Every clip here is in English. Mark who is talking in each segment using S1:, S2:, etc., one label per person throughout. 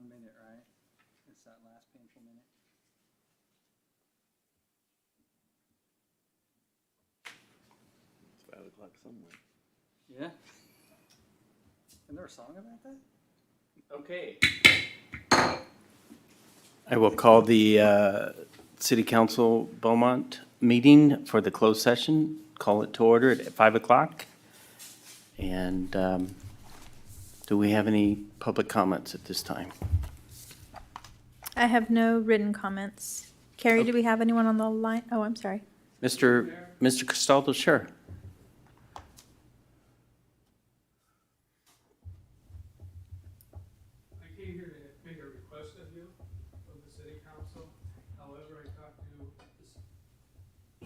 S1: 1 minute, right? It's that last painful minute.
S2: It's 5 o'clock somewhere.
S1: Yeah. Isn't there a song about that?
S2: Okay. I will call the City Council Beaumont meeting for the closed session. Call it to order at 5 o'clock. And do we have any public comments at this time?
S3: I have no written comments. Carrie, do we have anyone on the line? Oh, I'm sorry.
S2: Mr. Castaldo, sure.
S4: I came here to make a request of you, of the city council. However, I talked to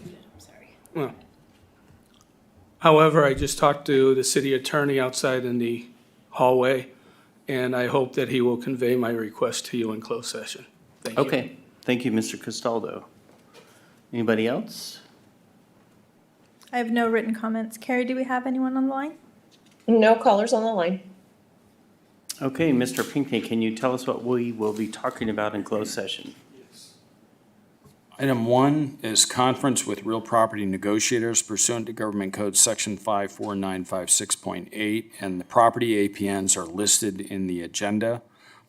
S4: I'm sorry. However, I just talked to the city attorney outside in the hallway, and I hope that he will convey my request to you in closed session. Thank you.
S2: Okay. Thank you, Mr. Castaldo. Anybody else?
S3: I have no written comments. Carrie, do we have anyone on the line?
S5: No callers on the line.
S2: Okay, Mr. Pinckney, can you tell us what we will be talking about in closed session?
S6: Item 1 is conference with real property negotiators pursuant to Government Code Section 54956.8, and the property APNs are listed in the agenda.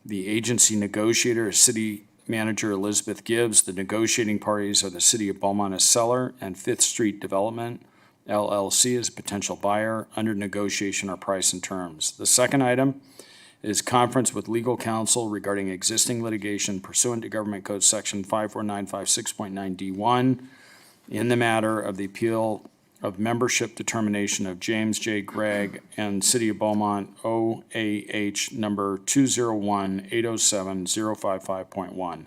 S6: The agency negotiator is City Manager Elizabeth Gibbs. The negotiating parties are the City of Beaumont as seller and Fifth Street Development, LLC as a potential buyer. Under negotiation are price and terms. The second item is conference with legal counsel regarding existing litigation pursuant to Government Code Section 54956.9D1 in the matter of the appeal of membership determination of James J. Gregg and City of Beaumont OAH number 201-807-055.1.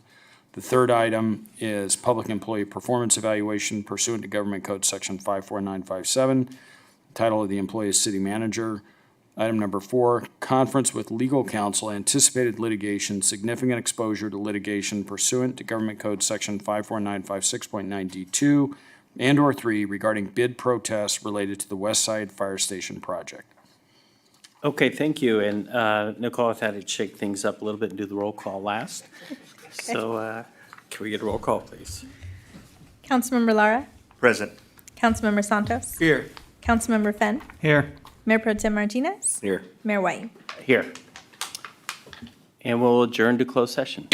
S6: The third item is public employee performance evaluation pursuant to Government Code Section 54957, title of the employee is City Manager. Item number 4, conference with legal counsel, anticipated litigation, significant exposure to litigation pursuant to Government Code Section 54956.9D2 and/or 3 regarding bid protests related to the West Side Fire Station project.
S2: Okay, thank you. And Nicole, I thought I'd shake things up a little bit and do the roll call last. So can we get a roll call, please?
S3: Councilmember Lara?
S2: Present.
S3: Councilmember Santos?
S1: Here.
S3: Councilmember Fenn?
S1: Here.
S3: Mayor Pro Tem Martinez?
S2: Here.
S3: Mayor White?
S2: Here. And we'll adjourn to closed session.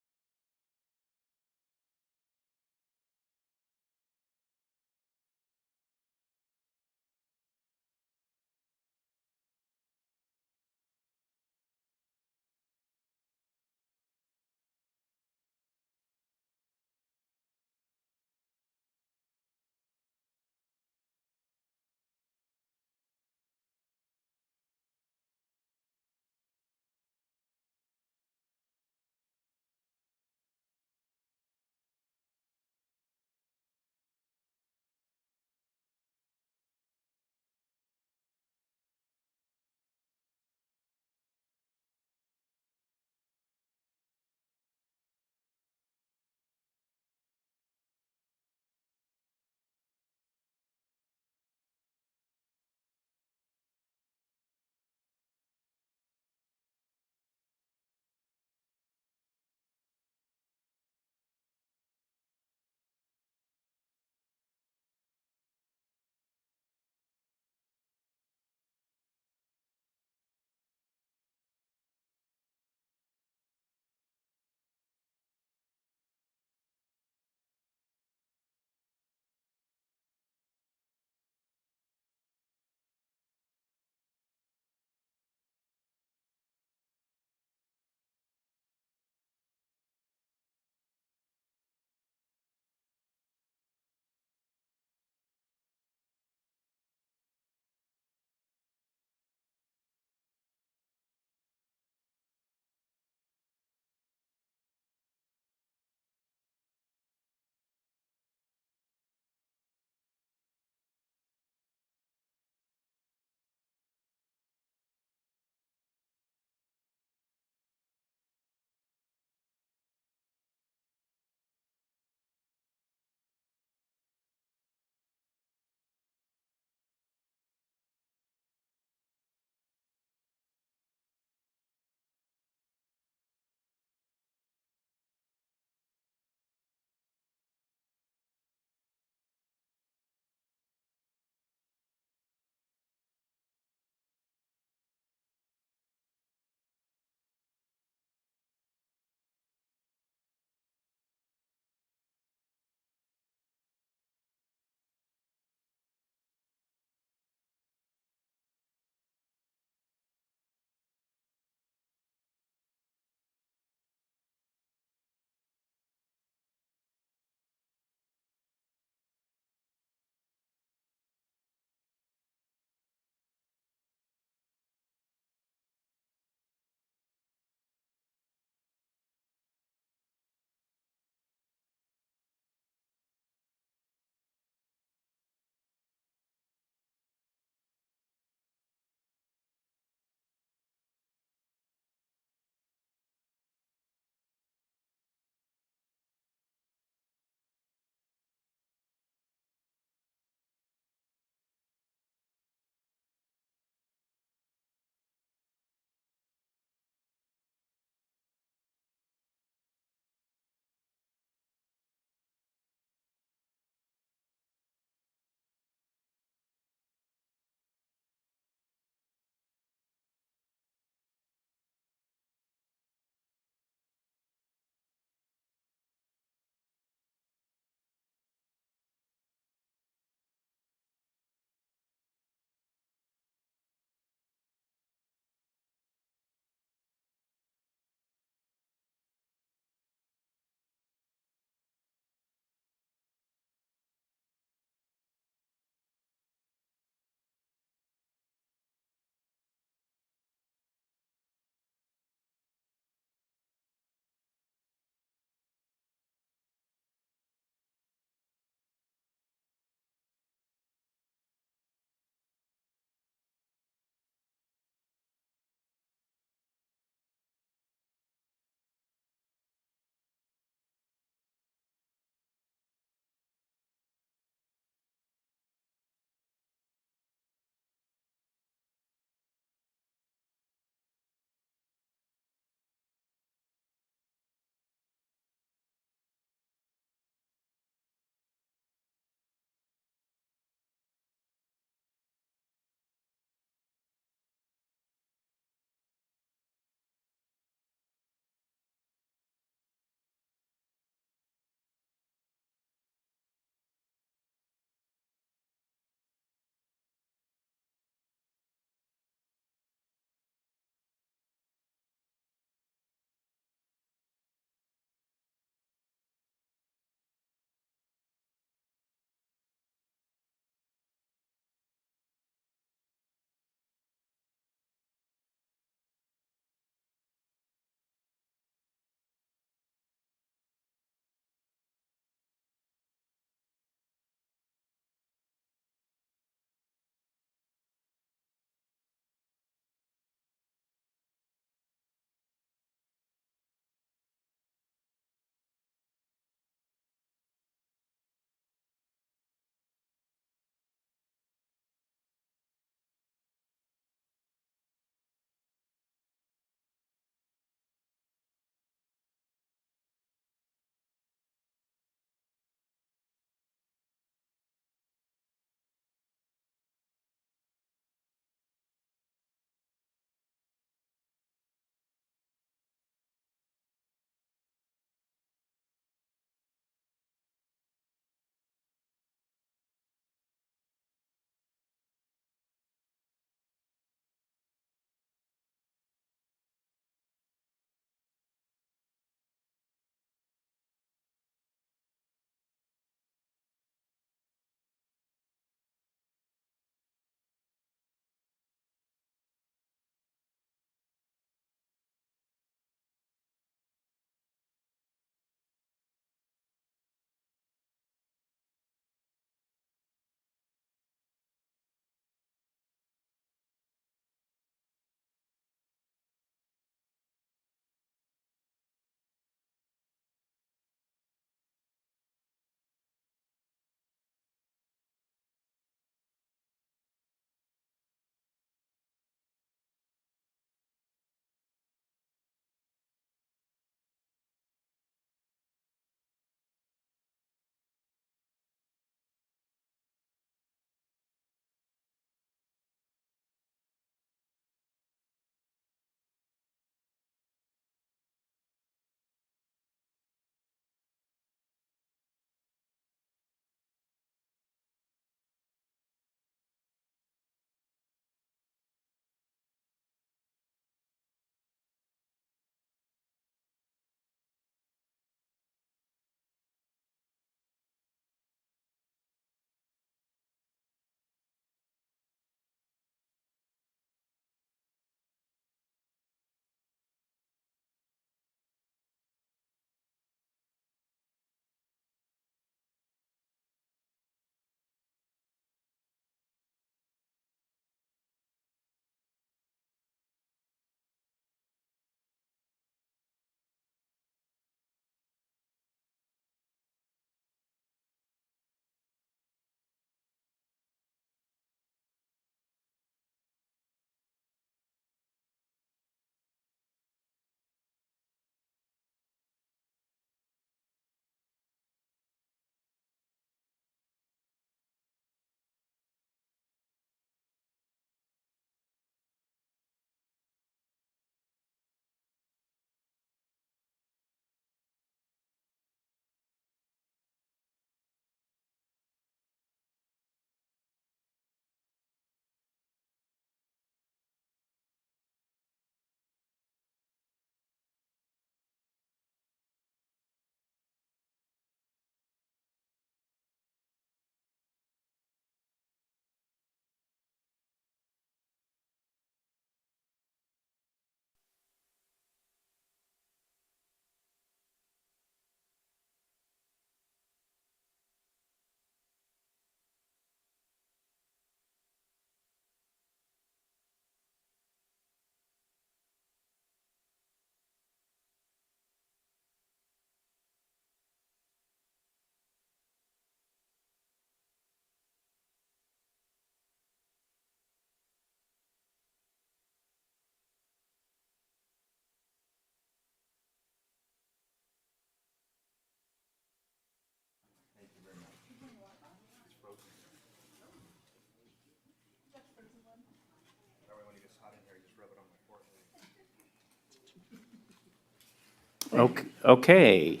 S2: Okay.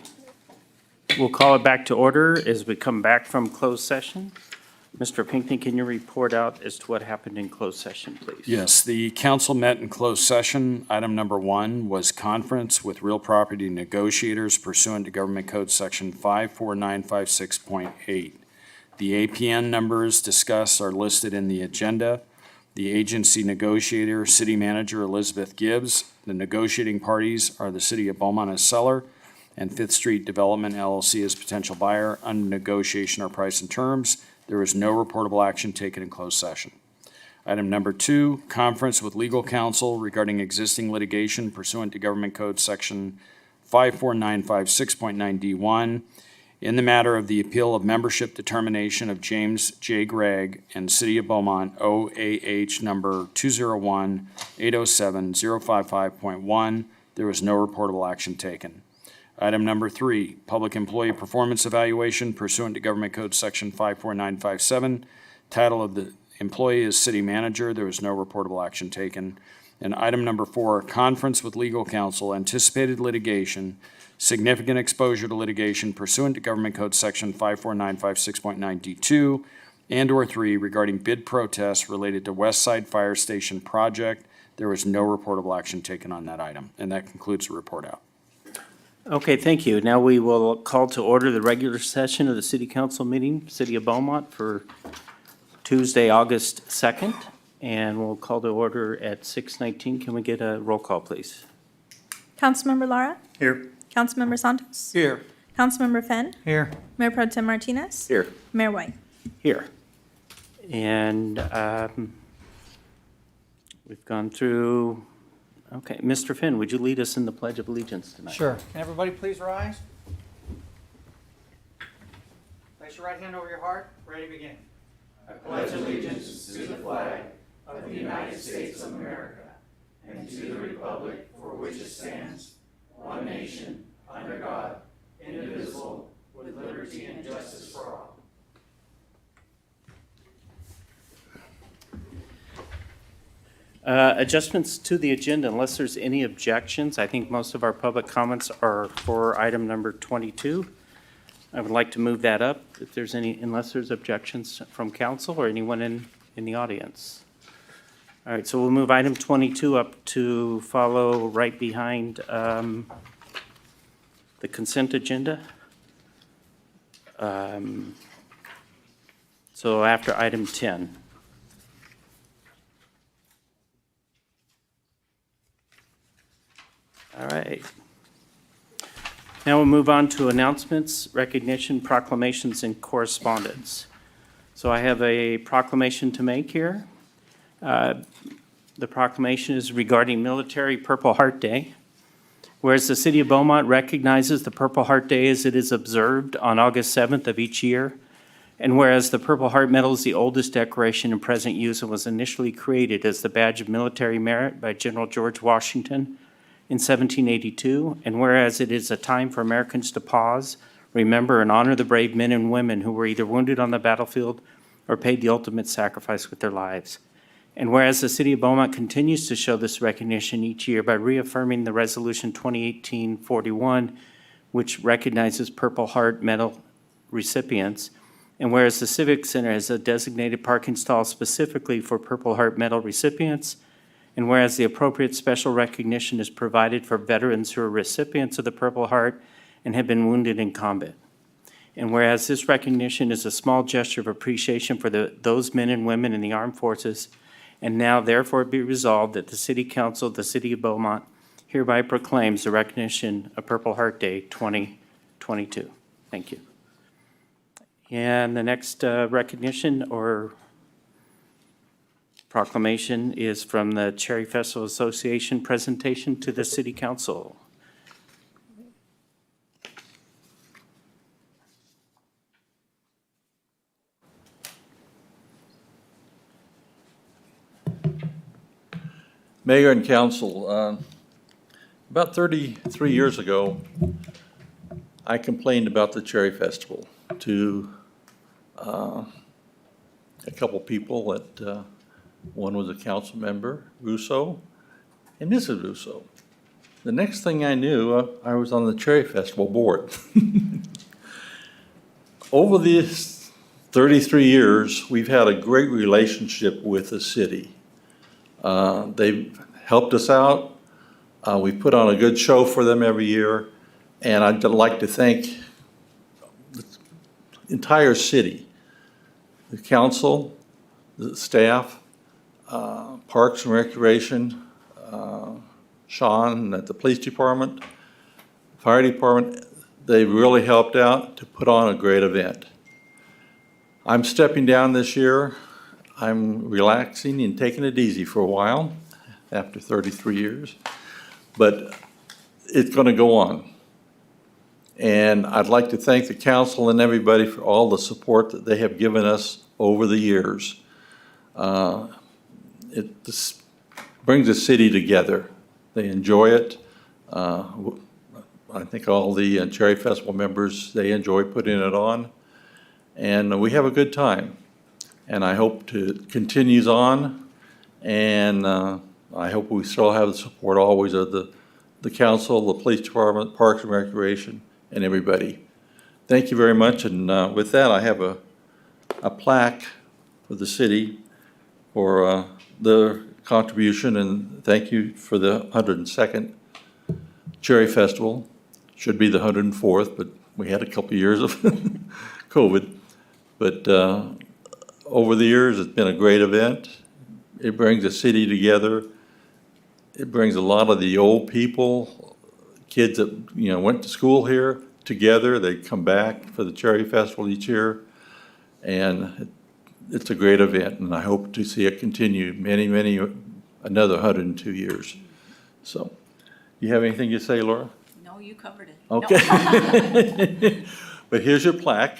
S2: We'll call it back to order as we come back from closed session. Mr. Pinckney, can you report out as to what happened in closed session, please?
S6: Yes, the council met in closed session. Item number 1 was conference with real property negotiators pursuant to Government Code Section 54956.8. The APN numbers discussed are listed in the agenda. The agency negotiator, city manager Elizabeth Gibbs. The negotiating parties are the city of Beaumont as seller and Fifth Street Development LLC as potential buyer. Under negotiation are price and terms. There was no reportable action taken in closed session. Item number 2, conference with legal counsel regarding existing litigation pursuant to Government Code Section 54956.9D1 in the matter of the appeal of membership determination of James J. Gregg and City of Beaumont OAH number 201-807-055.1. There was no reportable action taken. Item number 3, public employee performance evaluation pursuant to Government Code Section 54957. Title of the employee is city manager. There was no reportable action taken. And item number 4, conference with legal counsel, anticipated litigation, significant exposure to litigation pursuant to Government Code Section 54956.9D2 and/or 3 regarding bid protests related to West Side Fire Station project. There was no reportable action taken on that item. And that concludes the report out.
S2: Okay, thank you. Now we will call to order the regular session of the City Council meeting, City of Beaumont, for Tuesday, August 2nd. And we'll call to order at 6:19. Can we get a roll call, please?
S3: Councilmember Lara?
S1: Here.
S3: Councilmember Santos?
S1: Here.
S3: Councilmember Fenn?
S1: Here.
S3: Mayor Pro Tem Martinez?
S2: Here.
S3: Mayor White?
S2: Here. And we've gone through, okay, Mr. Finn, would you lead us in the Pledge of Allegiance tonight?
S1: Sure. Can everybody please rise? Place your right hand over your heart. Ready, begin.
S2: Adjustments to the agenda, unless there's any objections. I think most of our public comments are for item number 22. I would like to move that up if there's any, unless there's objections from council or anyone in the audience. All right, so we'll move item 22 up to follow right behind the consent agenda. So after item 10. All right. Now we'll move on to announcements, recognition, proclamations, and correspondence. So I have a proclamation to make here. The proclamation is regarding Military Purple Heart Day. Whereas the City of Beaumont recognizes the Purple Heart Day as it is observed on August 7th of each year, and whereas the Purple Heart Medal is the oldest decoration in present use and was initially created as the badge of military merit by General George Washington in 1782, and whereas it is a time for Americans to pause, remember, and honor the brave men and women who were either wounded on the battlefield or paid the ultimate sacrifice with their lives. And whereas the City of Beaumont continues to show this recognition each year by reaffirming the Resolution 2018-41, which recognizes Purple Heart Medal recipients, and whereas the Civic Center has a designated parking stall specifically for Purple Heart Medal recipients, and whereas the appropriate special recognition is provided for veterans who are recipients of the Purple Heart and have been wounded in combat. And whereas this recognition is a small gesture of appreciation for those men and women in the armed forces, and now therefore be resolved that the City Council of the City of Beaumont hereby proclaims the recognition of Purple Heart Day 2022. Thank you. And the next recognition or proclamation is from the Cherry Festival Association presentation to the City Council.
S7: Mayor and council, about 33 years ago, I complained about the Cherry Festival to a couple people that, one was a council member, Russo, and Mrs. Russo. the next thing I knew, I was on the Cherry Festival board. Over these 33 years, we've had a great relationship with the city. They've helped us out. We put on a good show for them every year, and I'd like to thank the entire city, the council, the staff, Parks and Recreation, Sean at the police department, fire department. They really helped out to put on a great event. I'm stepping down this year. I'm relaxing and taking it easy for a while after 33 years, but it's going to go on. And I'd like to thank the council and everybody for all the support that they have given us over the years. This brings the city together. They enjoy it. I think all the Cherry Festival members, they enjoy putting it on. And we have a good time. And I hope it continues on. And I hope we still have the support always of the council, the police department, Parks and Recreation, and everybody. Thank you very much. And with that, I have a plaque for the city for their contribution, and thank you for the 102nd Cherry Festival. Should be the 104th, but we had a couple years of COVID. But over the years, it's been a great event. It brings the city together. It brings a lot of the old people, kids that went to school here together. They come back for the Cherry Festival each year, and it's a great event. And I hope to see it continue another 102 years. So, you have anything to say, Laura?
S8: No, you covered it.
S7: Okay. But here's your plaque,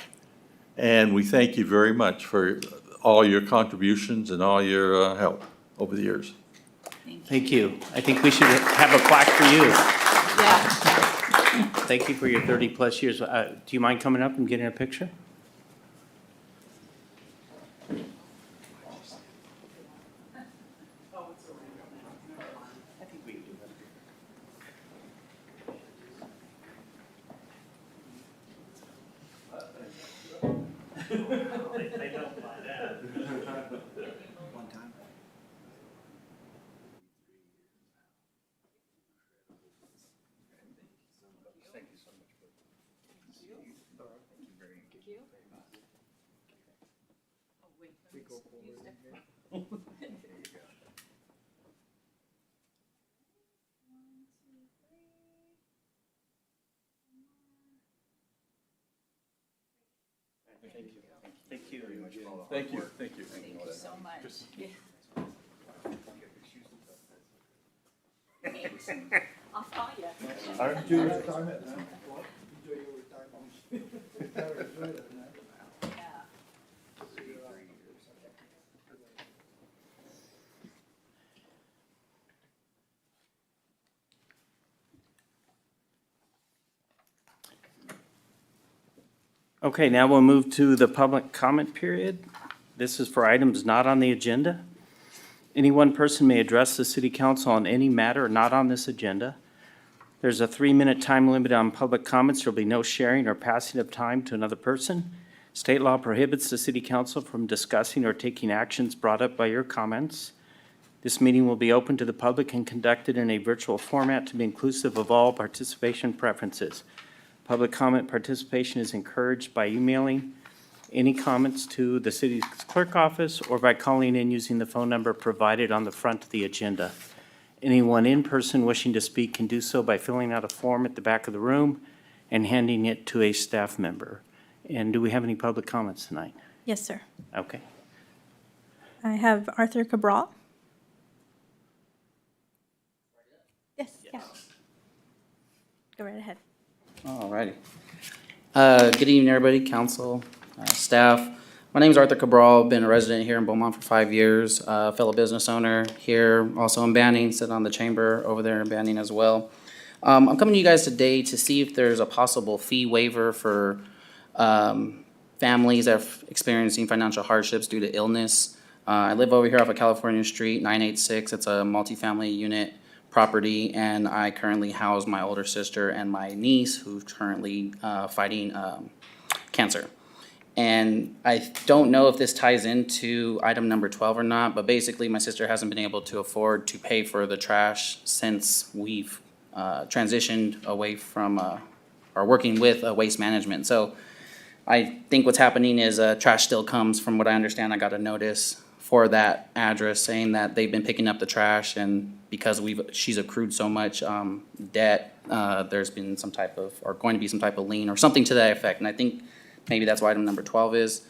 S7: and we thank you very much for all your contributions and all your help over the years.
S2: Thank you. I think we should have a plaque for you.
S8: Yeah.
S2: Thank you for your 30-plus years. Do you mind coming up and getting a picture? Thank you very much for all the hard work.
S7: Thank you.
S8: Thank you so much. I'll call you. Yeah.
S2: Okay, now we'll move to the public comment period. This is for items not on the agenda. Any one person may address the city council on any matter not on this agenda. There's a 3-minute time limit on public comments. There'll be no sharing or passing of time to another person. State law prohibits the city council from discussing or taking actions brought up by your comments. This meeting will be open to the public and conducted in a virtual format to be inclusive of all participation preferences. Public comment participation is encouraged by emailing any comments to the city's clerk office or by calling in using the phone number provided on the front of the agenda. Anyone in person wishing to speak can do so by filling out a form at the back of the room and handing it to a staff member. And do we have any public comments tonight?
S3: Yes, sir.
S2: Okay.
S3: I have Arthur Cabral. Yes, yeah. Go right ahead.
S9: All righty. Good evening, everybody, council, staff. My name is Arthur Cabral, been a resident here in Beaumont for 5 years, fellow business owner here, also in Banning, sit on the chamber over there in Banning as well. I'm coming to you guys today to see if there's a possible fee waiver for families that are experiencing financial hardships due to illness. I live over here off of California Street, 986. It's a multifamily unit property, and I currently house my older sister and my niece, who's currently fighting cancer. And I don't know if this ties into item number 12 or not, but basically my sister hasn't been able to afford to pay for the trash since we've transitioned away from, or working with waste management. So I think what's happening is trash still comes, from what I understand. I got a notice for that address saying that they've been picking up the trash, and because she's accrued so much debt, there's been some type of, or going to be some type of lien or something to that effect. And I think maybe that's what item number 12 is.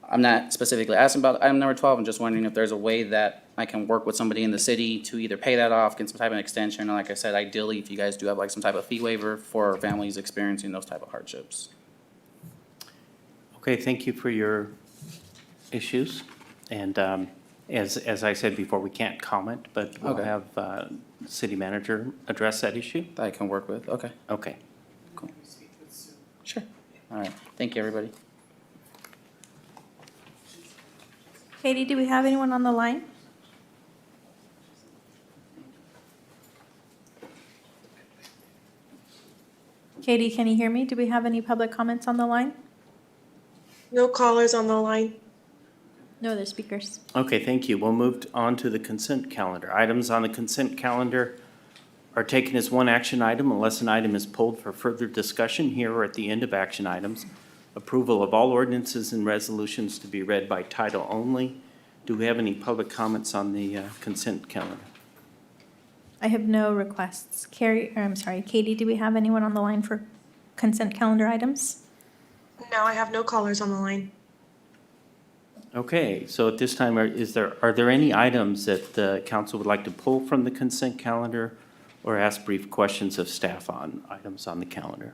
S9: I'm not specifically asking about item number 12. I'm just wondering if there's a way that I can work with somebody in the city to either pay that off, get some type of extension, or like I said, ideally, if you guys do have like some type of fee waiver for families experiencing those type of hardships.
S2: Okay, thank you for your issues. And as I said before, we can't comment, but we'll
S9: Okay.
S2: have city manager address that issue.
S9: That I can work with, okay,
S2: Okay.
S9: cool. Sure, all right, thank you, everybody.
S3: Katie, do we have anyone on the line? Katie, can you hear me? Do we have any public comments on the line?
S5: No callers on the line.
S3: No other speakers.
S2: Okay, thank you. We'll move on to the consent calendar. Items on the consent calendar are taken as one action item unless an item is pulled for further discussion here or at the end of action items. Approval of all ordinances and resolutions to be read by title only. Do we have any public comments on the consent calendar?
S3: I have no requests. Katie, do we have anyone on the line for consent calendar items?
S5: No, I have no callers on the line.
S2: Okay, so at this time, are there any items that the council would like to pull from the consent calendar or ask brief questions of staff on items on the calendar?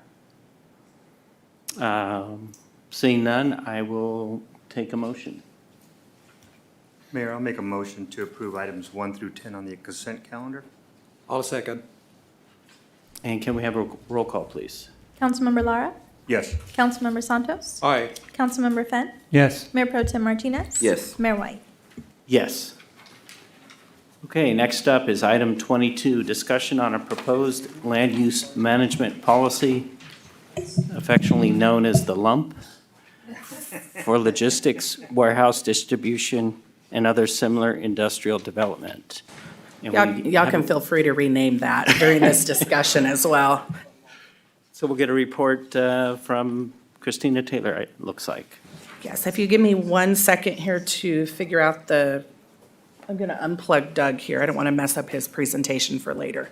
S2: Seeing none, I will take a motion.
S10: Mayor, I'll make a motion to approve items 1 through 10 on the consent calendar.
S1: I'll second.
S2: And can we have a roll call, please?
S3: Councilmember Lara?
S10: Yes.
S3: Councilmember Santos?
S1: Aye.
S3: Councilmember Fenn?
S1: Yes.
S3: Mayor Pro Tem Martinez?
S10: Yes.
S3: Mayor White?
S2: Yes. Okay, next up is item 22, discussion on a proposed land use management policy, affectionately known as the LUMP, for logistics, warehouse distribution, and other similar industrial development. And we
S11: Y'all
S2: have
S11: can
S2: a-
S11: feel free to rename that during this discussion as well.
S2: So we'll get a report from Christina Taylor, it looks like.
S11: Yes, if you give me 1 second here to figure out I'm going to unplug Doug here. I don't want to mess up his presentation for later.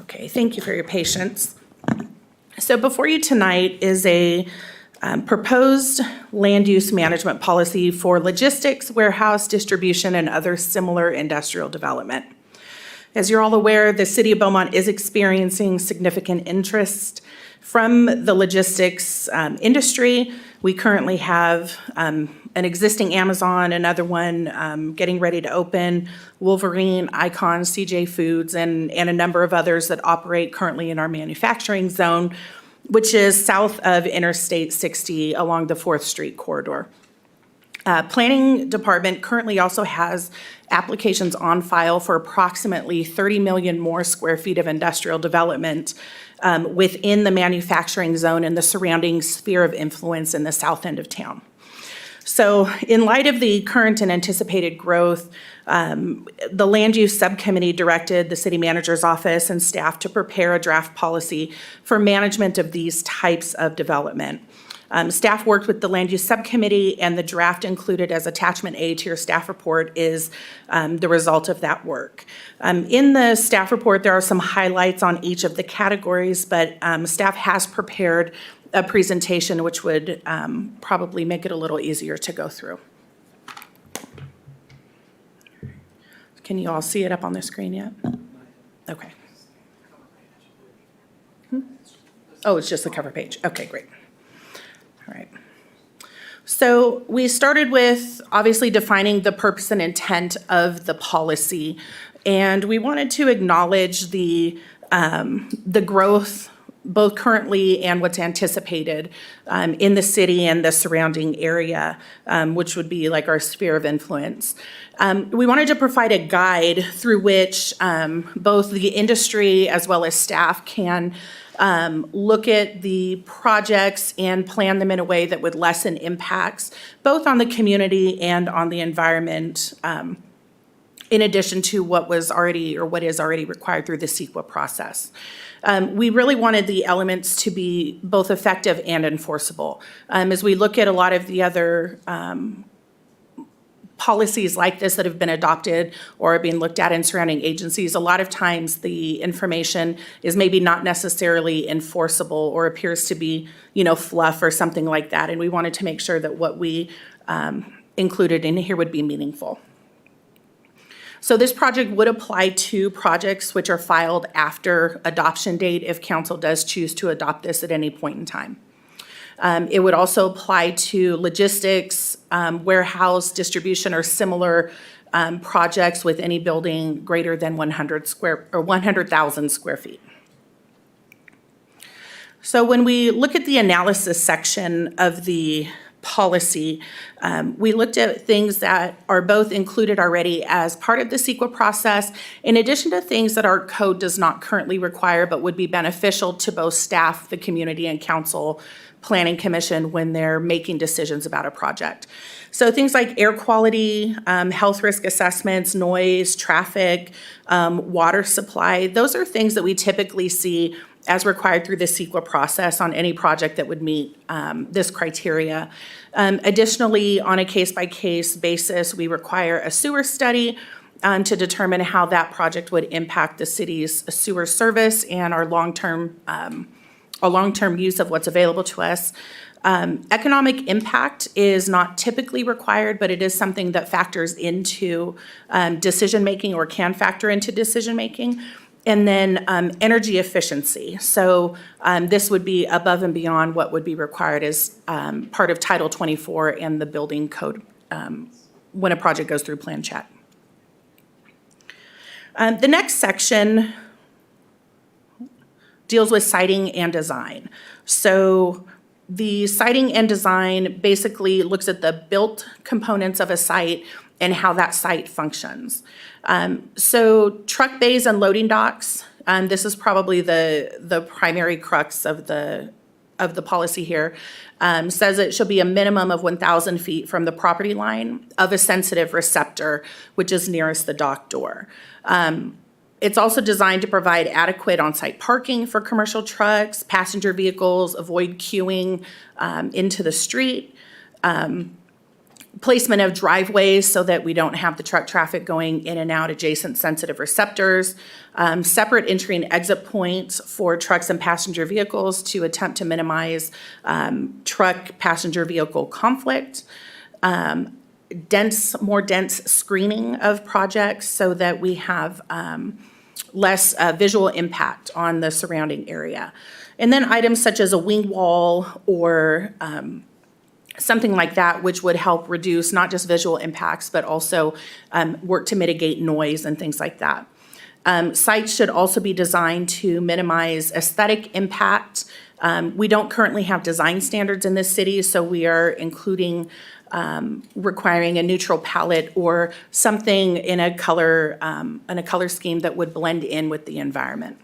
S11: Okay, thank you for your patience. So before you tonight is a proposed land use management policy for logistics, warehouse, distribution, and other similar industrial development. As you're all aware, the city of Beaumont is experiencing significant interest from the logistics industry. We currently have an existing Amazon, another one getting ready to open, Wolverine, Icon, CJ Foods, and a number of others that operate currently in our manufacturing zone, which is south of Interstate 60 along the 4th Street corridor. Planning Department currently also has applications on file for approximately 30 million more square feet of industrial development within the manufacturing zone and the surrounding sphere of influence in the south end of town. So in light of the current and anticipated growth, the Land Use Subcommittee directed the City Manager's Office and staff to prepare a draft policy for management of these types of development. Staff worked with the Land Use Subcommittee, and the draft included as Attachment A to your staff report is the result of that work. In the staff report, there are some highlights on each of the categories, but staff has prepared a presentation which would probably make it a little easier to go through. Can you all see it up on the screen yet? Okay. Oh, it's just the cover page. Okay, great. All right. So we started with obviously defining the purpose and intent of the policy, and we wanted to acknowledge the growth both currently and what's anticipated in the city and the surrounding area, which would be like our sphere of influence. We wanted to provide a guide through which both the industry as well as staff can look at the projects and plan them in a way that would lessen impacts, both on the community and on the environment, in addition to what was already or what is already required through the CEQA process. We really wanted the elements to be both effective and enforceable. As we look at a lot of the other policies like this that have been adopted or are being looked at in surrounding agencies, a lot of times the information is maybe not necessarily enforceable or appears to be, fluff or something like that. And we wanted to make sure that what we included in here would be meaningful. So this project would apply to projects which are filed after adoption date if council does choose to adopt this at any point in time. It would also apply to logistics, warehouse, distribution, or similar projects with any building greater than 100,000 square feet. So when we look at the analysis section of the policy, we looked at things that are both included already as part of the CEQA process, in addition to things that our code does not currently require but would be beneficial to both staff, the community, and council planning commission when they're making decisions about a project. So things like air quality, health risk assessments, noise, traffic, water supply, those are things that we typically see as required through the CEQA process on any project that would meet this criteria. Additionally, on a case-by-case basis, we require a sewer study to determine how that project would impact the city's sewer service and our long-term use of what's available to us. Economic impact is not typically required, but it is something that factors into decision-making or can factor into decision-making. And then energy efficiency. So this would be above and beyond what would be required as part of Title 24 and the building code when a project goes through plan check. The next section deals with siting and design. So the siting and design basically looks at the built components of a site and how that site functions. So truck bays and loading docks, this is probably the primary crux of the policy here, says it should be a minimum of 1,000 feet from the property line of a sensitive receptor, which is nearest the dock door. It's also designed to provide adequate on-site parking for commercial trucks, passenger vehicles, avoid queuing into the street, placement of driveways so that we don't have the truck traffic going in and out adjacent sensitive receptors, separate entry and exit points for trucks and passenger vehicles to attempt to minimize truck-passenger vehicle conflict, more dense screening of projects so that we have less visual impact on the surrounding area. And then items such as a wing wall or something like that, which would help reduce not just visual impacts, but also work to mitigate noise and things like that. Sites should also be designed to minimize aesthetic impact. We don't currently have design standards in this city, so we are including requiring a neutral palette or something in a color scheme that would blend in with the environment.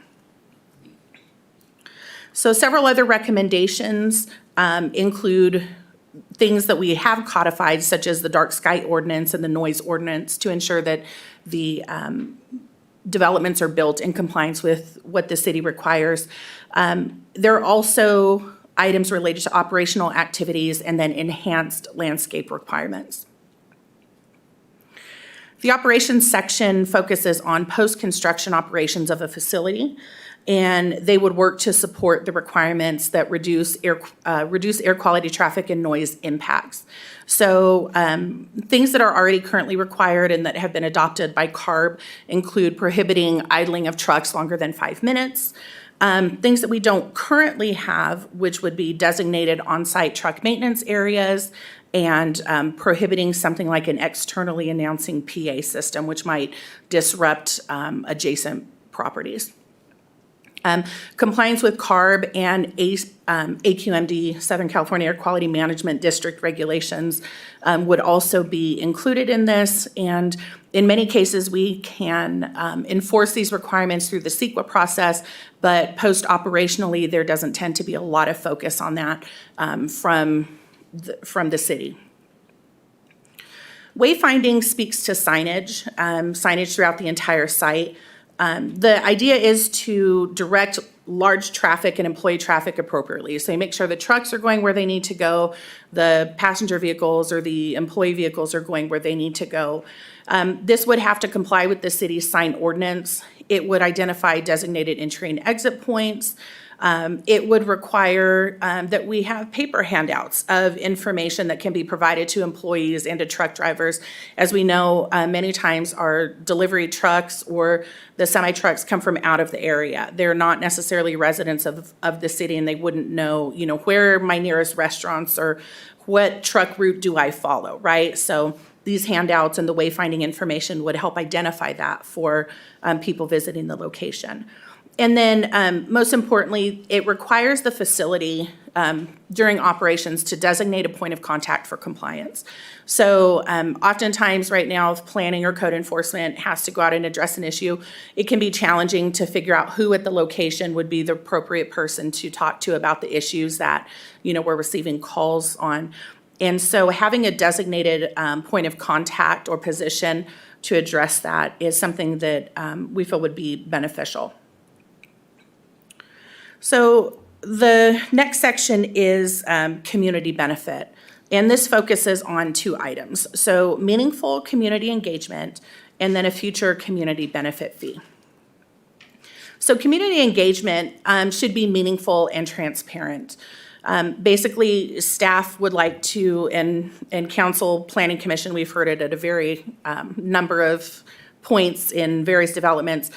S11: So several other recommendations include things that we have codified, such as the dark sky ordinance and the noise ordinance, to ensure that the developments are built in compliance with what the city requires. There are also items related to operational activities, and then enhanced landscape requirements. The operations section focuses on post-construction operations of a facility, and they would work to support the requirements that reduce air quality, traffic, and noise impacts. So things that are already currently required and that have been adopted by CARB include prohibiting idling of trucks longer than 5 minutes. Things that we don't currently have, which would be designated on-site truck maintenance areas, and prohibiting something like an externally announcing PA system, which might disrupt adjacent properties. Compliance with CARB and AQMD, Southern California Air Quality Management District regulations would also be included in this. And in many cases, we can enforce these requirements through the CEQA process, but post-operationally, there doesn't tend to be a lot of focus on that from the city. Wayfinding speaks to signage, signage throughout the entire site. The idea is to direct large traffic and employee traffic appropriately. So you make sure the trucks are going where they need to go, the passenger vehicles or the employee vehicles are going where they need to go. This would have to comply with the city's sign ordinance. It would identify designated entry and exit points. It would require that we have paper handouts of information that can be provided to employees and to truck drivers. As we know, many times our delivery trucks or the semi-trucks come from out of the area. They're not necessarily residents of the city, and they wouldn't know, where are my nearest restaurants or what truck route do I follow, right? So these handouts and the wayfinding information would help identify that for people visiting the location. And then most importantly, it requires the facility during operations to designate a point of contact for compliance. So oftentimes right now, if planning or code enforcement has to go out and address an issue, it can be challenging to figure out who at the location would be the appropriate person to talk to about the issues that, we're receiving calls on. And so having a designated point of contact or position to address that is something that we feel would be beneficial. So the next section is community benefit, and this focuses on 2 items. So meaningful community engagement and then a future community benefit fee. So community engagement should be meaningful and transparent. Basically, staff would like to, and council planning commission, we've heard it at a very number of points in various developments,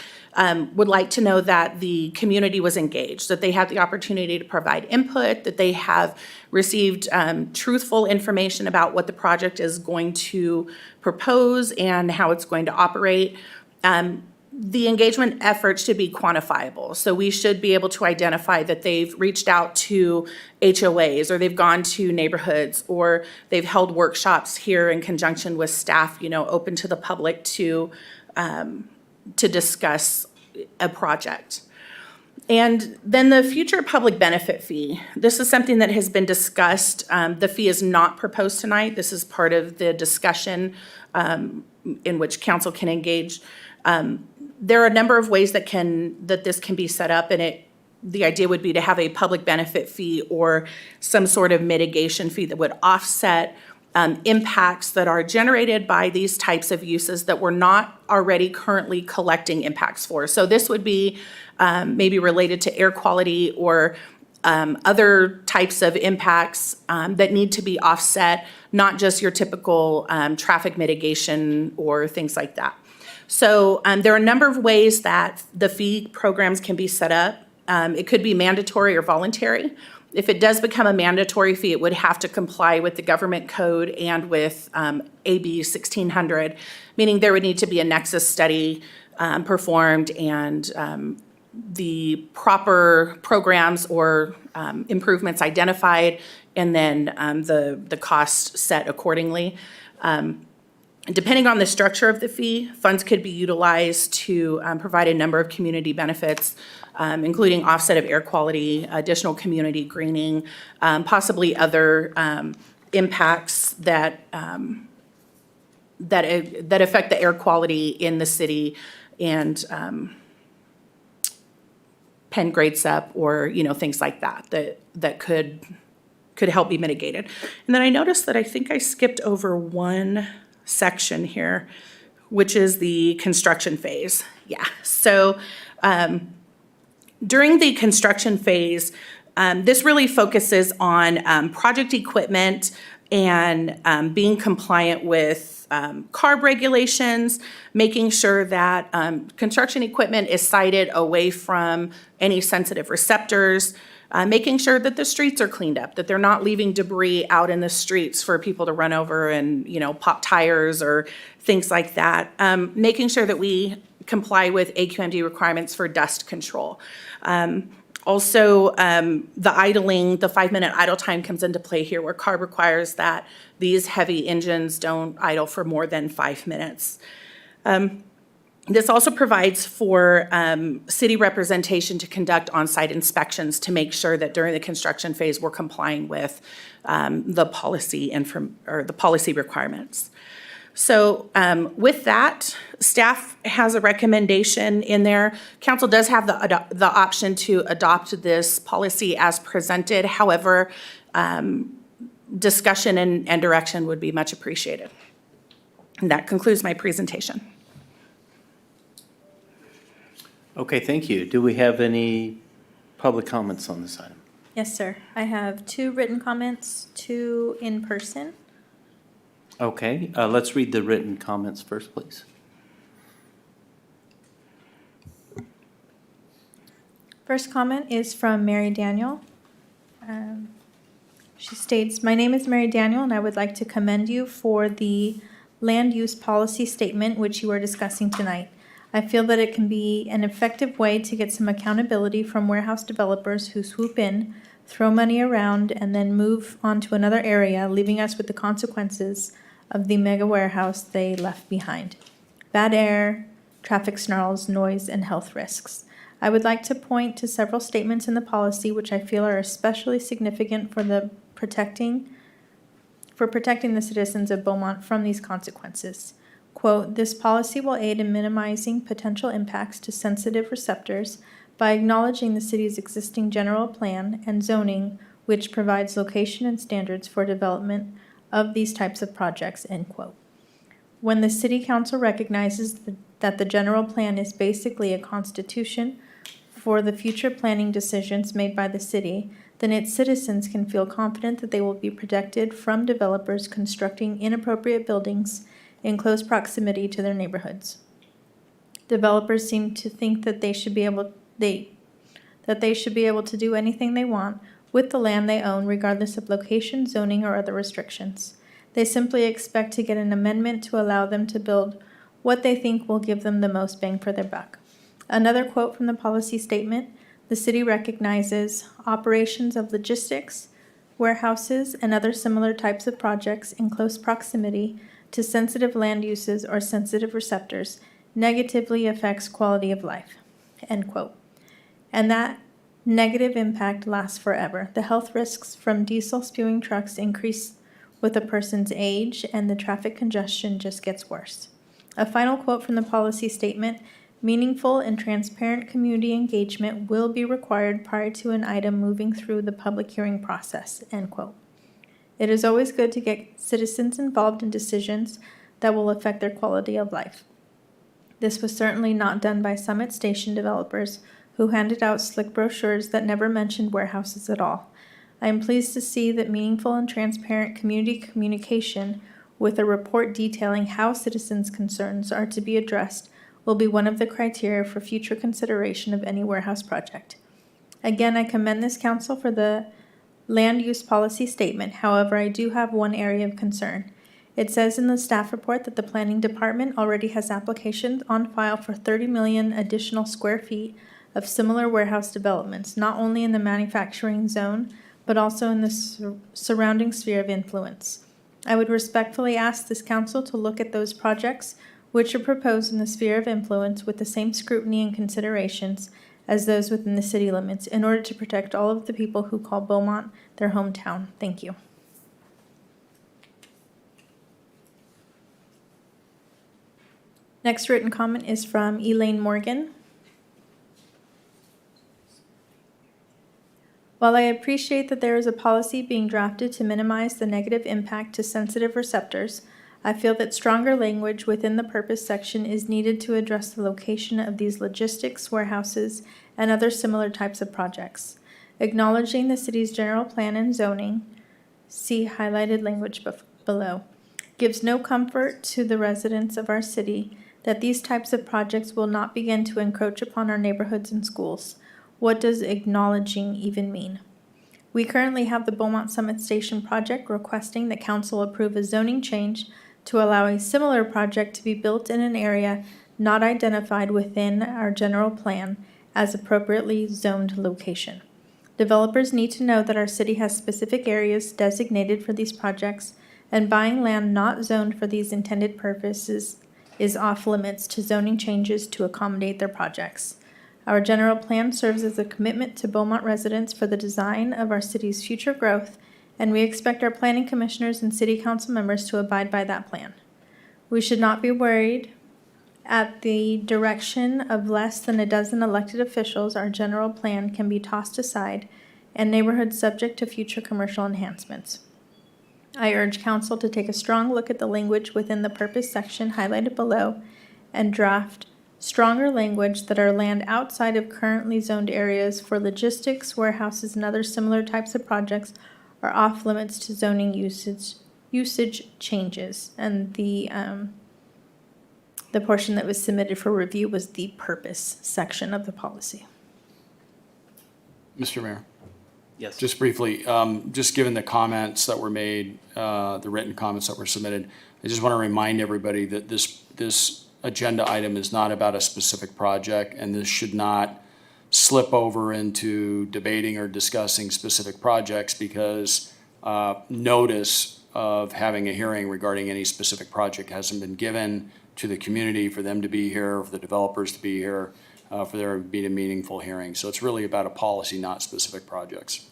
S11: would like to know that the community was engaged, that they had the opportunity to provide input, that they have received truthful information about what the project is going to propose and how it's going to operate. The engagement efforts should be quantifiable. So we should be able to identify that they've reached out to HOAs, or they've gone to neighborhoods, or they've held workshops here in conjunction with staff, open to the public to discuss a project. And then the future public benefit fee. This is something that has been discussed. The fee is not proposed tonight. This is part of the discussion in which council can engage. There are a number of ways that this can be set up, and the idea would be to have a public benefit fee or some sort of mitigation fee that would offset impacts that are generated by these types of uses that we're not already currently collecting impacts for. So this would be maybe related to air quality or other types of impacts that need to be offset, not just your typical traffic mitigation or things like that. So there are a number of ways that the fee programs can be set up. It could be mandatory or voluntary. If it does become a mandatory fee, it would have to comply with the government code and with AB 1600, meaning there would need to be a nexus study performed and the proper programs or improvements identified, and then the cost set accordingly. Depending on the structure of the fee, funds could be utilized to provide a number of community benefits, including offset of air quality, additional community greening, possibly other impacts that affect the air quality in the city, and pen grates up or, things like that could help be mitigated. And then I noticed that I think I skipped over one section here, which is the construction phase. Yeah, so during the construction phase, this really focuses on project equipment and being compliant with CARB regulations, making sure that construction equipment is sited away from any sensitive receptors, making sure that the streets are cleaned up, that they're not leaving debris out in the streets for people to run over and, pop tires or things like that. Making sure that we comply with AQMD requirements for dust control. Also, the idling, the 5-minute idle time comes into play here where CARB requires that these heavy engines don't idle for more than 5 minutes. This also provides for city representation to conduct on-site inspections to make sure that during the construction phase, we're complying with the policy requirements. So with that, staff has a recommendation in there. Council does have the option to adopt this policy as presented. However, discussion and direction would be much appreciated. And that concludes my presentation.
S2: Okay, thank you. Do we have any public comments on this item?
S3: Yes, sir. I have 2 written comments, 2 in person.
S2: Okay, let's read the written comments first, please.
S3: First comment is from Mary Daniel. She states, "My name is Mary Daniel, and I would like to commend you for the land use policy statement which you are discussing tonight. I feel that it can be an effective way to get some accountability from warehouse developers who swoop in, throw money around, and then move on to another area, leaving us with the consequences of the mega warehouse they left behind. Bad air, traffic snarls, noise, and health risks. I would like to point to several statements in the policy which I feel are especially significant for protecting the citizens of Beaumont from these consequences. Quote, this policy will aid in minimizing potential impacts to sensitive receptors by acknowledging the city's existing general plan and zoning, which provides location and standards for development of these types of projects, end quote. When the city council recognizes that the general plan is basically a constitution for the future planning decisions made by the city, then its citizens can feel confident that they will be protected from developers constructing inappropriate buildings in close proximity to their neighborhoods. Developers seem to think that they should be able to do anything they want with the land they own, regardless of location, zoning, or other restrictions. They simply expect to get an amendment to allow them to build what they think will give them the most bang for their buck. Another quote from the policy statement, the city recognizes operations of logistics, warehouses, and other similar types of projects in close proximity to sensitive land uses or sensitive receptors negatively affects quality of life, end quote. And that negative impact lasts forever. The health risks from diesel spewing trucks increase with a person's age, and the traffic congestion just gets worse. A final quote from the policy statement, meaningful and transparent community engagement will be required prior to an item moving through the public hearing process, end quote. It is always good to get citizens involved in decisions that will affect their quality of life. This was certainly not done by Summit Station developers who handed out slick brochures that never mentioned warehouses at all. I am pleased to see that meaningful and transparent community communication with a report detailing how citizens' concerns are to be addressed will be one of the criteria for future consideration of any warehouse project. Again, I commend this council for the land use policy statement. However, I do have one area of concern. It says in the staff report that the planning department already has applications on file for 30 million additional square feet of similar warehouse developments, not only in the manufacturing zone, but also in the surrounding sphere of influence. I would respectfully ask this council to look at those projects which are proposed in the sphere of influence with the same scrutiny and considerations as those within the city limits in order to protect all of the people who call Beaumont their hometown. Thank you. Next written comment is from Elaine Morgan. While I appreciate that there is a policy being drafted to minimize the negative impact to sensitive receptors, I feel that stronger language within the purpose section is needed to address the location of these logistics, warehouses, and other similar types of projects. Acknowledging the city's general plan and zoning, see highlighted language below, gives no comfort to the residents of our city that these types of projects will not begin to encroach upon our neighborhoods and schools. What does acknowledging even mean? We currently have the Beaumont Summit Station project requesting that council approve a zoning change to allow a similar project to be built in an area not identified within our general plan as appropriately zoned location. Developers need to know that our city has specific areas designated for these projects, and buying land not zoned for these intended purposes is off limits to zoning changes to accommodate their projects. Our general plan serves as a commitment to Beaumont residents for the design of our city's future growth, and we expect our planning commissioners and city council members to abide by that plan. We should not be worried. At the direction of less than a dozen elected officials, our general plan can be tossed aside and neighborhoods subject to future commercial enhancements. I urge council to take a strong look at the language within the purpose section highlighted below and draft stronger language that our land outside of currently zoned areas for logistics, warehouses, and other similar types of projects are off limits to zoning usage changes. And the portion that was submitted for review was the purpose section of the policy.
S6: Mr. Mayor,
S2: Yes.
S6: just briefly, just given the comments that were made, the written comments that were submitted, I just want to remind everybody that this agenda item is not about a specific project, and this should not slip over into debating or discussing specific projects, because notice of having a hearing regarding any specific project hasn't been given to the community for them to be here, for the developers to be here, for there to be a meaningful hearing. So it's really about a policy, not specific projects.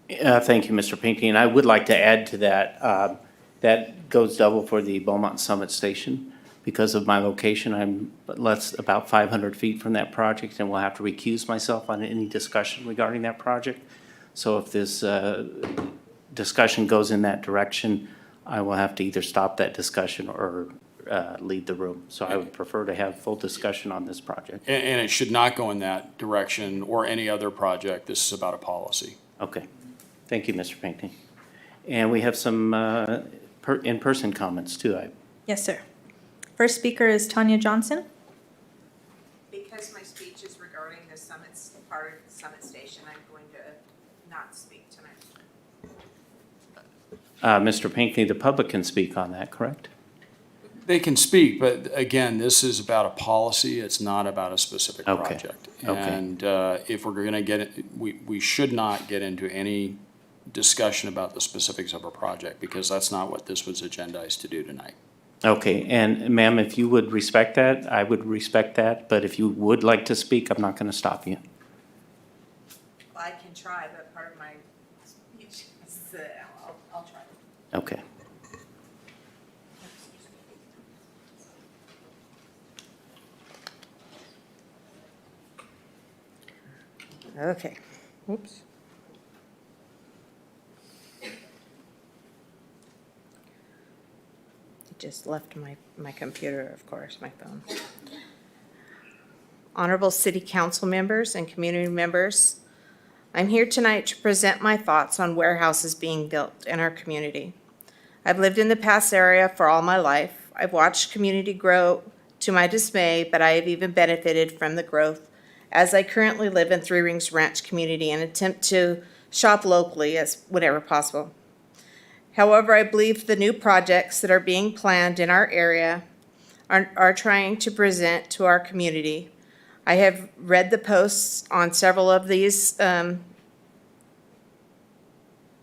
S2: Thank you, Mr. Pinckney. And I would like to add to that, that goes double for the Beaumont Summit Station. Because of my location, I'm about 500 feet from that project, and will have to recuse myself on any discussion regarding that project. So if this discussion goes in that direction, I will have to either stop that discussion or leave the room. So I would prefer to have full discussion on this project.
S6: And it should not go in that direction or any other project. This is about a policy.
S2: Okay. Thank you, Mr. Pinckney. And we have some in-person comments too.
S3: Yes, sir. First speaker is Tanya Johnson.
S12: Because my speech is regarding the part of the Summit Station, I'm going to not speak tonight.
S2: Mr. Pinckney, the public can speak on that, correct?
S6: They can speak, but again, this is about a policy. It's not about a specific
S2: Okay.
S6: project.
S2: Okay.
S6: And if we're going to get it, we should not get into any discussion about the specifics of a project, because that's not what this was agendized to do tonight.
S2: Okay, and ma'am, if you would respect that, I would respect that, but if you would like to speak, I'm not going to stop you.
S12: Well, I can try, but part of my speech is that I'll try.
S2: Okay.
S12: Okay. Oops. Just left my computer, of course, my phone. Honorable City Council members and community members, I'm here tonight to present my thoughts on warehouses being built in our community. I've lived in the Pass area for all my life. I've watched community grow to my dismay, but I have even benefited from the growth as I currently live in Three Rings Ranch community and attempt to shop locally as whenever possible. However, I believe the new projects that are being planned in our area are trying to present to our community. I have read the posts on several of these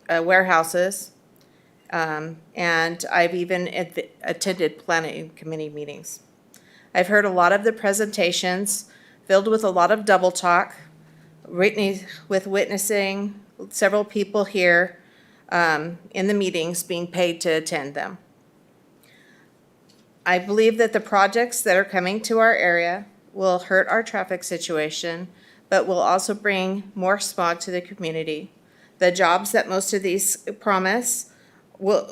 S12: warehouses, and I've even attended planning committee meetings. I've heard a lot of the presentations filled with a lot of double talk, with witnessing several people here in the meetings being paid to attend them. I believe that the projects that are coming to our area will hurt our traffic situation, but will also bring more smog to the community. The jobs that most of these promise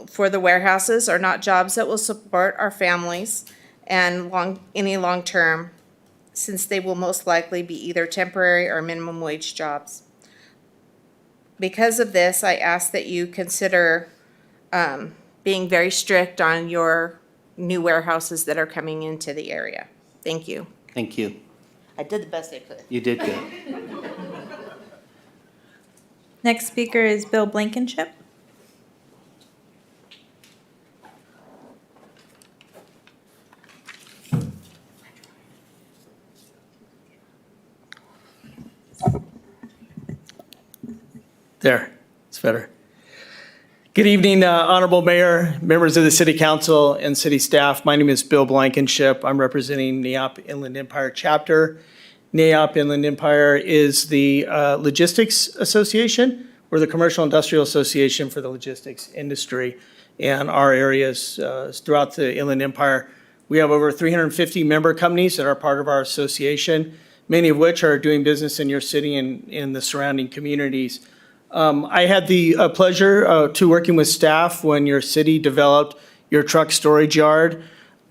S12: for the warehouses are not jobs that will support our families and any long term, since they will most likely be either temporary or minimum wage jobs. Because of this, I ask that you consider being very strict on your new warehouses that are coming into the area. Thank you.
S2: Thank you.
S12: I did the best I could.
S2: You did good.
S3: Next speaker is Bill Blankenship.
S13: There, it's better. Good evening, Honorable Mayor, members of the City Council, and city staff. My name is Bill Blankenship. I'm representing NAIOP Inland Empire Chapter. NAIOP Inland Empire is the Logistics Association. We're the Commercial Industrial Association for the logistics industry. And our areas throughout the Inland Empire, we have over 350 member companies that are part of our association, many of which are doing business in your city and in the surrounding communities. I had the pleasure to working with staff when your city developed your truck storage yard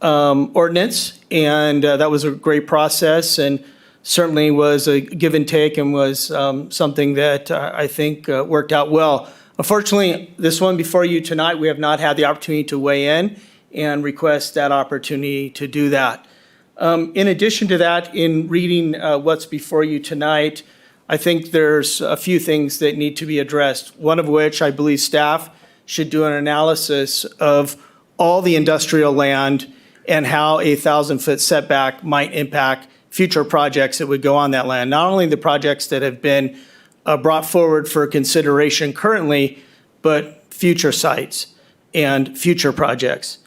S13: ordinance, and that was a great process and certainly was a give and take and was something that I think worked out well. Unfortunately, this one before you tonight, we have not had the opportunity to weigh in and request that opportunity to do that. In addition to that, in reading what's before you tonight, I think there's a few things that need to be addressed, one of which I believe staff should do an analysis of all the industrial land and how a 1,000-foot setback might impact future projects that would go on that land. Not only the projects that have been brought forward for consideration currently, but future sites and future projects.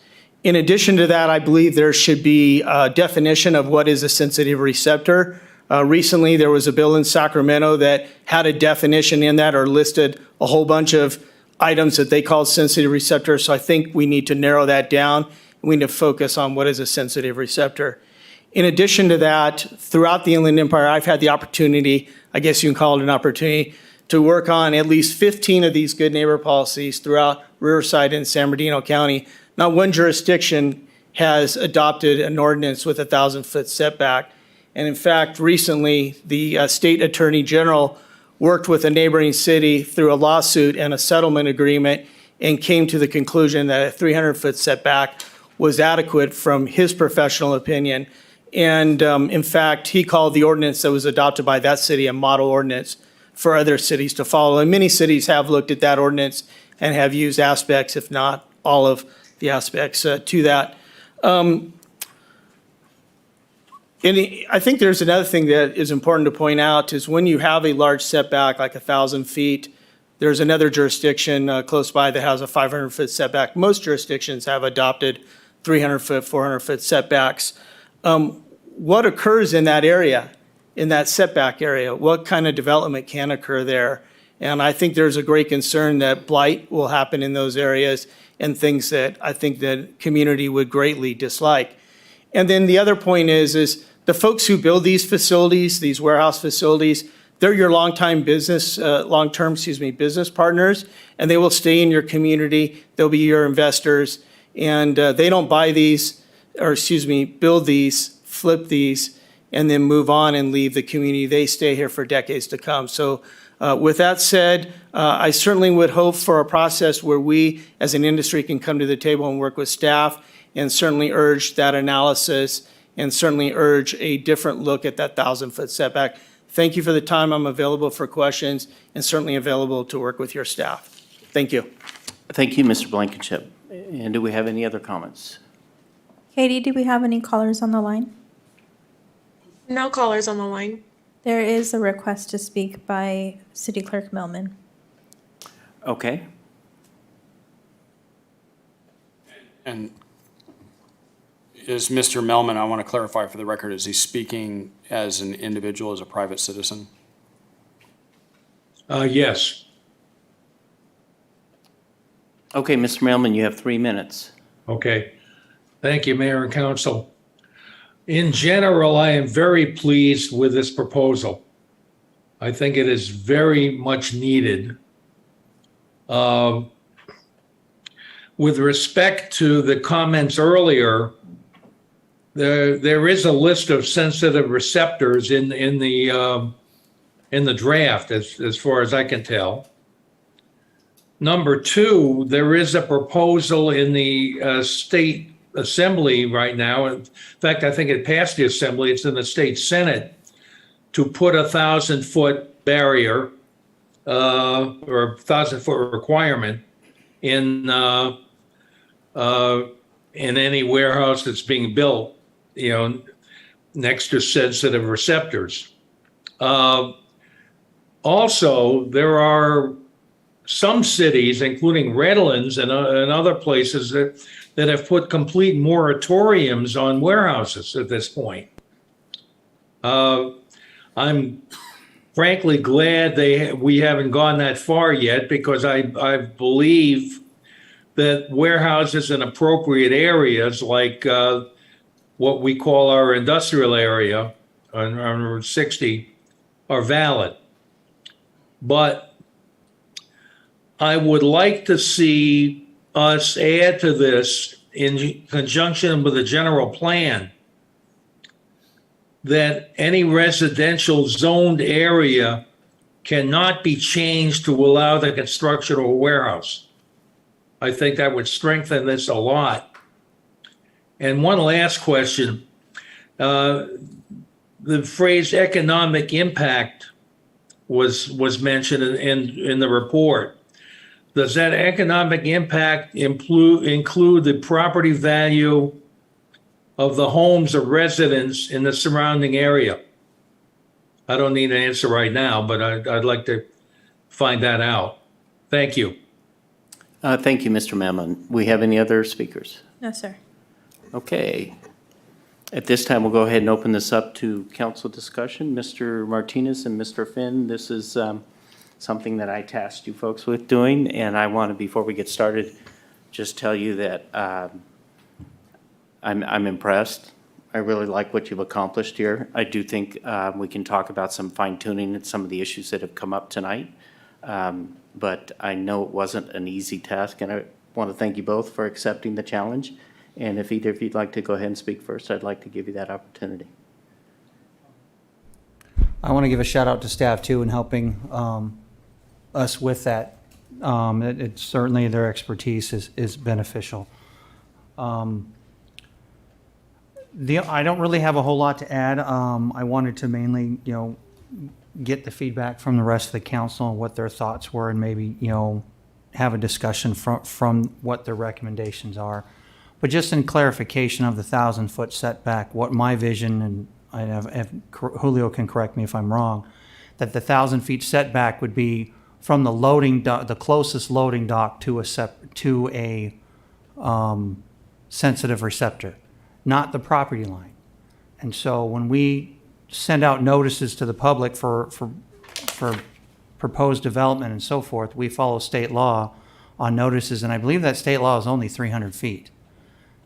S13: In addition to that, I believe there should be a definition of what is a sensitive receptor. Recently, there was a bill in Sacramento that had a definition in that or listed a whole bunch of items that they called sensitive receptors. So I think we need to narrow that down. We need to focus on what is a sensitive receptor. In addition to that, throughout the Inland Empire, I've had the opportunity, I guess you can call it an opportunity, to work on at least 15 of these good neighbor policies throughout Riverside and San Bernardino County. Not one jurisdiction has adopted an ordinance with a 1,000-foot setback. And in fact, recently, the state attorney general worked with a neighboring city through a lawsuit and a settlement agreement and came to the conclusion that a 300-foot setback was adequate from his professional opinion. And in fact, he called the ordinance that was adopted by that city a model ordinance for other cities to follow. And many cities have looked at that ordinance and have used aspects, if not all of the aspects to that. And I think there's another thing that is important to point out is when you have a large setback, like 1,000 feet, there's another jurisdiction close by that has a 500-foot setback. Most jurisdictions have adopted 300-foot, 400-foot setbacks. What occurs in that area, in that setback area? What kind of development can occur there? And I think there's a great concern that blight will happen in those areas and things that I think the community would greatly dislike. And then the other point is the folks who build these facilities, these warehouse facilities, they're your long-term business partners, and they will stay in your community. They'll be your investors, and they don't buy these, build these, flip these, and then move on and leave the community. They stay here for decades to come. So with that said, I certainly would hope for a process where we as an industry can come to the table and work with staff and certainly urge that analysis and certainly urge a different look at that 1,000-foot setback. Thank you for the time. I'm available for questions and certainly available to work with your staff. Thank you.
S2: Thank you, Mr. Blankenship. And do we have any other comments?
S3: Katie, do we have any callers on the line?
S5: No callers on the line.
S3: There is a request to speak by City Clerk Millman.
S2: Okay.
S6: And is Mr. Melman, I want to clarify for the record, is he speaking as an individual, as a private citizen?
S14: Yes.
S2: Okay, Mr. Mailman, you have 3 minutes.
S14: Okay. Thank you, Mayor and Council. In general, I am very pleased with this proposal. I think it is very much needed. With respect to the comments earlier, there is a list of sensitive receptors in the draft, as far as I can tell. Number two, there is a proposal in the state assembly right now. In fact, I think it passed the assembly. It's in the state senate to put 1,000-foot barrier or 1,000-foot requirement in any warehouse that's being built, next to sensitive receptors. Also, there are some cities, including Redlands and other places, that have put complete moratoriums on warehouses at this point. I'm frankly glad we haven't gone that far yet, because I believe that warehouses in appropriate areas, like what we call our industrial area on Route 60, are valid. But I would like to see us add to this, in conjunction with the general plan, that any residential zoned area cannot be changed to allow the construction of a warehouse. I think that would strengthen this a lot. And one last question. The phrase economic impact was mentioned in the report. Does that economic impact include the property value of the homes of residents in the surrounding area? I don't need an answer right now, but I'd like to find that out. Thank you.
S2: Thank you, Mr. Mammon. We have any other speakers?
S3: No, sir.
S2: Okay. At this time, we'll go ahead and open this up to council discussion. Mr. Martinez and Mr. Finn, this is something that I tasked you folks with doing, and I want to, before we get started, just tell you that I'm impressed. I really like what you've accomplished here. I do think we can talk about some fine tuning and some of the issues that have come up tonight. But I know it wasn't an easy task, and I want to thank you both for accepting the challenge. And if either of you'd like to go ahead and speak first, I'd like to give you that opportunity.
S15: I want to give a shout out to staff too in helping us with that. It's certainly their expertise is beneficial. I don't really have a whole lot to add. I wanted to mainly, get the feedback from the rest of the council and what their thoughts were, and maybe, have a discussion from what their recommendations are. But just in clarification of the 1,000-foot setback, what my vision, and Julio can correct me if I'm wrong, that the 1,000 feet setback would be from the loading dock, the closest loading dock to a sensitive receptor, not the property line. And so when we send out notices to the public for proposed development and so forth, we follow state law on notices, and I believe that state law is only 300 feet.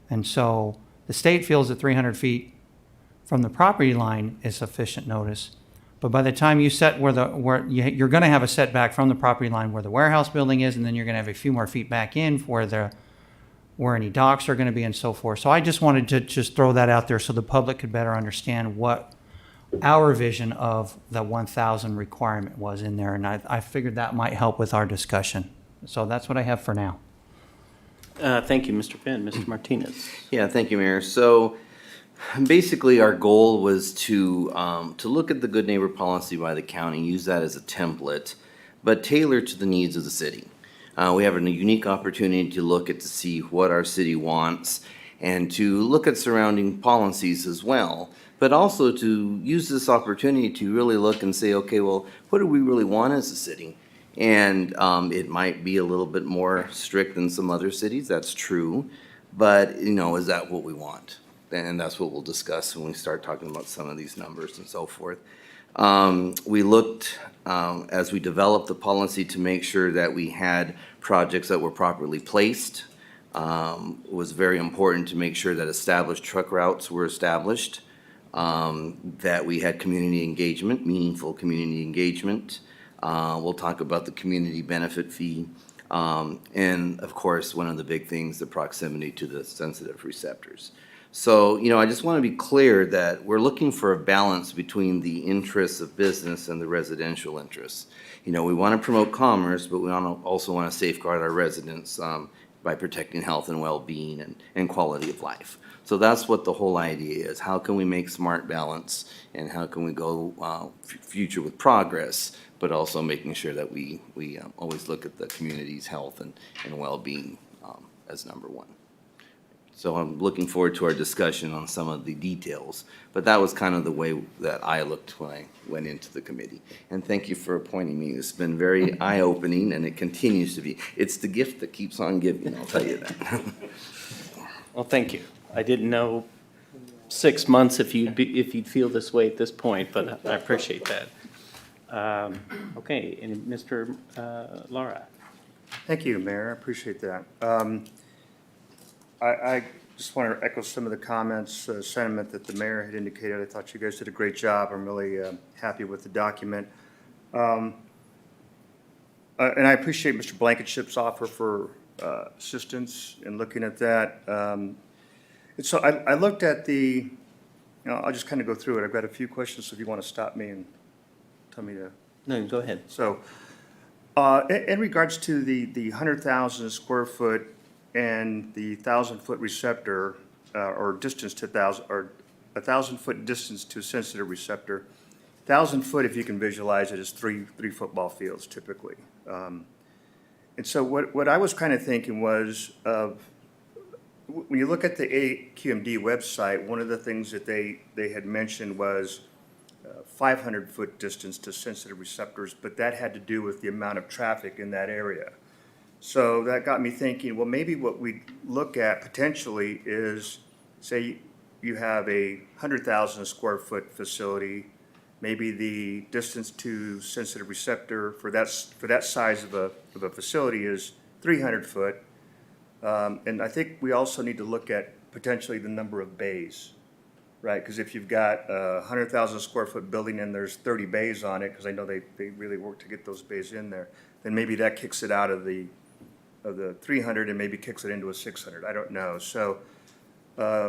S15: And so the state feels that 300 feet from the property line is sufficient notice. But by the time you set where you're going to have a setback from the property line where the warehouse building is, and then you're going to have a few more feet back in where any docks are going to be and so forth. So I just wanted to just throw that out there so the public could better understand what our vision of the 1,000 requirement was in there. And I figured that might help with our discussion. So that's what I have for now.
S2: Thank you, Mr. Finn. Mr. Martinez.
S16: Yeah, thank you, Mayor. So basically, our goal was to look at the good neighbor policy by the county, use that as a template, but tailor to the needs of the city. We have a unique opportunity to look at to see what our city wants and to look at surrounding policies as well, but also to use this opportunity to really look and say, okay, well, what do we really want as a city? And it might be a little bit more strict than some other cities, that's true, but is that what we want? And that's what we'll discuss when we start talking about some of these numbers and so forth. We looked, as we developed the policy, to make sure that we had projects that were properly placed. It was very important to make sure that established truck routes were established. that we had community engagement, meaningful community engagement. We'll talk about the community benefit fee. And of course, one of the big things, the proximity to the sensitive receptors. So, I just want to be clear that we're looking for a balance between the interests of business and the residential interests. We want to promote commerce, but we also want to safeguard our residents by protecting health and well-being and quality of life. So that's what the whole idea is. How can we make smart balance, and how can we go future with progress, but also making sure that we always look at the community's health and well-being as number one. So I'm looking forward to our discussion on some of the details, but that was kind of the way that I looked when I went into the committee. And thank you for appointing me. It's been very eye-opening, and it continues to be. It's the gift that keeps on giving, I'll tell you that.
S2: Well, thank you. I didn't know 6 months if you'd feel this way at this point, but I appreciate that. Okay, and Mr. Lara.
S10: Thank you, Mayor. I appreciate that. I just want to echo some of the comments, sentiment that the mayor had indicated. I thought you guys did a great job. I'm really happy with the document. And I appreciate Mr. Blankenship's offer for assistance in looking at that. And so I looked at I'll just kind of go through it. I've got a few questions, so if you want to stop me and tell me to.
S2: No, go ahead.
S10: So in regards to the 100,000 square foot and the 1,000-foot receptor, or distance to 1,000, or 1,000-foot distance to sensitive receptor, 1,000 foot, if you can visualize it, is three football fields typically. And so what I was kind of thinking was, when you look at the AQMD website, one of the things that they had mentioned was 500-foot distance to sensitive receptors, but that had to do with the amount of traffic in that area. So that got me thinking, well, maybe what we look at potentially is, say you have a 100,000 square foot facility, maybe the distance to sensitive receptor for that size of a facility is 300 foot. And I think we also need to look at potentially the number of bays, right? Because if you've got a 100,000 square foot building and there's 30 bays on it, because I know they really work to get those bays in there, then maybe that kicks it out of the 300 and maybe kicks it into a 600. I don't know. So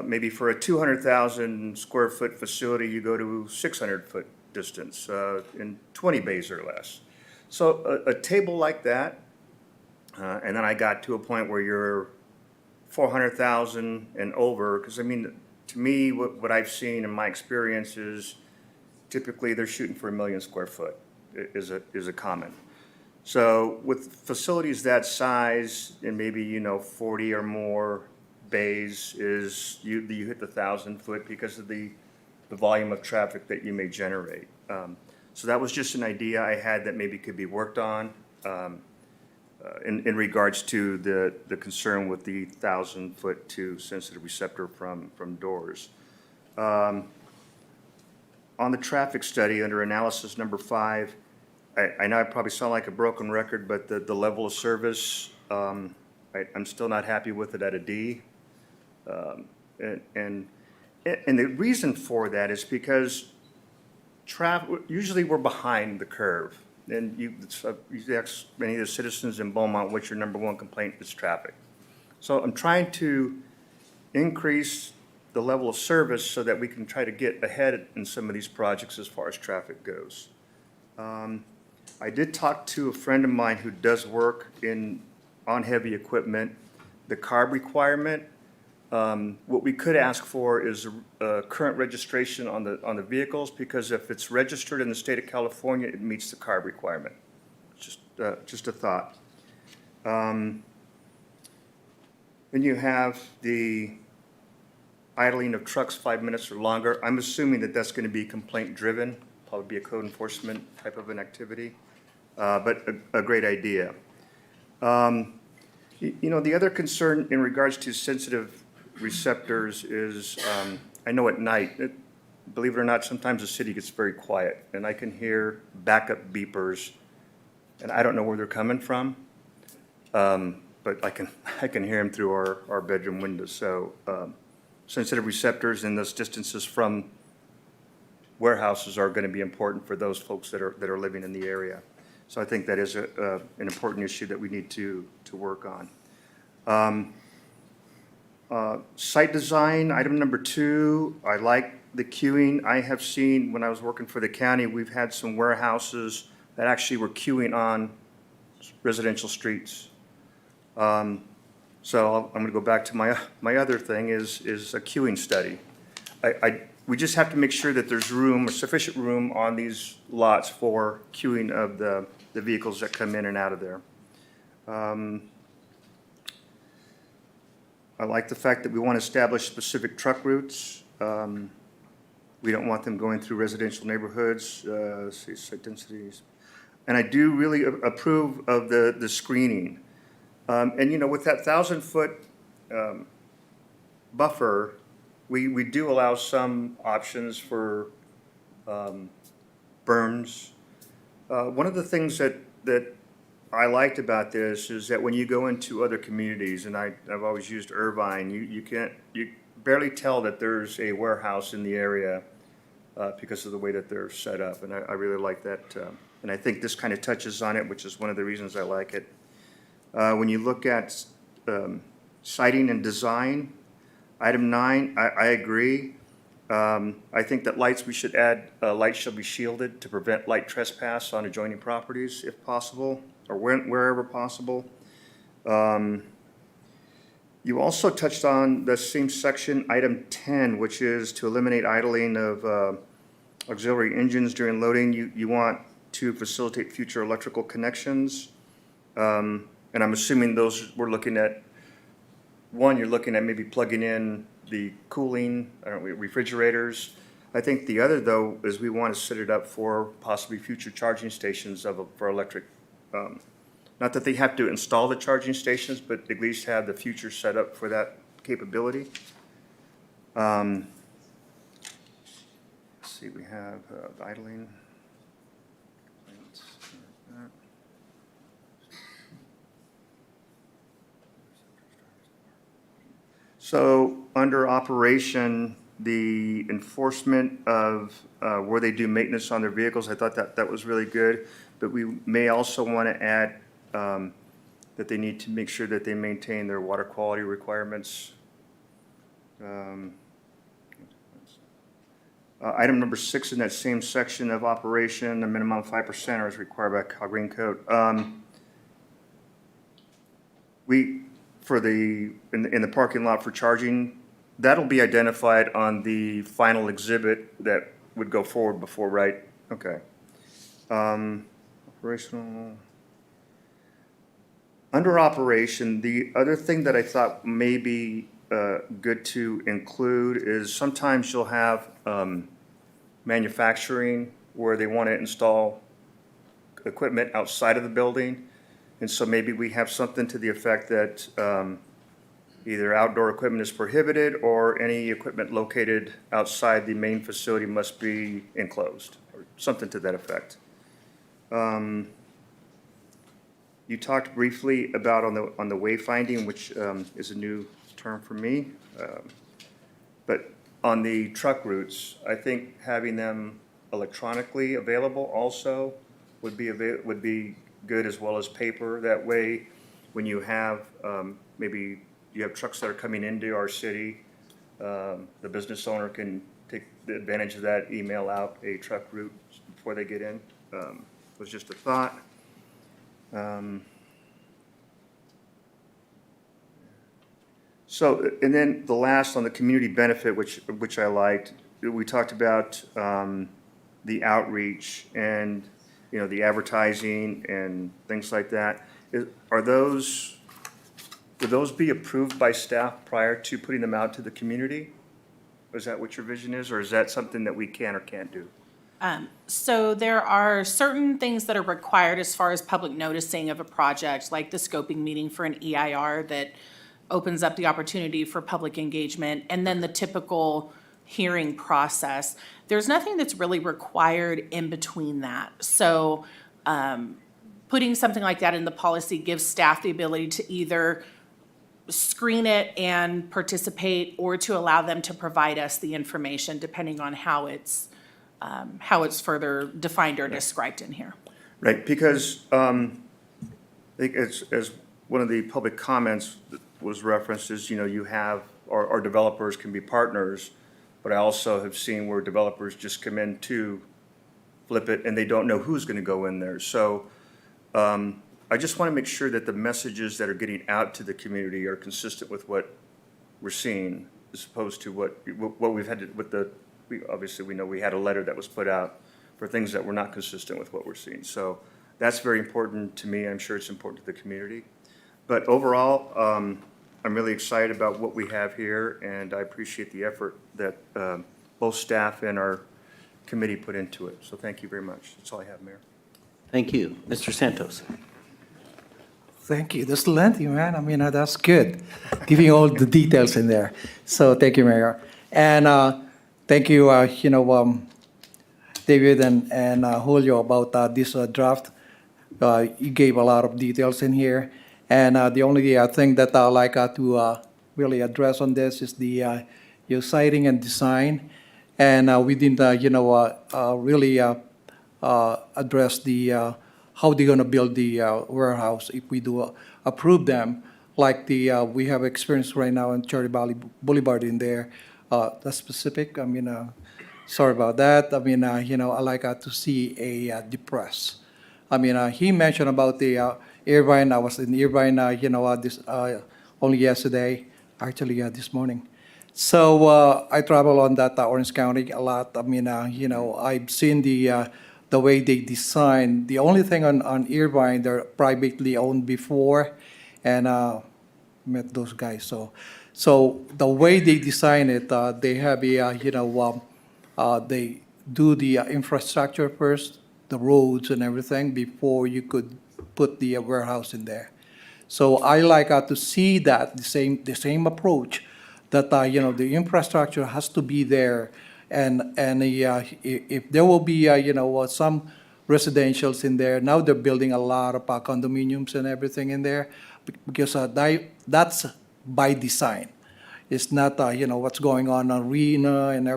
S10: maybe for a 200,000 square foot facility, you go to 600 foot distance in 20 bays or less. So a table like that, and then I got to a point where you're 400,000 and over, because I mean, to me, what I've seen in my experience is typically they're shooting for 1 million square foot is a common. So with facilities that size and maybe, 40 or more bays is you hit the 1,000 foot because of the volume of traffic that you may generate. So that was just an idea I had that maybe could be worked on in regards to the concern with the 1,000 foot to sensitive receptor from doors. On the traffic study under analysis number 5, I know I probably sound like a broken record, but the level of service, I'm still not happy with it at a D. And the reason for that is because usually we're behind the curve. And you ask many of the citizens in Beaumont, what's your number one complaint? It's traffic. So I'm trying to increase the level of service so that we can try to get ahead in some of these projects as far as traffic goes. I did talk to a friend of mine who does work on heavy equipment. The CARB requirement, what we could ask for is a current registration on the vehicles, because if it's registered in the state of California, it meets the CARB requirement. Just a thought. Then you have the idling of trucks 5 minutes or longer. I'm assuming that that's going to be complaint driven, probably be a code enforcement type of an activity, but a great idea. The other concern in regards to sensitive receptors is, I know at night, believe it or not, sometimes the city gets very quiet, and I can hear backup beepers, and I don't know where they're coming from, but I can hear them through our bedroom windows. So sensitive receptors in those distances from warehouses are going to be important for those folks that are living in the area. So I think that is an important issue that we need to work on. Site design, item number 2, I like the queuing. I have seen, when I was working for the county, we've had some warehouses that actually were queuing on residential streets. So I'm going to go back to my other thing is a queuing study. We just have to make sure that there's room, or sufficient room on these lots for queuing of the vehicles that come in and out of there. I like the fact that we want to establish specific truck routes. We don't want them going through residential neighborhoods, site densities. And I do really approve of the screening. And, you know, with that 1,000-foot buffer, we do allow some options for berms. One of the things that I liked about this is that when you go into other communities, and I've always used Irvine, you barely tell that there's a warehouse in the area because of the way that they're set up, and I really like that. And I think this kind of touches on it, which is one of the reasons I like it. When you look at siting and design, item 9, I agree. I think that we should add, lights shall be shielded to prevent light trespass on adjoining properties if possible, or wherever possible. You also touched on the same section, item 10, which is to eliminate idling of auxiliary engines during loading. You want to facilitate future electrical connections. And I'm assuming those we're looking at, one, you're looking at maybe plugging in the cooling, refrigerators. I think the other, though, is we want to set it up for possibly future charging stations for electric. Not that they have to install the charging stations, but at least have the future set up for that capability. Let's see, we have idling. So under operation, the enforcement of where they do maintenance on their vehicles, I thought that was really good. But we may also want to add that they need to make sure that they maintain their water quality requirements. Item number 6 in that same section of operation, a minimum of 5% is required by Cal Green Code. In the parking lot for charging, that'll be identified on the final exhibit that would go forward before, right? Okay. Operational. Under operation, the other thing that I thought may be good to include is sometimes you'll have manufacturing where they want to install equipment outside of the building. And so maybe we have something to the effect that either outdoor equipment is prohibited or any equipment located outside the main facility must be enclosed, or something to that effect. You talked briefly about on the wayfinding, which is a new term for me. But on the truck routes, I think having them electronically available also would be good, as well as paper. That way, when you have maybe you have trucks that are coming into our city, the business owner can take the advantage of that, email out a truck route before they get in. Was just a thought. So, and then the last on the community benefit, which I liked, we talked about the outreach and the advertising and things like that. Would those be approved by staff prior to putting them out to the community? Is that what your vision is, or is that something that we can or can't do?
S11: So there are certain things that are required as far as public noticing of a project, like the scoping meeting for an EIR that opens up the opportunity for public engagement, and then the typical hearing process. There's nothing that's really required in between that. So putting something like that in the policy gives staff the ability to either screen it and participate, or to allow them to provide us the information depending on how it's how it's further defined or described in here.
S10: Right, because I think as one of the public comments that was referenced is, you have, our developers can be partners, but I also have seen where developers just come in to flip it and they don't know who's gonna go in there. So I just wanna make sure that the messages that are getting out to the community are consistent with what we're seeing, as opposed to what we've had to, obviously we know we had a letter that was put out for things that were not consistent with what we're seeing. So that's very important to me. I'm sure it's important to the community. But overall, I'm really excited about what we have here, and I appreciate the effort that both staff and our committee put into it. So thank you very much. That's all I have, Mayor.
S2: Thank you. Mr. Santos.
S17: Thank you. That's lengthy, man. I mean, that's good. Giving all the details in there. So thank you, Mayor. And thank you, David and Julio about this draft. You gave a lot of details in here. And the only thing that I'd like to really address on this is the your siting and design. And we didn't, really address the how they're going to build the warehouse if we do approve them, like we have experience right now in Cherry Valley Boulevard in there. That's specific. I mean, sorry about that. I mean, I like to see a depress. I mean, he mentioned about the Irvine. I was in Irvine, this only yesterday, actually this morning. So I travel on that Orange County a lot. I mean, I've seen the way they design. The only thing on Irvine, they're privately owned before, and met those guys. So the way they design it, they have they do the infrastructure first, the roads and everything before you could put the warehouse in there. So I like to see that the same approach that the infrastructure has to be there, and if there will be some residentials in there. Now they're building a lot of condominiums and everything in there because that's by design. It's not what's going on arena and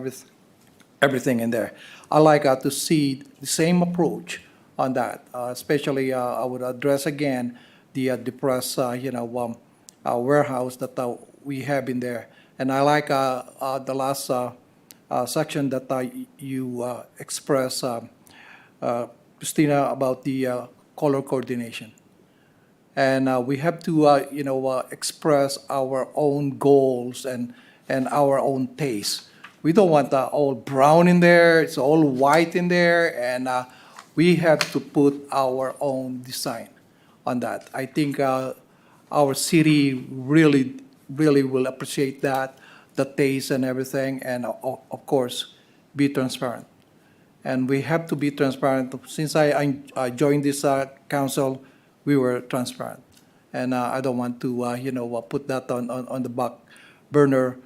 S17: everything in there. I like to see the same approach on that. Especially I would address again the depressed warehouse that we have in there. And I like the last section that you express, Christina, about the color coordination. And we have to, express our own goals and our own taste. We don't want all brown in there, it's all white in there, and we have to put our own design on that. I think our city really will appreciate that, the taste and everything, and of course, be transparent. And we have to be transparent. Since I joined this council, we were transparent. And I don't want to, put that on the back burner,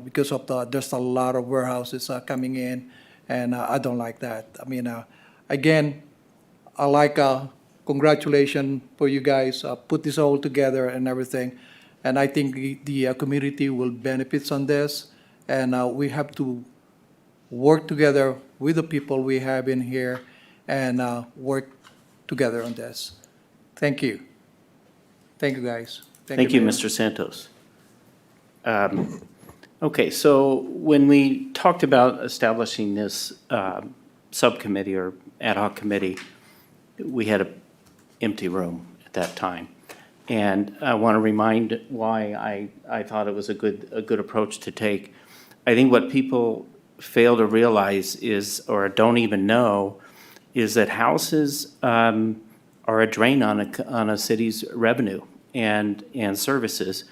S17: because of there's a lot of warehouses coming in, and I don't like that. I mean, again, I like congratulations for you guys, put this all together and everything. And I think the community will benefit on this, and we have to work together with the people we have in here and work together on this. Thank you. Thank you, guys.
S2: Thank you,
S17: Mayor.
S2: Mr. Santos. Okay, so when we talked about establishing this subcommittee or ad hoc committee, we had an empty room at that time. And I want to remind why I thought it was a good approach to take. I think what people fail to realize is, or don't even know, is that houses are a drain on a city's revenue and services.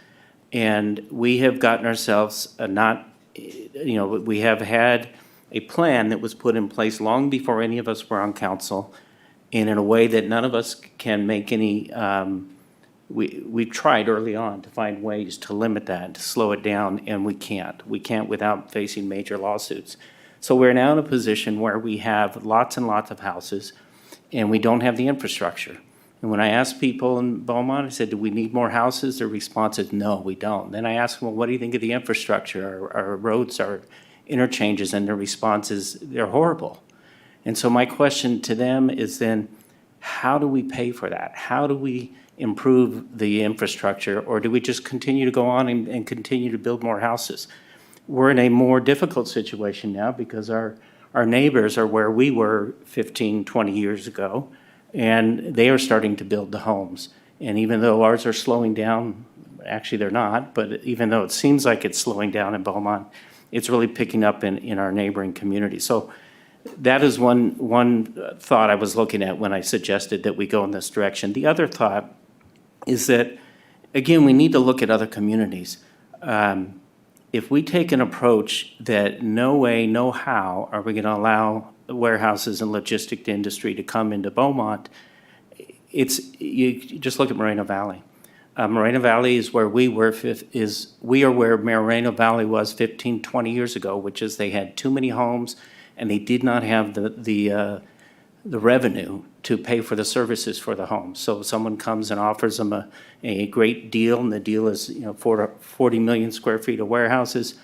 S2: And we have gotten ourselves we have had a plan that was put in place long before any of us were on council, and in a way that none of us can make any, we tried early on to find ways to limit that, to slow it down, and we can't. We can't without facing major lawsuits. So we're now in a position where we have lots and lots of houses, and we don't have the infrastructure. And when I asked people in Beaumont, I said, do we need more houses? Their response is, no, we don't. Then I asked them, well, what do you think of the infrastructure? Our roads are interchanges, and their responses, they're horrible. And so my question to them is then, how do we pay for that? How do we improve the infrastructure, or do we just continue to go on and continue to build more houses? We're in a more difficult situation now because our neighbors are where we were 15, 20 years ago, and they are starting to build the homes. And even though ours are slowing down, actually they're not, but even though it seems like it's slowing down in Beaumont, it's really picking up in our neighboring community. So that is one thought I was looking at when I suggested that we go in this direction. The other thought is that, again, we need to look at other communities. If we take an approach that no way, no how are we going to allow warehouses and logistic industry to come into Beaumont, you just look at Moreno Valley. Moreno Valley is where we were, we are where Moreno Valley was 15, 20 years ago, which is they had too many homes and they did not have the revenue to pay for the services for the homes. So someone comes and offers them a great deal, and the deal is 40 million square feet of warehouses,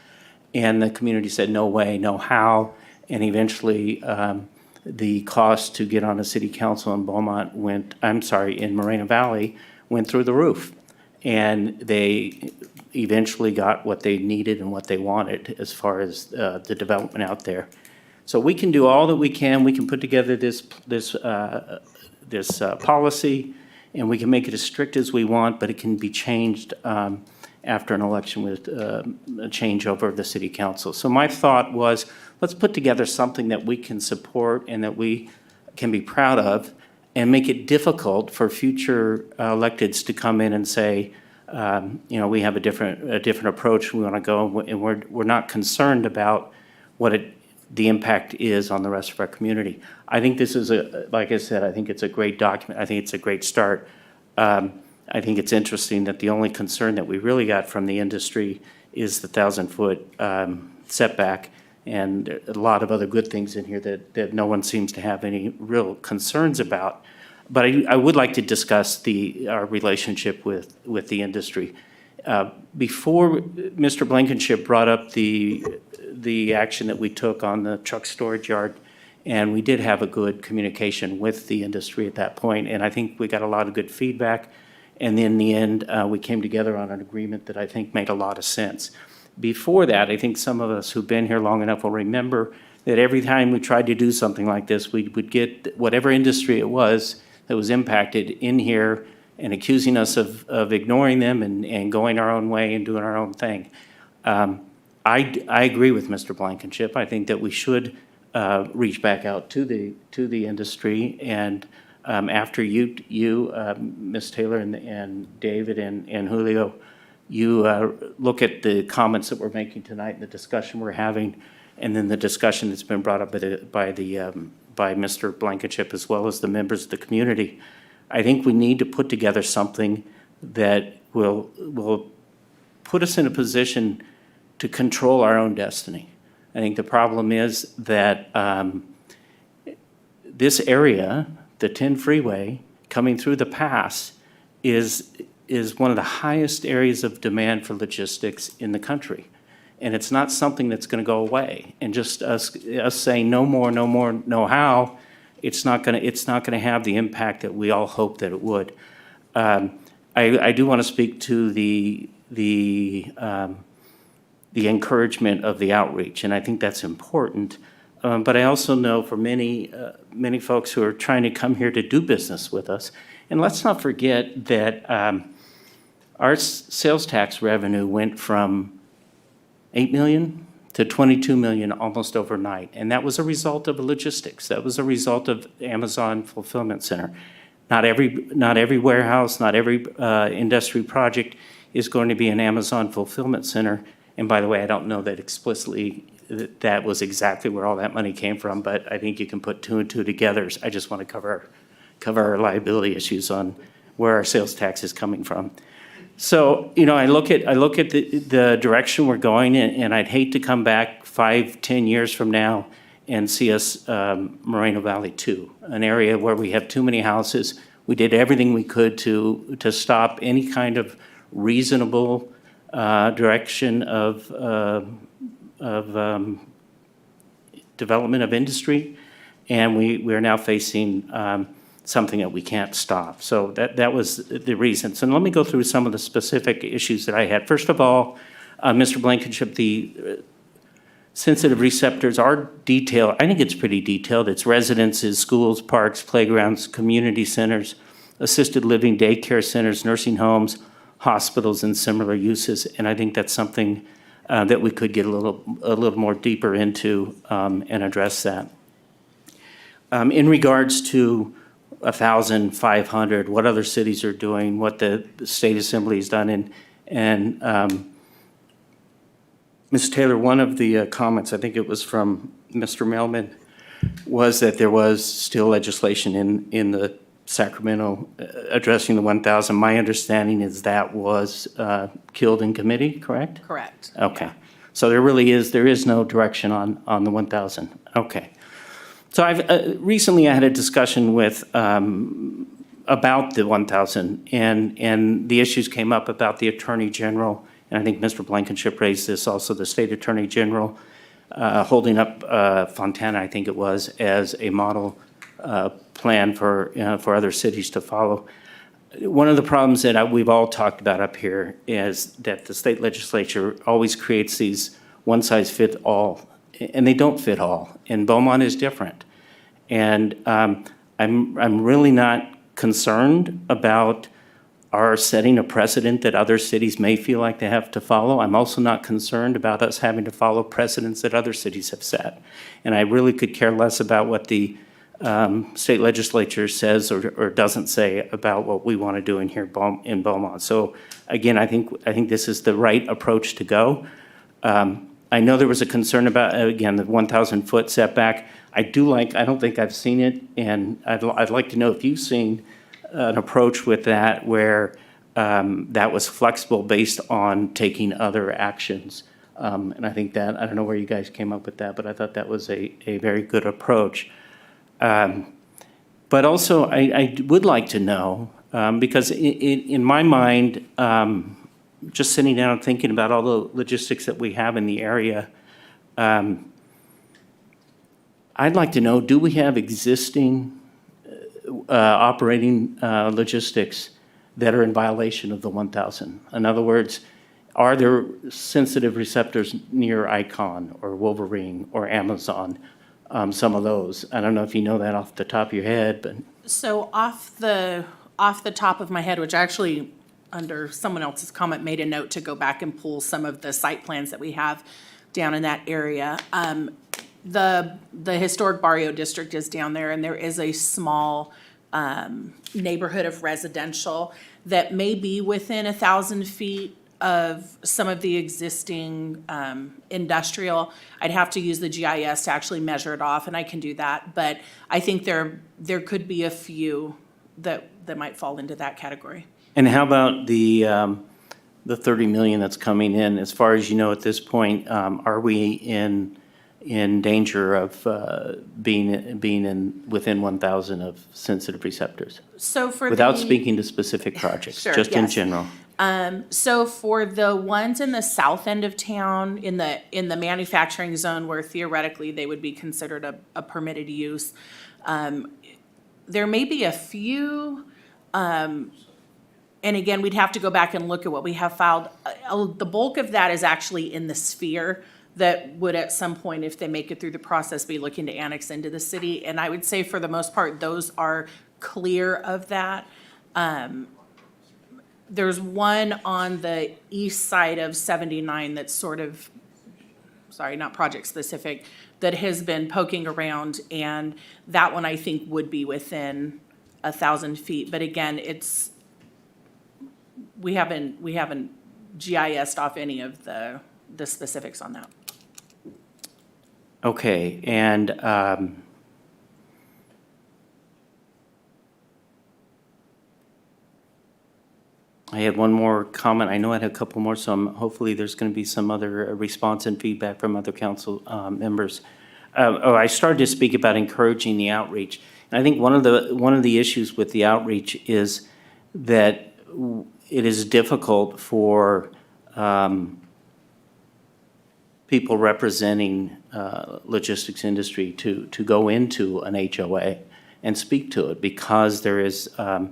S2: and the community said no way, no how, and eventually the cost to get on a city council in Beaumont in Moreno Valley went through the roof. And they eventually got what they needed and what they wanted as far as the development out there. So we can do all that we can. We can put together this policy, and we can make it as strict as we want, but it can be changed after an election with a changeover of the city council. So my thought was, let's put together something that we can support and that we can be proud of, and make it difficult for future electeds to come in and say, we have a different approach. We want to go, and we're not concerned about what the impact is on the rest of our community. I think this is like I said, I think it's a great document. I think it's a great start. I think it's interesting that the only concern that we really got from the industry is the 1,000-foot setback, and a lot of other good things in here that no one seems to have any real concerns about. But I would like to discuss our relationship with the industry. Before Mr. Blankenship brought up the action that we took on the truck storage yard, and we did have a good communication with the industry at that point, and I think we got a lot of good feedback. And in the end, we came together on an agreement that I think made a lot of sense. Before that, I think some of us who've been here long enough will remember that every time we tried to do something like this, we would get whatever industry it was that was impacted in here and accusing us of ignoring them and going our own way and doing our own thing. I agree with Mr. Blankenship. I think that we should reach back out to the industry, and after you, Ms. Taylor and David and Julio, you look at the comments that we're making tonight and the discussion we're having, and then the discussion that's been brought up by Mr. Blankenship as well as the members of the community. I think we need to put together something that will put us in a position to control our own destiny. I think the problem is that this area, the 10 freeway, coming through the pass, is one of the highest areas of demand for logistics in the country. And it's not something that's going to go away. And just us saying no more, no how, it's not going to have the impact that we all hope that it would. I do want to speak to the encouragement of the outreach, and I think that's important. But I also know for many folks who are trying to come here to do business with us, and let's not forget that our sales tax revenue went from 8 million to 22 million almost overnight. And that was a result of logistics. That was a result of Amazon Fulfillment Center. Not every warehouse, not every industry project is going to be an Amazon Fulfillment Center. And by the way, I don't know that explicitly that was exactly where all that money came from, but I think you can put two and two together. I just want to cover our liability issues on where our sales tax is coming from. So, I look at the direction we're going in, and I'd hate to come back 5-10 years from now and see us Moreno Valley 2, an area where we have too many houses. We did everything we could to stop any kind of reasonable direction of development of industry, and we are now facing something that we can't stop. So that was the reason. So let me go through some of the specific issues that I had. First of all, Mr. Blankenship, the sensitive receptors are detailed. I think it's pretty detailed. It's residences, schools, parks, playgrounds, community centers, assisted living, daycare centers, nursing homes, hospitals, and similar uses. And I think that's something that we could get a little more deeper into and address that. In regards to 1,500, what other cities are doing, what the state assembly has done, and Ms. Taylor, one of the comments, I think it was from Mr. Melman, was that there was still legislation in the Sacramento addressing the 1,000. My understanding is that was killed in committee, correct?
S11: Correct.
S2: Okay. So there is no direction on the 1,000. Okay. So I've recently I had a discussion with about the 1,000, and the issues came up about the Attorney General, and I think Mr. Blankenship raised this also, the State Attorney General holding up Fontana, I think it was, as a model plan for other cities to follow. One of the problems that we've all talked about up here is that the state legislature always creates these one-size-fits-all, and they don't fit all, and Beaumont is different. And I'm really not concerned about our setting a precedent that other cities may feel like they have to follow. I'm also not concerned about us having to follow precedents that other cities have set. And I really could care less about what the state legislature says or doesn't say about what we want to do in here in Beaumont. So again, I think this is the right approach to go. I know there was a concern about, again, the 1,000-foot setback. I don't think I've seen it, and I'd like to know if you've seen an approach with that where that was flexible based on taking other actions. And I think that, I don't know where you guys came up with that, but I thought that was a very good approach. But also, I would like to know, because in my mind, just sitting down and thinking about all the logistics that we have in the area, I'd like to know, do we have existing operating logistics that are in violation of the 1,000? In other words, are there sensitive receptors near Icon or Wolverine or Amazon? Some of those. I don't know if you know that off the top of your head, but.
S11: So off the top of my head, which actually under someone else's comment made a note to go back and pull some of the site plans that we have down in that area. The historic barrio district is down there, and there is a small neighborhood of residential that may be within 1,000 feet of some of the existing industrial. I'd have to use the GIS to actually measure it off, and I can do that. But I think there could be a few that might fall into that category.
S2: And how about the $30 million that's coming in? As far as you know at this point, are we in danger of being within 1,000 of sensitive receptors?
S11: So for
S2: without speaking to specific projects,
S11: Sure,
S2: just in
S11: yes.
S2: general.
S11: So for the ones in the south end of town, in the manufacturing zone where theoretically they would be considered a permitted use, there may be a few, and again, we'd have to go back and look at what we have filed. The bulk of that is actually in the sphere that would at some point, if they make it through the process, be looking to annex into the city. And I would say for the most part, those are clear of that. There's one on the east side of 79 that's sort of, sorry, not project specific, that has been poking around, and that one I think would be within 1,000 feet. But again, we haven't GIS'd off any of the specifics on that.
S2: Okay, and I had one more comment. I know I had a couple more, so hopefully there's going to be some other response and feedback from other council members. I started to speak about encouraging the outreach. And I think one of the issues with the outreach is that it is difficult for people representing logistics industry to go into an HOA and speak to it, because there is a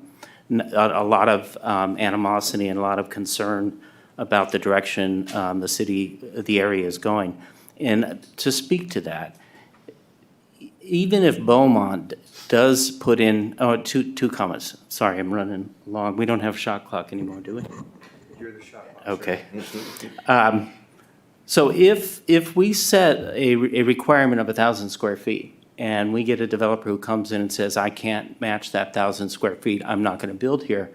S2: lot of animosity and a lot of concern about the direction the area is going. And to speak to that, even if Beaumont does put in, two comments. Sorry, I'm running long. We don't have shot clock anymore, do we?
S10: You're the shot.
S2: Okay. So if we set a requirement of 1,000 square feet, and we get a developer who comes in and says, I can't match that 1,000 square feet, I'm not gonna build here,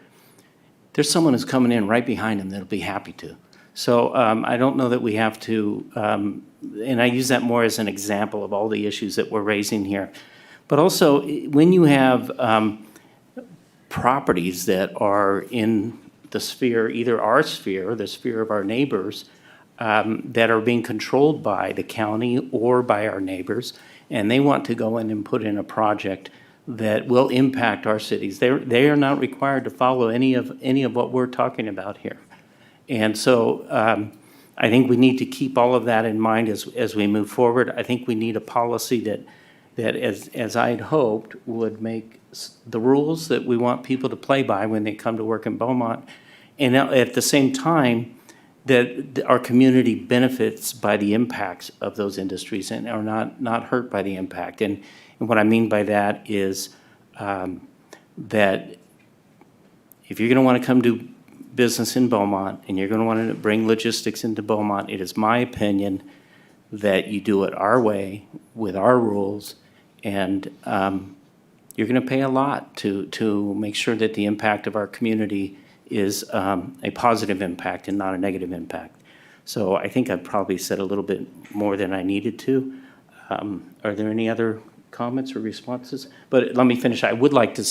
S2: there's someone who's coming in right behind him that'll be happy to. So I don't know that we have to, and I use that more as an example of all the issues that we're raising here. But also, when you have properties that are in the sphere, either our sphere or the sphere of our neighbors, that are being controlled by the county or by our neighbors, and they want to go in and put in a project that will impact our cities, they are not required to follow any of what we're talking about here. And so I think we need to keep all of that in mind as we move forward. I think we need a policy that as I'd hoped, would make the rules that we want people to play by when they come to work in Beaumont, and at the same time, that our community benefits by the impacts of those industries and are not hurt by the impact. And what I mean by that is that if you're gonna wanna come do business in Beaumont and you're gonna wanna bring logistics into Beaumont, it is my opinion that you do it our way, with our rules, and you're gonna pay a lot to make sure that the impact of our community is a positive impact and not a negative impact. So I think I've probably said a little bit more than I needed to. Are there any other comments or responses? But let me finish. I would like to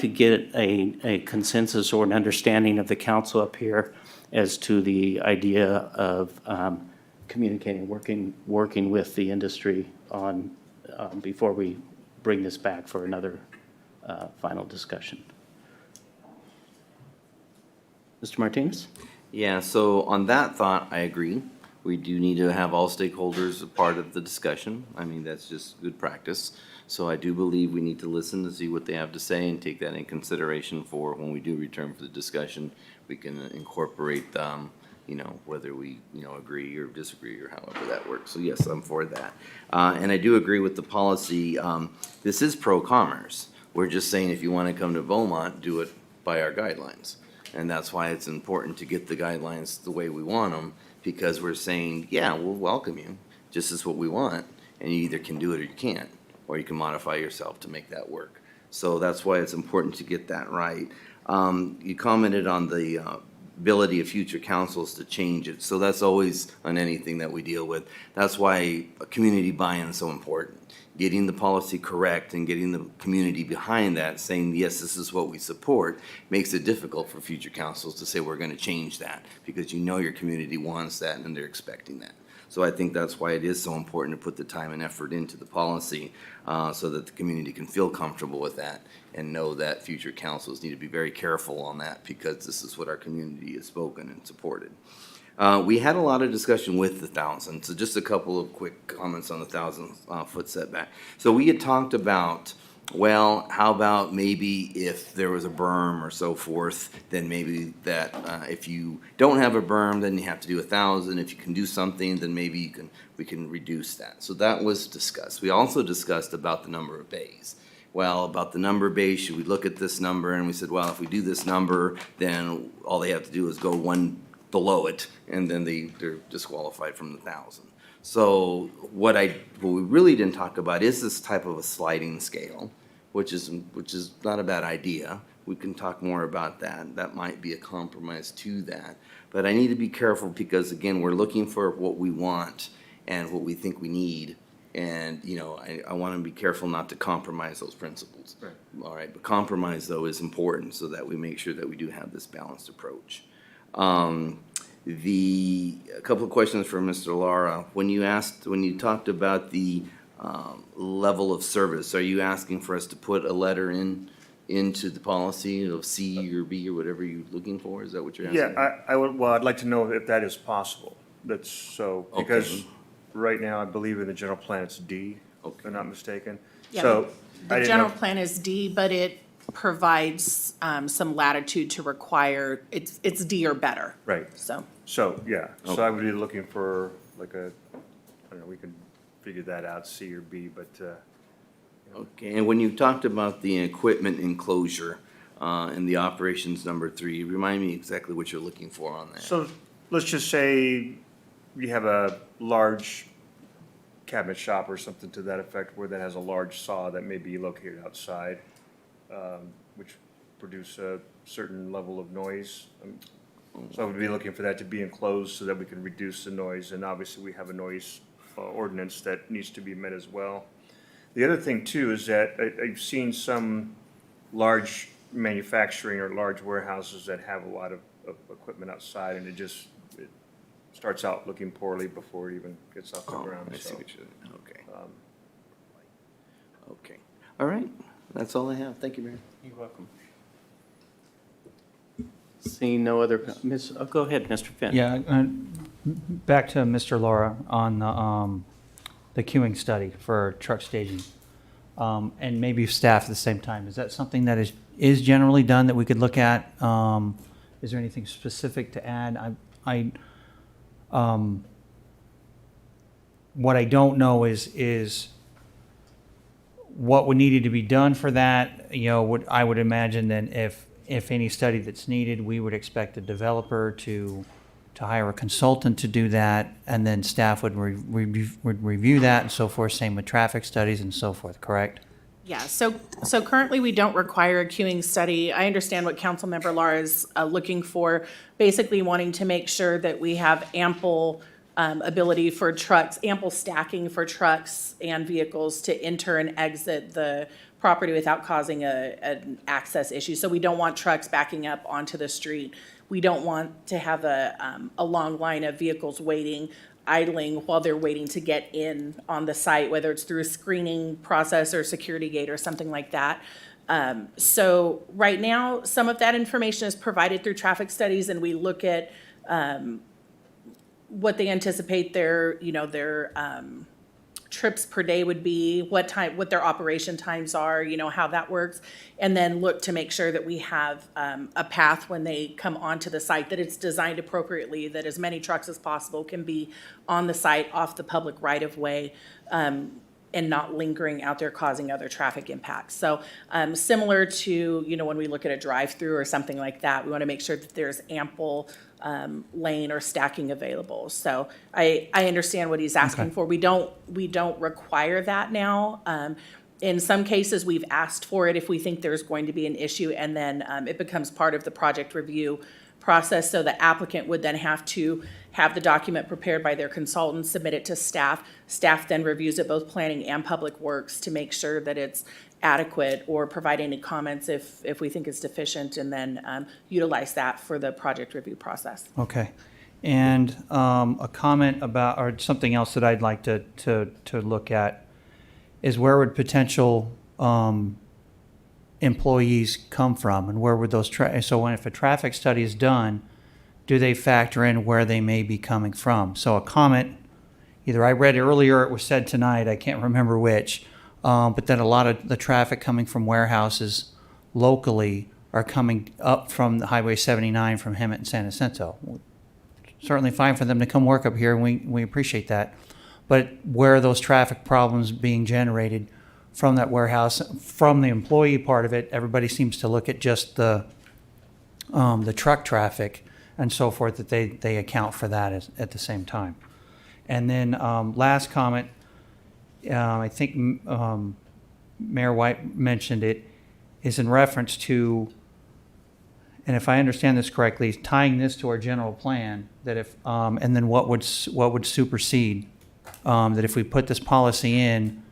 S2: get a consensus or an understanding of the council up here as to the idea of communicating, working with the industry on, before we bring this back for another final discussion. Mr. Martinez?
S16: Yeah, so on that thought, I agree. We do need to have all stakeholders a part of the discussion. I mean, that's just good practice. So I do believe we need to listen to see what they have to say and take that in consideration for when we do return for the discussion. We can incorporate, whether we, agree or disagree or however that works. So yes, I'm for that. And I do agree with the policy. This is pro-commerce. We're just saying if you want to come to Beaumont, do it by our guidelines. And that's why it's important to get the guidelines the way we want them, because we're saying, yeah, we'll welcome you. This is what we want, and you either can do it or you can't, or you can modify yourself to make that work. So that's why it's important to get that right. You commented on the ability of future councils to change it. So that's always on anything that we deal with. That's why community buy-in is so important. Getting the policy correct and getting the community behind that, saying, yes, this is what we support, makes it difficult for future councils to say, we're gonna change that, because your community wants that and they're expecting that. So I think that's why it is so important to put the time and effort into the policy so that the community can feel comfortable with that and know that future councils need to be very careful on that, because this is what our community has spoken and supported. We had a lot of discussion with the 1,000, so just a couple of quick comments on the 1,000-foot setback. So we had talked about, well, how about maybe if there was a berm or so forth, then maybe that if you don't have a berm, then you have to do 1,000. If you can do something, then maybe we can reduce that. So that was discussed. We also discussed about the number of bays. Well, about the number of bays, should we look at this number? And we said, well, if we do this number, then all they have to do is go one below it, and then they're disqualified from the 1,000. So what we really didn't talk about is this type of a sliding scale, which is not a bad idea. We can talk more about that. That might be a compromise to that. But I need to be careful because, again, we're looking for what we want and what we think we need. And, I want to be careful not to compromise those principles. Right. All right, but compromise, though, is important so that we make sure that we do have this balanced approach. A couple of questions for Mr. Lara. When you talked about the level of service, are you asking for us to put a letter into the policy of C or B or whatever you're looking for? Is that what you're asking?
S10: Yeah, I'd like to know if that is possible. That's so,
S16: Okay.
S10: because right now, I believe in the general plan, it's D, if I'm not mistaken.
S11: Yeah,
S10: So, I
S11: The
S10: didn't
S11: general
S10: know,
S11: plan is D, but it provides some latitude to require, it's D or better.
S10: right,
S11: So,
S10: yeah, so I would be looking for like a, I don't know, we can figure that out, C or B, but,
S16: Okay, and when you talked about the equipment enclosure, in the operations number 3, remind me exactly what you're looking for on that.
S10: so let's just say you have a large cabinet shop or something to that effect where that has a large saw that may be located outside, which produce a certain level of noise. So I would be looking for that to be enclosed so that we can reduce the noise, and obviously we have a noise ordinance that needs to be met as well. The other thing too is that I've seen some large manufacturing or large warehouses that have a lot of equipment outside, and it starts out looking poorly before it even gets off the ground.
S16: I see
S10: So,
S16: what you're, okay. Okay, all right, that's all I have. Thank you, Mayor.
S2: You're welcome. Seeing no other, go ahead, Mr. Finn.
S15: Yeah, back to Mr. Laura on the queuing study for truck staging. And maybe staff at the same time. Is that something that is generally done that we could look at? Is there anything specific to add? What I don't know is what would needed to be done for that. You know, I would imagine then if any study that's needed, we would expect a developer to hire a consultant to do that, and then staff would review that and so forth, same with traffic studies and so forth, correct?
S11: yeah, so currently we don't require a queuing study. I understand what Councilmember Laura is looking for, basically wanting to make sure that we have ample ability for trucks, ample stacking for trucks and vehicles to enter and exit the property without causing an access issue. So we don't want trucks backing up onto the street. We don't want to have a long line of vehicles waiting, idling while they're waiting to get in on the site, whether it's through a screening process or security gate or something like that. So right now, some of that information is provided through traffic studies, and we look at what they anticipate their trips per day would be, what their operation times are, how that works, and then look to make sure that we have a path when they come onto the site, that it's designed appropriately, that as many trucks as possible can be on the site off the public right-of-way, and not lingering out there causing other traffic impacts. So similar to, when we look at a drive-through or something like that, we want to make sure that there's ample lane or stacking available. So I understand what he's asking for. We don't require that now. In some cases, we've asked for it if we think there's going to be an issue, and then it becomes part of the project review process. So the applicant would then have to have the document prepared by their consultant, submit it to staff. Staff then reviews it, both planning and public works, to make sure that it's adequate or provide any comments if we think it's deficient, and then utilize that for the project review process.
S15: Okay. And a comment about, or something else that I'd like to look at is where would potential employees come from, and where would those, so if a traffic study is done, do they factor in where they may be coming from? So a comment, either I read earlier, it was said tonight, I can't remember which, but then a lot of the traffic coming from warehouses locally are coming up from the Highway 79 from Hemet and San Jacinto. Certainly fine for them to come work up here, and we appreciate that. But where are those traffic problems being generated from that warehouse? From the employee part of it, everybody seems to look at just the truck traffic and so forth, that they account for that at the same time. And then last comment, I think Mayor White mentioned it, is in reference to, and if I understand this correctly, tying this to our general plan, that if, and then what would supersede, that if we put this policy in,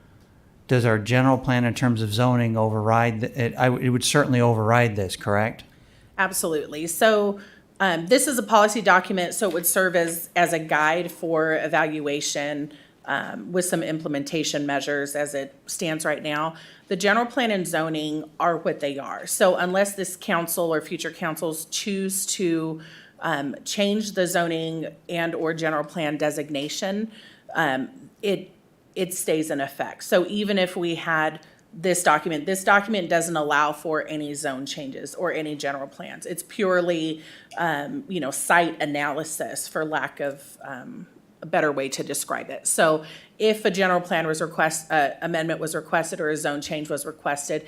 S15: does our general plan in terms of zoning override it? It would certainly override this, correct?
S11: Absolutely. So this is a policy document, so it would serve as a guide for evaluation with some implementation measures as it stands right now. The general plan and zoning are what they are. So unless this council or future councils choose to change the zoning and/or general plan designation, it stays in effect. So even if we had this document doesn't allow for any zone changes or any general plans. It's purely, site analysis, for lack of a better way to describe it. So if a general plan was amendment was requested or a zone change was requested,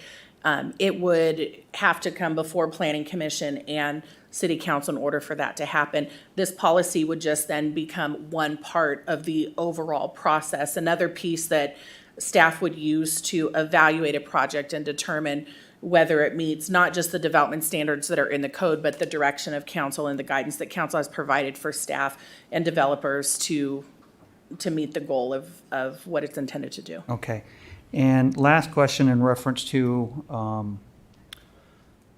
S11: it would have to come before Planning Commission and City Council in order for that to happen. This policy would just then become one part of the overall process, another piece that staff would use to evaluate a project and determine whether it meets not just the development standards that are in the code, but the direction of council and the guidance that council has provided for staff and developers to meet the goal of what it's intended to do.
S15: Okay. And last question in reference to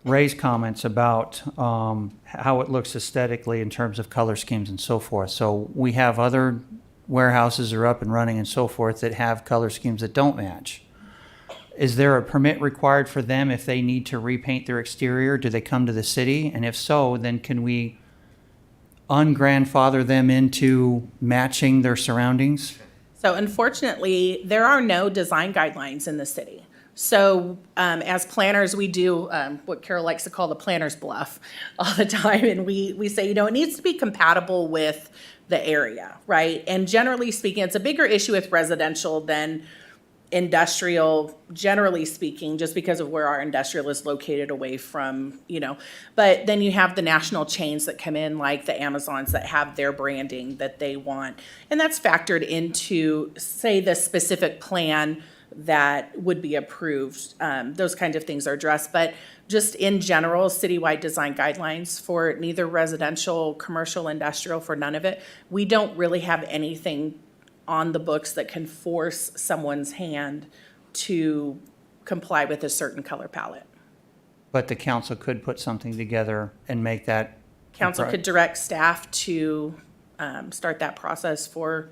S15: Ray's comments about how it looks aesthetically in terms of color schemes and so forth. So we have other warehouses are up and running and so forth that have color schemes that don't match. Is there a permit required for them if they need to repaint their exterior? Do they come to the city? And if so, then can we ungrandfather them into matching their surroundings?
S11: So unfortunately, there are no design guidelines in the city. So as planners, we do what Carol likes to call the planner's bluff all the time. And we say, it needs to be compatible with the area, right? And generally speaking, it's a bigger issue with residential than industrial, generally speaking, just because of where our industrial is located away from, But then you have the national chains that come in, like the Amazons, that have their branding that they want. And that's factored into, say, the specific plan that would be approved. Those kinds of things are addressed. But just in general, citywide design guidelines for neither residential, commercial, industrial, for none of it. We don't really have anything on the books that can force someone's hand to comply with a certain color palette.
S15: But the council could put something together and make that.
S11: Council could direct staff to start that process for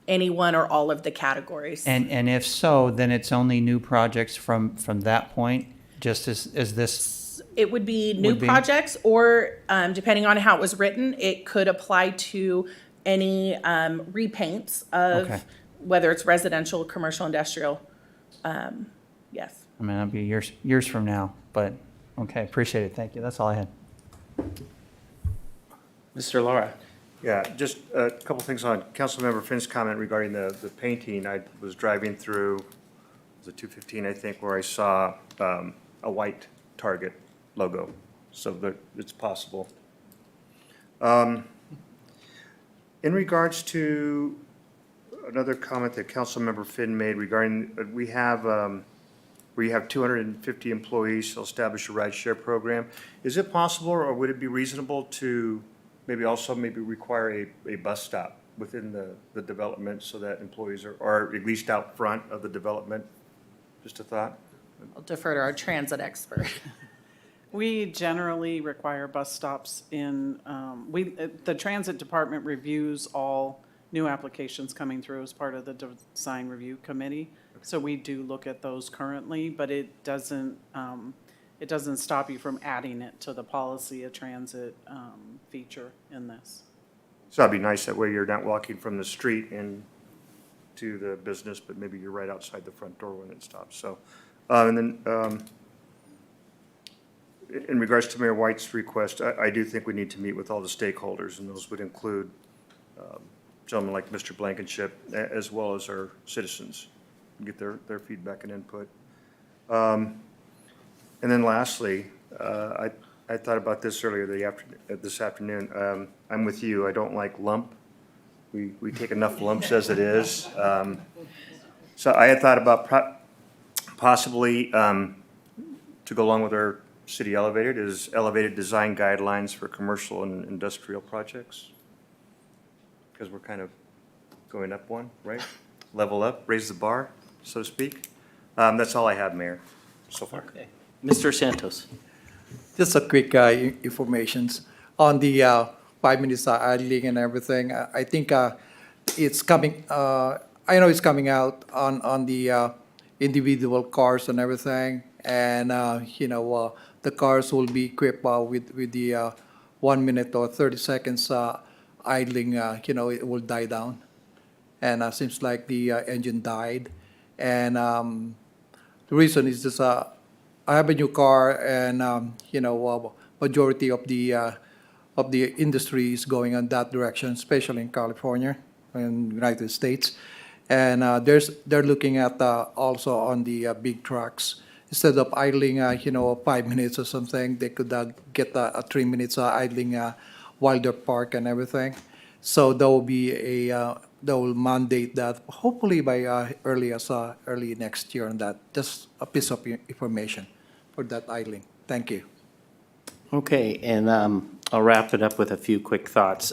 S11: any one or all of the categories.
S15: And if so, then it's only new projects from that point, just as this.
S11: It would be new
S15: Would be.
S11: projects, or depending on how it was written, it could apply to any repaints of
S15: Okay.
S11: whether it's residential, commercial, industrial. Yes.
S15: I mean, that'll be years from now, but, okay, appreciate it. Thank you. That's all I had.
S2: Mr. Laura?
S10: Yeah, just a couple things on Councilmember Finn's comment regarding the painting. I was driving through, the 215, I think, where I saw a white Target logo, so that it's possible. In regards to another comment that Councilmember Finn made regarding, we have 250 employees to establish a ride-share program. Is it possible, or would it be reasonable to maybe require a bus stop within the development so that employees are at least out front of the development? Just a thought?
S11: I'll defer to our transit expert.
S18: We generally require bus stops in, the transit department reviews all new applications coming through as part of the design review committee. So we do look at those currently, but it doesn't stop you from adding it to the policy, a transit feature in this.
S10: So that'd be nice, that way you're not walking from the street into the business, but maybe you're right outside the front door when it stops, so. And then, in regards to Mayor White's request, I do think we need to meet with all the stakeholders, and those would include gentlemen like Mr. Blankenship, as well as our citizens, get their feedback and input. And then lastly, I thought about this earlier this afternoon. I'm with you. I don't like lump. We take enough lumps as it is. So I had thought about possibly, to go along with our city elevated design guidelines for commercial and industrial projects. Because we're kind of going up one, right? Level up, raise the bar, so to speak. That's all I have, Mayor, so far.
S2: Okay. Mr. Santos?
S17: Just a quick informations on the 5 minutes idling and everything. I think it's coming, I know it's coming out on the individual cars and everything. And, the cars will be equipped with the 1 minute or 30 seconds idling, it will die down. And seems like the engine died. And the reason is just I have a new car, and majority of the industry is going in that direction, especially in California and United States. And they're looking at also on the big trucks. Instead of idling, 5 minutes or something, they could get 3 minutes idling while they're parked and everything. So there will be they will mandate that hopefully by early next year on that. Just a piece of information for that idling. Thank you.
S2: Okay, and I'll wrap it up with a few quick thoughts.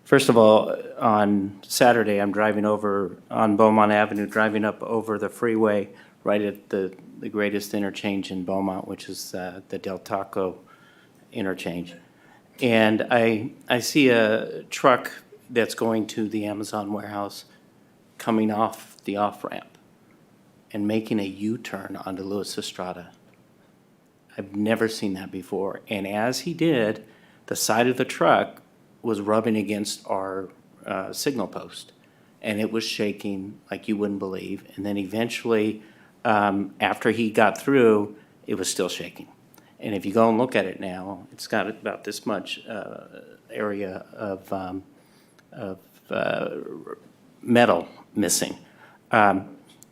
S2: First of all, on Saturday, I'm driving over on Beaumont Avenue, driving up over the freeway right at the greatest interchange in Beaumont, which is the Del Taco interchange. And I see a truck that's going to the Amazon warehouse coming off the off-ramp and making a U-turn onto Louis Estrada. I've never seen that before. And as he did, the side of the truck was rubbing against our signal post, and it was shaking like you wouldn't believe. And then eventually, after he got through, it was still shaking. And if you go and look at it now, it's got about this much area of metal missing.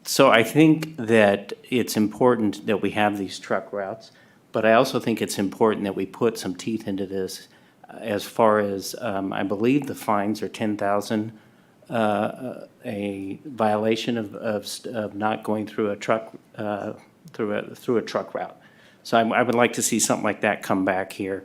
S2: So I think that it's important that we have these truck routes, but I also think it's important that we put some teeth into this as far as, I believe the fines are 10,000, a violation of not going through a truck, through a truck route. So I would like to see something like that come back here.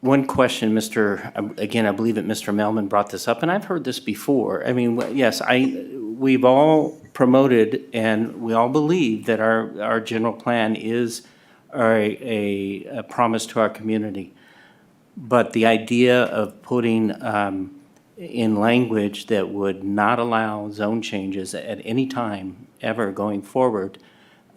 S2: One question, again, I believe that Mr. Melman brought this up, and I've heard this before. I mean, yes, we've all promoted and we all believe that our general plan is a promise to our community. But the idea of putting in language that would not allow zone changes at any time ever going forward,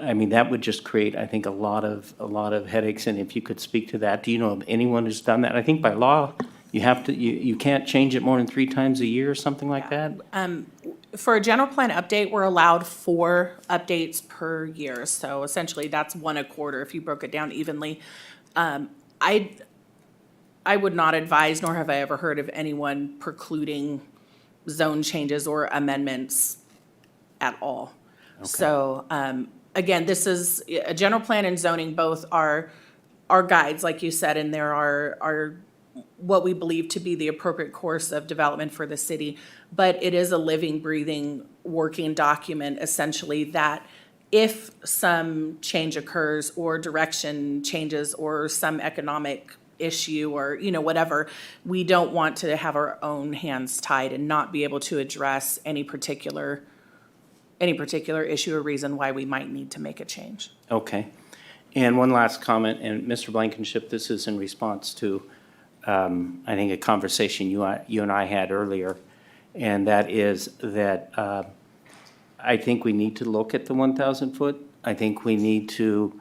S2: I mean, that would just create, I think, a lot of headaches. And if you could speak to that, do you know of anyone who's done that? I think by law, you can't change it more than 3 times a year or something like that?
S11: For a general plan update, we're allowed 4 updates per year. So essentially, that's 1 a quarter if you broke it down evenly. I would not advise, nor have I ever heard of anyone precluding zone changes or amendments at all.
S2: Okay.
S11: So, again, this is, a general plan and zoning both are guides, like you said, and there are what we believe to be the appropriate course of development for the city. But it is a living, breathing, working document, essentially, that if some change occurs or direction changes or some economic issue or, whatever, we don't want to have our own hands tied and not be able to address any particular issue or reason why we might need to make a change.
S2: Okay. And one last comment, and Mr. Blankenship, this is in response to, I think, a conversation you and I had earlier, and that is that I think we need to look at the 1,000 foot. I think we need to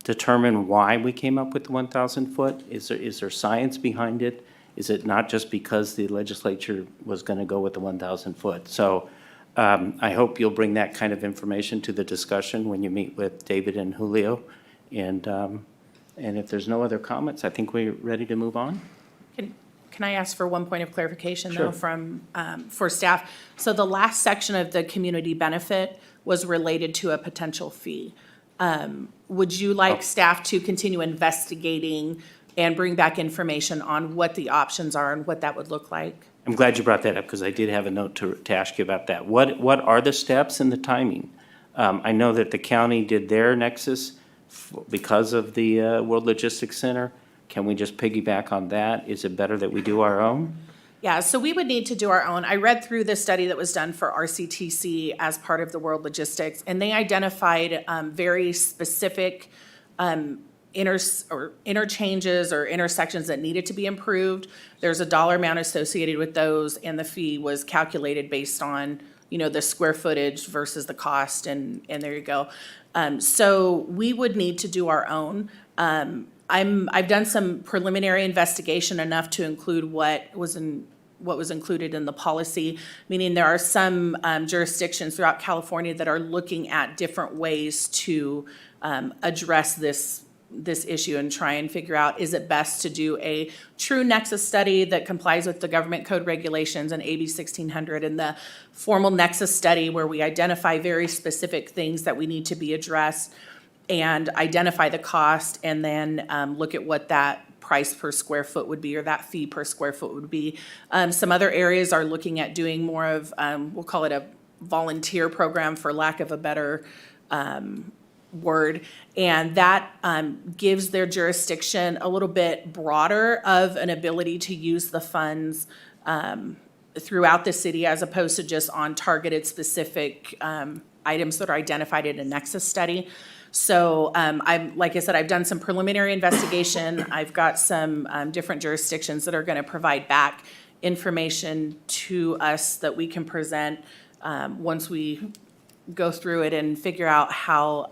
S2: determine why we came up with the 1,000 foot. Is there science behind it? Is it not just because the legislature was going to go with the 1,000 foot? So I hope you'll bring that kind of information to the discussion when you meet with David and Julio. And if there's no other comments, I think we're ready to move on.
S11: Can I ask for one point of clarification,
S2: Sure.
S11: though, for staff? So the last section of the community benefit was related to a potential fee. Would you like staff to continue investigating and bring back information on what the options are and what that would look like?
S2: I'm glad you brought that up because I did have a note to ask you about that. What are the steps and the timing? I know that the county did their nexus because of the World Logistics Center. Can we just piggyback on that? Is it better that we do our own?
S11: Yeah, so we would need to do our own. I read through the study that was done for RCTC as part of the World Logistics, and they identified very specific interchanges or intersections that needed to be improved. There's a dollar amount associated with those, and the fee was calculated based on, the square footage versus the cost, and there you go. So we would need to do our own. I've done some preliminary investigation enough to include what was included in the policy, meaning there are some jurisdictions throughout California that are looking at different ways to address this issue and try and figure out, is it best to do a true nexus study that complies with the government code regulations and AB 1600, and the formal nexus study where we identify very specific things that we need to be addressed and identify the cost, and then look at what that price per square foot would be, or that fee per square foot would be. Some other areas are looking at doing more of, we'll call it a volunteer program, for lack of a better word, and that gives their jurisdiction a little bit broader of an ability to use the funds throughout the city, as opposed to just on targeted specific items that are identified in a nexus study. So like I said, I've done some preliminary investigation. I've got some different jurisdictions that are going to provide back information to us that we can present once we go through it and figure out how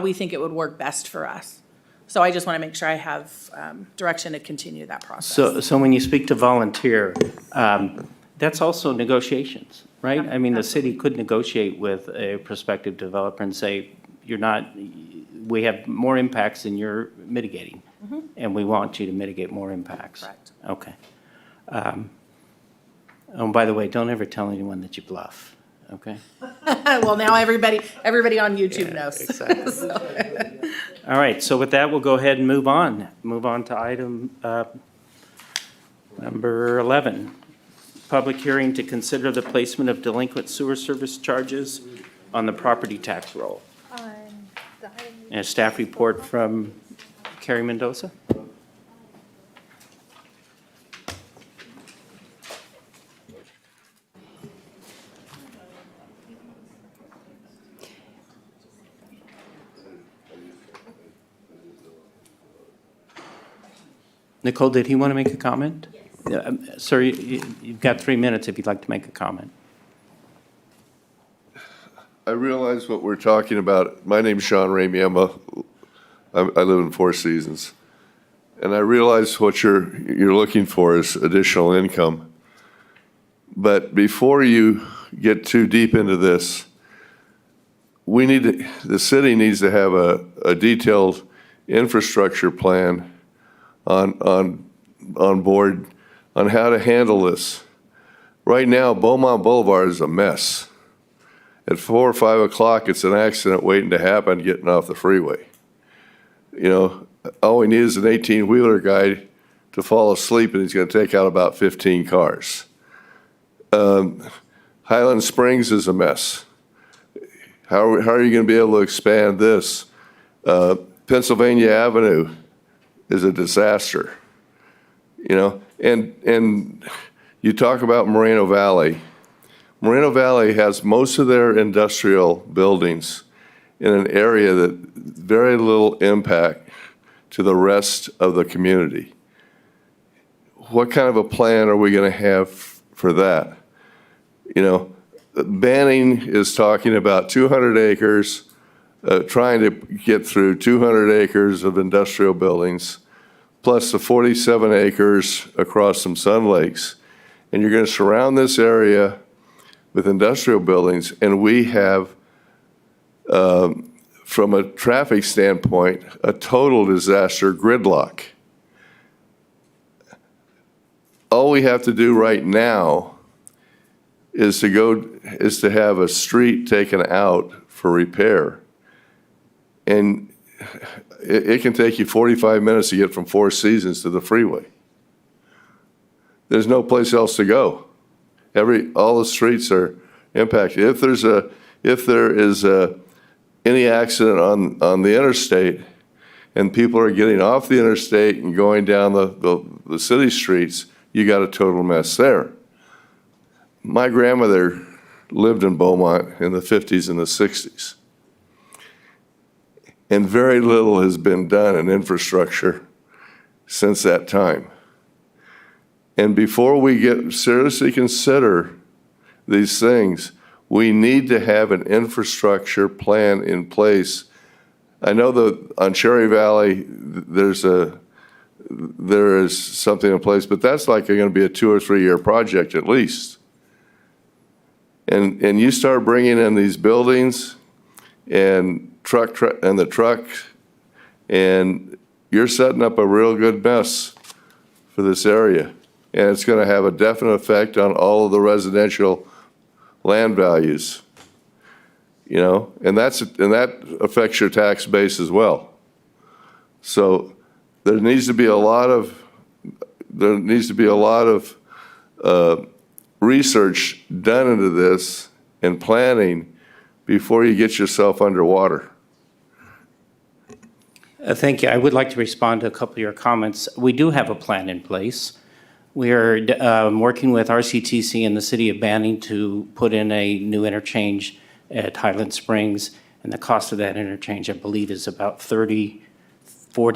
S11: we think it would work best for us. So I just want to make sure I have direction to continue that process.
S2: So when you speak to volunteer, that's also negotiations, right? I mean, the city could negotiate with a prospective developer and say, we have more impacts than you're mitigating, and we want you to mitigate more impacts.
S11: Correct.
S2: Okay. Oh, by the way, don't ever tell anyone that you bluff, okay?
S11: Well, now everybody on YouTube knows.
S2: Exactly. All right, so with that, we'll go ahead and move on. Move on to item number 11. Public hearing to consider the placement of delinquent sewer service charges on the property tax roll. And a staff report from Carrie Mendoza. Nicole, did he want to make a comment? Yes. Sir, you've got 3 minutes if you'd like to make a comment.
S19: I realize what we're talking about. My name's Sean Ramey. I live in Four Seasons. And I realize what you're looking for is additional income. But before you get too deep into this, the city needs to have a detailed infrastructure plan on board on how to handle this. Right now, Beaumont Boulevard is a mess. At 4 or 5 o'clock, it's an accident waiting to happen getting off the freeway. All we need is an 18-wheeler guy to fall asleep, and he's going to take out about 15 cars. Highland Springs is a mess. How are you going to be able to expand this? Pennsylvania Avenue is a disaster. And you talk about Moreno Valley. Moreno Valley has most of their industrial buildings in an area that very little impact to the rest of the community. What kind of a plan are we going to have for that? Banning is talking about 200 acres, trying to get through 200 acres of industrial buildings, plus the 47 acres across some Sun Lakes. And you're going to surround this area with industrial buildings, and we have, from a traffic standpoint, a total disaster gridlock. All we have to do right now is to have a street taken out for repair. And it can take you 45 minutes to get from Four Seasons to the freeway. There's no place else to go. All the streets are impacted. If there is any accident on the interstate and people are getting off the interstate and going down the city streets, you got a total mess there. My grandmother lived in Beaumont in the 50s and the 60s. And very little has been done in infrastructure since that time. And before we seriously consider these things, we need to have an infrastructure plan in place. I know that on Cherry Valley, there is something in place, but that's like going to be a 2 or 3 year project at least. And you start bringing in these buildings and the truck, and you're setting up a real good mess for this area. And it's going to have a definite effect on all of the residential land values, you know, and that affects your tax base as well. So there needs to be a lot of research done into this and planning before you get yourself underwater.
S2: Thank you. I would like to respond to a couple of your comments. We do have a plan in place. We are working with RCTC and the city of Banning to put in a new interchange at Highland Springs, and the cost of that interchange, I believe, is about 40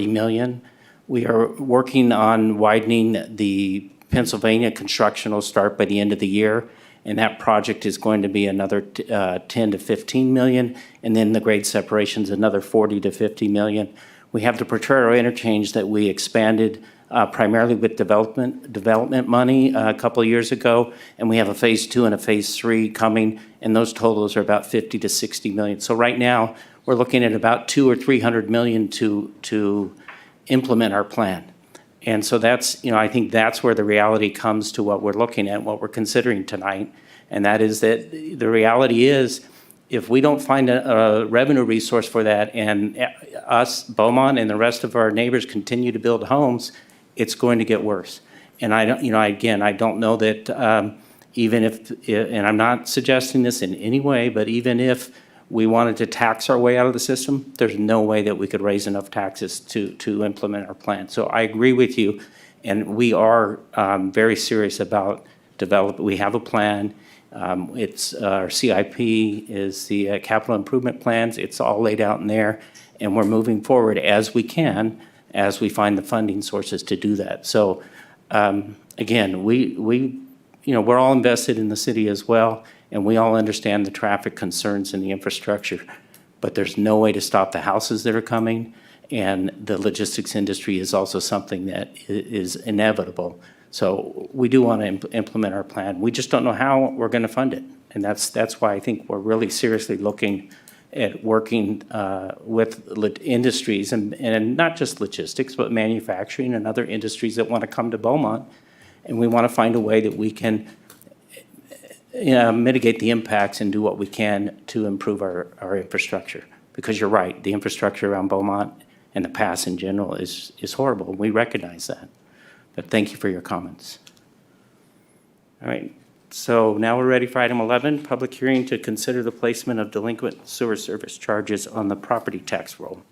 S2: million. We are working on widening the Pennsylvania construction will start by the end of the year, and that project is going to be another 10 to 15 million, and then the grade separation is another 40 to 50 million. We have the Potrero interchange that we expanded primarily with development money a couple of years ago, and we have a phase 2 and a phase 3 coming, and those totals are about 50 to 60 million. So right now, we're looking at about 200 or 300 million to implement our plan. And so that's, you know, I think that's where the reality comes to what we're looking at, what we're considering tonight, and that is that the reality is, if we don't find a revenue resource for that, and us, Beaumont, and the rest of our neighbors continue to build homes, it's going to get worse. And I don't, you know, again, I don't know that even if, and I'm not suggesting this in any way, but even if we wanted to tax our way out of the system, there's no way that we could raise enough taxes to implement our plan. So I agree with you, and we are very serious about developing. We have a plan. It's our CIP is the capital improvement plans. It's all laid out in there, and we're moving forward as we can, as we find the funding sources to do that. So again, we you know, we're all invested in the city as well, and we all understand the traffic concerns and the infrastructure, but there's no way to stop the houses that are coming, and the logistics industry is also something that is inevitable. So we do want to implement our plan. We just don't know how we're going to fund it, and that's why I think we're really seriously looking at working with industries, and not just logistics, but manufacturing and other industries that want to come to Beaumont, and we want to find a way that we can mitigate the impacts and do what we can to improve our infrastructure. Because you're right, the infrastructure around Beaumont and the pass in general is horrible. We recognize that. But thank you for your comments. All right, so now we're ready for item 11, public hearing to consider the placement of delinquent sewer service charges on the property tax roll.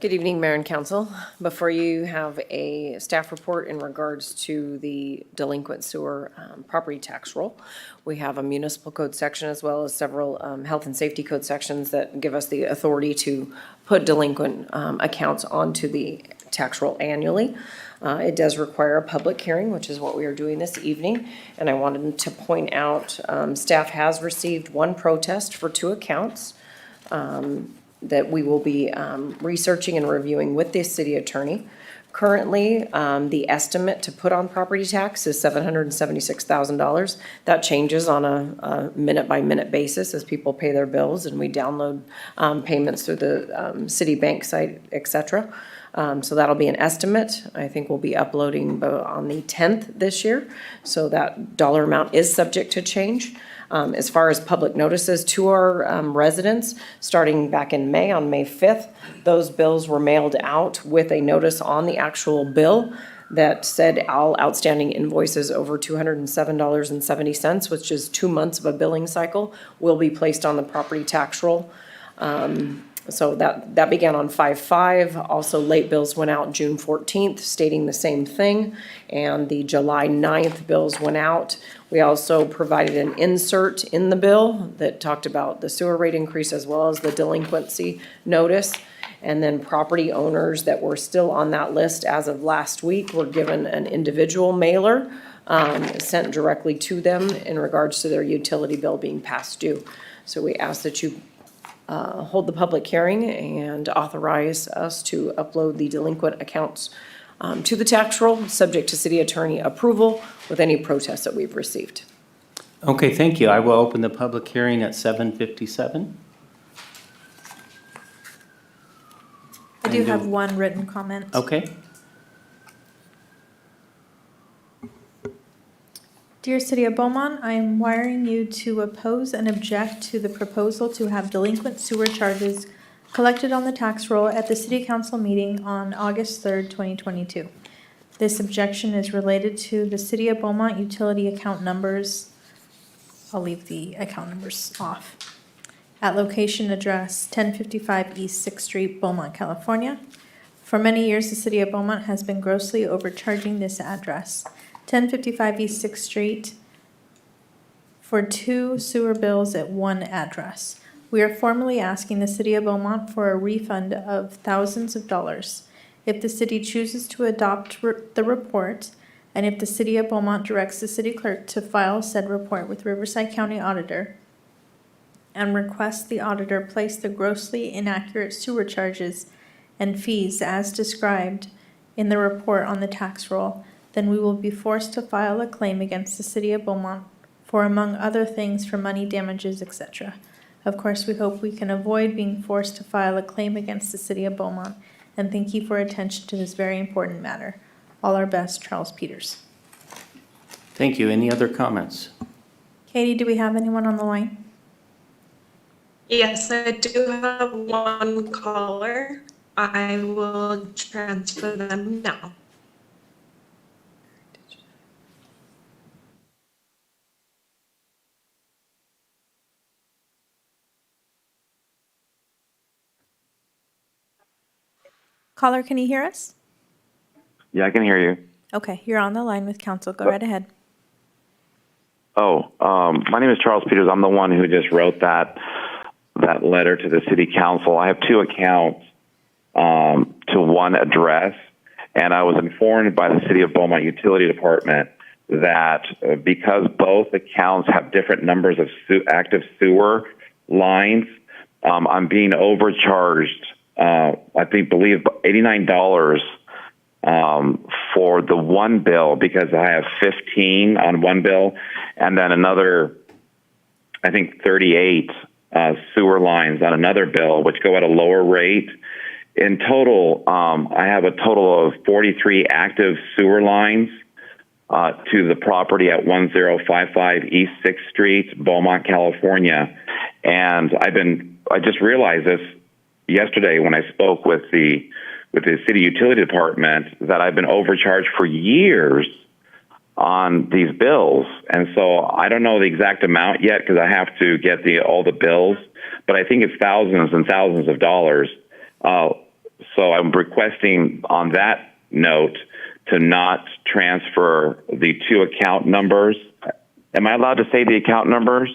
S20: Good evening, Mayor and Council. Before you have a staff report in regards to the delinquent sewer property tax roll. We have a municipal code section as well as several health and safety code sections that give us the authority to put delinquent accounts onto the tax roll annually. It does require a public hearing, which is what we are doing this evening. And I wanted to point out, staff has received one protest for 2 accounts that we will be researching and reviewing with the city attorney. Currently, the estimate to put on property tax is $776,000. That changes on a minute-by-minute basis as people pay their bills and we download payments through the city bank site, et cetera. So that'll be an estimate. I think we'll be uploading on the 10th this year. So that dollar amount is subject to change. As far as public notices to our residents, starting back in May, on May 5th, those bills were mailed out with a notice on the actual bill that said all outstanding invoices over $207.70, which is 2 months of a billing cycle, will be placed on the property tax roll. So that began on 5/5. Also, late bills went out June 14th, stating the same thing. And the July 9th bills went out. We also provided an insert in the bill that talked about the sewer rate increase as well as the delinquency notice. And then property owners that were still on that list as of last week were given an individual mailer sent directly to them in regards to their utility bill being past due. So we ask that you hold the public hearing and authorize us to upload the delinquent accounts to the tax roll, subject to city attorney approval with any protests that we've received.
S2: Okay, thank you. I will open the public hearing at 7:57.
S3: I do have one written comment.
S2: Okay.
S3: Dear City of Beaumont, I am wiring you to oppose and object to the proposal to have delinquent sewer charges collected on the tax roll at the City Council meeting on August 3rd, 2022. This objection is related to the City of Beaumont utility account numbers. I'll leave the account numbers off. At location address 1055 East 6th Street, Beaumont, California. For many years, the City of Beaumont has been grossly overcharging this address. 1055 East 6th Street for 2 sewer bills at 1 address. We are formally asking the City of Beaumont for a refund of thousands of dollars. If the city chooses to adopt the report, and if the City of Beaumont directs the city clerk to file said report with Riverside County Auditor and request the auditor place the grossly inaccurate sewer charges and fees as described in the report on the tax roll, then we will be forced to file a claim against the City of Beaumont for, among other things, for money damages, etc. Of course, we hope we can avoid being forced to file a claim against the City of Beaumont, and thank you for attention to this very important matter. All our best, Charles Peters.
S2: Thank you. Any other comments?
S3: Katie, do we have anyone on the line?
S5: Yes, I do have one caller. I will transfer them now.
S3: Caller, can you hear us?
S21: Yeah, I can hear you.
S3: Okay, you're on the line with counsel. Go right ahead.
S21: My name is Charles Peters. I'm the one who just wrote that letter to the city council. I have 2 accounts to 1 address, and I was informed by the City of Beaumont Utility Department that because both accounts have different numbers of active sewer lines, I'm being overcharged. I believe $89 for the one bill because I have 15 on one bill, and then another, I think 38 sewer lines on another bill, which go at a lower rate. In total, I have a total of 43 active sewer lines to the property at 1055 East 6th Street, Beaumont, California. And I just realized this yesterday when I spoke with the city utility department that I've been overcharged for years on these bills. And so I don't know the exact amount yet because I have to get all the bills, but I think it's thousands and thousands of dollars. So I'm requesting on that note to not transfer the 2 account numbers. Am I allowed to say the account numbers?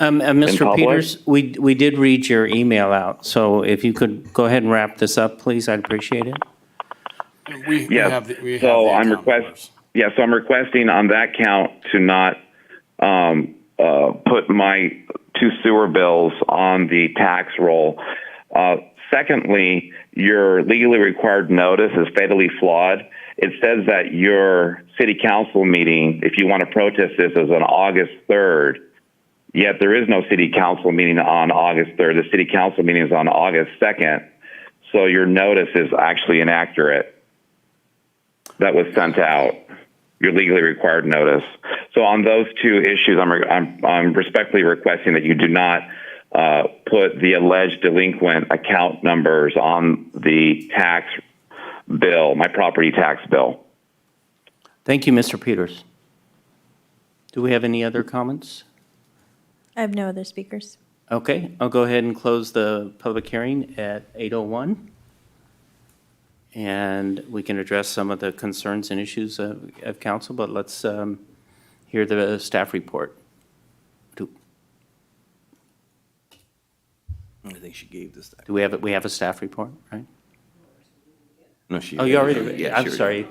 S2: Mr. Peters, we did read your email out, so if you could go ahead and wrap this up, please, I'd appreciate it.
S21: I'm requesting on that count to not put my 2 sewer bills on the tax roll. Secondly, your legally required notice is fatally flawed. It says that your city council meeting, if you want to protest this, is on August 3rd. Yet there is no city council meeting on August 3rd. The city council meeting is on August 2nd. So your notice is actually inaccurate. That was sent out, your legally required notice. So on those 2 issues, I'm respectfully requesting that you do not put the alleged delinquent account numbers on the tax bill, my property tax bill.
S2: Thank you, Mr. Peters. Do we have any other comments?
S3: I have no other speakers.
S2: Okay, I'll go ahead and close the public hearing at 8:01. And we can address some of the concerns and issues of council, but let's hear the staff report.
S16: I think she gave this.
S2: Do we have a staff report, right?
S16: No, she.
S2: Oh, you already,
S16: Yeah,
S2: I'm
S16: sure.
S2: sorry.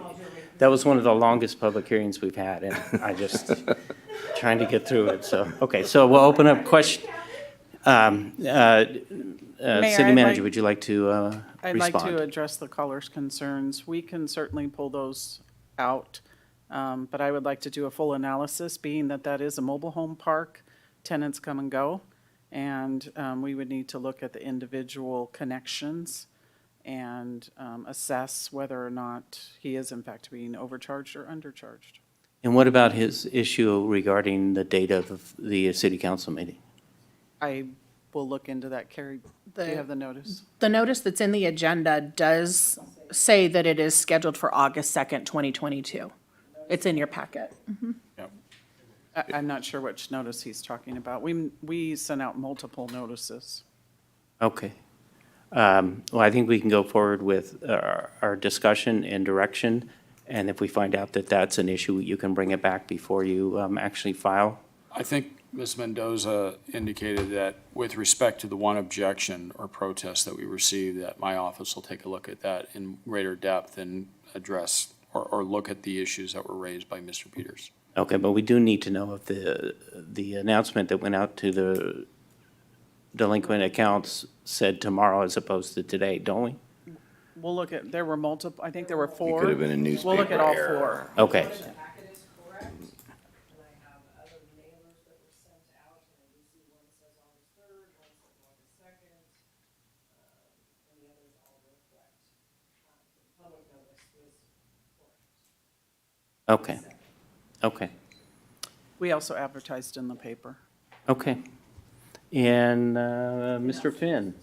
S2: That was one of the longest public hearings we've had, and I just, trying to get through it, so, okay, so we'll open up question. City
S18: I'd
S2: manager,
S18: like-
S2: would you like to
S18: I'd like to
S2: respond?
S18: address the caller's concerns. We can certainly pull those out, but I would like to do a full analysis, being that that is a mobile home park. Tenants come and go, and we would need to look at the individual connections and assess whether or not he is in fact being overcharged or undercharged.
S2: And what about his issue regarding the date of the city council meeting?
S18: I will look into that. Carrie, do you have the notice?
S11: The notice that's in the agenda does say that it is scheduled for August 2nd, 2022. It's in your packet.
S18: I'm not sure which notice he's talking about. We sent out multiple notices.
S2: Okay. Well, I think we can go forward with our discussion and direction, and if we find out that that's an issue, you can bring it back before you actually file.
S6: I think Ms. Mendoza indicated that with respect to the one objection or protest that we received, that my office will take a look at that in greater depth and address or look at the issues that were raised by Mr. Peters.
S2: Okay, but we do need to know if the announcement that went out to the delinquent accounts said tomorrow as opposed to today, don't we?
S18: We'll look at, there were multiple, I think there were four.
S16: could have been a
S18: We'll look at all
S16: newspaper
S18: four.
S2: Okay. Okay. Okay.
S18: We also advertised in the paper.
S2: Okay. And Mr. Finn,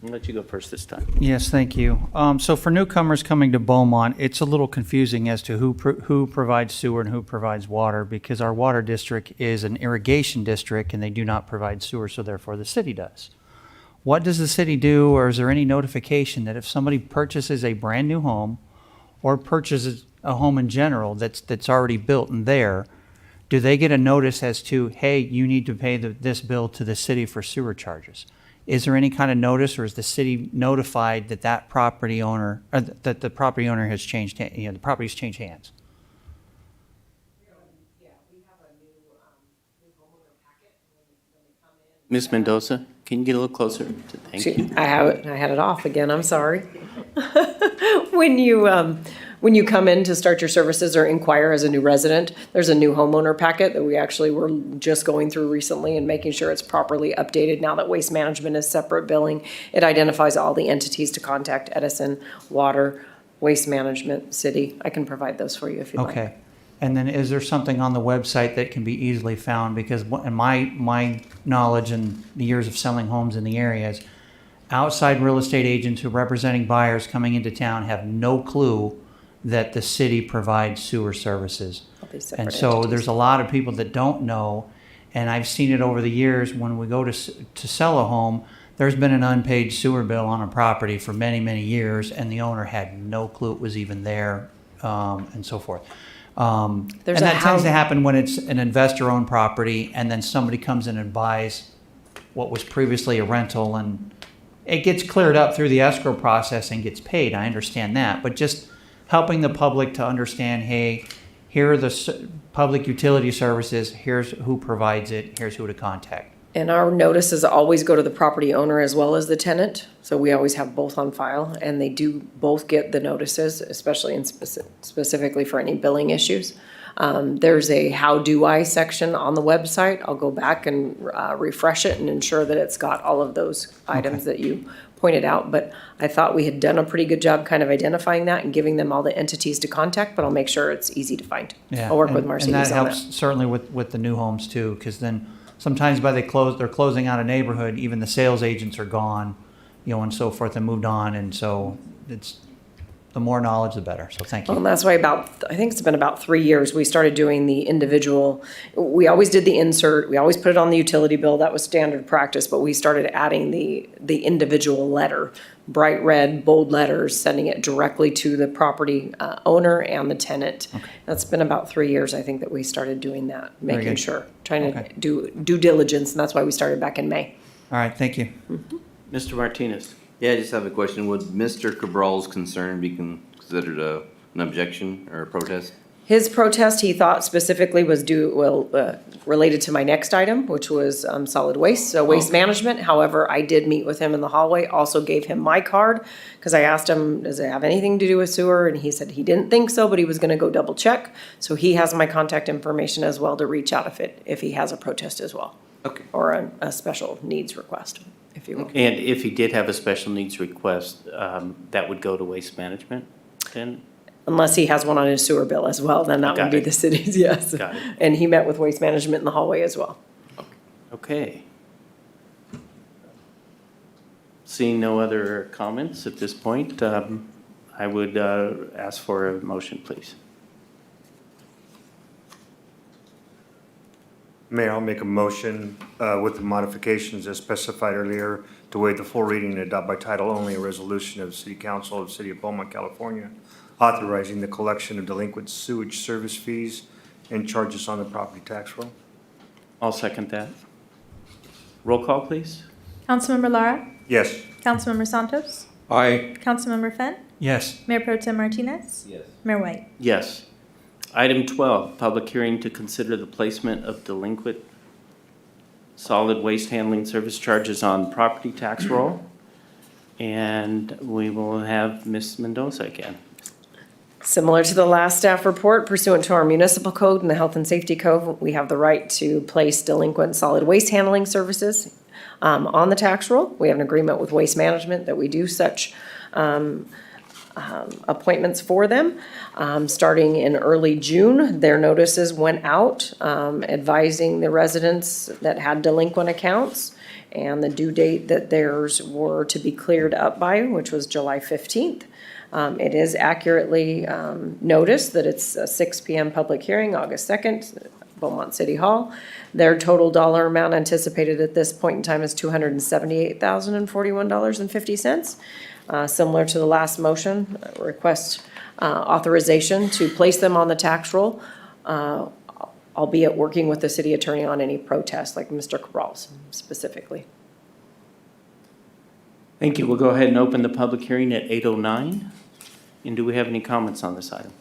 S2: I'll let you go first this time.
S15: Yes, thank you. So for newcomers coming to Beaumont, it's a little confusing as to who provides sewer and who provides water, because our water district is an irrigation district and they do not provide sewer, so therefore the city does. What does the city do, or is there any notification that if somebody purchases a brand-new home or purchases a home in general that's already built and there, do they get a notice as to, hey, you need to pay this bill to the city for sewer charges? Is there any kind of notice, or is the city notified that that property owner, or that the property owner has changed, the property's changed hands?
S2: Ms. Mendoza, can you get a little closer? Thank you.
S20: I had it off again, I'm sorry. When you come in to start your services or inquire as a new resident, there's a new homeowner packet that we actually were just going through recently and making sure it's properly updated now that waste management is separate billing. It identifies all the entities to contact: Edison, Water, Waste Management, City. I can provide those for you if you'd like.
S15: Okay. And then is there something on the website that can be easily found? Because in my knowledge and the years of selling homes in the areas, outside real estate agents who are representing buyers coming into town have no clue that the city provides sewer services. And so there's a lot of people that don't know, and I've seen it over the years when we go to sell a home, there's been an unpaid sewer bill on a property for many, many years, and the owner had no clue it was even there, and so forth. And that tends to happen when it's an investor-owned property, and then somebody comes in and buys what was previously a rental, and it gets cleared up through the escrow process and gets paid. I understand that, but just helping the public to understand, hey, here are the public utility services, here's who provides it, here's who to contact.
S20: And our notices always go to the property owner as well as the tenant, so we always have both on file, and they do both get the notices, especially in specifically for any billing issues. There's a how do I section on the website. I'll go back and refresh it and ensure that it's got all of those items that you pointed out, but I thought we had done a pretty good job kind of identifying that and giving them all the entities to contact, but I'll make sure it's easy to find.
S15: Yeah,
S20: I'll work with Martinez on
S15: and that helps certainly with the new homes too, because then sometimes they're closing out a neighborhood, even the sales agents are gone, and so forth, and moved on, and so it's, the more knowledge, the better, so thank you.
S20: Well, and that's why I think it's been about 3 years, we started doing the individual, we always did the insert, we always put it on the utility bill, that was standard practice, but we started adding the individual letter, bright red, bold letters, sending it directly to the property owner and the tenant. Okay. That's been about 3 years, I think, that we started doing that, making sure, trying to do due diligence, and that's why we started back in May.
S15: All right, thank you.
S2: Mr. Martinez?
S16: Yeah, I just have a question. Would Mr. Cabral's concern be considered an objection or a protest?
S20: His protest, he thought specifically was related to my next item, which was solid waste, so waste management. However, I did meet with him in the hallway, also gave him my card, because I asked him, does it have anything to do with sewer? And he said he didn't think so, but he was gonna go double check. So he has my contact information as well to reach out if he has a protest as well.
S16: Okay.
S20: Or a special needs request, if you will.
S2: And if he did have a special needs request, that would go to waste management then?
S20: Unless he has one on his sewer bill as well, then that would
S2: Got
S20: be
S2: it.
S20: the city's, yes.
S2: Got it.
S20: And he met with waste management in the hallway as well.
S2: Okay. Seeing no other comments at this point, I would ask for a motion, please.
S10: Mayor, I'll make a motion with the modifications as specified earlier to waive the full reading and adopt by title only a resolution of the City Council of the City of Beaumont, California, authorizing the collection of delinquent sewage service fees and charges on the property tax roll.
S2: I'll second that. Roll call, please.
S3: Councilmember Lara?
S10: Yes.
S3: Councilmember Santos?
S14: Aye.
S3: Councilmember Fenn?
S15: Yes.
S3: Mayor Pro Tem Martinez?
S16: Yes.
S3: Mayor White?
S2: Yes. Item 12, public hearing to consider the placement of delinquent solid waste handling service charges on property tax roll. And we will have Ms. Mendoza again.
S20: Similar to the last staff report, pursuant to our municipal code and the health and safety code, we have the right to place delinquent solid waste handling services on the tax roll. We have an agreement with Waste Management that we do such appointments for them. Starting in early June, their notices went out advising the residents that had delinquent accounts and the due date that theirs were to be cleared up by, which was July 15th. It is accurately noticed that it's a 6 p.m. public hearing, August 2nd, Beaumont City Hall. Their total dollar amount anticipated at this point in time is $278,041.50. Similar to the last motion, request authorization to place them on the tax roll, albeit working with the city attorney on any protest, like Mr. Cabral's specifically.
S2: Thank you. We'll go ahead and open the public hearing at 8:09. And do we have any comments on this item?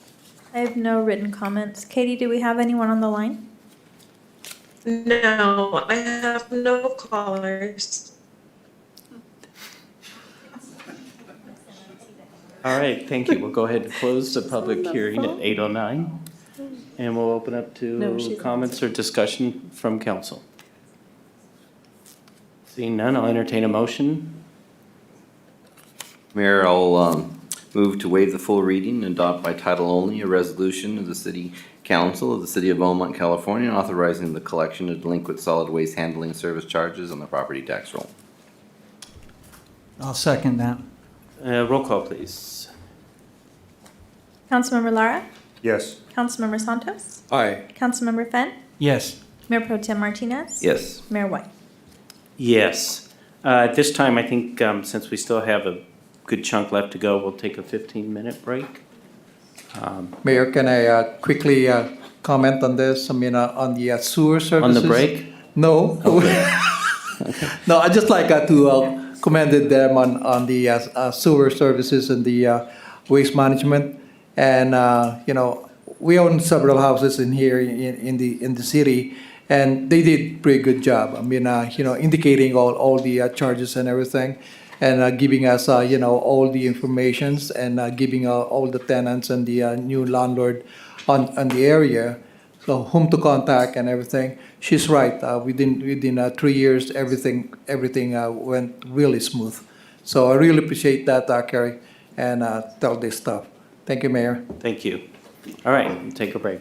S3: I have no written comments. Katie, do we have anyone on the line?
S5: No, I have no callers.
S2: All right, thank you. We'll go ahead and close the public hearing at 8:09. And we'll open up to comments or discussion from council. Seeing none, I'll entertain a motion.
S16: Mayor, I'll move to waive the full reading and adopt by title only a resolution of the City Council of the City of Beaumont, California, authorizing the collection of delinquent solid waste handling service charges on the property tax roll.
S15: I'll second that.
S2: Roll call, please.
S3: Councilmember Lara?
S10: Yes.
S3: Councilmember Santos?
S14: Aye.
S3: Councilmember Fenn?
S15: Yes.
S3: Mayor Pro Tem Martinez?
S16: Yes.
S3: Mayor White?
S2: Yes. At this time, I think since we still have a good chunk left to go, we'll take a 15-minute break.
S17: Mayor, can I quickly comment on this? I mean, on the sewer services?
S2: On the break?
S17: No. No, I just like to commend them on the sewer services and the waste management. And, we own several houses in here in the city, and they did pretty good job. I mean, indicating all the charges and everything, and giving us, all the informations, and giving all the tenants and the new landlord on the area, so whom to contact and everything. She's right. Within 3 years, everything went really smooth. So I really appreciate that, Carrie, and tell this stuff. Thank you, Mayor.
S2: Thank you. All right, we'll take a break.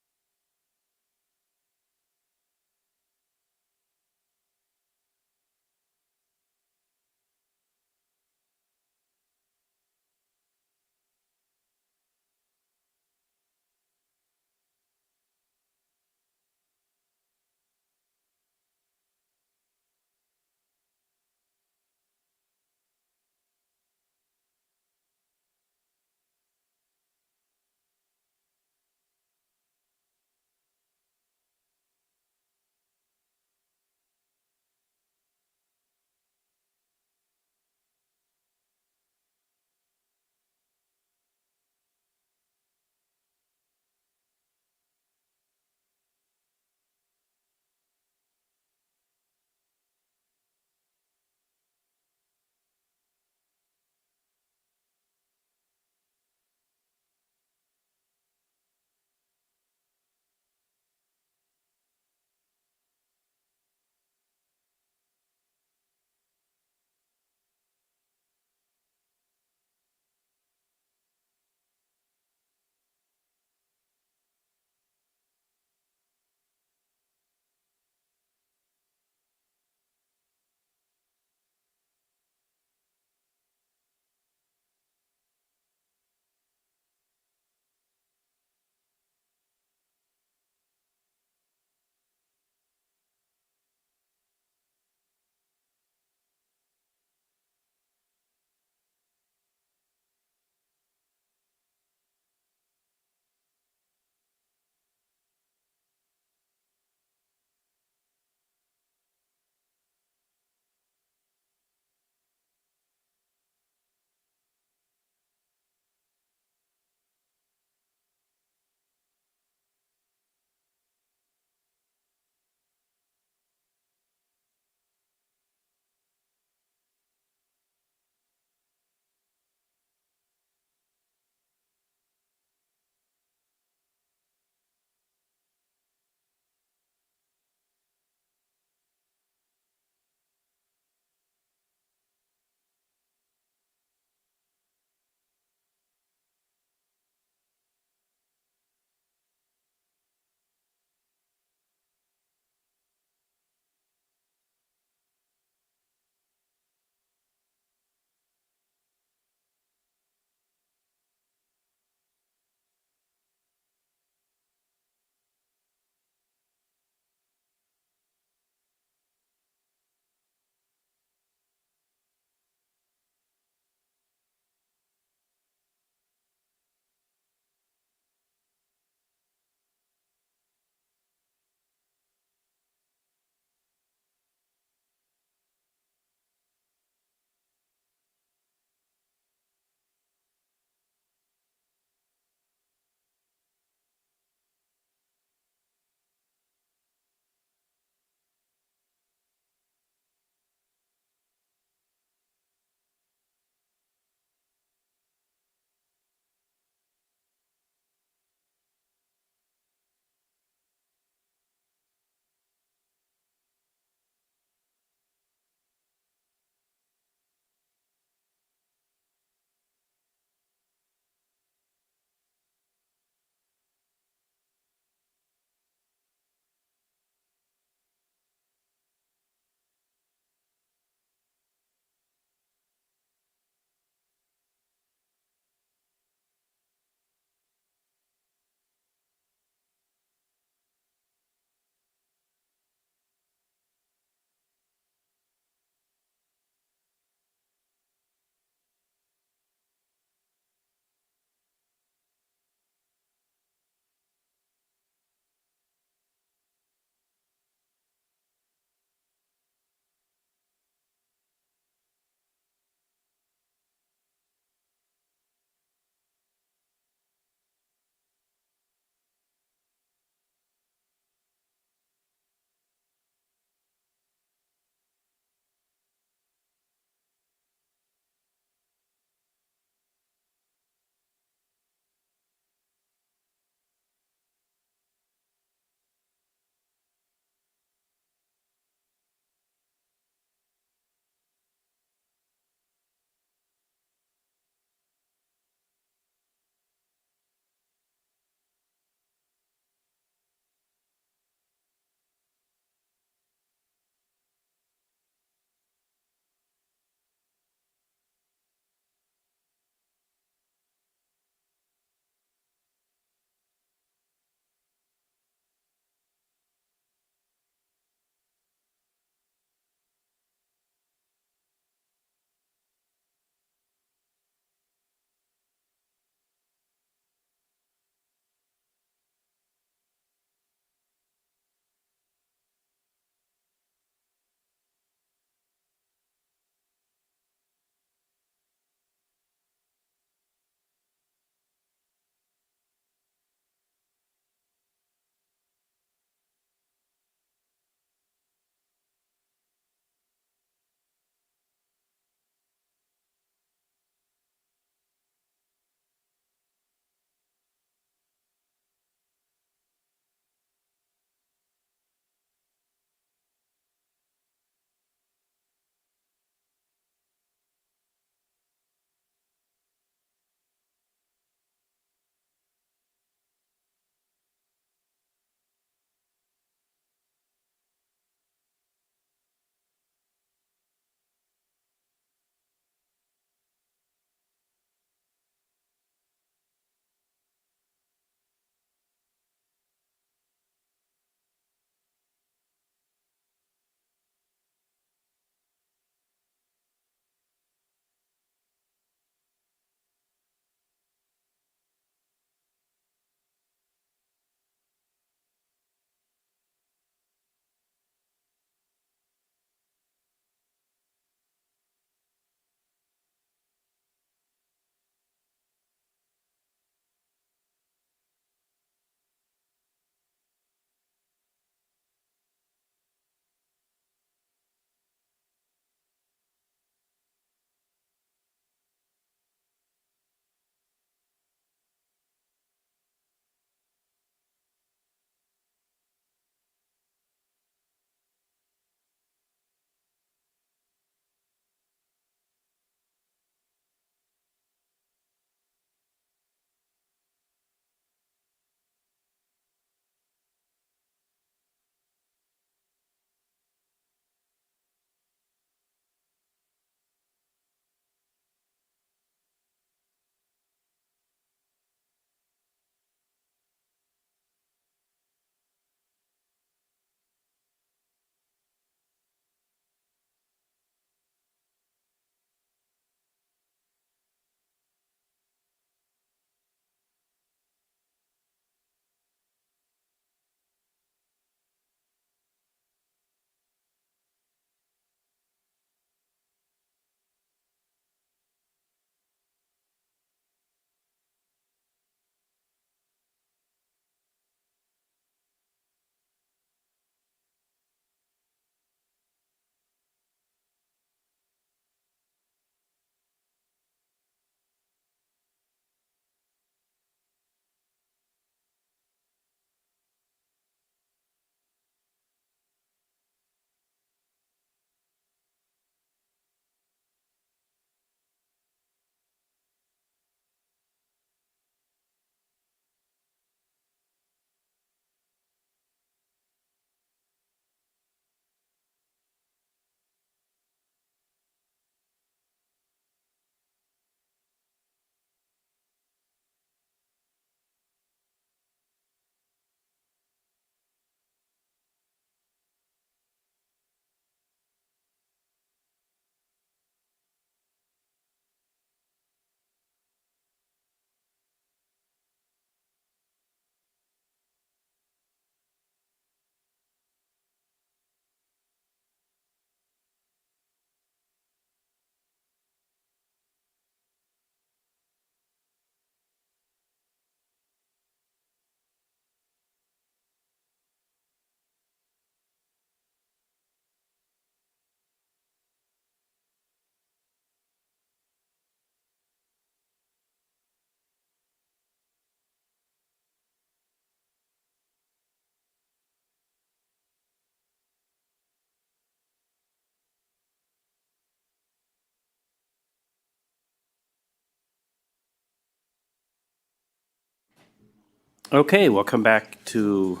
S2: Okay, we'll come back to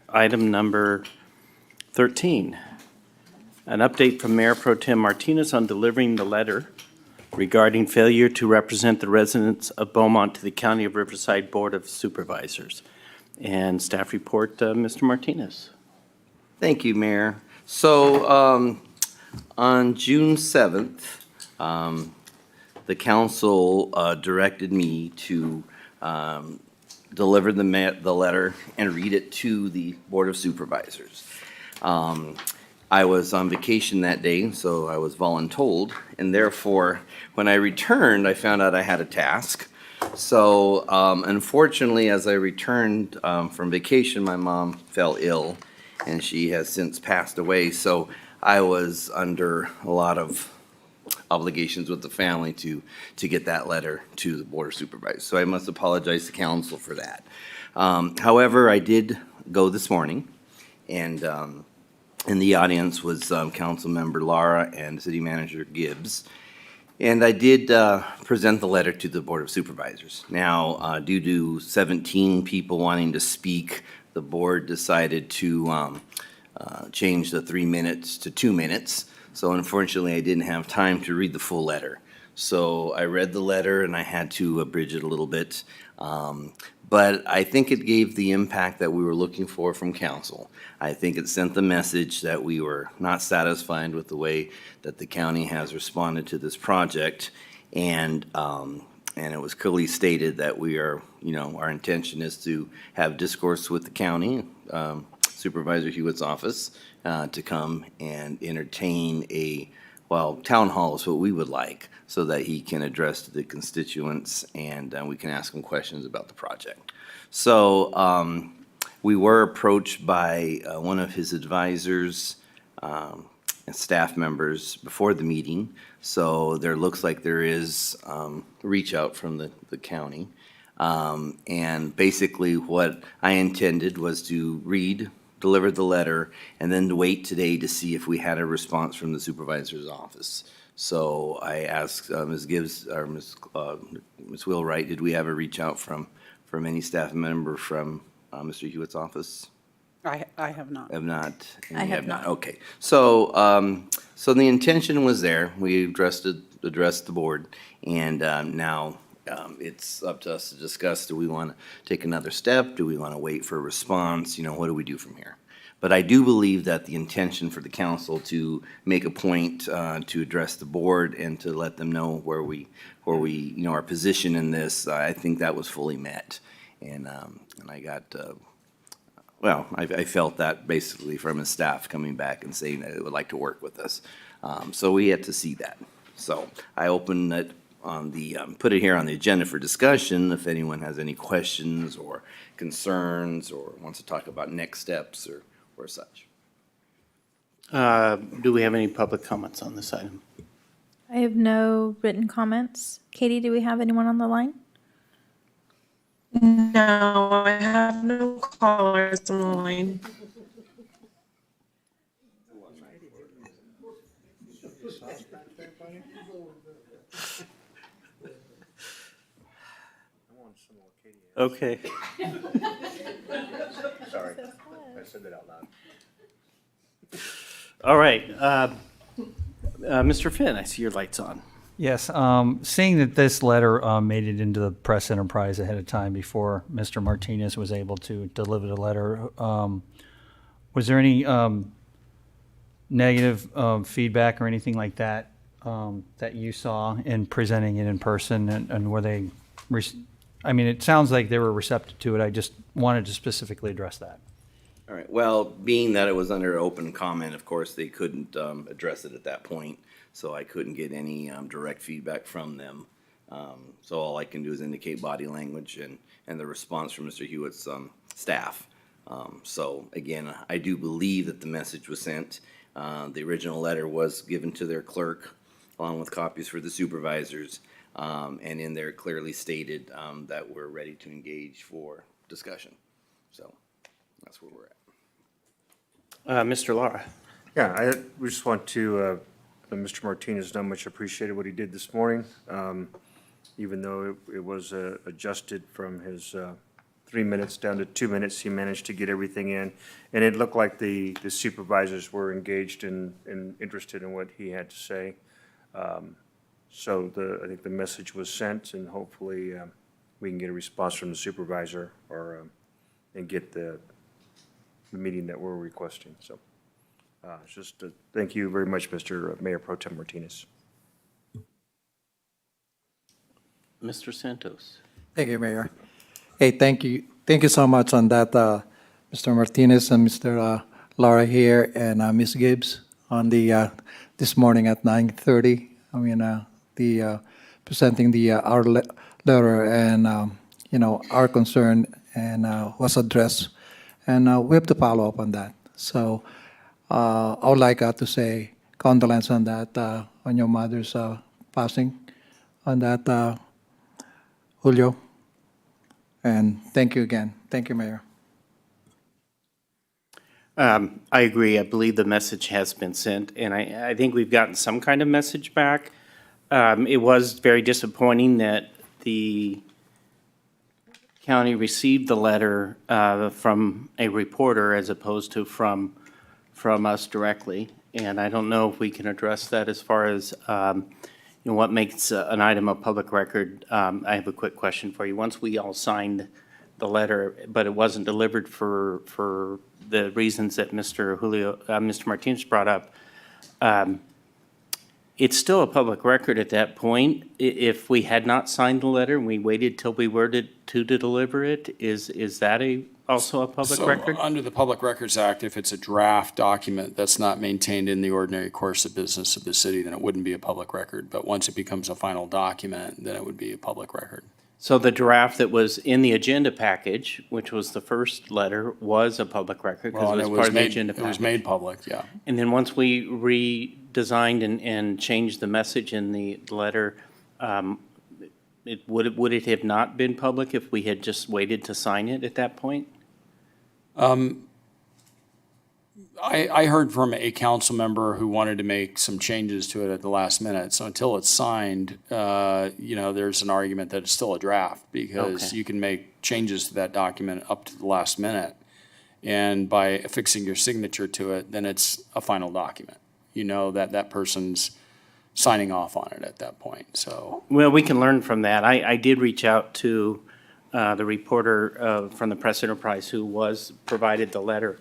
S2: item number 13. An update from Mayor Pro Tem Martinez on delivering the letter regarding failure to represent the residents of Beaumont to the County of Riverside Board of Supervisors. And staff report, Mr. Martinez.
S16: Thank you, Mayor. So on June 7th, the council directed me to deliver the letter and read it to the Board of Supervisors. I was on vacation that day, so I was voluntold, and therefore, when I returned, I found out I had a task. So unfortunately, as I returned from vacation, my mom fell ill, and she has since passed away. So I was under a lot of obligations with the family to get that letter to the Board of Supervisors. So I must apologize to council for that. However, I did go this morning, and in the audience was Councilmember Lara and City Manager Gibbs. And I did present the letter to the Board of Supervisors. Now, due to 17 people wanting to speak, the board decided to change the 3 minutes to 2 minutes. So unfortunately, I didn't have time to read the full letter. So I read the letter and I had to abridge it a little bit. But I think it gave the impact that we were looking for from council. I think it sent the message that we were not satisfied with the way that the county has responded to this project. And it was clearly stated that we are, our intention is to have discourse with the county, Supervisor Hewitt's office, to come and entertain town hall is what we would like, so that he can address the constituents and we can ask him questions about the project. So we were approached by one of his advisors and staff members before the meeting. So there looks like there is reach out from the county. And basically what I intended was to deliver the letter, and then to wait today to see if we had a response from the supervisor's office. So I asked Ms. Gibbs, or Ms. Wheelwright, did we have a reach out from any staff member from Mr. Hewitt's office?
S18: I have not.
S16: Have not? And
S3: I
S16: you
S3: have not.
S16: Okay. So, so the intention was there. We addressed the board, and now it's up to us to discuss, do we want to take another step? Do we want to wait for a response? What do we do from here? But I do believe that the intention for the council to make a point to address the board and to let them know where we our position in this, I think that was fully met. And I got, I felt that basically from his staff coming back and saying that they would like to work with us. So we had to see that. So I opened it on put it here on the agenda for discussion if anyone has any questions or concerns or wants to talk about next steps or such.
S2: Do we have any public comments on this item?
S3: I have no written comments. Katie, do we have anyone on the line?
S5: No, I have no callers on the line.
S2: Okay.
S10: Sorry, I said that out loud.
S2: All right. Mr. Finn, I see your light's on.
S15: Yes, seeing that this letter made it into the press enterprise ahead of time before Mr. Martinez was able to deliver the letter, was there any negative feedback or anything like that that you saw in presenting it in person? And were they, it sounds like they were receptive to it. I just wanted to specifically address that.
S16: All right. Well, being that it was under open comment, of course, they couldn't address it at that point. So I couldn't get any direct feedback from them. So all I can do is indicate body language and the response from Mr. Hewitt's staff. So again, I do believe that the message was sent. The original letter was given to their clerk along with copies for the supervisors. And in there clearly stated that we're ready to engage for discussion. So that's where we're at.
S2: Mr. Lara.
S10: Yeah, we just want to let Mr. Martinez know much appreciated what he did this morning, even though it was adjusted from his 3 minutes down to 2 minutes. He managed to get everything in. And it looked like the supervisors were engaged and interested in what he had to say. So I think the message was sent, and hopefully we can get a response from the supervisor and get the meeting that we're requesting. So just thank you very much, Mr. Mayor Pro Tem Martinez.
S2: Mr. Santos.
S17: Thank you, Mayor. Hey, thank you. Thank you so much on that, Mr. Martinez and Mr. Laura here and Ms. Gibbs on the this morning at 9:30. I mean, presenting our letter and our concern and was addressed, and we have to follow up on that. So I would like to say condolence on that on your mother's passing, on that, Julio. And thank you again. Thank you, Mayor.
S2: I agree. I believe the message has been sent, and I think we've gotten some kind of message back. It was very disappointing that the county received the letter from a reporter as opposed to from us directly. And I don't know if we can address that as far as what makes an item a public record. I have a quick question for you. Once we all signed the letter, but it wasn't delivered for the reasons that Mr. Martinez brought up, it's still a public record at that point. If we had not signed the letter and we waited till we were to deliver it, is that also a public record?
S6: Under the Public Records Act, if it's a draft document that's not maintained in the ordinary course of business of the city, then it wouldn't be a public record. But once it becomes a final document, then it would be a public record.
S2: So the draft that was in the agenda package, which was the first letter, was a public record because it was part of the agenda package.
S6: It was made public, yeah.
S2: And then once we redesigned and changed the message in the letter, would it have not been public if we had just waited to sign it at that point?
S6: I heard from a council member who wanted to make some changes to it at the last minute. So until it's signed, there's an argument that it's still a draft because you can make changes to that document up to the last minute. And by affixing your signature to it, then it's a final document. You know that person's signing off on it at that point, so.
S2: Well, we can learn from that. I did reach out to the reporter from the Press Enterprise who was provided the letter.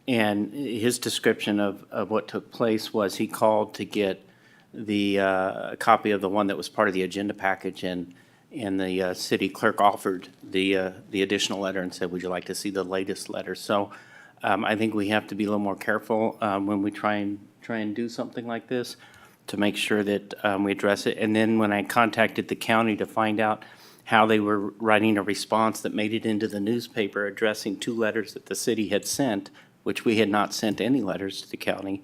S2: And his description of what took place was he called to get the copy of the one that was part of the agenda package, and the city clerk offered the additional letter and said, would you like to see the latest letter? So I think we have to be a little more careful when we try and do something like this to make sure that we address it. And then when I contacted the county to find out how they were writing a response that made it into the newspaper addressing 2 letters that the city had sent, which we had not sent any letters to the county,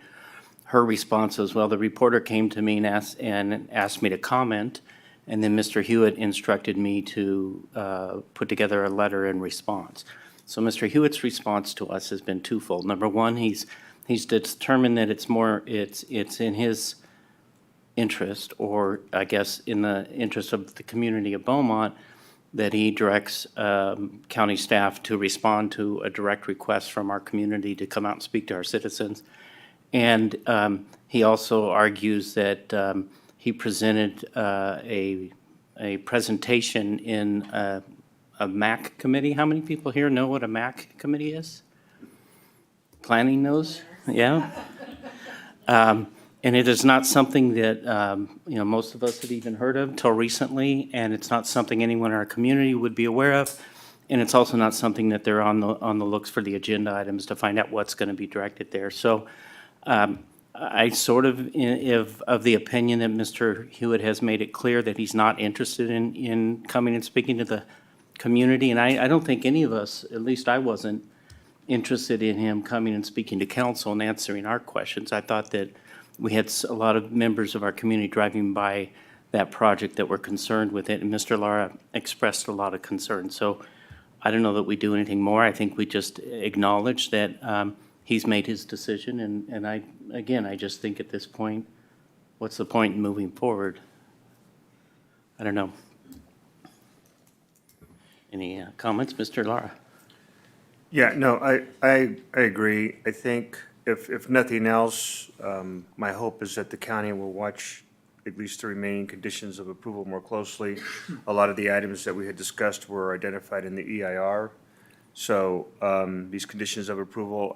S2: her response was, well, the reporter came to me and asked me to comment, and then Mr. Hewitt instructed me to put together a letter in response. So Mr. Hewitt's response to us has been twofold. Number one, he's determined that it's in his interest, or I guess in the interest of the community of Beaumont, that he directs county staff to respond to a direct request from our community to come out and speak to our citizens. And he also argues that he presented a presentation in a MAC committee. How many people here know what a MAC committee is? Planning knows? Yeah. And it is not something that most of us had even heard of till recently, and it's not something anyone in our community would be aware of, and it's also not something that they're on the looks for the agenda items to find out what's going to be directed there. So I sort of of the opinion that Mr. Hewitt has made it clear that he's not interested in coming and speaking to the community, and I don't think any of us, at least I wasn't, interested in him coming and speaking to council and answering our questions. I thought that we had a lot of members of our community driving by that project that were concerned with it, and Mr. Lara expressed a lot of concern. So I don't know that we do anything more. I think we just acknowledge that he's made his decision, and I just think at this point, what's the point in moving forward? I don't know. Any comments, Mr. Lara?
S10: Yeah, no, I agree. I think if nothing else, my hope is that the county will watch at least the remaining conditions of approval more closely. A lot of the items that we had discussed were identified in the EIR. So these conditions of approval,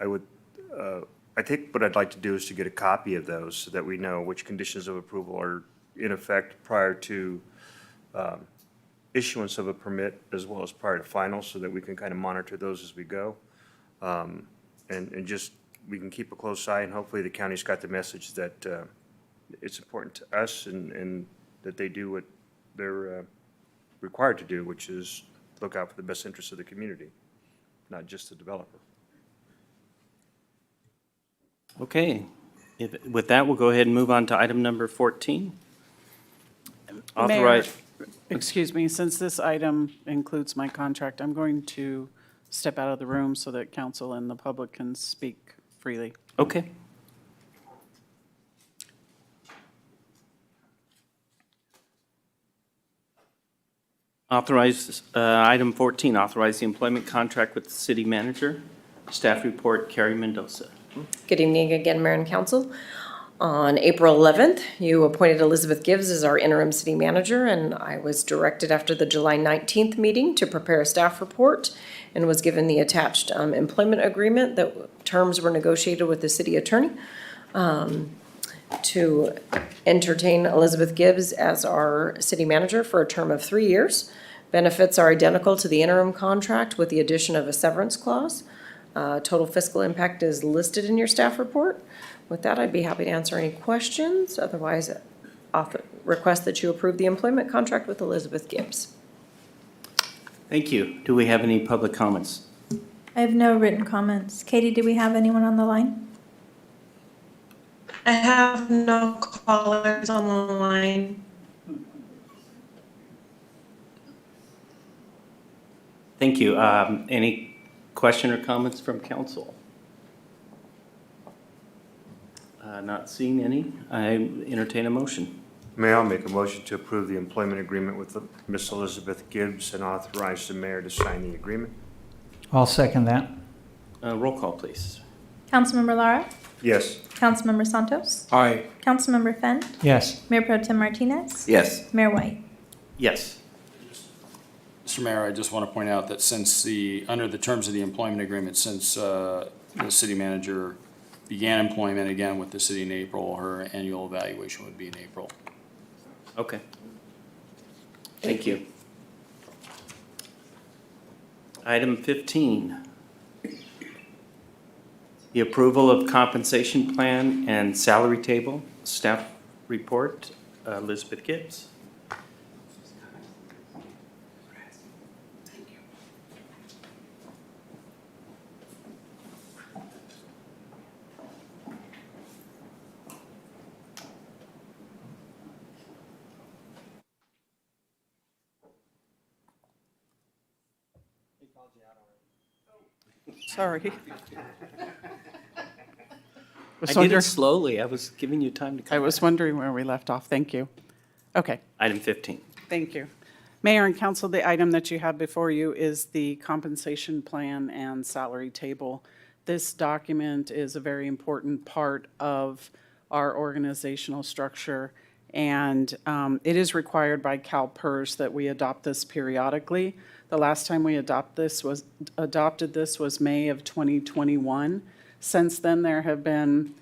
S10: I think what I'd like to do is to get a copy of those so that we know which conditions of approval are in effect prior to issuance of a permit as well as prior to final, so that we can kind of monitor those as we go. And just, we can keep a close eye, and hopefully the county's got the message that it's important to us and that they do what they're required to do, which is look out for the best interests of the community, not just the developer.
S2: Okay. With that, we'll go ahead and move on to item number 14. Authorize.
S18: Excuse me, since this item includes my contract, I'm going to step out of the room so that council and the public can speak freely.
S2: Okay. Authorize, item 14, authorize the employment contract with the city manager. Staff report, Carrie Mendoza.
S20: Good evening again, Mayor and Council. On April 11th, you appointed Elizabeth Gibbs as our interim city manager, and I was directed after the July 19th meeting to prepare a staff report and was given the attached employment agreement that terms were negotiated with the city attorney to entertain Elizabeth Gibbs as our city manager for a term of 3 years. Benefits are identical to the interim contract with the addition of a severance clause. Total fiscal impact is listed in your staff report. With that, I'd be happy to answer any questions. Otherwise, request that you approve the employment contract with Elizabeth Gibbs.
S2: Thank you. Do we have any public comments?
S3: I have no written comments. Katie, do we have anyone on the line?
S5: I have no callers on the line.
S2: Thank you. Any question or comments from council? Not seeing any. I entertain a motion.
S10: May I make a motion to approve the employment agreement with Miss Elizabeth Gibbs and authorize the mayor to sign the agreement?
S15: I'll second that.
S2: Roll call, please.
S3: Councilmember Lara?
S10: Yes.
S3: Councilmember Santos?
S17: Aye.
S3: Councilmember Fenn?
S15: Yes.
S3: Mayor Pro Tem Martinez?
S16: Yes.
S3: Mayor White?
S2: Yes.
S6: Mr. Mayor, I just want to point out that since under the terms of the employment agreement, since the city manager began employment again with the city in April, her annual evaluation would be in April.
S2: Okay. Thank you. Item 15. The approval of compensation plan and salary table. Staff report, Elizabeth Gibbs.
S18: Sorry.
S2: I did it slowly. I was giving you time to come
S18: I was wondering where we left off. Thank you. Okay.
S2: Item 15.
S18: Thank you. Mayor and council, the item that you have before you is the compensation plan and salary table. This document is a very important part of our organizational structure, and it is required by CalPERS that we adopt this periodically. The last time we adopted this was May of 2021. Since then, there have been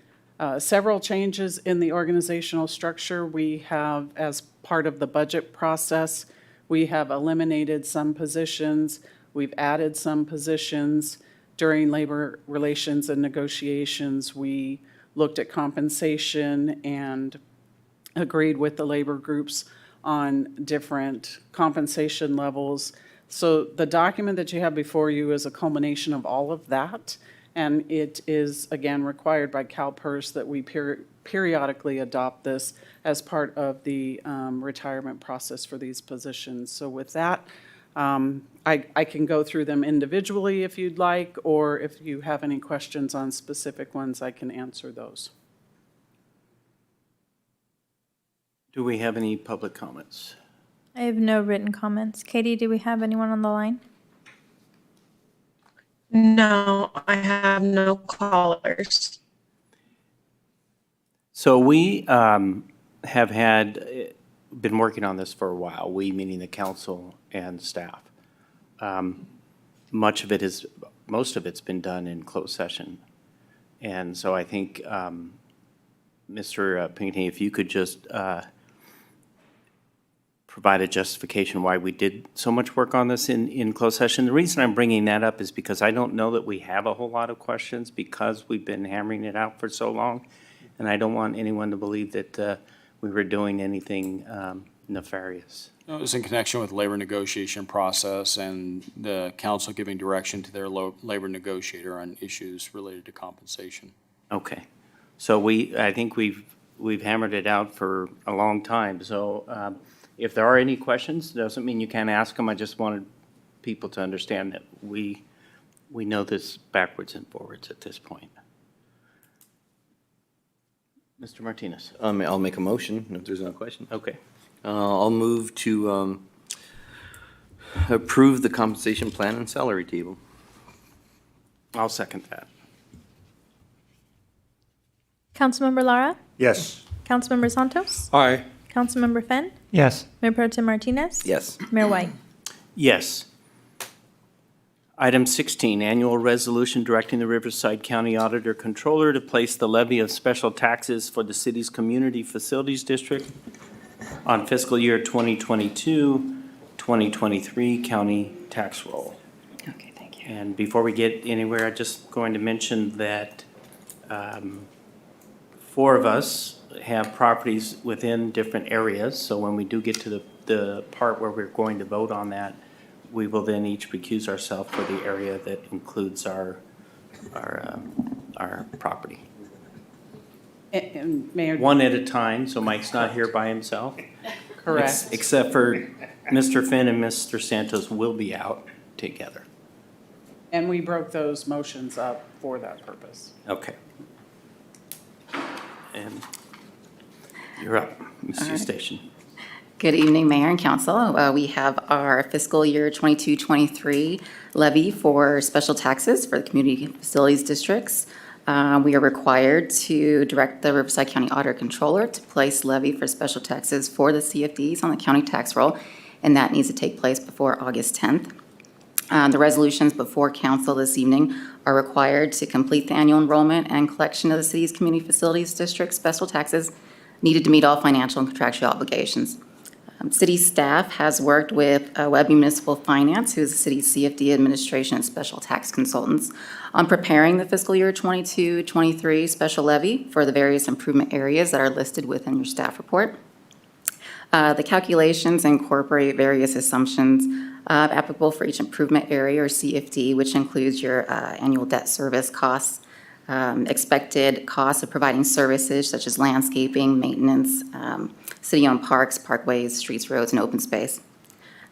S18: several changes in the organizational structure. We have, as part of the budget process, we have eliminated some positions. We've added some positions. During labor relations and negotiations, we looked at compensation and agreed with the labor groups on different compensation levels. So the document that you have before you is a culmination of all of that. And it is, again, required by CalPERS that we periodically adopt this as part of the retirement process for these positions. So with that, I can go through them individually if you'd like, or if you have any questions on specific ones, I can answer those.
S2: Do we have any public comments?
S3: I have no written comments. Katie, do we have anyone on the line?
S5: No, I have no callers.
S2: So we have been working on this for a while, we meaning the council and staff. Most of it's been done in closed session. And so I think, Mr. Pinckney, if you could just provide a justification why we did so much work on this in closed session. The reason I'm bringing that up is because I don't know that we have a whole lot of questions because we've been hammering it out for so long. And I don't want anyone to believe that we were doing anything nefarious.
S6: It was in connection with labor negotiation process and the council giving direction to their labor negotiator on issues related to compensation.
S2: Okay. So I think we've hammered it out for a long time. So if there are any questions, doesn't mean you can't ask them. I just wanted people to understand that we know this backwards and forwards at this point. Mr. Martinez.
S16: I'll make a motion if there's no question.
S2: Okay.
S16: I'll move to approve the compensation plan and salary table.
S2: I'll second that.
S3: Councilmember Lara?
S10: Yes.
S3: Councilmember Santos?
S17: Aye.
S3: Councilmember Fenn?
S15: Yes.
S3: Mayor Pro Tem Martinez?
S16: Yes.
S3: Mayor White?
S2: Yes. Item 16, annual resolution directing the Riverside County Auditor Controller to place the levy of special taxes for the city's Community Facilities District on fiscal year 2022-2023 county tax roll.
S20: Okay, thank you.
S2: And before we get anywhere, I'm just going to mention that 4 of us have properties within different areas. So when we do get to the part where we're going to vote on that, we will then each recuse ourselves for the area that includes our property.
S18: And Mayor.
S2: One at a time, so Mike's not here by himself.
S18: Correct.
S2: Except for Mr. Finn and Mr. Santos will be out together.
S18: And we broke those motions up for that purpose.
S2: Okay. And you're up, Ms. Eustachian.
S4: Good evening, Mayor and Council. We have our fiscal year 22-23 levy for special taxes for the Community Facilities Districts. We are required to direct the Riverside County Auditor Controller to place levy for special taxes for the CFDs on the county tax roll, and that needs to take place before August 10th. The resolutions before council this evening are required to complete the annual enrollment and collection of the city's Community Facilities District special taxes needed to meet all financial and contractual obligations. City staff has worked with Webb Municipal Finance, who is the city's CFD administration and special tax consultants, on preparing the fiscal year 22-23 special levy for the various improvement areas that are listed within your staff report. The calculations incorporate various assumptions applicable for each improvement area or CFD, which includes your annual debt service costs, expected costs of providing services such as landscaping, maintenance, city-owned parks, parkways, streets, roads, and open space.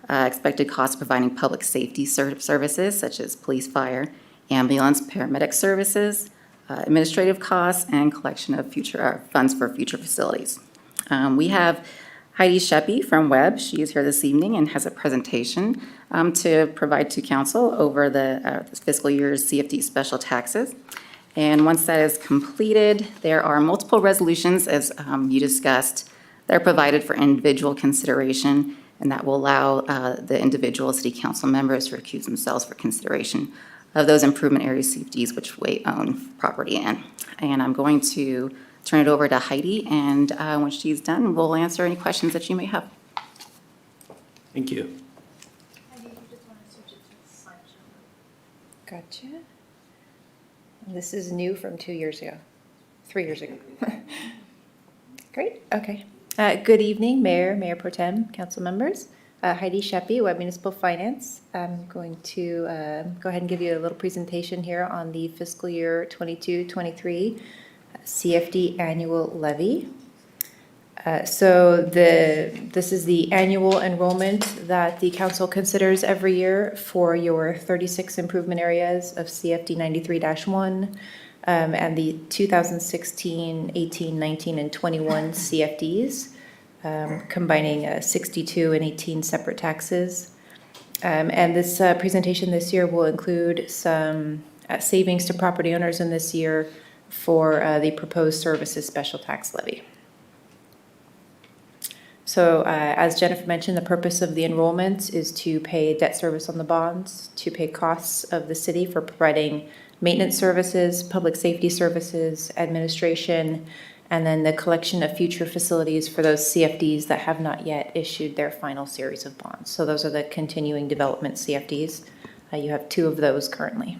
S4: Expected costs of providing public safety services such as police, fire, ambulance, paramedic services, administrative costs, and collection of future funds for future facilities. We have Heidi Sheppy from Webb. She is here this evening and has a presentation to provide to council over the fiscal year's CFD special taxes. And once that is completed, there are multiple resolutions, as you discussed, that are provided for individual consideration, and that will allow the individual city council members to recuse themselves for consideration of those improvement area CFDs which we own property in. And I'm going to turn it over to Heidi, and when she's done, we'll answer any questions that you may have.
S2: Thank you.
S20: Gotcha. This is new from 3 years ago. Great, okay. Good evening, Mayor Pro Tem, council members. Heidi Sheppy, Webb Municipal Finance. I'm going to go ahead and give you a little presentation here on the fiscal year 22-23 CFD annual levy. This is the annual enrollment that the council considers every year for your 36 improvement areas of CFD 93-1 and the 2016, 18, 19, and 21 CFDs.
S3: combining 62 and 18 separate taxes. And this presentation this year will include some savings to property owners in this year for the proposed services special tax levy. So as Jennifer mentioned, the purpose of the enrollment is to pay debt service on the bonds, to pay costs of the city for providing maintenance services, public safety services, administration, and then the collection of future facilities for those CFDs that have not yet issued their final series of bonds. So those are the continuing development CFDs. You have 2 of those currently.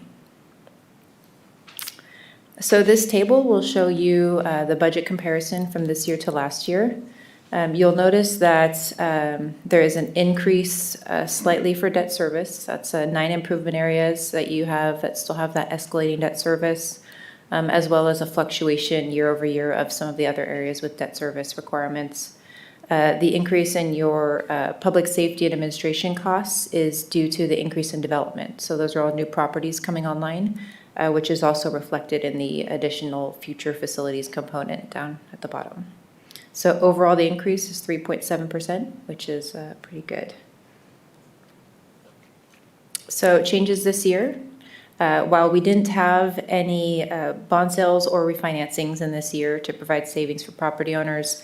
S3: So this table will show you the budget comparison from this year to last year. You'll notice that there is an increase slightly for debt service. That's 9 improvement areas that you have that still have that escalating debt service, as well as a fluctuation year over year of some of the other areas with debt service requirements. The increase in your public safety and administration costs is due to the increase in development. So those are all new properties coming online, which is also reflected in the additional future facilities component down at the bottom. So overall, the increase is 3.7%, which is pretty good. So changes this year. While we didn't have any bond sales or refinancings in this year to provide savings for property owners,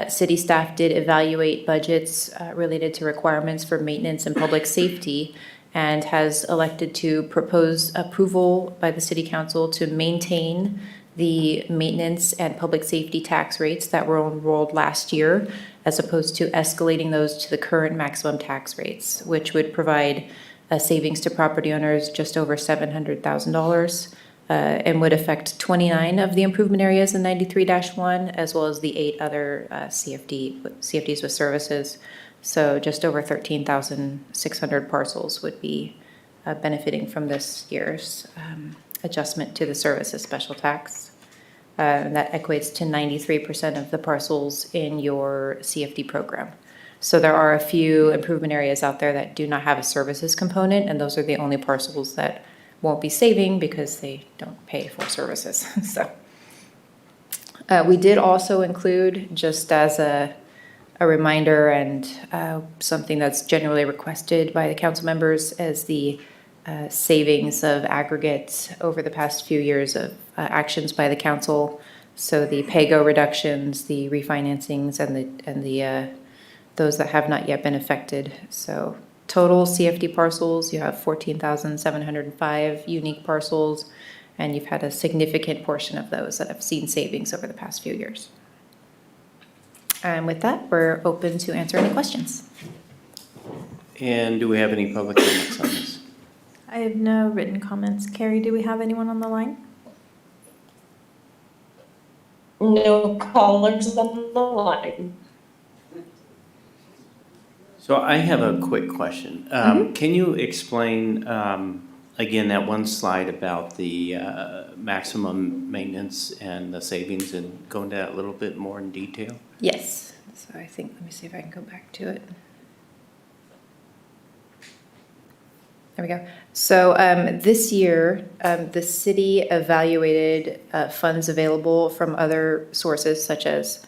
S3: city staff did evaluate budgets related to requirements for maintenance and public safety, and has elected to propose approval by the city council to maintain the maintenance and public safety tax rates that were enrolled last year, as opposed to escalating those to the current maximum tax rates, which would provide a savings to property owners just over $700,000, and would affect 29 of the improvement areas in 93-1, as well as the 8 other CFDs with services. So just over 13,600 parcels would be benefiting from this year's adjustment to the services special tax. That equates to 93% of the parcels in your CFD program. So there are a few improvement areas out there that do not have a services component, and those are the only parcels that won't be saving because they don't pay for services. So we did also include, just as a reminder and something that's generally requested by the council members, as the savings of aggregate over the past few years of actions by the council. So the pay-go reductions, the refinancings, and the those that have not yet been affected. So total CFD parcels, you have 14,705 unique parcels, and you've had a significant portion of those that have seen savings over the past few years. And with that, we're open to answer any questions.
S2: And do we have any public comments on this?
S3: I have no written comments. Carrie, do we have anyone on the line?
S20: No callers on the line.
S2: So I have a quick question. Can you explain, again, that one slide about the maximum maintenance and the savings, and go into that a little bit more in detail?
S3: Yes. So I think, let me see if I can go back to it. There we go. So this year, the city evaluated funds available from other sources, such as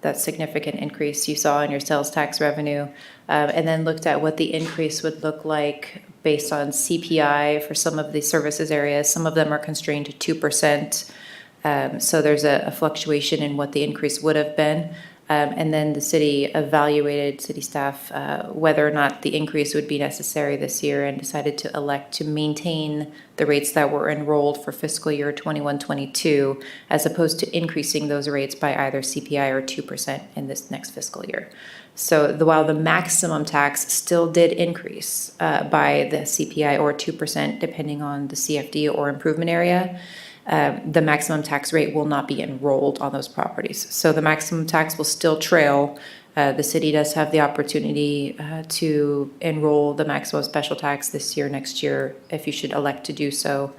S3: that significant increase you saw in your sales tax revenue, and then looked at what the increase would look like based on CPI for some of the services areas. Some of them are constrained to 2%. So there's a fluctuation in what the increase would have been. And then the city evaluated, city staff, whether or not the increase would be necessary this year, and decided to elect to maintain the rates that were enrolled for fiscal year 21-22, as opposed to increasing those rates by either CPI or 2% in this next fiscal year. So while the maximum tax still did increase by the CPI or 2%, depending on the CFD or improvement area, the maximum tax rate will not be enrolled on those properties. So the maximum tax will still trail. The city does have the opportunity to enroll the maximum special tax this year, next year, if you should elect to do so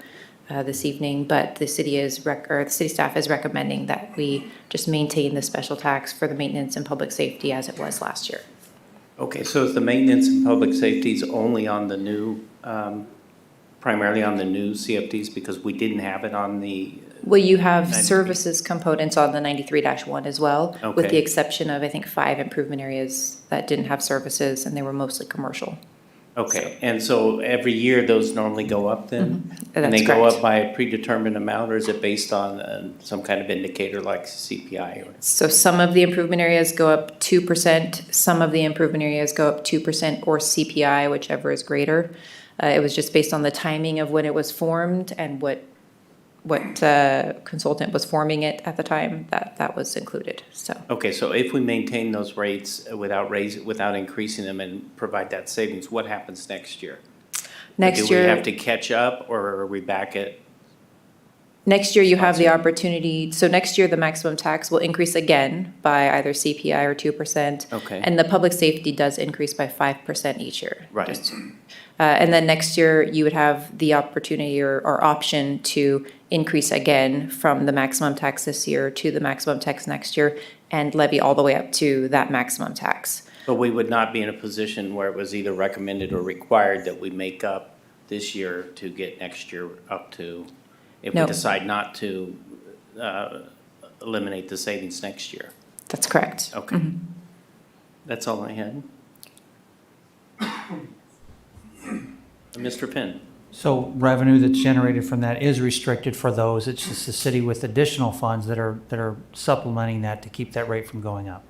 S3: this evening. But the city the city staff is recommending that we just maintain the special tax for the maintenance and public safety as it was last year.
S2: Okay, so is the maintenance and public safety only on the new primarily on the new CFDs because we didn't have it on the,
S4: Well, you have
S2: 93.
S4: services components on the 93-1 as well, with
S2: Okay.
S4: the exception of, I think, 5 improvement areas that didn't have services, and they were mostly commercial.
S2: okay. And so every year those normally go up then? And
S4: That's
S2: they go
S4: correct.
S2: up by a predetermined amount, or is it based on some kind of indicator like CPI? Or
S4: So some of the improvement areas go up 2%, some of the improvement areas go up 2% or CPI, whichever is greater. It was just based on the timing of when it was formed and what consultant was forming it at the time, that was included, so.
S2: Okay, so if we maintain those rates without increasing them and provide that savings, what happens next year?
S4: Next
S2: Do we
S4: year,
S2: have to catch up, or are we back at?
S4: next year you have the opportunity, so next year the maximum tax will increase again by either CPI or 2%.
S2: Okay.
S4: And the public safety does increase by 5% each year.
S2: Right.
S4: And then next year, you would have the opportunity or option to increase again from the maximum tax this year to the maximum tax next year and levy all the way up to that maximum tax.
S2: But we would not be in a position where it was either recommended or required that we make up this year to get next year up to, if we
S4: No.
S2: decide not to eliminate the savings next year.
S4: That's correct.
S2: Okay. That's all I had. Mr. Penn?
S15: So revenue that's generated from that is restricted for those. It's just the city with additional funds that are supplementing that to keep that rate from going up,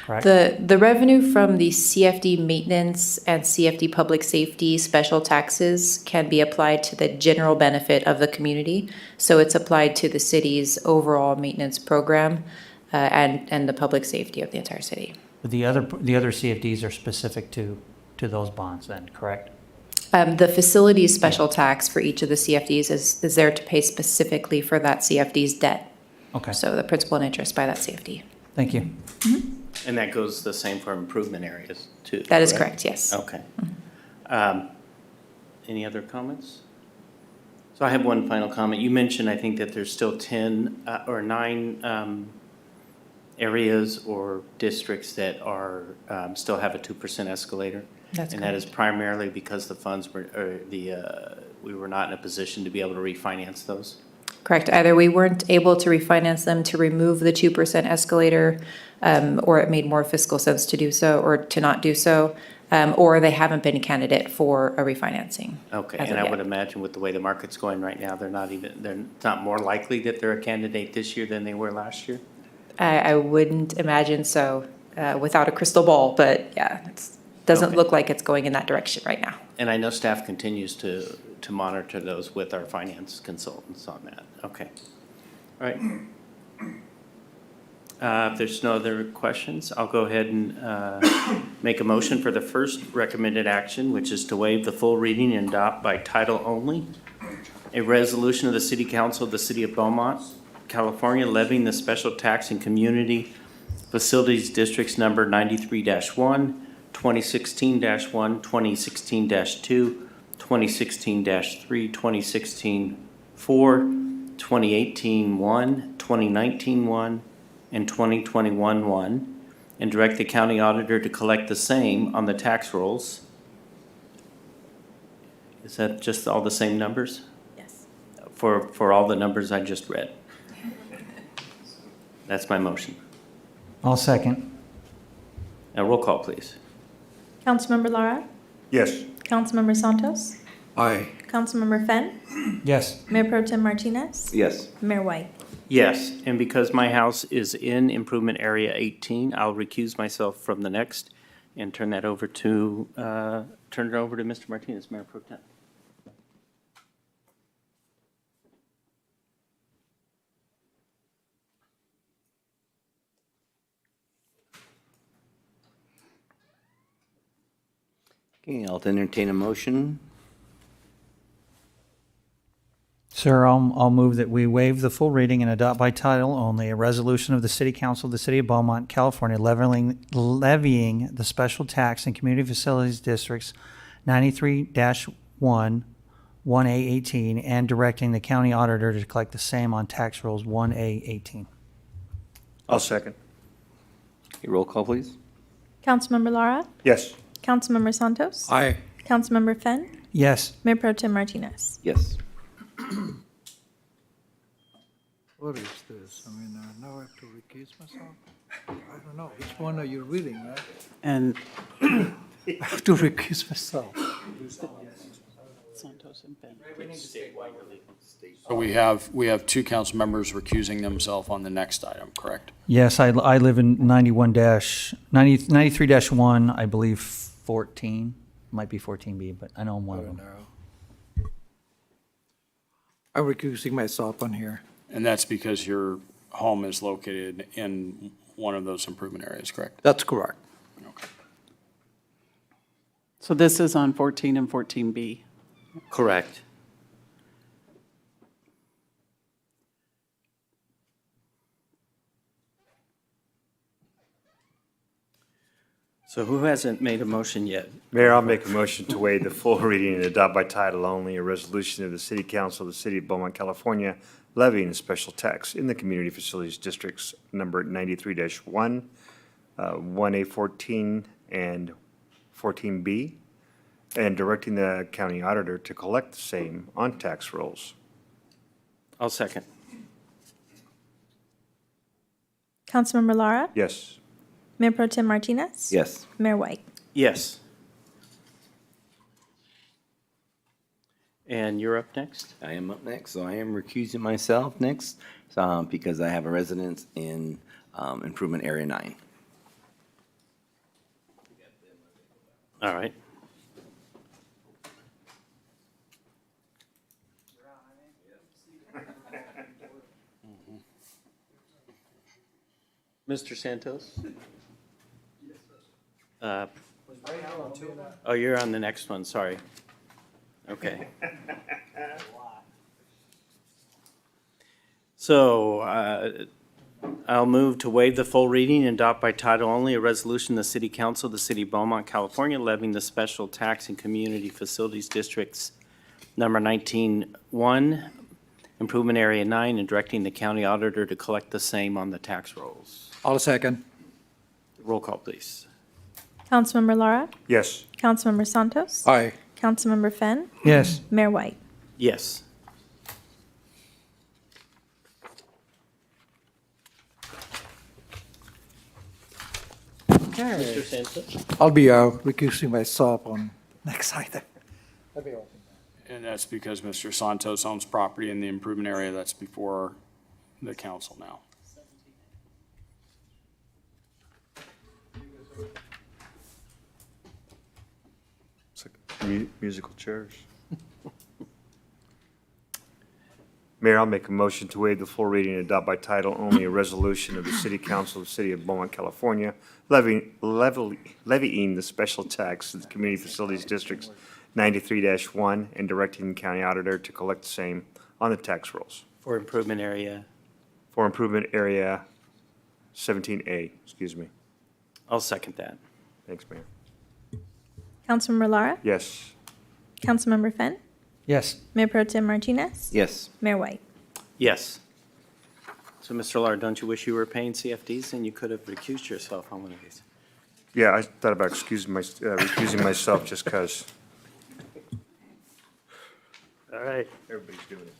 S15: correct?
S4: The revenue from the CFD maintenance and CFD public safety special taxes can be applied to the general benefit of the community. So it's applied to the city's overall maintenance program and the public safety of the entire city.
S15: But the other CFDs are specific to those bonds then, correct?
S4: The facilities special tax for each of the CFDs is there to pay specifically for that CFD's debt.
S15: Okay.
S4: So the principal and interest by that CFD.
S15: Thank you.
S2: And that goes the same for improvement areas too?
S4: That is correct, yes.
S2: Okay. Any other comments? So I have one final comment. You mentioned, I think, that there's still 10 or 9 areas or districts that are, still have a 2% escalator.
S4: That's
S2: And that is primarily because the funds were, we were not in a position to be able to refinance those?
S4: Correct. Either we weren't able to refinance them to remove the 2% escalator, or it made more fiscal sense to do so or to not do so, or they haven't been a candidate for a refinancing.
S2: Okay,
S4: as
S2: and
S4: of
S2: I would
S4: yet.
S2: imagine with the way the market's going right now, they're not more likely that they're a candidate this year than they were last year?
S4: I wouldn't imagine so without a crystal ball, but yeah, it doesn't
S2: Okay.
S4: look like it's going in that direction right now.
S2: And I know staff continues to monitor those with our finance consultants on that. Okay. All right. If there's no other questions, I'll go ahead and make a motion for the first recommended action, which is to waive the full reading and adopt by title only a resolution of the City Council of the City of Beaumont, California, levying the special tax in Community Facilities Districts number 93-1, 2016-1, 2016-2, 2016-3, 2016-4, 2018-1, 2019-1, and 2021-1, and direct the county auditor to collect the same on the tax rolls. Is that just all the same numbers?
S4: Yes.
S2: For all the numbers I just read? That's my motion.
S15: I'll second.
S2: Now roll call, please.
S3: Councilmember Lara?
S10: Yes.
S3: Councilmember Santos?
S19: Aye.
S3: Councilmember Fenn?
S15: Yes.
S3: Mayor Pro Tem Martinez?
S16: Yes.
S3: Mayor White?
S2: Yes, and because my house is in Improvement Area 18, I'll recuse myself from the next and turn it over to Mr. Martinez, Mayor Pro Tem.
S16: Okay, I'll entertain a motion.
S15: Sir, I'll move that we waive the full reading and adopt by title only a resolution of the City Council of the City of Beaumont, California, levying the special tax in Community Facilities Districts 93-1, 1A18, and directing the county auditor to collect the same on tax rolls 1A18.
S10: I'll second.
S16: Okay, roll call, please.
S3: Councilmember Lara?
S10: Yes.
S3: Councilmember Santos?
S19: Aye.
S3: Councilmember Fenn,
S15: Yes.
S3: Mayor Pro Tem Martinez.
S16: Yes.
S17: What is this? I mean, now I have to recuse myself? I don't know. Which one are you reading, right?
S18: And
S17: I have to recuse myself.
S18: Santos and Ben.
S6: So we have two council members recusing themselves on the next item, correct?
S15: Yes, I live in 93-1, I believe 14, might be 14B, but I know I'm one of them.
S17: I'm recusing myself on here.
S6: And that's because your home is located in one of those improvement areas, correct?
S17: That's correct.
S6: Okay.
S18: So this is on 14 and 14B.
S2: Correct. So who hasn't made a motion yet?
S10: Mayor, I'll make a motion to waive the full reading and adopt by title only a resolution of the City Council of the City of Beaumont, California, levying a special tax in the Community Facilities Districts number 93-1, 1A14 and 14B, and directing the county auditor to collect the same on tax rolls.
S2: I'll second.
S3: Councilmember Lara,
S10: Yes.
S3: Mayor Pro Tem Martinez.
S16: Yes.
S3: Mayor White.
S2: Yes. And you're up next?
S16: I am up next, so I am recusing myself next because I have a residence in Improvement Area 9.
S2: All right. Mr. Santos? Oh, you're on the next one, sorry. Okay. So, I'll move to waive the full reading and adopt by title only a resolution of the City Council of the City of Beaumont, California, levying the special tax in Community Facilities Districts number 19-1, Improvement Area 9, and directing the county auditor to collect the same on the tax rolls.
S17: I'll second.
S2: Roll call, please.
S3: Councilmember Lara,
S10: Yes.
S3: Councilmember Santos.
S17: Aye.
S3: Councilmember Fenn,
S15: Yes.
S3: Mayor White.
S2: Yes. Mr. Santos?
S17: I'll be recusing myself on next item. Let me open that.
S6: And that's because Mr. Santos owns property in the improvement area that's before the council now.
S10: It's like musical chairs. Mayor, I'll make a motion to waive the full reading and adopt by title only a resolution of the City Council of the City of Beaumont, California, levying the special tax in the Community Facilities Districts 93-1 and directing the county auditor to collect the same on the tax rolls
S2: For improvement area,
S10: for improvement area 17A, excuse me.
S2: I'll second that.
S10: Thanks, Mayor.
S3: Councilmember Lara,
S10: Yes.
S3: Councilmember Fenn,
S15: Yes.
S3: Mayor Pro Tem Martinez.
S16: Yes.
S3: Mayor White.
S2: Yes. So, Mr. Lar, don't you wish you were paying CFDs and you could have recused yourself on one of these?
S10: Yeah, I thought about recusing myself just because.
S2: All right.
S10: Everybody's doing it.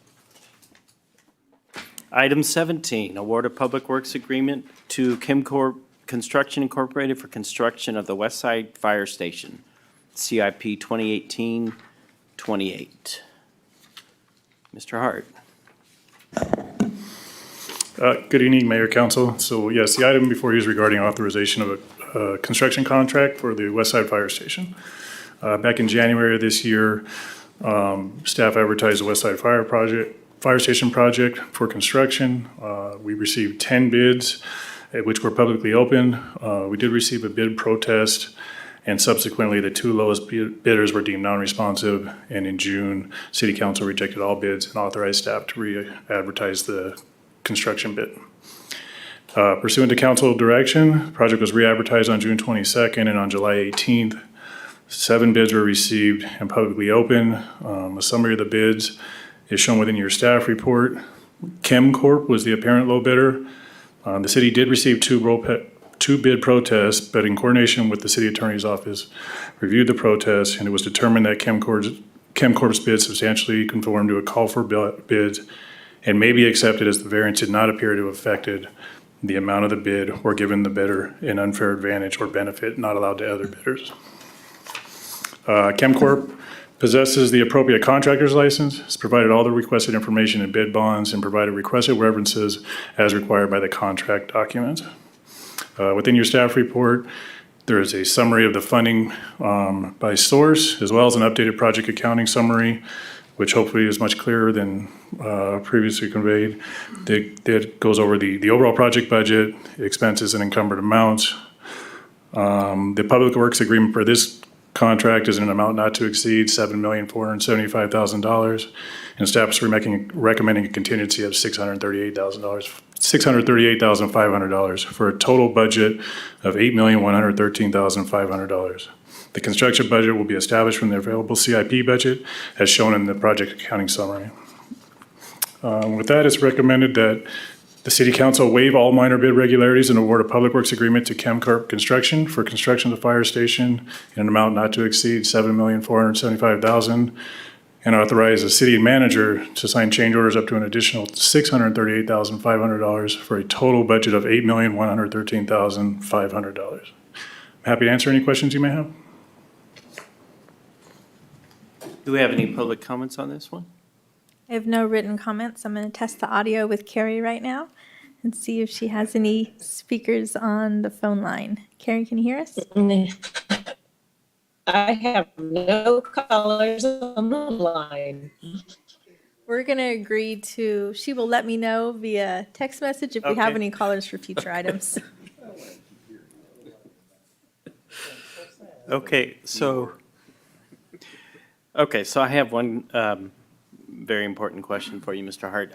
S2: Item 17, award a public works agreement to Kimcorp Construction Incorporated for construction of the West Side Fire Station, CIP 2018-28. Mr. Hart.
S7: Good evening, Mayor, Council. So yes, the item before you is regarding authorization of a construction contract for the West Side Fire Station. Back in January of this year, staff advertised the West Side Fire Station project for construction. We received 10 bids, which were publicly open. We did receive a bid protest, and subsequently the two lowest bidders were deemed non-responsive. And in June, City Council rejected all bids and authorized staff to re-advertise the construction bid. Pursuant to council direction, the project was re-advertised on June 22nd, and on July 18th, 7 bids were received and publicly open. A summary of the bids is shown within your staff report. Kimcorp was the apparent low bidder. The city did receive two two bid protests, but in coordination with the city attorney's office, reviewed the protests, and it was determined that Chemcorp's bid substantially conformed to a call for bids and may be accepted as the variance did not appear to have affected the amount of the bid or given the bidder an unfair advantage or benefit not allowed to other bidders. Chemcorp possesses the appropriate contractor's license, has provided all the requested information in bid bonds, and provided requested references as required by the contract documents. Within your staff report, there is a summary of the funding by source, as well as an updated project accounting summary, which hopefully is much clearer than previously conveyed. That goes over the overall project budget, expenses and encumbered amounts. The public works agreement for this contract is in an amount not to exceed $7,475,000, and staff is recommending a contingency of $638,500 for a total budget of $8,113,500. The construction budget will be established from the available CIP budget as shown in the project accounting summary. With that, it's recommended that the City Council waive all minor bid regularities and award a public works agreement to Chemcorp Construction for construction of the fire station in an amount not to exceed $7,475,000, and authorize the city manager to sign change orders up to an additional $638,500 for a total budget of $8,113,500. Happy to answer any questions you may have.
S2: Do we have any public comments on this one?
S3: I have no written comments. I'm going to test the audio with Carrie right now and see if she has any speakers on the phone line. Carrie, can you hear us?
S20: I have no callers on the line.
S3: We're going to agree to, she will let me know via text message if we have
S2: Okay.
S3: any callers for future items.
S2: Okay, so I have one very important question for you, Mr. Hart.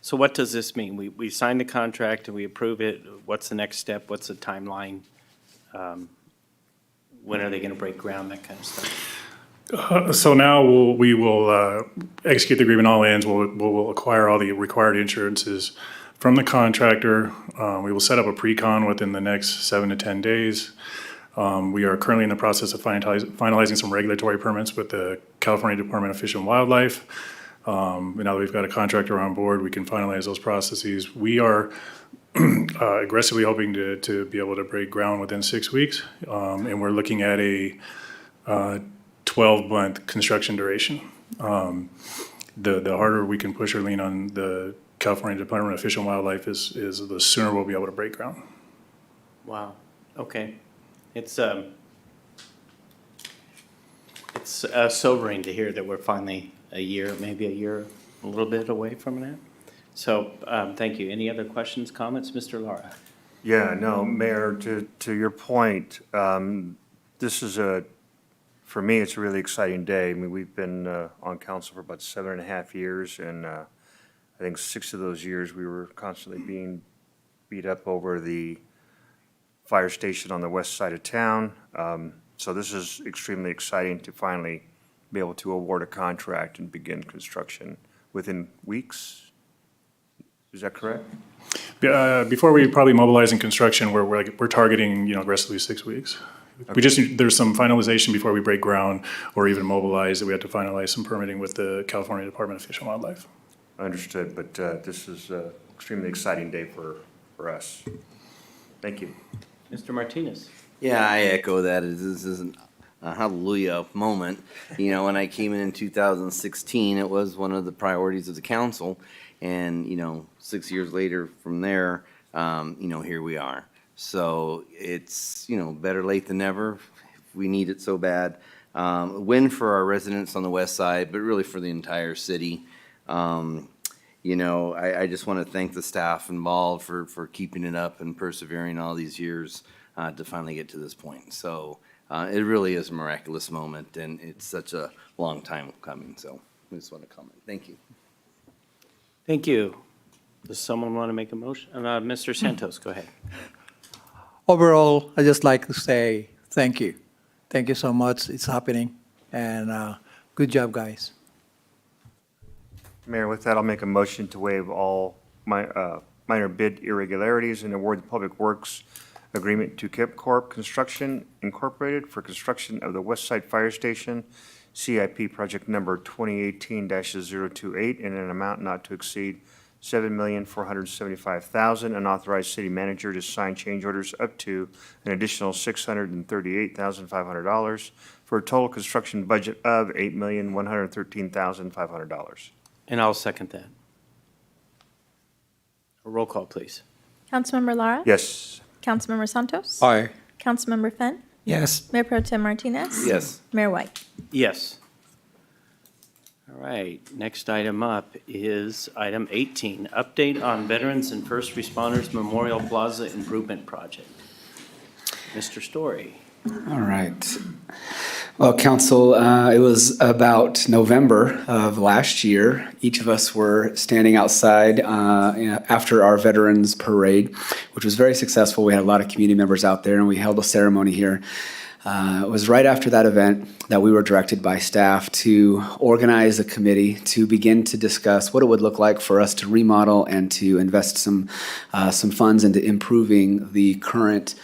S2: So what does this mean? We sign the contract and we approve it. What's the next step? What's the timeline? When are they going to break ground, that kind of stuff?
S7: So now we will execute the agreement all ends. We'll acquire all the required insurances from the contractor. We will set up a pre-con within the next 7 to 10 days. We are currently in the process of finalizing some regulatory permits with the California Department of Fish and Wildlife. Now that we've got a contractor on board, we can finalize those processes. We are aggressively hoping to be able to break ground within 6 weeks, and we're looking at a 12-month construction duration. The harder we can push or lean on the California Department of Fish and Wildlife is the sooner we'll be able to break ground.
S2: Wow, okay. It's sobering to hear that we're finally maybe a year, a little bit away from that. So, thank you. Any other questions, comments, Mr. Lara?
S10: Yeah, no, Mayor, to your point, this is for me, it's a really exciting day. I mean, we've been on council for about 7.5 years, and I think 6 of those years we were constantly being beat up over the fire station on the west side of town. So this is extremely exciting to finally be able to award a contract and begin construction within weeks. Is that correct?
S7: Before we probably mobilize in construction, we're targeting, aggressively 6 weeks. We just, there's some finalization before we break ground or even mobilize that we have to finalize some permitting with the California Department of Fish and Wildlife.
S10: Understood, but this is an extremely exciting day for us. Thank you.
S2: Mr. Martinez?
S16: Yeah, I echo that. This is a hallelujah moment. When I came in 2016, it was one of the priorities of the council. And, 6 years later from there, here we are. So it's, better late than never. We need it so bad. A win for our residents on the west side, but really for the entire city. I just want to thank the staff involved for keeping it up and persevering all these years to finally get to this point. So it really is a miraculous moment, and it's such a long time coming. So I just want to comment. Thank you.
S2: Thank you. Does someone want to make a motion? Mr. Santos, go ahead.
S17: Overall, I just like to say thank you. Thank you so much. It's happening, and good job, guys.
S10: Mayor, with that, I'll make a motion to waive all minor bid irregularities and award the Public Works agreement to Kip Corp Construction Incorporated for construction of the West Side Fire Station, CIP project number 2018-028, in an amount not to exceed $7,475,000, and authorize city manager to sign change orders up to an additional $638,500 for a total construction budget of $8,113,500.
S2: And I'll second that. A roll call, please.
S3: Councilmember Lara?
S10: Yes.
S3: Councilmember Santos?
S1: Aye.
S3: Councilmember Fenn?
S13: Yes.
S3: Mayor Pro Tem Martinez?
S16: Yes.
S3: Mayor White?
S2: Yes. All right, next item up is item 18, update on Veterans and First Responders Memorial Plaza Improvement Project. Mr. Story.
S8: All right. Well, council, it was about November of last year. Each of us were standing outside after our Veterans Parade, which was very successful. We had a lot of community members out there, and we held a ceremony here. It was right after that event that we were directed by staff to organize a committee to begin to discuss what it would look like for us to remodel and to invest some funds into improving the current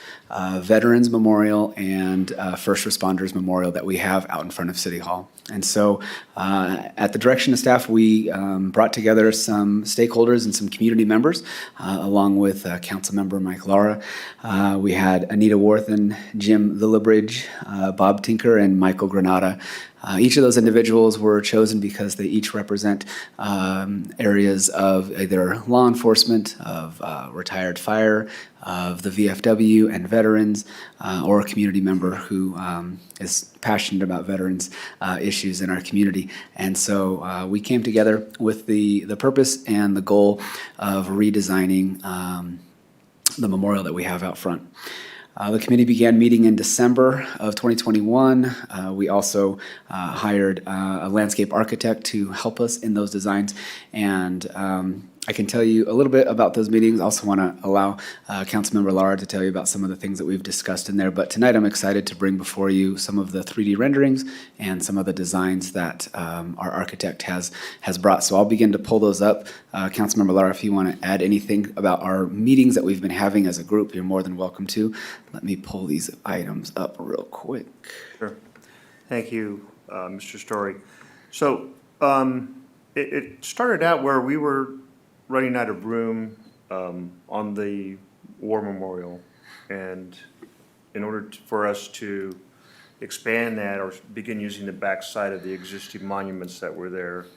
S8: Veterans Memorial and First Responders Memorial that we have out in front of City Hall. And so at the direction of staff, we brought together some stakeholders and some community members, along with Councilmember Mike Lara. We had Anita Worthen, Jim Lillibridge, Bob Tinker, and Michael Granata. Each of those individuals were chosen because they each represent areas of either law enforcement, of retired fire, of the VFW and veterans, or a community member who is passionate about veterans issues in our community. And so we came together with the purpose and the goal of redesigning the memorial that we have out front. The committee began meeting in December of 2021. We also hired a landscape architect to help us in those designs. And I can tell you a little bit about those meetings. I also want to allow Councilmember Lara to tell you about some of the things that we've discussed in there. But tonight I'm excited to bring before you some of the 3D renderings and some of the designs that our architect has brought. So I'll begin to pull those up. Councilmember Lara, if you want to add anything about our meetings that we've been having as a group, you're more than welcome to. Let me pull these items up real quick.
S10: Sure. Thank you, Mr. Story. So it started out where we were running out of room on the War Memorial. And in order for us to expand that or begin using the backside of the existing monuments that were there,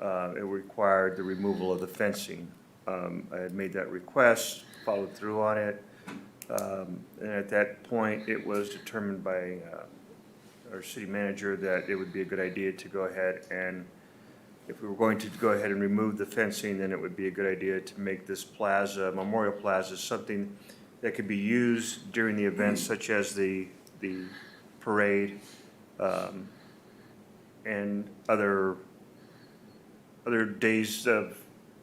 S10: it required the removal of the fencing. I had made that request, followed through on it. And at that point, it was determined by our city manager that it would be a good idea to go ahead and, if we were going to go ahead and remove the fencing, then it would be a good idea to make this plaza, Memorial Plaza, something that could be used during the events such as the parade and other days of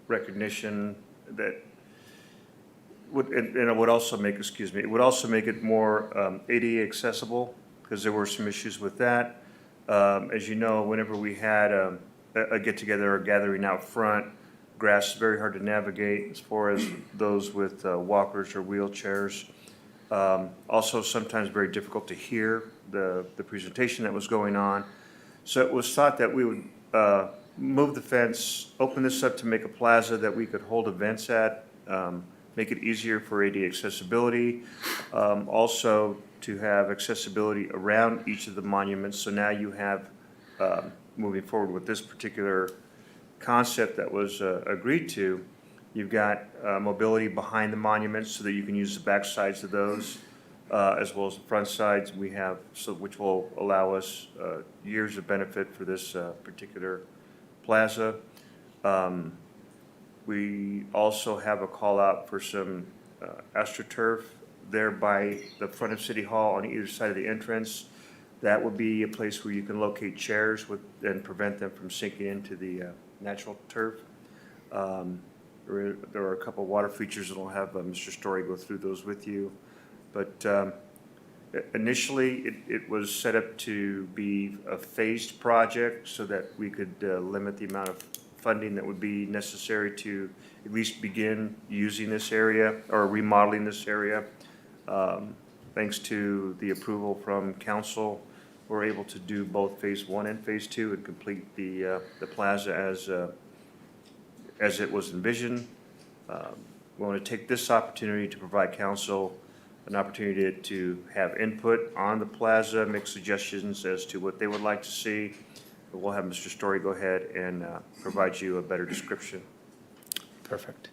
S10: recognition that would, and it would also make, it would also make it more ADA accessible, because there were some issues with that. As you know, whenever we had a get-together or gathering out front, grass is very hard to navigate as far as those with walkers or wheelchairs. Also, sometimes very difficult to hear the presentation that was going on. So it was thought that we would move the fence, open this up to make a plaza that we could hold events at, make it easier for ADA accessibility, also to have accessibility around each of the monuments. So now you have, moving forward with this particular concept that was agreed to, you've got mobility behind the monuments so that you can use the back sides of those, as well as the front sides. We have, which will allow us years of benefit for this particular plaza. We also have a call out for some AstroTurf there by the front of City Hall on either side of the entrance. That would be a place where you can locate chairs and prevent them from sinking into the natural turf. There are a couple of water features, and I'll have Mr. Story go through those with you. But initially, it was set up to be a phased project so that we could limit the amount of funding that would be necessary to at least begin using this area or remodeling this area. Thanks to the approval from council, we're able to do both Phase 1 and Phase 2 and complete the plaza as it was envisioned. We want to take this opportunity to provide council an opportunity to have input on the plaza, make suggestions as to what they would like to see. We'll have Mr. Story go ahead and provide you a better description.
S8: Perfect.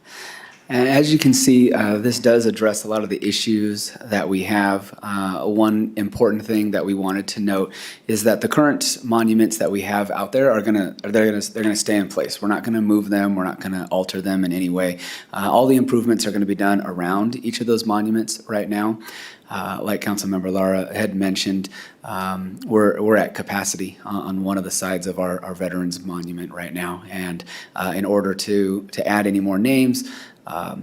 S8: And as you can see, this does address a lot of the issues that we have. One important thing that we wanted to note is that the current monuments that we have out there are they're gonna stay in place. We're not gonna move them. We're not gonna alter them in any way. All the improvements are gonna be done around each of those monuments right now. Like Councilmember Lara had mentioned, we're at capacity on one of the sides of our Veterans Monument right now. And in order to add any more names,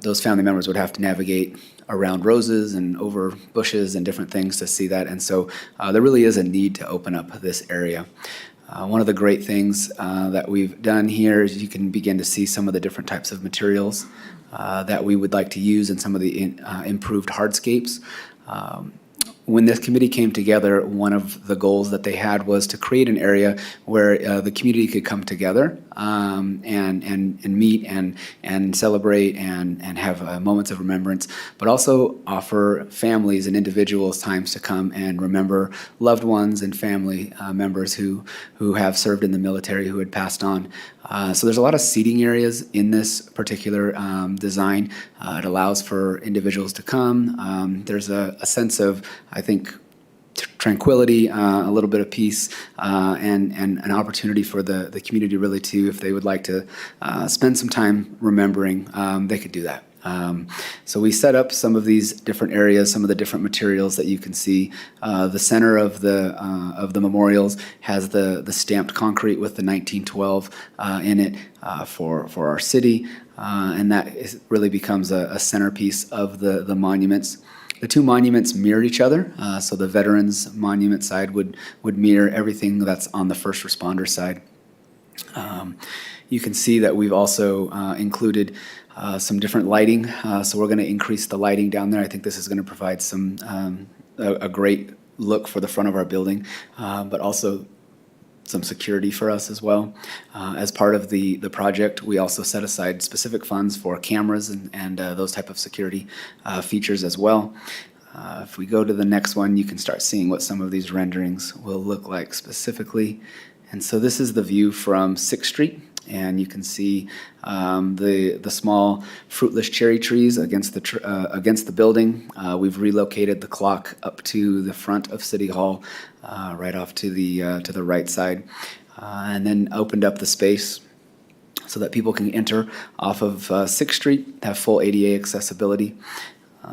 S8: those family members would have to navigate around roses and over bushes and different things to see that. And so there really is a need to open up this area. One of the great things that we've done here is you can begin to see some of the different types of materials that we would like to use in some of the improved hardscapes. When this committee came together, one of the goals that they had was to create an area where the community could come together and meet and celebrate and have moments of remembrance, but also offer families and individuals times to come and remember loved ones and family members who have served in the military, who had passed on. So there's a lot of seating areas in this particular design. It allows for individuals to come. There's a sense of, I think, tranquility, a little bit of peace, and an opportunity for the community really to, if they would like to spend some time remembering, they could do that. So we set up some of these different areas, some of the different materials that you can see. The center of the memorials has the stamped concrete with the 1912 in it for our city, and that really becomes a centerpiece of the monuments. The two monuments mirror each other, so the Veterans Monument side would mirror everything that's on the first responder side. You can see that we've also included some different lighting, so we're going to increase the lighting down there. I think this is going to provide some a great look for the front of our building, but also some security for us as well. As part of the project, we also set aside specific funds for cameras and those type of security features as well. If we go to the next one, you can start seeing what some of these renderings will look like specifically. And so this is the view from 6th Street. And you can see the small fruitless cherry trees against the building. We've relocated the clock up to the front of City Hall, right off to the right side, and then opened up the space so that people can enter off of 6th Street, have full ADA accessibility.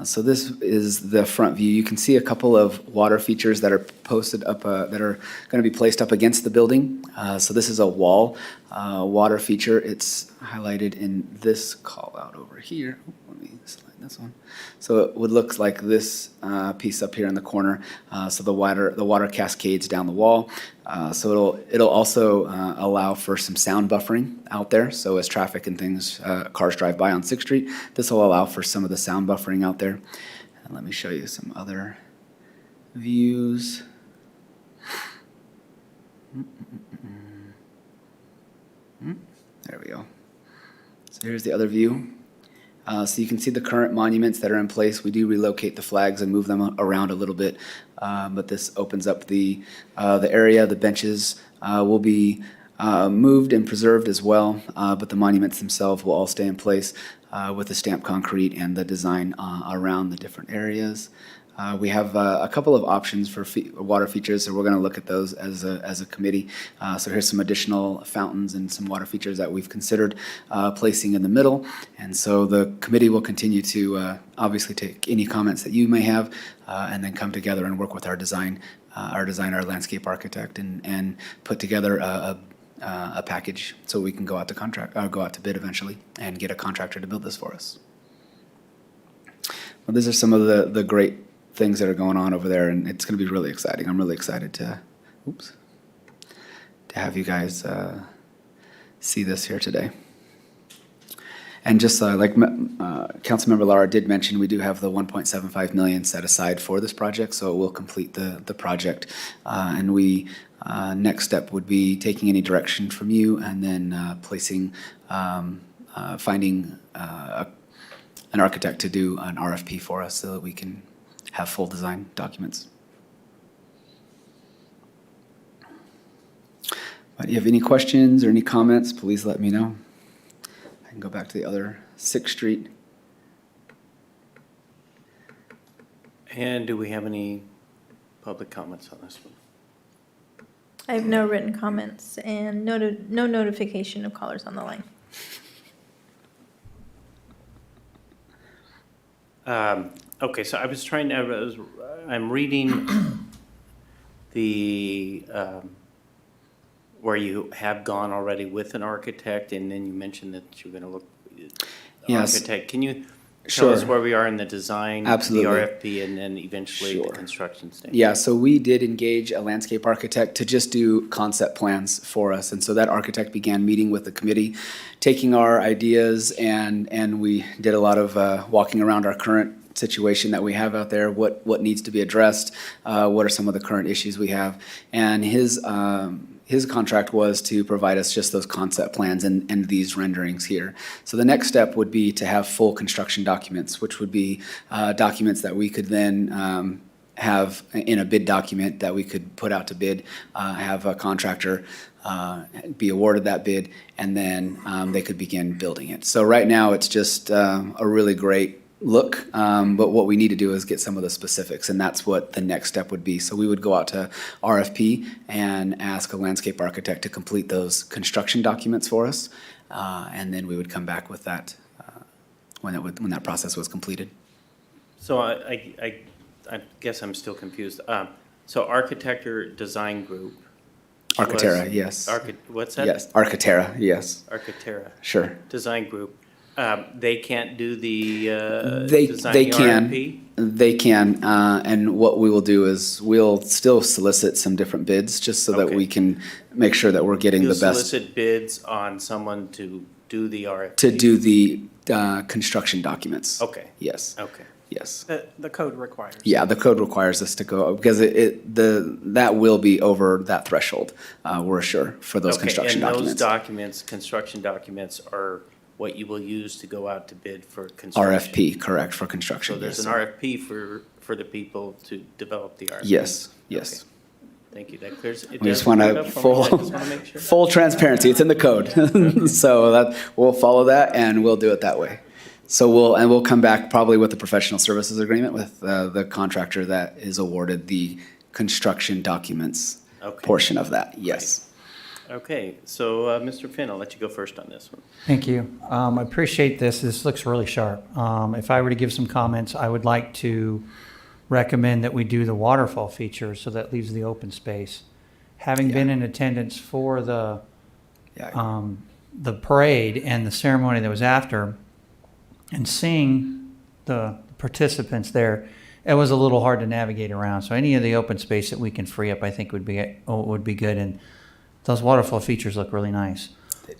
S8: So this is the front view. You can see a couple of water features that are posted up, that are going to be placed up against the building. So this is a wall water feature. It's highlighted in this call out over here. Let me slide this one. So it would look like this piece up here in the corner. So the water cascades down the wall. So it'll also allow for some sound buffering out there. So as traffic and things, cars drive by on 6th Street, this will allow for some of the sound buffering out there. And let me show you some other views. There we go. So here's the other view. So you can see the current monuments that are in place. We do relocate the flags and move them around a little bit, but this opens up the area. The benches will be moved and preserved as well, but the monuments themselves will all stay in place with the stamped concrete and the design around the different areas. We have a couple of options for water features, so we're going to look at those as a committee. So here's some additional fountains and some water features that we've considered placing in the middle. And so the committee will continue to obviously take any comments that you may have and then come together and work with our designer, landscape architect, and put together a package so we can go out to bid eventually and get a contractor to build this for us. Well, these are some of the great things that are going on over there, and it's going to be really exciting. I'm really excited to have you guys see this here today. And just like Councilmember Lara did mention, we do have the 1.75 million set aside for this project, so it will complete the project. And we, next step would be taking any direction from you and then finding an architect to do an RFP for us so that we can have full design documents. But if you have any questions or any comments, please let me know. I can go back to the other 6th Street.
S2: And do we have any public comments on this one?
S3: I have no written comments and no notification of callers on the line.
S2: Okay, so I was trying to, I'm reading the, where you have gone already with an architect, and then you mentioned that you're going to look,
S8: Yes.
S2: architect. Can you tell us
S8: Sure.
S2: where we are in the design,
S8: Absolutely.
S2: the RFP, and then eventually the construction stage?
S8: Yeah, so we did engage a landscape architect to just do concept plans for us. And so that architect began meeting with the committee, taking our ideas, and we did a lot of walking around our current situation that we have out there, what needs to be addressed, what are some of the current issues we have. And his contract was to provide us just those concept plans and these renderings here. So the next step would be to have full construction documents, which would be documents that we could then have in a bid document that we could put out to bid, have a contractor be awarded that bid, and then they could begin building it. So right now, it's just a really great look, but what we need to do is get some of the specifics, and that's what the next step would be. So we would go out to RFP and ask a landscape architect to complete those construction documents for us, and then we would come back with that when that process was completed.
S2: So I guess I'm still confused. So architecture design group.
S8: Architera, yes.
S2: What's that?
S8: Yes, Architera, yes.
S2: Architera.
S8: Sure.
S2: Design group. They can't do the
S8: They
S2: design
S8: can.
S2: RFP?
S8: They can, and what we will do is we'll still solicit some different bids just so that we can make sure that we're getting
S2: You'll
S8: the best.
S2: solicit bids on someone to do the RFP?
S8: To do the construction documents.
S2: Okay.
S8: Yes.
S2: Okay.
S8: Yes.
S18: The code requires.
S8: Yeah, the code requires us to go, because that will be over that threshold, we're sure, for those construction
S2: And those
S8: documents.
S2: documents, construction documents, are what you will use to go out to bid for construction?
S8: RFP, correct, for construction.
S2: So there's
S8: yes,
S2: an
S8: sir.
S2: RFP for the people to develop the RFP?
S8: Yes, yes.
S2: Thank you, that clears it.
S8: We
S2: does
S8: just want
S2: clear it
S8: to
S2: up for me. I
S8: full,
S2: just wanna make sure.
S8: full transparency. It's in the code. So we'll follow that and we'll do it that way. So we'll come back probably with a professional services agreement with the contractor that is awarded the construction documents portion of that. Yes.
S2: Okay, so Mr. Finn, I'll let you go first on this one.
S15: Thank you. I appreciate this. This looks really sharp. If I were to give some comments, I would like to recommend that we do the waterfall feature, so that leaves the open space. Having been in attendance for the parade and the ceremony that was after, and seeing the participants there, it was a little hard to navigate around. So any of the open space that we can free up, I think would be good. And those waterfall features look really nice.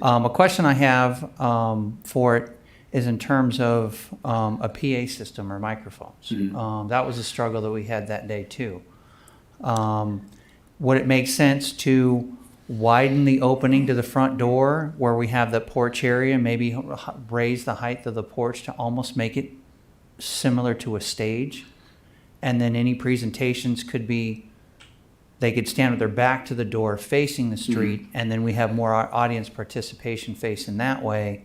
S15: A question I have for it is in terms of a PA system or microphones. That was a struggle that we had that day too. Would it make sense to widen the opening to the front door where we have the porch area, maybe raise the height of the porch to almost make it similar to a stage? And then any presentations could be, they could stand with their back to the door facing the street, and then we have more audience participation facing that way.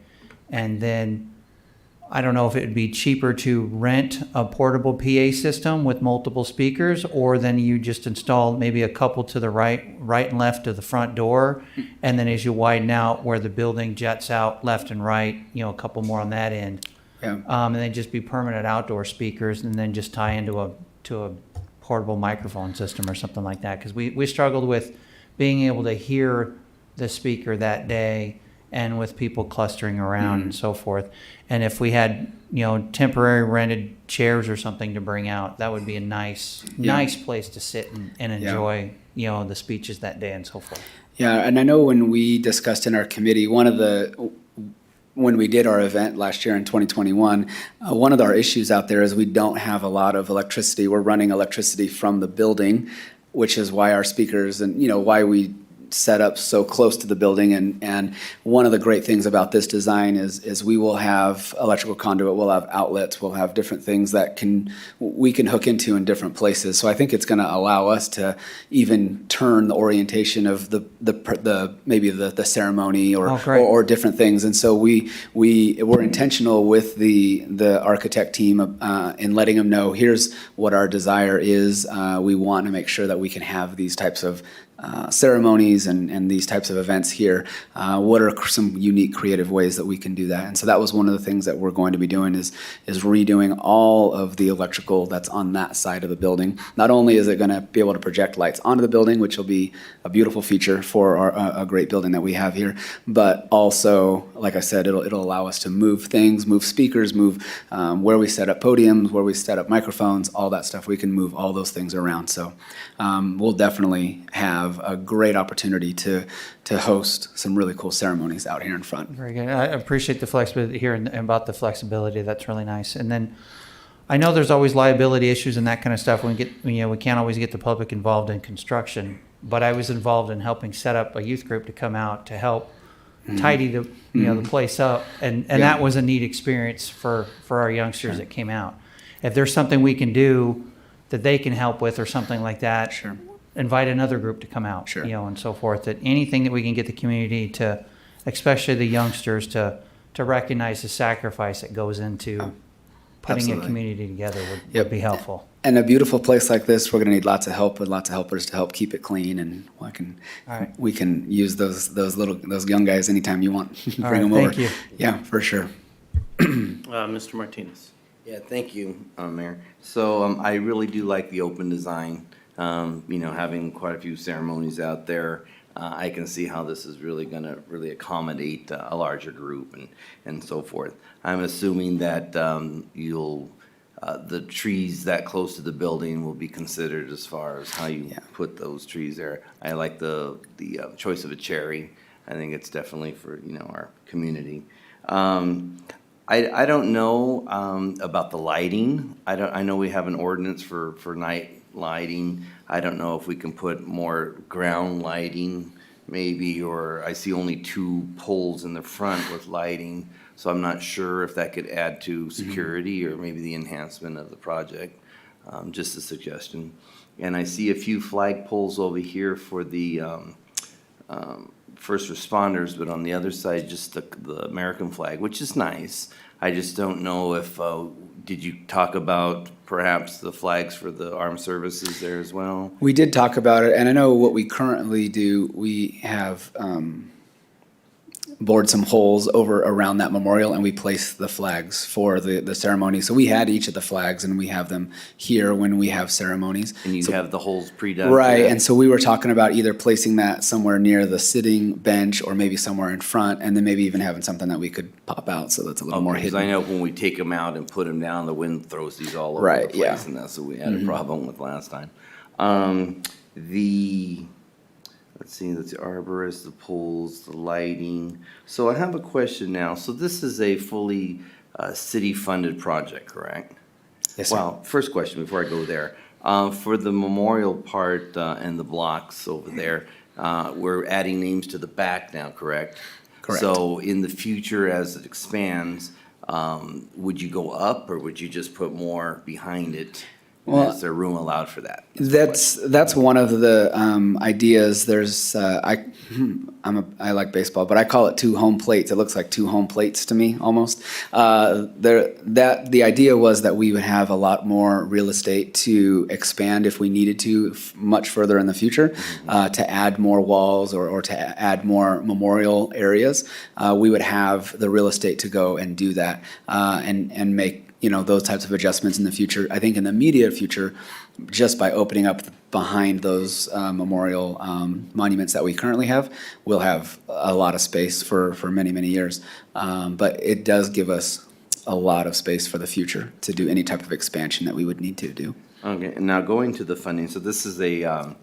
S15: And then I don't know if it would be cheaper to rent a portable PA system with multiple speakers, or then you just install maybe a couple to the right and left of the front door. And then as you widen out where the building jets out left and right, a couple more on that end.
S8: Yeah.
S15: And then just be permanent outdoor speakers, and then just tie into a portable microphone system or something like that. Because we struggled with being able to hear the speaker that day, and with people clustering around and so forth. And if we had, temporary rented chairs or something to bring out, that would be a nice place to sit and enjoy, the speeches that day and so forth.
S8: Yeah, and I know when we discussed in our committee, one of the when we did our event last year in 2021, one of our issues out there is we don't have a lot of electricity. We're running electricity from the building, which is why our speakers and, why we set up so close to the building. And one of the great things about this design is we will have electrical conduit, we'll have outlets, we'll have different things that we can hook into in different places. So I think it's going to allow us to even turn the orientation of maybe the ceremony or different things. And so we're intentional with the architect team in letting them know, here's what our desire is. We want to make sure that we can have these types of ceremonies and these types of events here. What are some unique creative ways that we can do that? And so that was one of the things that we're going to be doing is redoing all of the electrical that's on that side of the building. Not only is it going to be able to project lights onto the building, which will be a beautiful feature for a great building that we have here, but also, like I said, it'll allow us to move things, move speakers, move where we set up podiums, where we set up microphones, all that stuff. We can move all those things around. So we'll definitely have a great opportunity to host some really cool ceremonies out here in front.
S15: Very good. I appreciate the flexibility here and about the flexibility. That's really nice. And then I know there's always liability issues and that kind of stuff. We can't always get the public involved in construction, but I was involved in helping set up a youth group to come out to help tidy the the place up, and that was a neat experience for our youngsters that came out. If there's something we can do that they can help with or something like that, invite another group to come out, and so forth. That anything that we can get the community to, especially the youngsters, to recognize the sacrifice that goes into putting a community together would be helpful.
S8: And a beautiful place like this, we're going to need lots of help with lots of helpers to help keep it clean. And we can use those young guys anytime you want. Bring them over.
S15: Thank you.
S8: Yeah, for sure.
S2: Mr. Martinez.
S16: Yeah, thank you, Mayor. So I really do like the open design. Having quite a few ceremonies out there, I can see how this is really going to really accommodate a larger group and so forth. I'm assuming that the trees that close to the building will be considered as far as how you put those trees there. I like the choice of a cherry. I think it's definitely for our community. I don't know about the lighting. I know we have an ordinance for night lighting. I don't know if we can put more ground lighting maybe, or I see only 2 poles in the front with lighting. So I'm not sure if that could add to security or maybe the enhancement of the project. Just a suggestion. And I see a few flag poles over here for the first responders, but on the other side, just the American flag, which is nice. I just don't know if, did you talk about perhaps the flags for the armed services there as well?
S8: We did talk about it, and I know what we currently do, we have bored some holes over around that memorial, and we place the flags for the ceremony. So we had each of the flags, and we have them here when we have ceremonies.
S16: And you have the holes pre-done?
S8: Right, and so we were talking about either placing that somewhere near the sitting bench or maybe somewhere in front, and then maybe even having something that we could pop out so that's a little more hidden.
S16: Because I know when we take them out and put them down, the wind throws these all over the place, and that's what we had a problem with last time. Let's see, that's the arborist, the poles, the lighting. So I have a question now. So this is a fully city-funded project, correct?
S8: Yes, sir.
S16: Well, first question before I go there. For the memorial part and the blocks over there, we're adding names to the back now, correct?
S8: Correct.
S16: So in the future, as it expands, would you go up or would you just put more behind it?
S8: Well,
S16: is there room allowed for that?
S8: That's one of the ideas. There's I like baseball, but I call it 2 home plates. It looks like 2 home plates to me almost. The idea was that we would have a lot more real estate to expand if we needed to much further in the future, to add more walls or to add more memorial areas. We would have the real estate to go and do that and make those types of adjustments in the future. I think in the immediate future, just by opening up behind those memorial monuments that we currently have, we'll have a lot of space for many, many years. But it does give us a lot of space for the future to do any type of expansion that we would need to do.
S16: Okay, and now going to the funding. So this is a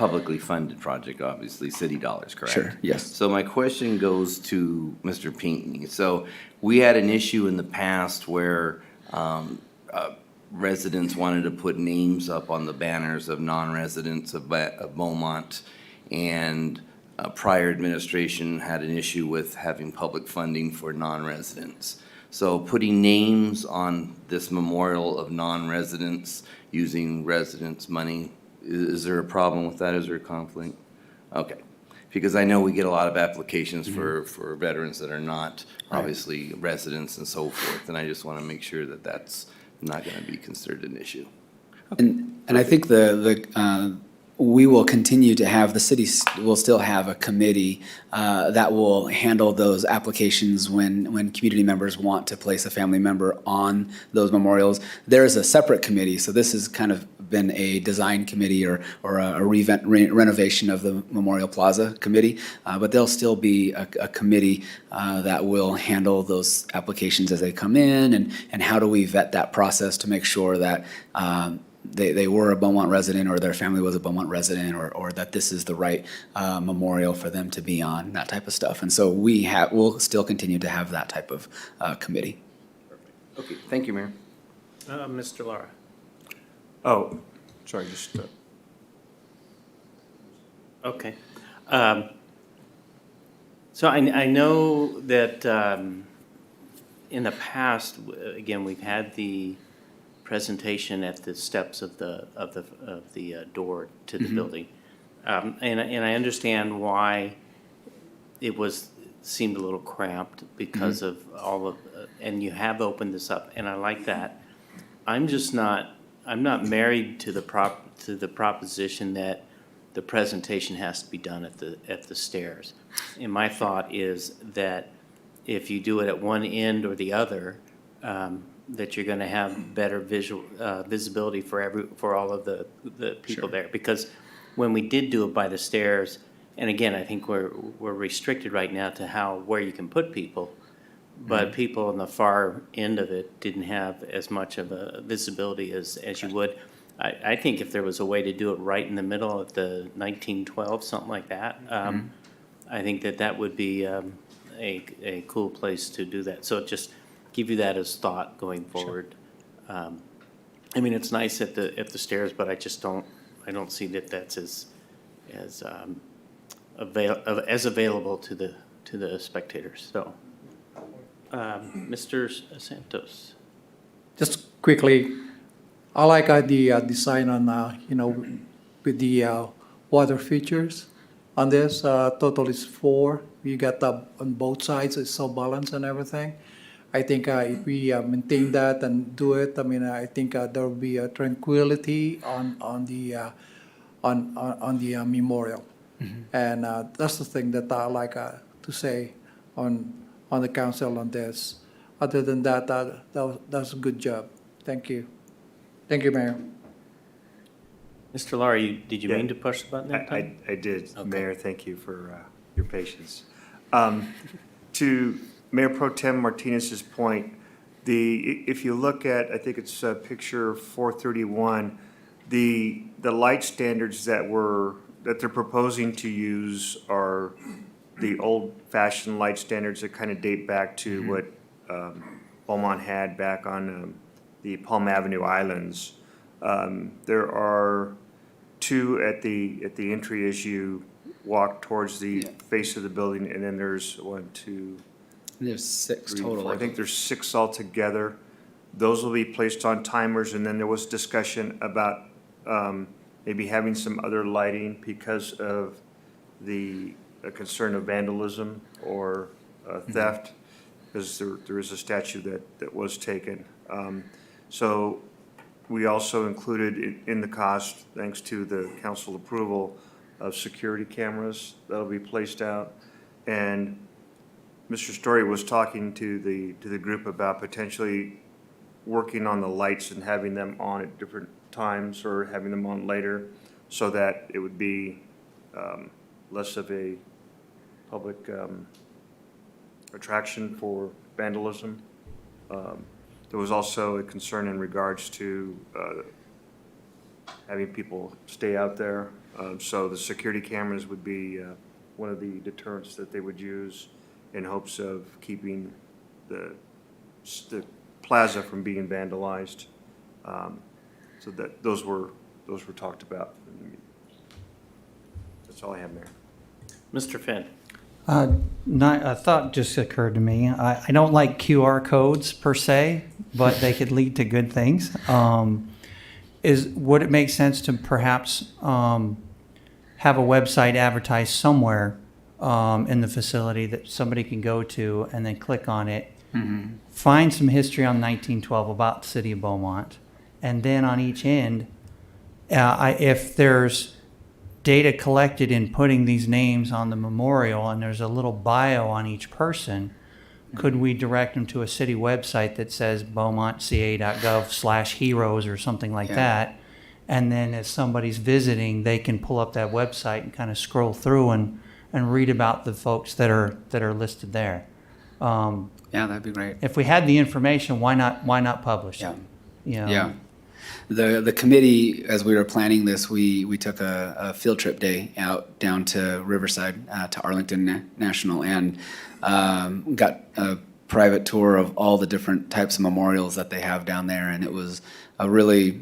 S16: publicly funded project, obviously, city dollars, correct?
S8: Sure, yes.
S16: So my question goes to Mr. Pinckney. So we had an issue in the past where residents wanted to put names up on the banners of non-residents of Beaumont, and prior administration had an issue with having public funding for non-residents. So putting names on this memorial of non-residents using residents' money, is there a problem with that? Is there a conflict? Okay. Because I know we get a lot of applications for veterans that are not obviously residents and so forth, and I just want to make sure that that's not going to be considered an issue.
S8: And I think we will continue to have, the city will still have a committee that will handle those applications when community members want to place a family member on those memorials. There is a separate committee, so this has kind of been a design committee or a renovation of the Memorial Plaza committee, but there'll still be a committee that will handle those applications as they come in, and how do we vet that process to make sure that they were a Beaumont resident, or their family was a Beaumont resident, or that this is the right memorial for them to be on, that type of stuff. And so we'll still continue to have that type of committee.
S16: Okay, thank you, Mayor.
S2: Mr. Lara.
S10: Oh, sorry, just.
S2: Okay. So I know that in the past, again, we've had the presentation at the steps of the door to the building, and I understand why it seemed a little cramped because of all of, and you have opened this up, and I like that. I'm not married to the proposition that the presentation has to be done at the stairs. And my thought is that if you do it at one end or the other, that you're going to have better visibility for all of the people there. Because when we did do it by the stairs, and again, I think we're restricted right now to where you can put people, but people on the far end of it didn't have as much of a visibility as you would. I think if there was a way to do it right in the middle of the 1912, something like that, I think that would be a cool place to do that. So just give you that as thought going forward. Sure. I mean, it's nice at the stairs, but I just don't see that that's as available to the spectators. So, Mr. Santos.
S17: Just quickly, I like the design on, with the water features on this. Total is 4. We got on both sides, it's so balanced and everything. I think if we maintain that and do it, I think there will be a tranquility on the memorial. And that's the thing that I like to say on the council on this. Other than that, that's a good job. Thank you. Thank you, Mayor.
S2: Mr. Lara, did you mean to push the button that time?
S10: I did,
S2: Okay.
S10: Mayor. Thank you for your patience. To Mayor Pro Tem Martinez's point, if you look at, I think it's picture 431, the light standards that they're proposing to use are the old-fashioned light standards that kind of date back to what Beaumont had back on the Palm Avenue Islands. There are 2 at the entry as you walk towards the face of the building, and then there's 1, 2.
S8: There's 6
S10: 3,
S8: total.
S10: 4. I think there's 6 altogether. Those will be placed on timers, and then there was discussion about maybe having some other lighting because of the concern of vandalism or theft, because there is a statute that was taken. So we also included in the cost, thanks to the council approval, of security cameras that'll be placed out. And Mr. Story was talking to the group about potentially working on the lights and having them on at different times or having them on later, so that it would be less of a public attraction for vandalism. There was also a concern in regards to having people stay out there So the security cameras would be one of the deterrents that they would use in hopes of keeping the plaza from being vandalized. So that those were talked about. That's all I have, Mayor.
S2: Mr. Finn?
S15: A thought just occurred to me. I don't like QR codes per se, but they could lead to good things. Would it make sense to perhaps have a website advertised somewhere in the facility that somebody can go to and then click on it, find some history on 1912 about the city of Beaumont, and then on each end, if there's data collected in putting these names on the memorial and there's a little bio on each person, could we direct them to a city website that says beaumontca.gov/heroes or something like that? And then as somebody's visiting, they can pull up that website and kind of scroll through and read about the folks that are listed there.
S8: Yeah, that'd be great.
S15: If we had the information, why not publish it? You know?
S8: Yeah. The committee, as we were planning this, we took a field trip day out down to Riverside, to Arlington National, and got a private tour of all the different types of memorials that they have down there, and it was a really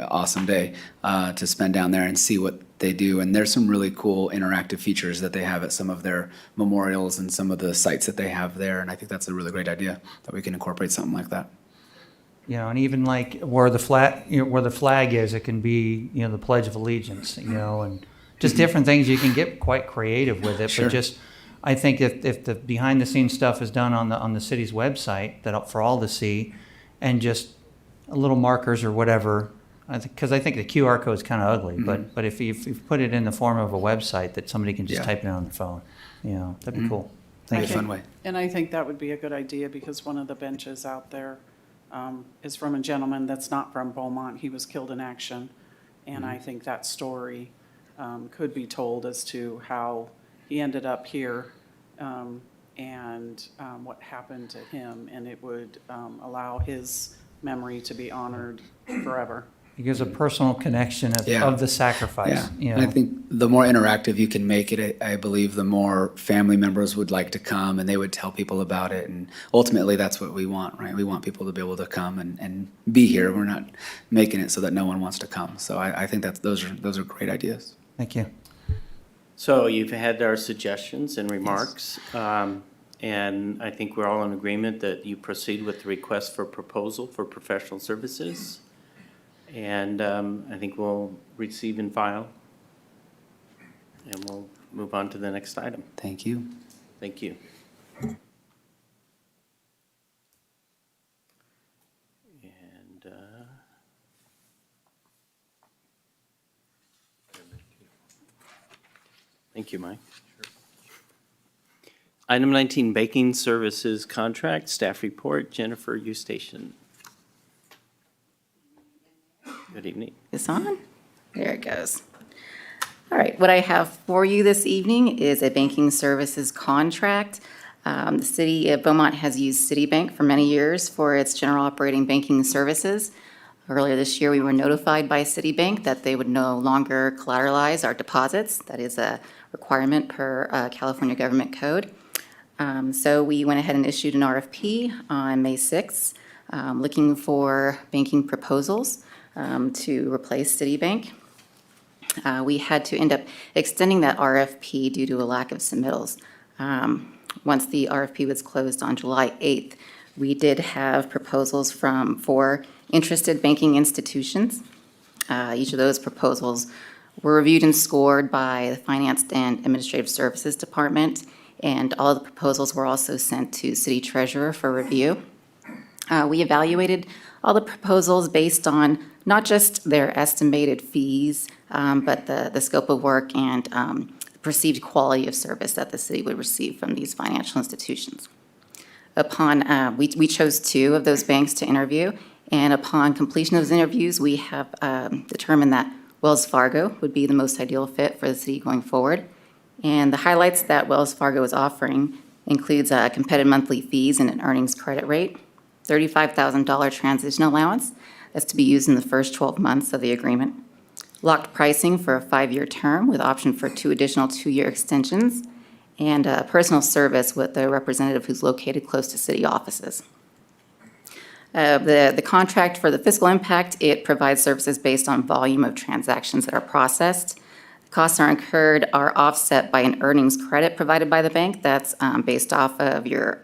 S8: awesome day to spend down there and see what they do. And there's some really cool interactive features that they have at some of their memorials and some of the sites that they have there, and I think that's a really great idea that we can incorporate something like that.
S15: You know, and even like where the flag is, it can be, you know, the Pledge of Allegiance, you know, and just different things. You can get quite creative with it.
S8: Sure.
S15: But just, I think if the behind the scenes stuff is done on the city's website for all to see, and just little markers or whatever, because I think the QR code is kind of ugly. But if you put it in the form of a website that somebody can just type it on their phone, you know, that'd be cool.
S8: That'd be a fun way.
S18: And I think that would be a good idea because one of the benches out there is from a gentleman that's not from Beaumont. He was killed in action. And I think that story could be told as to how he ended up here and what happened to him. And it would allow his memory to be honored forever.
S15: It gives a personal connection of the sacrifice.
S8: Yeah,
S15: You know?
S8: and I think the more interactive you can make it, I believe the more family members would like to come and they would tell people about it. And ultimately, that's what we want, right? We want people to be able to come and be here. We're not making it so that no one wants to come. So I think those are great ideas.
S15: Thank you.
S2: So you've had our suggestions and remarks, and I think we're all in agreement that you proceed with the request for proposal for professional services. And I think we'll receive and file, and we'll move on to the next item.
S8: Thank you.
S2: Thank you. And thank you, Mike. Item 19, Banking Services Contract, Staff Report, Jennifer Eustachian. Good evening.
S4: Is this on? There it goes. All right, what I have for you this evening is a banking services contract. The city of Beaumont has used Citibank for many years for its general operating banking services. Earlier this year, we were notified by Citibank that they would no longer collateralize our deposits. That is a requirement per California government code. So we went ahead and issued an RFP on May 6th, looking for banking proposals to replace Citibank. We had to end up extending that RFP due to a lack of submittals. Once the RFP was closed on July 8th, we did have proposals from 4 interested banking institutions. Each of those proposals were reviewed and scored by the Finance and Administrative Services Department, and all of the proposals were also sent to City Treasurer for review. We evaluated all the proposals based on not just their estimated fees, but the scope of work and perceived quality of service that the city would receive from these financial institutions. We chose 2 of those banks to interview, and upon completion of those interviews, we have determined that Wells Fargo would be the most ideal fit for the city going forward. And the highlights that Wells Fargo is offering includes competitive monthly fees and an earnings credit rate, $35,000 transition allowance that's to be used in the first 12 months of the agreement, locked pricing for a 5-year term with option for 2 additional 2-year extensions, and personal service with a representative who's located close to city offices. The contract for the fiscal impact, it provides services based on volume of transactions that are processed. Costs are incurred are offset by an earnings credit provided by the bank that's based off of your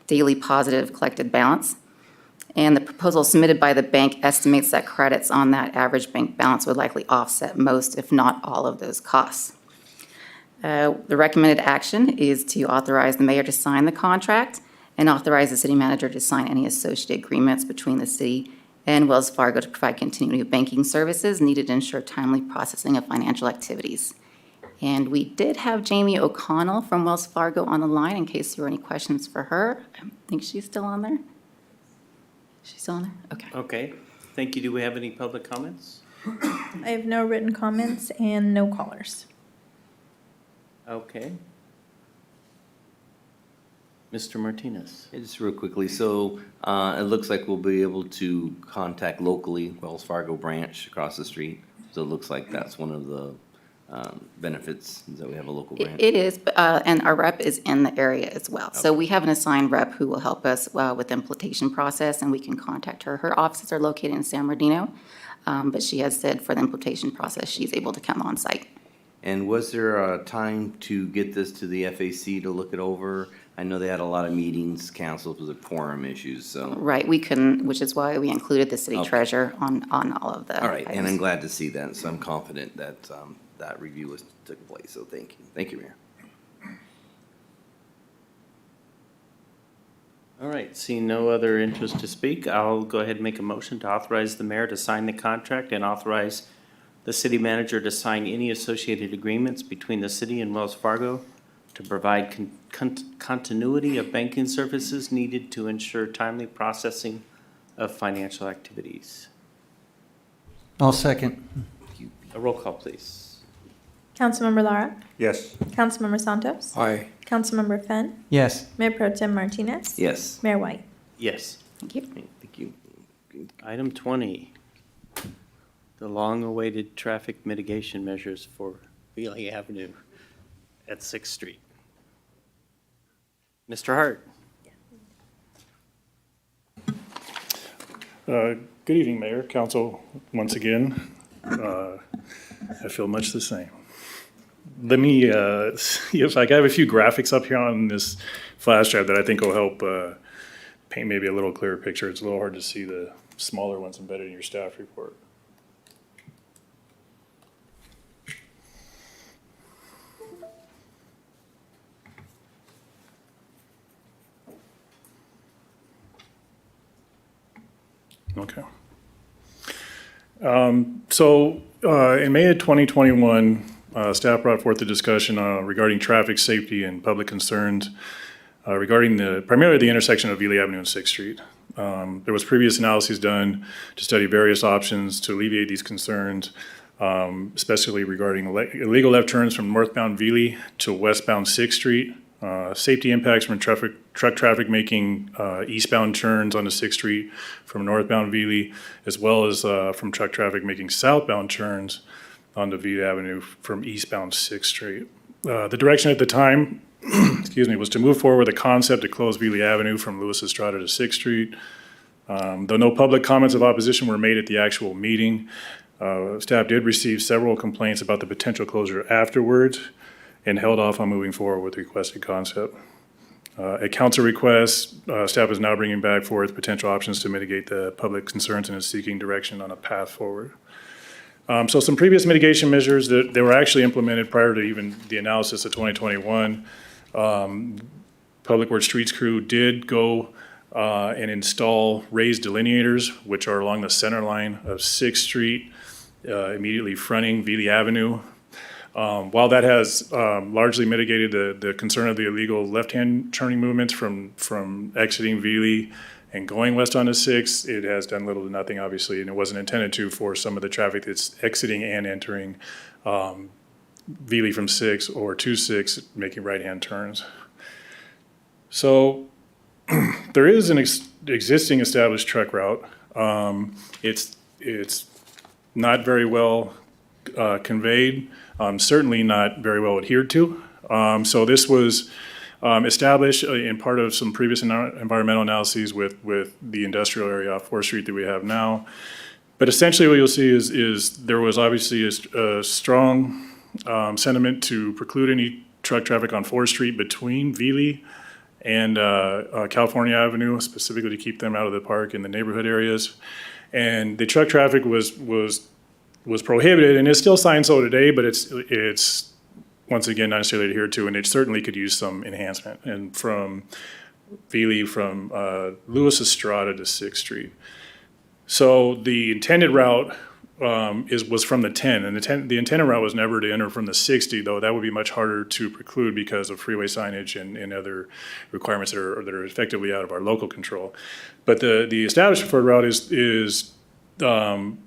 S4: daily positive collected balance. And the proposal submitted by the bank estimates that credits on that average bank balance would likely offset most, if not all, of those costs. The recommended action is to authorize the mayor to sign the contract and authorize the city manager to sign any associated agreements between the city and Wells Fargo to provide continuity of banking services needed to ensure timely processing of financial activities. And we did have Jamie O'Connell from Wells Fargo on the line in case there were any questions for her. I think she's still on there. She's still on there? Okay.
S2: Okay, thank you. Do we have any public comments?
S3: I have no written comments and no callers.
S2: Okay. Mr. Martinez.
S16: Hey, just real quickly, so it looks like we'll be able to contact locally, Wells Fargo branch across the street. So it looks like that's one of the benefits, is that we have a local branch.
S4: It is, and our rep is in the area as well. So we have an assigned rep who will help us with the implementation process, and we can contact her. Her offices are located in San Bernardino, but she has said for the implementation process, she's able to come on site.
S16: And was there a time to get this to the FAC to look it over? I know they had a lot of meetings canceled because of quorum issues, so.
S4: Right, we couldn't, which is why we included the city treasurer on all of the
S16: All right, and
S4: items.
S16: I'm glad to see that, so I'm confident that that review took place, so thank you. Thank you, Mayor.
S2: All right, seeing no other interest to speak, I'll go ahead and make a motion to authorize the mayor to sign the contract and authorize the city manager to sign any associated agreements between the city and Wells Fargo to provide continuity of banking services needed to ensure timely processing of financial activities.
S15: I'll second.
S2: A roll call, please.
S3: Councilmember Lara?
S10: Yes.
S3: Councilmember Santos?
S8: Aye.
S3: Councilmember Fenn?
S15: Yes.
S3: Mayor Pro Tem Martinez?
S16: Yes.
S3: Mayor White?
S2: Yes.
S4: Thank you.
S16: Thank you.
S2: Item 20, the long-awaited traffic mitigation measures for Wheeling Avenue at 6th Street. Mr. Hart.
S7: Good evening, Mayor, Council, once again. I feel much the same. Let me see if I have a few graphics up here on this flash drive that I think will help paint maybe a little clearer picture. It's a little hard to see the smaller ones embedded in your staff report. Okay. In May of 2021, staff brought forth a discussion regarding traffic safety and public concerns regarding primarily the intersection of Ely Avenue and 6th Street. There was previous analysis done to study various options to alleviate these concerns, especially regarding illegal left turns from northbound Veely to westbound 6th Street, safety impacts from truck traffic making eastbound turns onto 6th Street from northbound Veely, as well as from truck traffic making southbound turns onto Veely Avenue from eastbound 6th Street. The direction at the time, excuse me, was to move forward with a concept to close Veely Avenue from Lewis Estrada to 6th Street. Though no public comments of opposition were made at the actual meeting, staff did receive several complaints about the potential closure afterwards and held off on moving forward with the requested concept. At council request, staff is now bringing back forth potential options to mitigate the public concerns and is seeking direction on a path forward. So some previous mitigation measures that were actually implemented prior to even the analysis of 2021. Public Works Streets crew did go and install raised delineators, which are along the center line of 6th Street, immediately fronting Veely Avenue. While that has largely mitigated the concern of the illegal left-hand turning movements from exiting Veely and going west onto 6th, it has done little to nothing, obviously, and it wasn't intended to for some of the traffic that's exiting and entering Veely from 6th or to 6th, making right-hand turns. So there is an existing established truck route. It's not very well conveyed, certainly not very well adhered to. So this was established in part of some previous environmental analyses with the industrial area off 4th Street that we have now. But essentially what you'll see is there was obviously a strong sentiment to preclude any truck traffic on 4th Street between Veely and California Avenue, specifically to keep them out of the park and the neighborhood areas. And the truck traffic was prohibited, and it's still signed so today, but it's once again not necessarily adhered to, and it certainly could use some enhancement. And from Veely, from Louis Estrada to 6th Street. So the intended route was from the 10, and the intended route was never to enter from the 60, though that would be much harder to preclude because of freeway signage and other requirements that are effectively out of our local control. But the established preferred route is from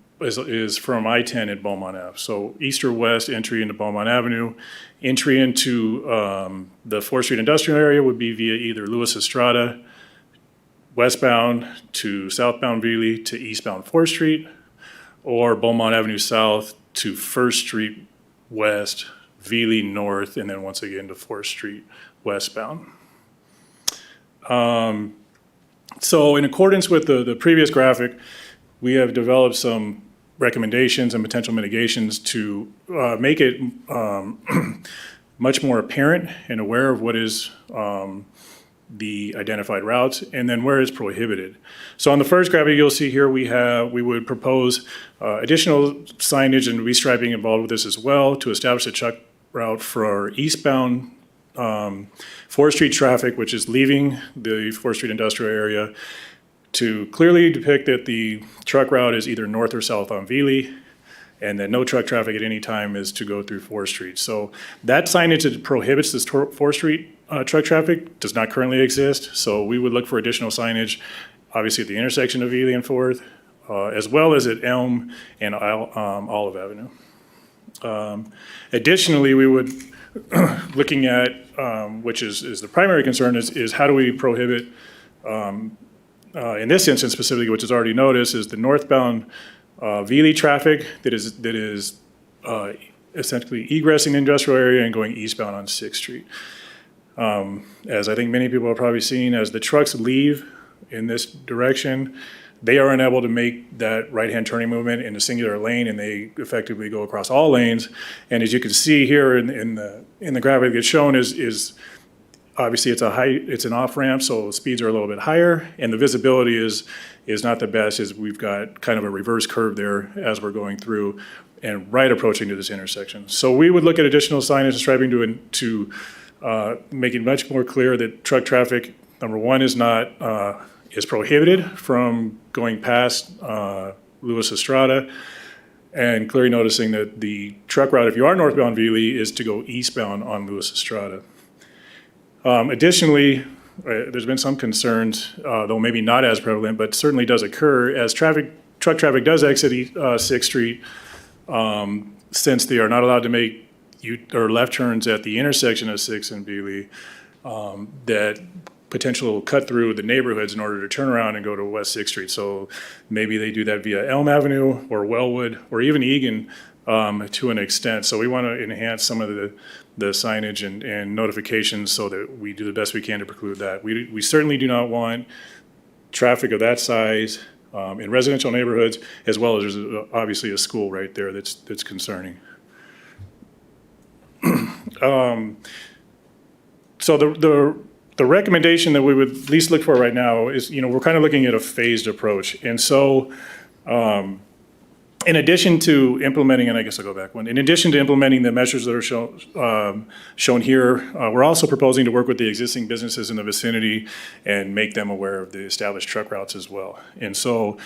S7: I-10 at Beaumont Ave. So east or west entry into Beaumont Avenue. Entry into the 4th Street industrial area would be via either Louis Estrada, westbound to southbound Veely to eastbound 4th Street, or Beaumont Avenue South to 1st Street West, Veely North, and then once again to 4th Street westbound. So in accordance with the previous graphic, we have developed some recommendations and potential mitigations to make it much more apparent and aware of what is the identified routes, and then where it's prohibited. So on the first graphic you'll see here, we would propose additional signage and restriping involved with this as well to establish a truck route for eastbound 4th Street traffic, which is leaving the 4th Street industrial area, to clearly depict that the truck route is either north or south on Veely, and that no truck traffic at any time is to go through 4th Street. So that signage that prohibits this 4th Street truck traffic does not currently exist. So we would look for additional signage, obviously at the intersection of Veely and 4th, as well as at Elm and Olive Avenue. Additionally, we would, looking at, which is the primary concern, is how do we prohibit, in this instance specifically, which is already noticed, is the northbound Veely traffic that is essentially egressing the industrial area and going eastbound on 6th Street. As I think many people have probably seen, as the trucks leave in this direction, they are unable to make that right-hand turning movement in a singular lane, and they effectively go across all lanes. And as you can see here in the graphic that's shown is obviously it's an off-ramp, so speeds are a little bit higher, and the visibility is not the best, as we've got kind of a reverse curve there as we're going through and right approaching to this intersection. So we would look at additional signage and striping to make it much more clear that truck traffic, number one, is prohibited from going past Louis Estrada, and clearly noticing that the truck route, if you are northbound Veely, is to go eastbound on Louis Estrada. Additionally, there's been some concerns, though maybe not as prevalent, but certainly does occur as truck traffic does exit 6th Street, since they are not allowed to make left turns at the intersection of 6th and Veely, that potential cut through the neighborhoods in order to turn around and go to West 6th Street. So maybe they do that via Elm Avenue or Wellwood or even Egan to an extent. So we want to enhance some of the signage and notifications so that we do the best we can to preclude that. We certainly do not want traffic of that size in residential neighborhoods, as well as there's obviously a school right there that's concerning. So the recommendation that we would at least look for right now is, we're kind of looking at a phased approach. And so in addition to implementing, and I guess I'll go back one, in addition to implementing the measures that are shown here, we're also proposing to work with the existing businesses in the vicinity and make them aware of the established truck routes as well. And so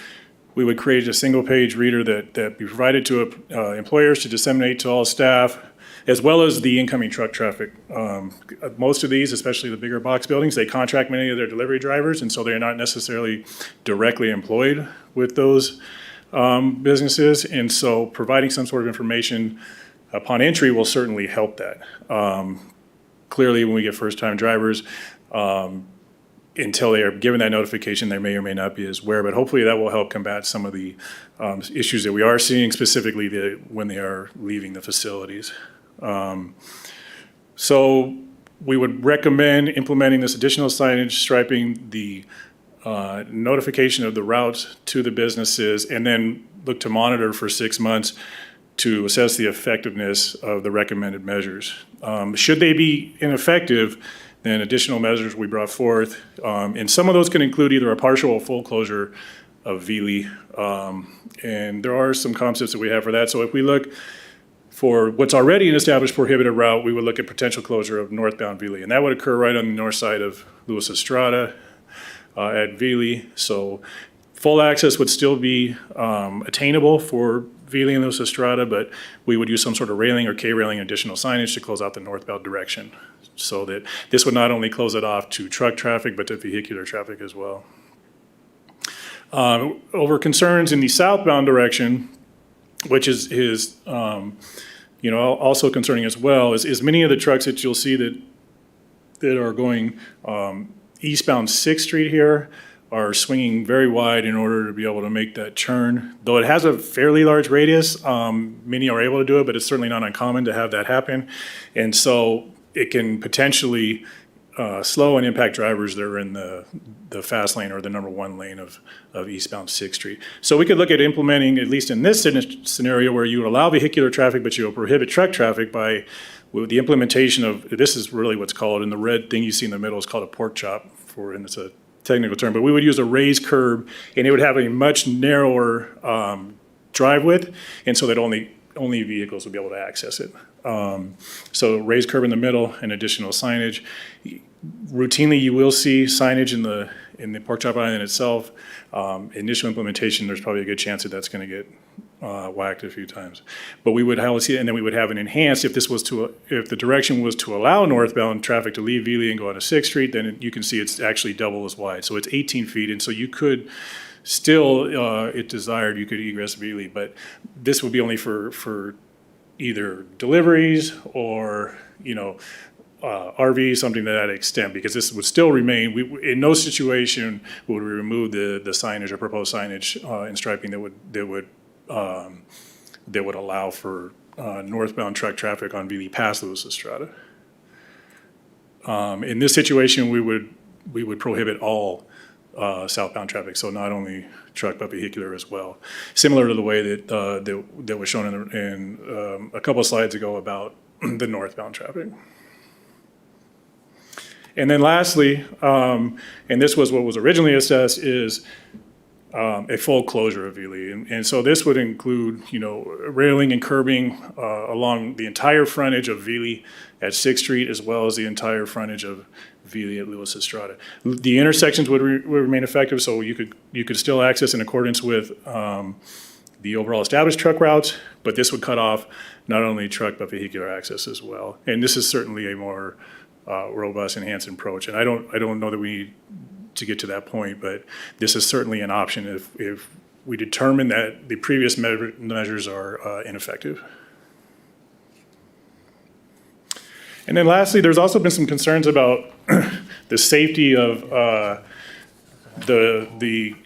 S7: we would create a single page reader that be provided to employers to disseminate to all staff, as well as the incoming truck traffic. Most of these, especially the bigger box buildings, they contract many of their delivery drivers, and so they're not necessarily directly employed with those businesses. And so providing some sort of information upon entry will certainly help that. Clearly, when we get first-time drivers, until they are given that notification, they may or may not be as aware, but hopefully that will help combat some of the issues that we are seeing, specifically when they are leaving the facilities. So we would recommend implementing this additional signage, striping, the notification of the routes to the businesses, and then look to monitor for 6 months to assess the effectiveness of the recommended measures. Should they be ineffective, then additional measures we brought forth. And some of those can include either a partial or full closure of Veely. And there are some concepts that we have for that. So if we look for what's already an established prohibited route, we would look at potential closure of northbound Veely. And that would occur right on the north side of Luis Estrada at Veely. So full access would still be attainable for Veely and Luis Estrada, but we would use some sort of railing or K-railing additional signage to close out the northbound direction, so that this would not only close it off to truck traffic, but to vehicular traffic as well. Over concerns in the southbound direction, which is also concerning as well, is many of the trucks that you'll see that are going eastbound 6th Street here are swinging very wide in order to be able to make that turn. Though it has a fairly large radius, many are able to do it, but it's certainly not uncommon to have that happen. And so it can potentially slow and impact drivers that are in the fast lane or the number 1 lane of eastbound 6th Street. So we could look at implementing, at least in this scenario, where you would allow vehicular traffic, but you'll prohibit truck traffic with the implementation of, this is really what's called, in the red thing you see in the middle is called a pork chop, and it's a technical term, but we would use a raised curb, and it would have a much narrower drive width, and so that only vehicles would be able to access it. So raised curb in the middle and additional signage. Routinely, you will see signage in the pork chop island itself. Initial implementation, there's probably a good chance that that's going to get whacked a few times. But we would see, and then we would have an enhanced, if the direction was to allow northbound traffic to leave Veely and go onto 6th Street, then you can see it's actually double as wide. So it's 18 feet, and so you could still, if desired, you could egress Veely, but this would be only for either deliveries or, RV, something to that extent, because this would still remain, in no situation would we remove the signage or proposed signage and striping that would allow for northbound truck traffic on Veely past Luis Estrada. In this situation, we would prohibit all southbound traffic, so not only truck but vehicular as well. Similar to the way that was shown in a couple of slides ago about the northbound traffic. And then lastly, and this was what was originally assessed, is a full closure of Veely. And so this would include, railing and curbing along the entire frontage of Veely at 6th Street, as well as the entire frontage of Veely at Luis Estrada. The intersections would remain effective, so you could still access in accordance with the overall established truck routes, but this would cut off not only truck but vehicular access as well. And this is certainly a more robust, enhanced approach. And I don't know that we need to get to that point, but this is certainly an option if we determine that the previous measures are ineffective. And then lastly, there's also been some concerns about the safety of the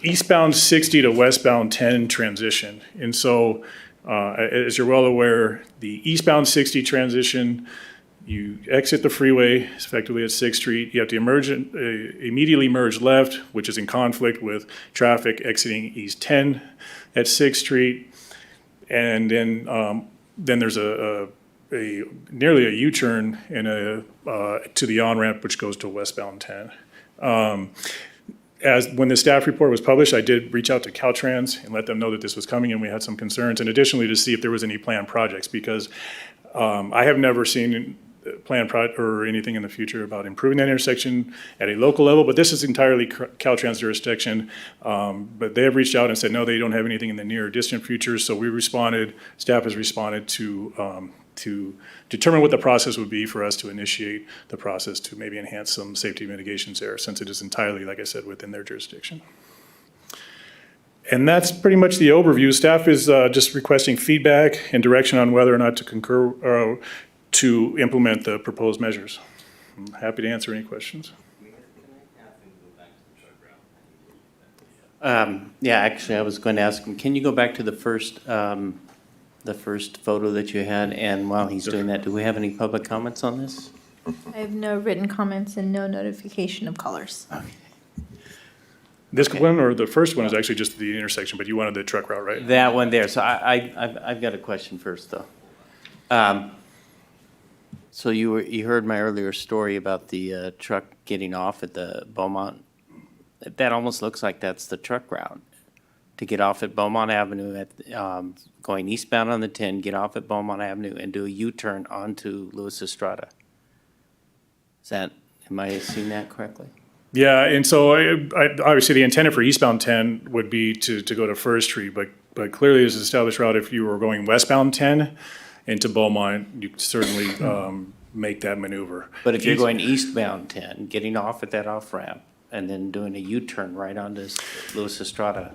S7: eastbound 60 to westbound 10 transition. And so, as you're well aware, the eastbound 60 transition, you exit the freeway effectively at 6th Street. You have to immediately merge left, which is in conflict with traffic exiting East 10 at 6th Street. And then there's nearly a U-turn and to the on-ramp, which goes to westbound 10. When the staff report was published, I did reach out to Caltrans and let them know that this was coming, and we had some concerns, and additionally to see if there was any planned projects, because I have never seen planned or anything in the future about improving that intersection at a local level, but this is entirely Caltrans jurisdiction. But they have reached out and said, no, they don't have anything in the near or distant future. So staff has responded to determine what the process would be for us to initiate the process to maybe enhance some safety mitigations there, since it is entirely, like I said, within their jurisdiction. And that's pretty much the overview. Staff is just requesting feedback and direction on whether or not to concur to implement the proposed measures. I'm happy to answer any questions.
S2: Yeah, actually, I was going to ask him, can you go back to the first photo that you had? And while he's doing that, do we have any public comments on this?
S3: I have no written comments and no notification of colors.
S7: This one or the first one is actually just the intersection, but you wanted the truck route, right?
S2: That one there. So I've got a question first, though. So you heard my earlier story about the truck getting off at the Beaumont. That almost looks like that's the truck route, to get off at Beaumont Avenue at going eastbound on the 10, get off at Beaumont Avenue and do a U-turn onto Luis Estrada. Am I seeing that correctly?
S7: Yeah, and so obviously the intent for eastbound 10 would be to go to First Street, but clearly as an established route, if you were going westbound 10 into Beaumont, you could certainly make that maneuver.
S2: But if you're going eastbound 10, getting off at that off-ramp, and then doing a U-turn right onto Luis Estrada.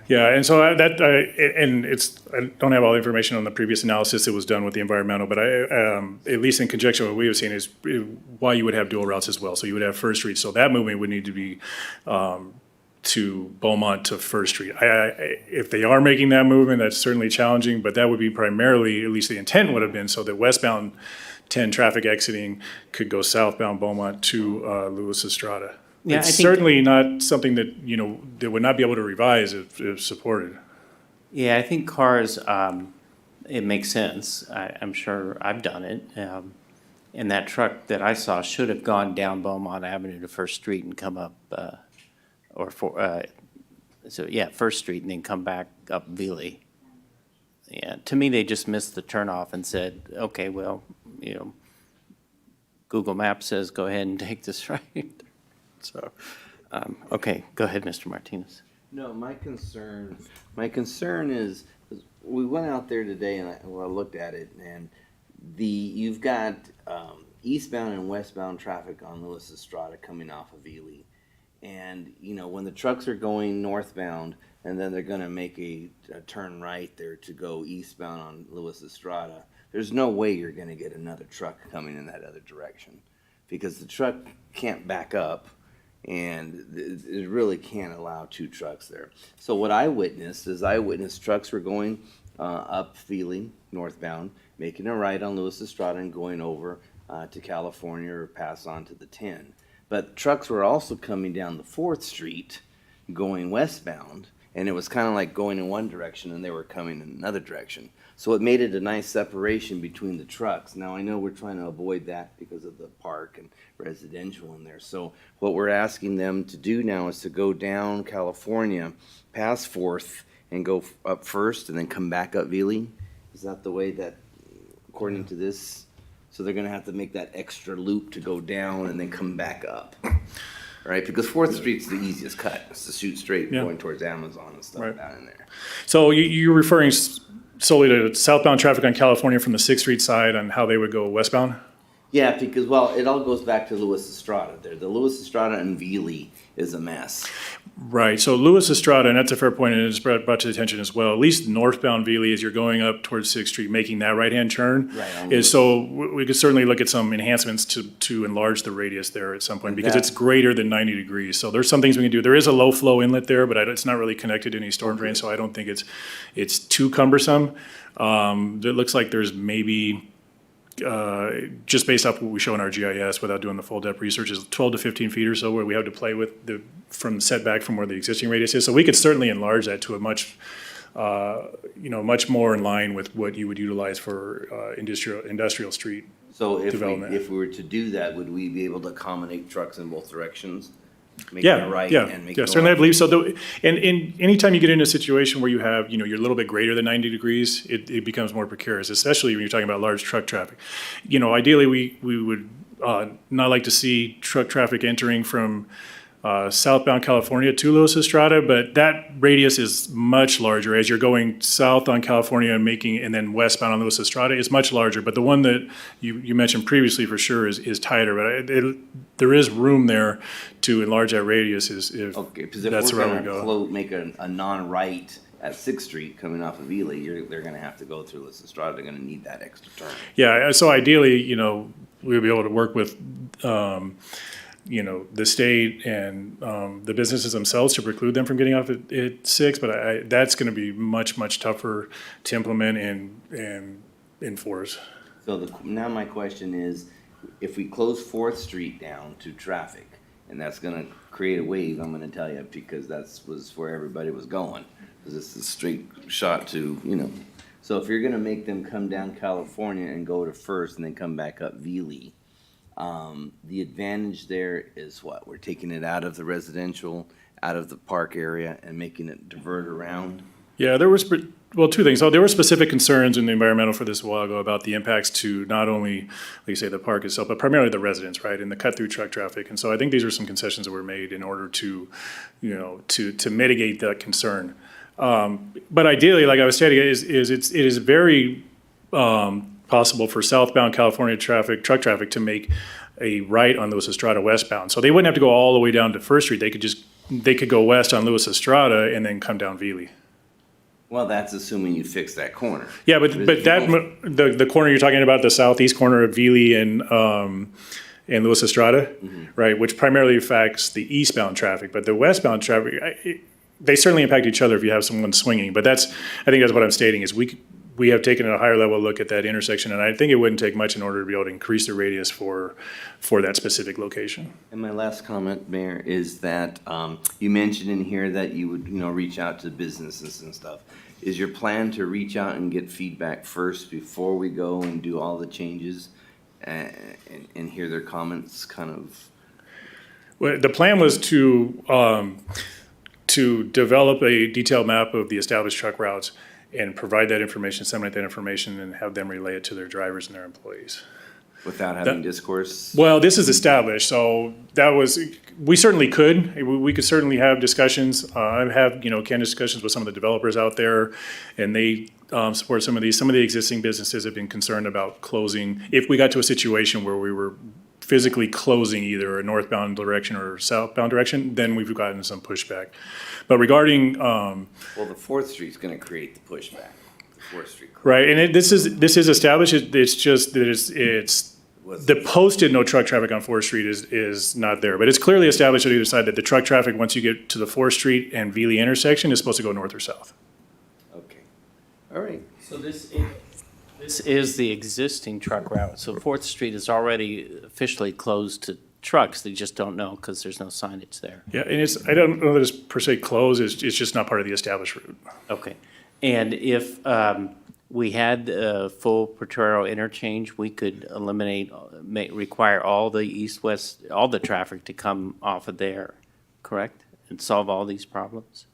S7: Yeah, and so and I don't have all the information on the previous analysis that was done with the environmental, but at least in conjunction with what we have seen is why you would have dual routes as well. So you would have First Street, so that movement would need to be to Beaumont to First Street. If they are making that movement, that's certainly challenging, but that would be primarily, at least the intent would have been, so that westbound 10 traffic exiting could go southbound Beaumont to Luis Estrada.
S2: Yeah,
S7: It's certainly not something that, they would not be able to revise if supported.
S2: Yeah, I think cars, it makes sense. I'm sure I've done it. And that truck that I saw should have gone down Beaumont Avenue to First Street and come up, First Street and then come back up Veely. Yeah, to me, they just missed the turnoff and said, okay, well, Google Maps says go ahead and take this right. So, okay, go ahead, Mr. Martinez.
S16: No, my concern is we went out there today and I looked at it, and you've got eastbound and westbound traffic on Luis Estrada coming off of Ely. And, when the trucks are going northbound and then they're going to make a turn right there to go eastbound on Luis Estrada, there's no way you're going to get another truck coming in that other direction, because the truck can't back up. And it really can't allow two trucks there. So what I witnessed trucks were going up Feely, northbound, making a right on Luis Estrada and going over to California or pass on to the 10. But trucks were also coming down the 4th Street going westbound, and it was kind of like going in one direction and they were coming in another direction. So it made it a nice separation between the trucks. Now, I know we're trying to avoid that because of the park and residential in there. So what we're asking them to do now is to go down California, past 4th, and go up First and then come back up Veely. Is that the way that, according to this? So they're going to have to make that extra loop to go down and then come back up. Right, because 4th Street's the easiest cut. It's to shoot straight going towards Amazon and stuff down in there.
S7: So you're referring solely to southbound traffic on California from the 6th Street side and how they would go westbound?
S16: Yeah, because, it all goes back to Luis Estrada there. The Luis Estrada and Veely is a mess.
S7: Right, so Luis Estrada, and that's a fair point, and it's brought to attention as well, at least northbound Veely, as you're going up towards 6th Street, making that right-hand turn, we could certainly look at some enhancements to enlarge the radius there at some point, because it's greater than 90 degrees. So there's some things we can do. There is a low-flow inlet there, but it's not really connected to any storm drain, so I don't think it's too cumbersome. It looks like there's maybe... just based off what we show in our GIS without doing the full depth research, is 12 to 15 feet or so where we have to play with from setback from where the existing radius is. So we could certainly enlarge that to a much more in line with what you would utilize for industrial street development.
S16: If we were to do that, would we be able to accommodate trucks in both directions? Certainly
S7: I believe so. And anytime you get into a situation where you have, you're a little bit greater than 90 degrees, it becomes more precarious, especially when you're talking about large truck traffic. Ideally, we would not like to see truck traffic entering from southbound California to Luis Estrada, but that radius is much larger as you're going south on California and then westbound on Luis Estrada is much larger. But the one that you mentioned previously for sure is tighter. But there is room there to enlarge that radius if that's where we go.
S16: Make a non-right at 6th Street coming off of Ely, they're going to have to go through Luis Estrada. They're going to need that extra turn.
S7: Yeah, so ideally, we'll be able to work with the state and the businesses themselves to preclude them from getting off at 6, but that's going to be much, much tougher to implement and enforce.
S16: So now my question is, if we close 4th Street down to traffic, and that's gonna create a wave, I'm gonna tell you, because was where everybody was going. Because it's a straight shot to, So if you're gonna make them come down California and go to First and then come back up Veely, the advantage there is what? We're taking it out of the residential, out of the park area and making it divert around?
S7: Yeah, there was, two things. So there were specific concerns in the environmental for this a while ago about the impacts to not only, like you say, the park itself, but primarily the residents, right, and the cut-through truck traffic. And so I think these are some concessions that were made in order to, to mitigate that concern. But ideally, like I was stating, it is very possible for southbound California truck traffic to make a right on Lewis Estrada westbound. So they wouldn't have to go all the way down to First Street. They could go west on Lewis Estrada and then come down Veely.
S16: Well, that's assuming you fix that corner.
S7: Yeah, but the corner you're talking about, the southeast corner of Veely and Lewis Estrada, right, which primarily affects the eastbound traffic, but the westbound traffic, they certainly impact each other if you have someone swinging. But I think that's what I'm stating is we have taken a higher level look at that intersection, and I think it wouldn't take much in order to be able to increase the radius for that specific location.
S16: And my last comment, Mayor, is that you mentioned in here that you would, reach out to businesses and stuff. Is your plan to reach out and get feedback first before we go and do all the changes and hear their comments kind of?
S7: Well, the plan was to develop a detailed map of the established truck routes and provide that information, disseminate that information, and have them relay it to their drivers and their employees.
S16: Without having discourse?
S7: Well, this is established, so we certainly could. We could certainly have discussions. I have, candid discussions with some of the developers out there, and they support some of these. Some of the existing businesses have been concerned about closing. If we got to a situation where we were physically closing either a northbound direction or southbound direction, then we've gotten some pushback. But regarding
S16: well, the 4th Street's going to create the pushback. The 4th Street.
S7: Right, and this is established. It's just that it's the posted no truck traffic on 4th Street is not there, but it's clearly established on either side that the truck traffic once you get to the 4th Street and Veely intersection is supposed to go north or south.
S16: Okay, all right.
S2: So this is the existing truck route. So 4th Street is already officially closed to trucks. They just don't know because there's no signage there.
S7: Yeah, and I don't know that it's per se closed. It's just not part of the established route.
S2: Okay. And if we had full Potrero interchange, we could require all the east-west, all the traffic to come off of there, correct? And solve all these problems?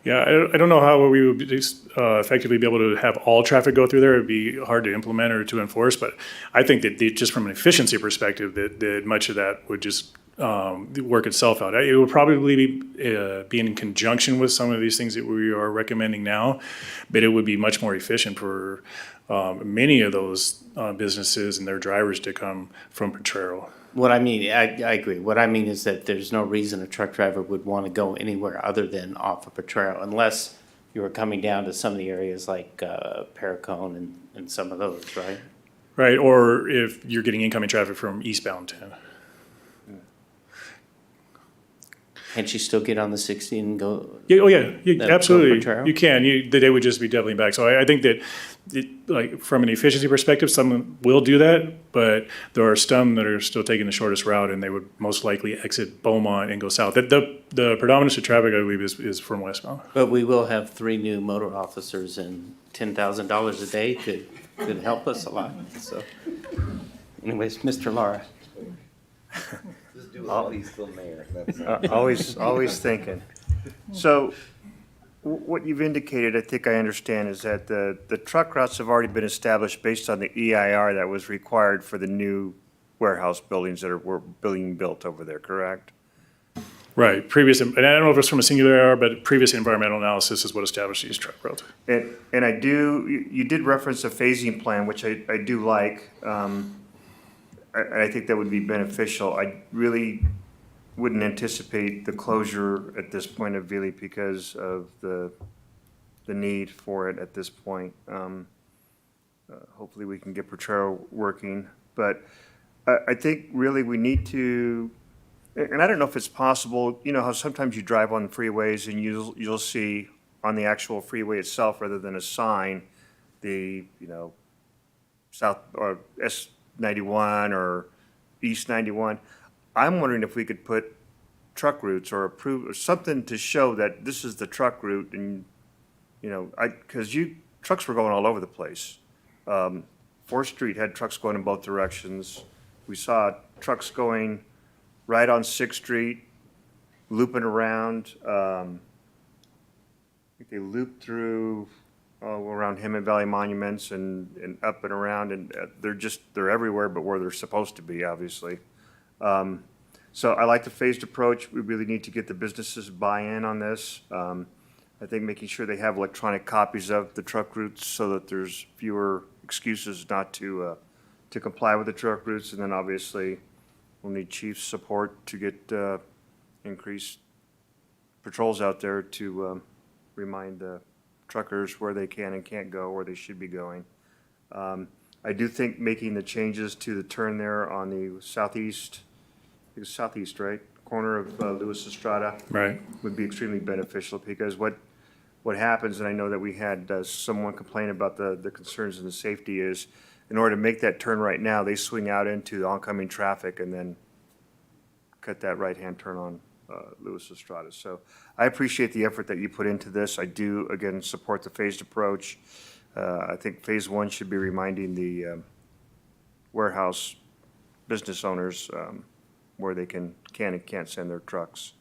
S7: Yeah, I don't know how we would effectively be able to have all traffic go through there. It'd be hard to implement or to enforce, but I think that just from an efficiency perspective, that much of that would just work itself out. It would probably be in conjunction with some of these things that we are recommending now, but it would be much more efficient for many of those businesses and their drivers to come from Potrero.
S2: What I mean, I agree. What I mean is that there's no reason a truck driver would want to go anywhere other than off of Potrero unless you were coming down to some of the areas like Paracone and some of those, right?
S7: Right, or if you're getting incoming traffic from eastbound 10.
S2: Can't you still get on the 60 and go?
S7: Yeah, oh yeah, absolutely.
S2: Potrero?
S7: You can. They would just be doubling back. So I think that, like from an efficiency perspective, some will do that, but there are some that are still taking the shortest route, and they would most likely exit Beaumont and go south. The predominance of traffic, I believe, is from westbound.
S2: But we will have 3 new motor officers, and $10,000 a day could help us a lot. So, anyways, Mr. Lara.
S16: Just do all he's still mayor.
S10: Always thinking. So what you've indicated, I think I understand, is that the truck routes have already been established based on the EIR that was required for the new warehouse buildings that were being built over there, correct?
S7: Right. And I don't know if it's from a singular EIR, but previous environmental analysis is what established these truck routes.
S10: And you did reference a phasing plan, which I do like. I think that would be beneficial. I really wouldn't anticipate the closure at this point of Veely because of the need for it at this point. Hopefully we can get Potrero working, but I think really we need to And I don't know if it's possible, you know how sometimes you drive on the freeways and you'll see on the actual freeway itself, rather than a sign, the, you know, South or S91 or East 91. I'm wondering if we could put truck routes or approve, or something to show that this is the truck route, and, you know, because trucks were going all over the place. 4th Street had trucks going in both directions. We saw trucks going right on 6th Street, looping around. I think they looped through around Hemet Valley Monuments and up and around, and they're everywhere but where they're supposed to be, obviously. So I like the phased approach. We really need to get the businesses buy-in on this. I think making sure they have electronic copies of the truck routes so that there's fewer excuses not to comply with the truck routes. And then obviously we'll need chief's support to get increased patrols out there to remind the truckers where they can and can't go, where they should be going. I do think making the changes to the turn there on the southeast, I think it's southeast, right? Corner of Lewis Estrada.
S7: Right.
S10: Would be extremely beneficial, because what happens, and I know that we had someone complain about the concerns and the safety, is in order to make that turn right now, they swing out into the oncoming traffic and then cut that right-hand turn on Lewis Estrada. So I appreciate the effort that you put into this. I do, again, support the phased approach. I think phase 1 should be reminding the warehouse business owners where they can and can't send their trucks.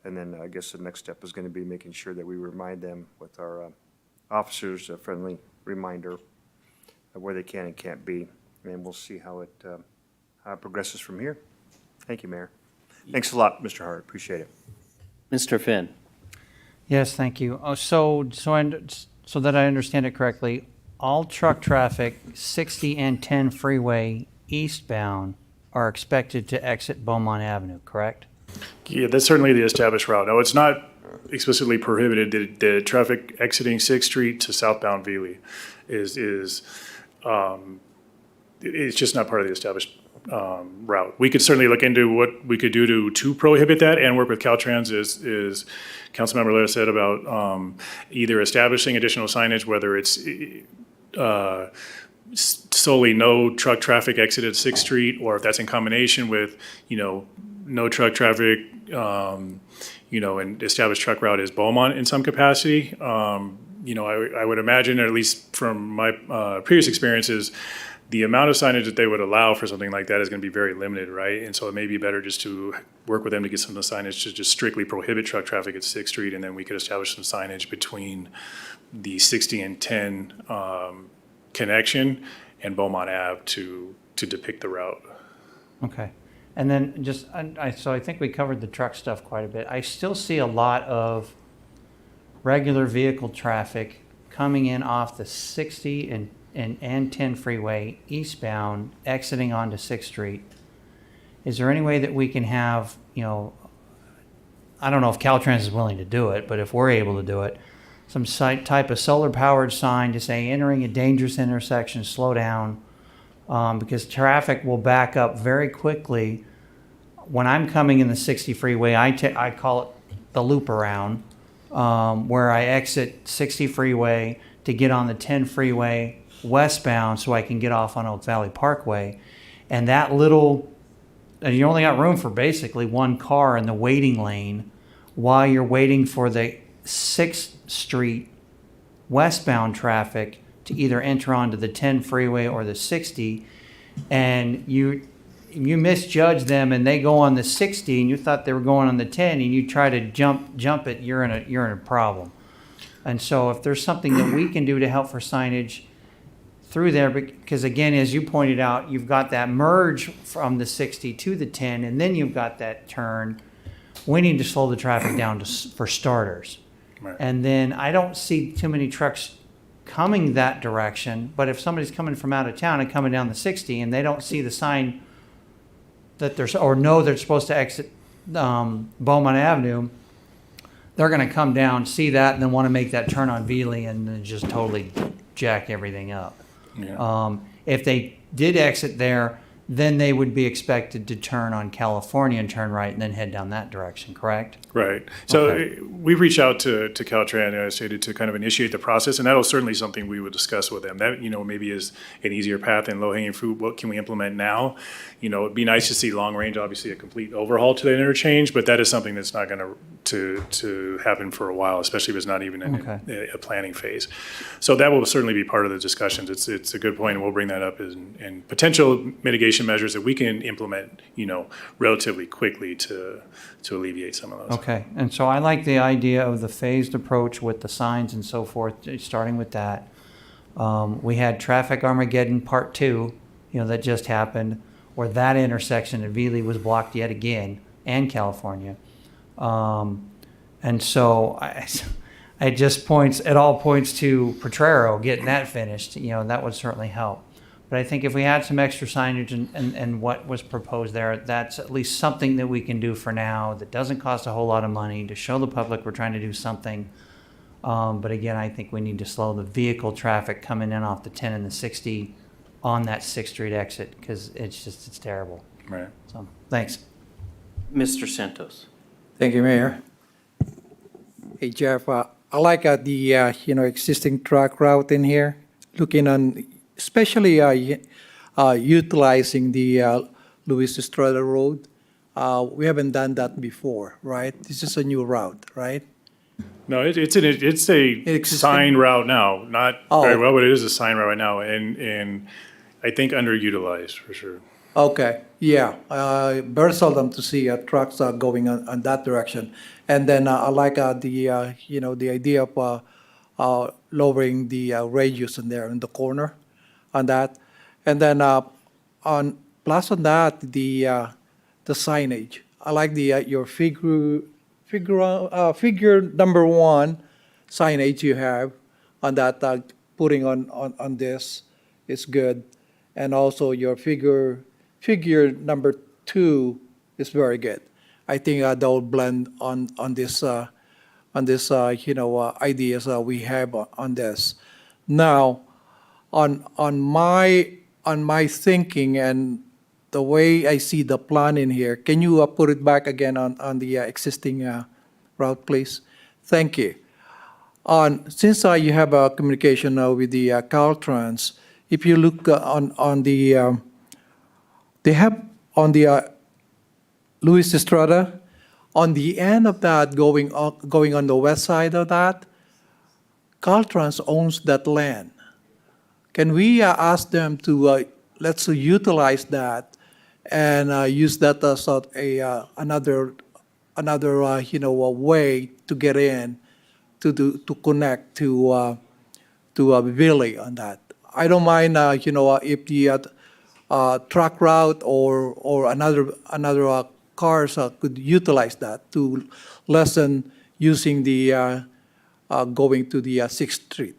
S10: And then I guess the next step is going to be making sure that we remind them with our officers, a friendly reminder of where they can and can't be. And we'll see how it progresses from here. Thank you, Mayor. Thanks a lot, Mr. Hart. Appreciate it.
S2: Mr. Finn?
S15: Yes, thank you. Oh, so that I understand it correctly, all truck traffic 60 and 10 freeway eastbound are expected to exit Beaumont Avenue, correct?
S7: Yeah, that's certainly the established route. No, it's not explicitly prohibited. The traffic exiting 6th Street to southbound Veely is it's just not part of the established route. We could certainly look into what we could do to prohibit that and work with Caltrans, is Councilmember Lea said about either establishing additional signage, whether it's solely no truck traffic exit at 6th Street, or if that's in combination with, no truck traffic, and established truck route is Beaumont in some capacity. I would imagine, or at least from my previous experiences, the amount of signage that they would allow for something like that is going to be very limited, right? And so it may be better just to work with them to get some of the signage to just strictly prohibit truck traffic at 6th Street, and then we could establish some signage between the 60 and 10 connection and Beaumont Ave to depict the route.
S15: Okay. And then so I think we covered the truck stuff quite a bit. I still see a lot of regular vehicle traffic coming in off the 60 and 10 freeway eastbound, exiting onto 6th Street. Is there any way that we can have, I don't know if Caltrans is willing to do it, but if we're able to do it, some type of solar-powered sign to say, entering a dangerous intersection, slow down, because traffic will back up very quickly. When I'm coming in the 60 freeway, I call it the loop around, where I exit 60 freeway to get on the 10 freeway westbound so I can get off on Oak Valley Parkway. And that you only got room for basically one car in the waiting lane while you're waiting for the 6th Street westbound traffic to either enter onto the 10 freeway or the 60, and you misjudge them and they go on the 60 and you thought they were going on the 10 and you try to jump it, you're in a problem. And so if there's something that we can do to help for signage through there, because again, as you pointed out, you've got that merge from the 60 to the 10, and then you've got that turn. We need to slow the traffic down for starters.
S7: Right.
S15: And then I don't see too many trucks coming that direction, but if somebody's coming from out of town and coming down the 60 and they don't see the sign that know they're supposed to exit Beaumont Avenue, they're going to come down, see that, and then want to make that turn on Veely and then just totally jack everything up.
S7: Yeah.
S15: If they did exit there, then they would be expected to turn on California and turn right and then head down that direction, correct?
S7: Right. So
S15: Okay.
S7: we reached out to Caltrans, as I stated, to kind of initiate the process, and that'll certainly something we would discuss with them. That, maybe is an easier path and low-hanging fruit. What can we implement now? It'd be nice to see long range, obviously a complete overhaul to that interchange, but that is something that's not going to happen for a while, especially if it's not even in a planning phase. So that will certainly be part of the discussions. It's a good point, and we'll bring that up in potential mitigation measures that we can implement, relatively quickly to alleviate some of those.
S15: Okay, and so I like the idea of the phased approach with the signs and so forth, starting with that. We had Traffic Armageddon Part 2, that just happened, where that intersection at Veely was blocked yet again, and California. And so it all points to Potrero getting that finished, that would certainly help. But I think if we had some extra signage and what was proposed there, that's at least something that we can do for now that doesn't cost a whole lot of money to show the public we're trying to do something. But again, I think we need to slow the vehicle traffic coming in off the 10 and the 60 on that 6th Street exit because it's terrible.
S7: Right.
S15: So, thanks.
S2: Mr. Santos.
S17: Thank you, Mayor. Hey, Jeff, I like the, existing truck route in here, looking on, especially utilizing the Luis Estrada Road. We haven't done that before, right? This is a new route, right?
S7: No, it's a sign route now, not very well, but it is a sign route right now, and I think underutilized for sure.
S17: Okay, yeah, very seldom to see trucks going on that direction. And then I like the idea of lowering the radius in there in the corner on that. And then on that, the signage. I like your figure number 1 signage you have on that, putting on this is good. And also your figure number 2 is very good. I think that will blend on this ideas we have on this. Now, on my thinking and the way I see the plan in here, can you put it back again on the existing route, please? Thank you. Since you have a communication with the Caltrans, if you look on the they have on the Luis Estrada, on the end of that going on the west side of that, Caltrans owns that land. Can we ask them to let's utilize that and use that as another way to get in to connect to Billy on that. I don't mind if the truck route or another cars could utilize that to lessen using the going to the 6th Street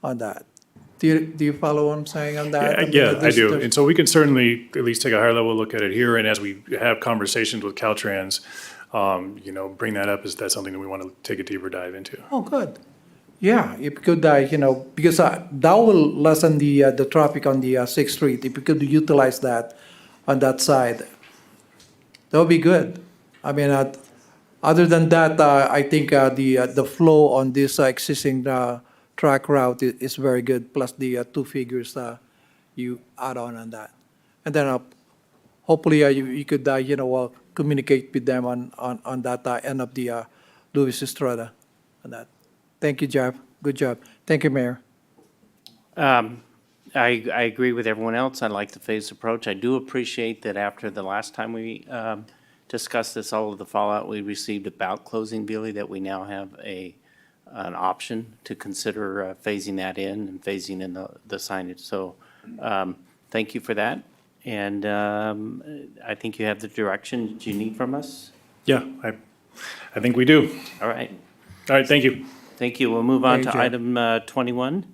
S17: on that. Do you follow what I'm saying on that?
S7: Yeah, I do. And so we can certainly at least take a higher level look at it here, and as we have conversations with Caltrans, bring that up. Is that something that we want to take a deeper dive into?
S17: Oh, good. Yeah, if you could, because that will lessen the traffic on the 6th Street. If you could utilize that on that side, that would be good. I mean, other than that, I think the flow on this existing track route is very good. Plus the 2 figures you add on that, and then hopefully you could communicate with them on that end of the Luis Estrada on that. Thank you, Jeff. Good job. Thank you, Mayor.
S2: I agree with everyone else. I like the phased approach. I do appreciate that after the last time we discussed this, all of the fallout we received about closing Beale, that we now have an option to consider phasing that in and phasing in the signage. So thank you for that. And I think you have the direction that you need from us.
S7: Yeah, I think we do.
S2: All right.
S7: All right, thank you.
S2: Thank you. We'll move on
S17: Thank
S2: to
S17: you.
S2: item 21.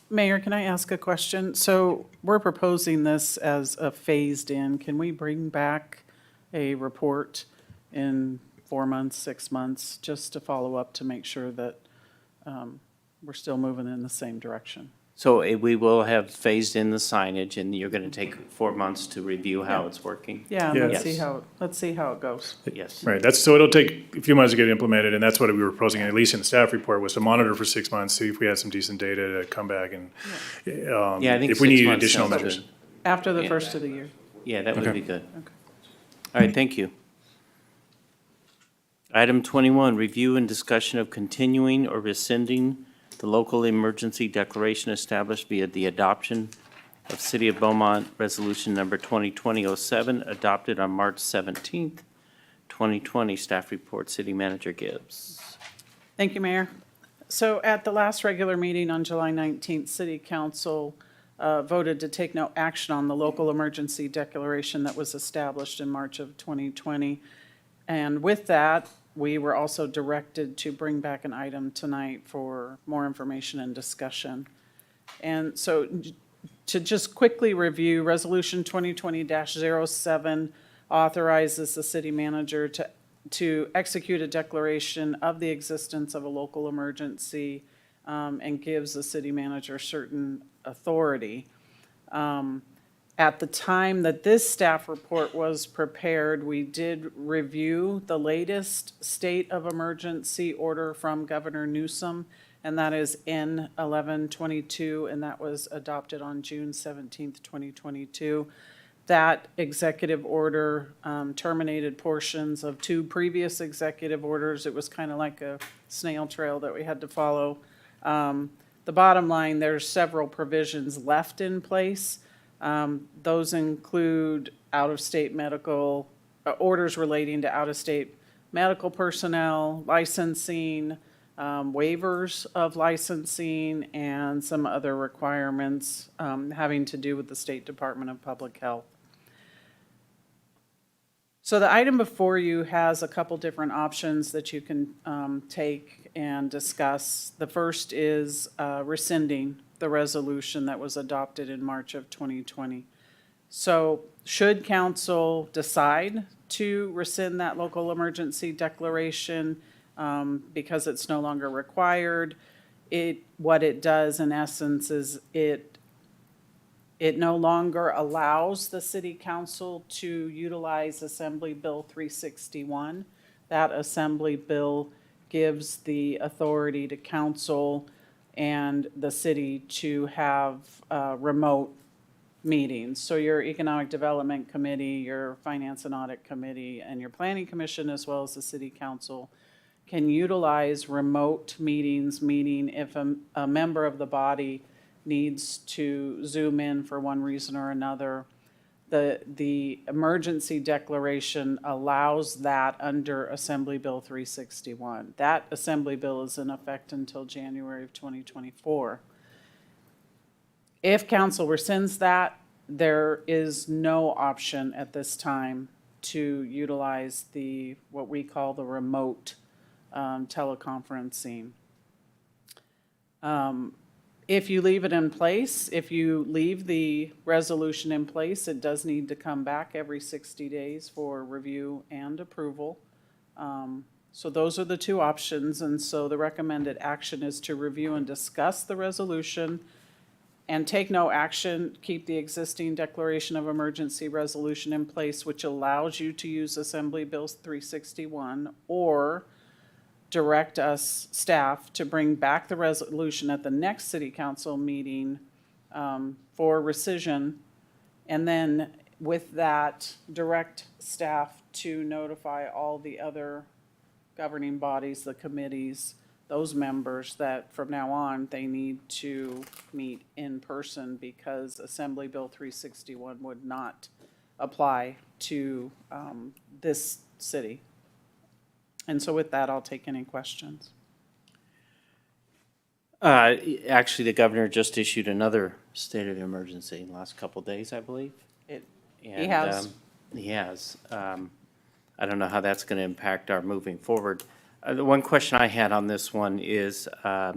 S18: Mayor, can I ask a question? So we're proposing this as a phased in. Can we bring back a report in 4 months, 6 months, just to follow up to make sure that we're still moving in the same direction?
S2: So we will have phased in the signage, and you're going to take 4 months to review how it's working?
S18: Yeah,
S7: Yeah.
S18: let's see how it goes.
S2: Yes.
S7: Right, so it'll take a few months to get implemented, and that's what we were proposing, at least in the staff report, was to monitor for 6 months, see if we had some decent data to come back and,
S2: Yeah, I think
S7: if we
S2: 6
S7: need
S2: months
S7: additional
S2: sounds
S7: measures.
S2: good.
S18: After the
S2: Yeah.
S18: first of the year.
S2: Yeah, that would
S7: Okay.
S2: be good. All right, thank you. Item 21, review and discussion of continuing or rescinding the local emergency declaration established via the adoption of City of Beaumont Resolution Number 2020-07, adopted on March 17th, 2020. Staff report, City Manager Gibbs.
S18: Thank you, Mayor. So at the last regular meeting on July 19th, City Council voted to take no action on the local emergency declaration that was established in March of 2020. And with that, we were also directed to bring back an item tonight for more information and discussion. And so to just quickly review, Resolution 2020-07 authorizes the city manager to execute a declaration of the existence of a local emergency and gives the city manager certain authority. At the time that this staff report was prepared, we did review the latest state of emergency order from Governor Newsom, and that is N1122, and that was adopted on June 17th, 2022. That executive order terminated portions of 2 previous executive orders. It was kind of like a snail trail that we had to follow. The bottom line, there's several provisions left in place. Those include out-of-state medical, orders relating to out-of-state medical personnel, licensing, waivers of licensing, and some other requirements having to do with the State Department of Public Health. So the item before you has a couple different options that you can take and discuss. The first is rescinding the resolution that was adopted in March of 2020. So should council decide to rescind that local emergency declaration because it's no longer required, what it does in essence is it no longer allows the city council to utilize Assembly Bill 361. That Assembly Bill gives the authority to council and the city to have remote meetings. So your Economic Development Committee, your Finance and Audit Committee, and your Planning Commission, as well as the City Council, can utilize remote meetings, meaning if a member of the body needs to Zoom in for one reason or another, the emergency declaration allows that under Assembly Bill 361. That Assembly Bill is in effect until January of 2024. If council rescinds that, there is no option at this time to utilize what we call the remote teleconferencing. If you leave it in place, if you leave the resolution in place, it does need to come back every 60 days for review and approval. So those are the 2 options, and so the recommended action is to review and discuss the resolution and take no action, keep the existing declaration of emergency resolution in place, which allows you to use Assembly Bill 361, or direct us, staff, to bring back the resolution at the next city council meeting for rescission. And then with that, direct staff to notify all the other governing bodies, the committees, those members, that from now on, they need to meet in person because Assembly Bill 361 would not apply to this city. And so with that, I'll take any questions.
S2: Actually, the governor just issued another state of emergency in the last couple of days, I believe.
S18: He has.
S2: He has. I don't know how that's going to impact our moving forward. The one question I had on this one is, I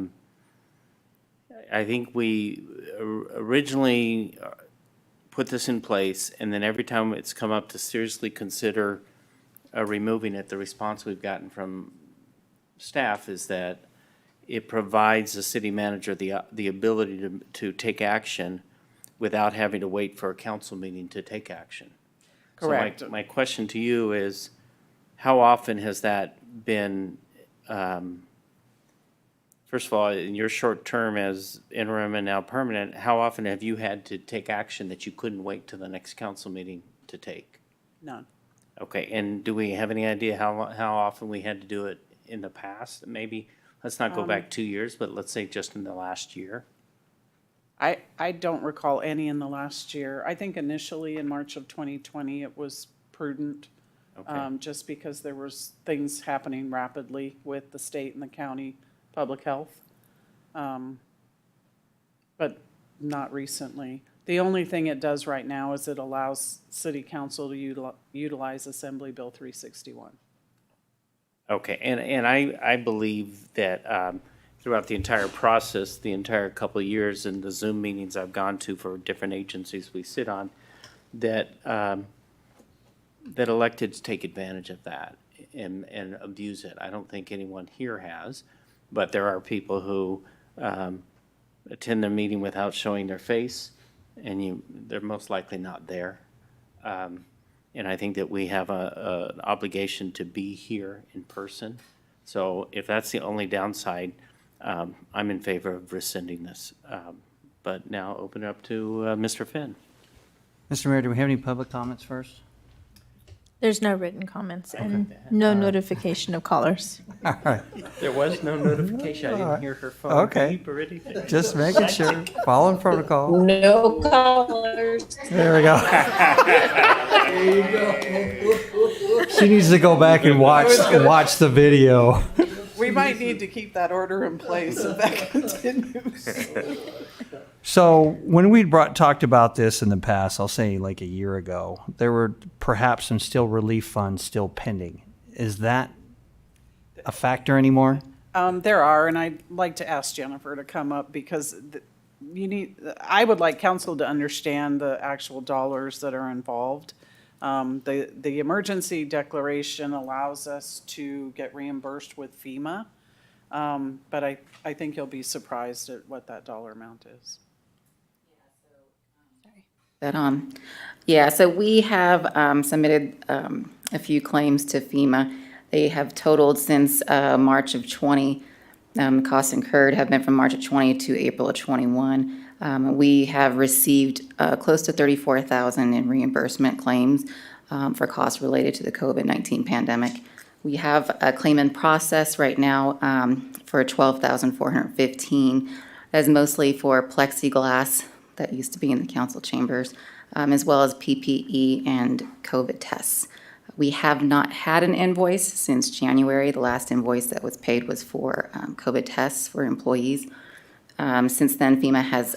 S2: think we originally put this in place, and then every time it's come up to seriously consider removing it, the response we've gotten from staff is that it provides the city manager the ability to take action without having to wait for a council meeting to take action.
S18: Correct.
S2: So my question to you is, how often has that been, first of all, in your short term as interim and now permanent, how often have you had to take action that you couldn't wait till the next council meeting to take?
S18: None.
S2: Okay, and do we have any idea how often we had to do it in the past? Maybe, let's not go back 2 years, but let's say just in the last year.
S18: I don't recall any in the last year. I think initially in March of 2020, it was prudent, just because there was things happening rapidly with the state and the county public health. But not recently. The only thing it does right now is it allows city council to utilize Assembly Bill 361.
S2: Okay, and I believe that throughout the entire process, the entire couple of years and the Zoom meetings I've gone to for different agencies we sit on, that that electeds take advantage of that and abuse it. I don't think anyone here has, but there are people who attend their meeting without showing their face, and they're most likely not there. And I think that we have an obligation to be here in person. So if that's the only downside, I'm in favor of rescinding this. But now open it up to Mr. Finn.
S15: Mr. Mayor, do we have any public comments first?
S3: There's no written comments and no notification of callers.
S15: All right.
S2: There was no notification. I didn't hear her phone
S15: Okay.
S2: beep or anything.
S15: Just making sure, following protocol.
S12: No callers.
S15: There we go. She needs to go back and watch the video.
S18: We might need to keep that order in place if that continues.
S15: So when we talked about this in the past, I'll say like a year ago, there were perhaps some still relief funds still pending. Is that a factor anymore?
S18: There are, and I'd like to ask Jennifer to come up because I would like council to understand the actual dollars that are involved. The emergency declaration allows us to get reimbursed with FEMA, but I think you'll be surprised at what that dollar amount is.
S4: So we have submitted a few claims to FEMA. They have totaled since March of 20. Costs incurred have been from March of 20 to April of 21. We have received close to $34,000 in reimbursement claims for costs related to the COVID-19 pandemic. We have a claim in process right now for $12,415. That's mostly for plexiglass that used to be in the council chambers, as well as PPE and COVID tests. We have not had an invoice since January. The last invoice that was paid was for COVID tests for employees. Since then, FEMA has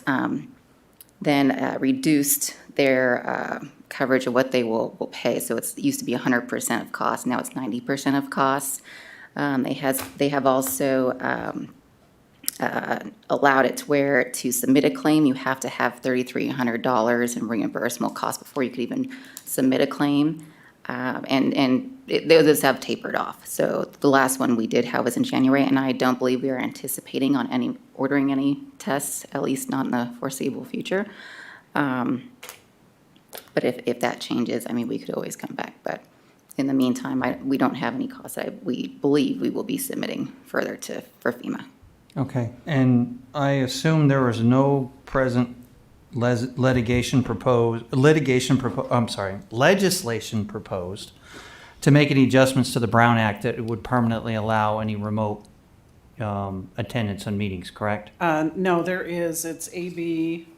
S4: then reduced their coverage of what they will pay. So it used to be 100% of cost. Now it's 90% of cost. They have also allowed it to where to submit a claim, you have to have $3,300 in reimbursable costs before you could even submit a claim. Those have tapered off. So the last one we did have was in January, and I don't believe we are anticipating on ordering any tests, at least not in the foreseeable future. But if that changes, we could always come back. But in the meantime, we don't have any costs. We believe we will be submitting further for FEMA.
S15: Okay, and I assume there was no present legislation proposed to make any adjustments to the Brown Act that would permanently allow any remote attendance on meetings, correct?
S18: No, there is. It's AB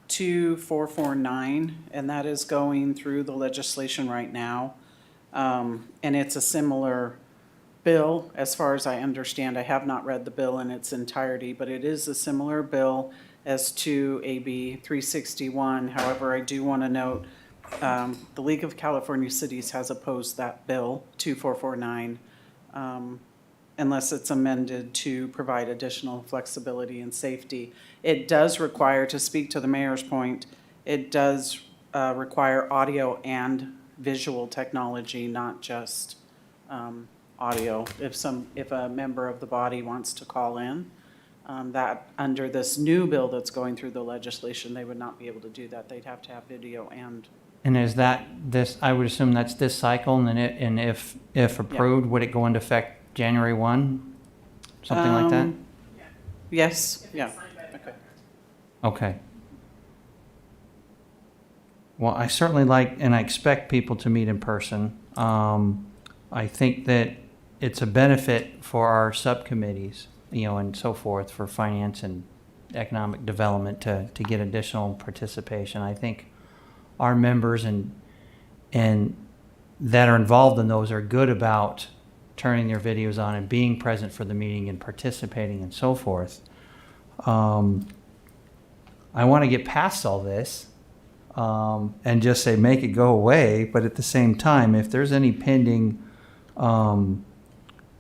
S18: 2449, and that is going through the legislation right now. And it's a similar bill, as far as I understand. I have not read the bill in its entirety, but it is a similar bill as to AB 361. However, I do want to note the League of California Cities has opposed that bill, 2449, unless it's amended to provide additional flexibility and safety. It does require, to speak to the mayor's point, it does require audio and visual technology, not just audio. If a member of the body wants to call in, that under this new bill that's going through the legislation, they would not be able to do that. They'd have to have video
S15: And is that this, I would assume that's this cycle, and then if approved, would it go into effect January 1? Something like that?
S18: Yes, yeah. Okay.
S15: Okay. Well, I certainly like, and I expect people to meet in person. I think that it's a benefit for our subcommittees, and so forth, for finance and economic development to get additional participation. I think our members and that are involved in those are good about turning their videos on and being present for the meeting and participating and so forth. I want to get past all this and just say make it go away, but at the same time, if there's any pending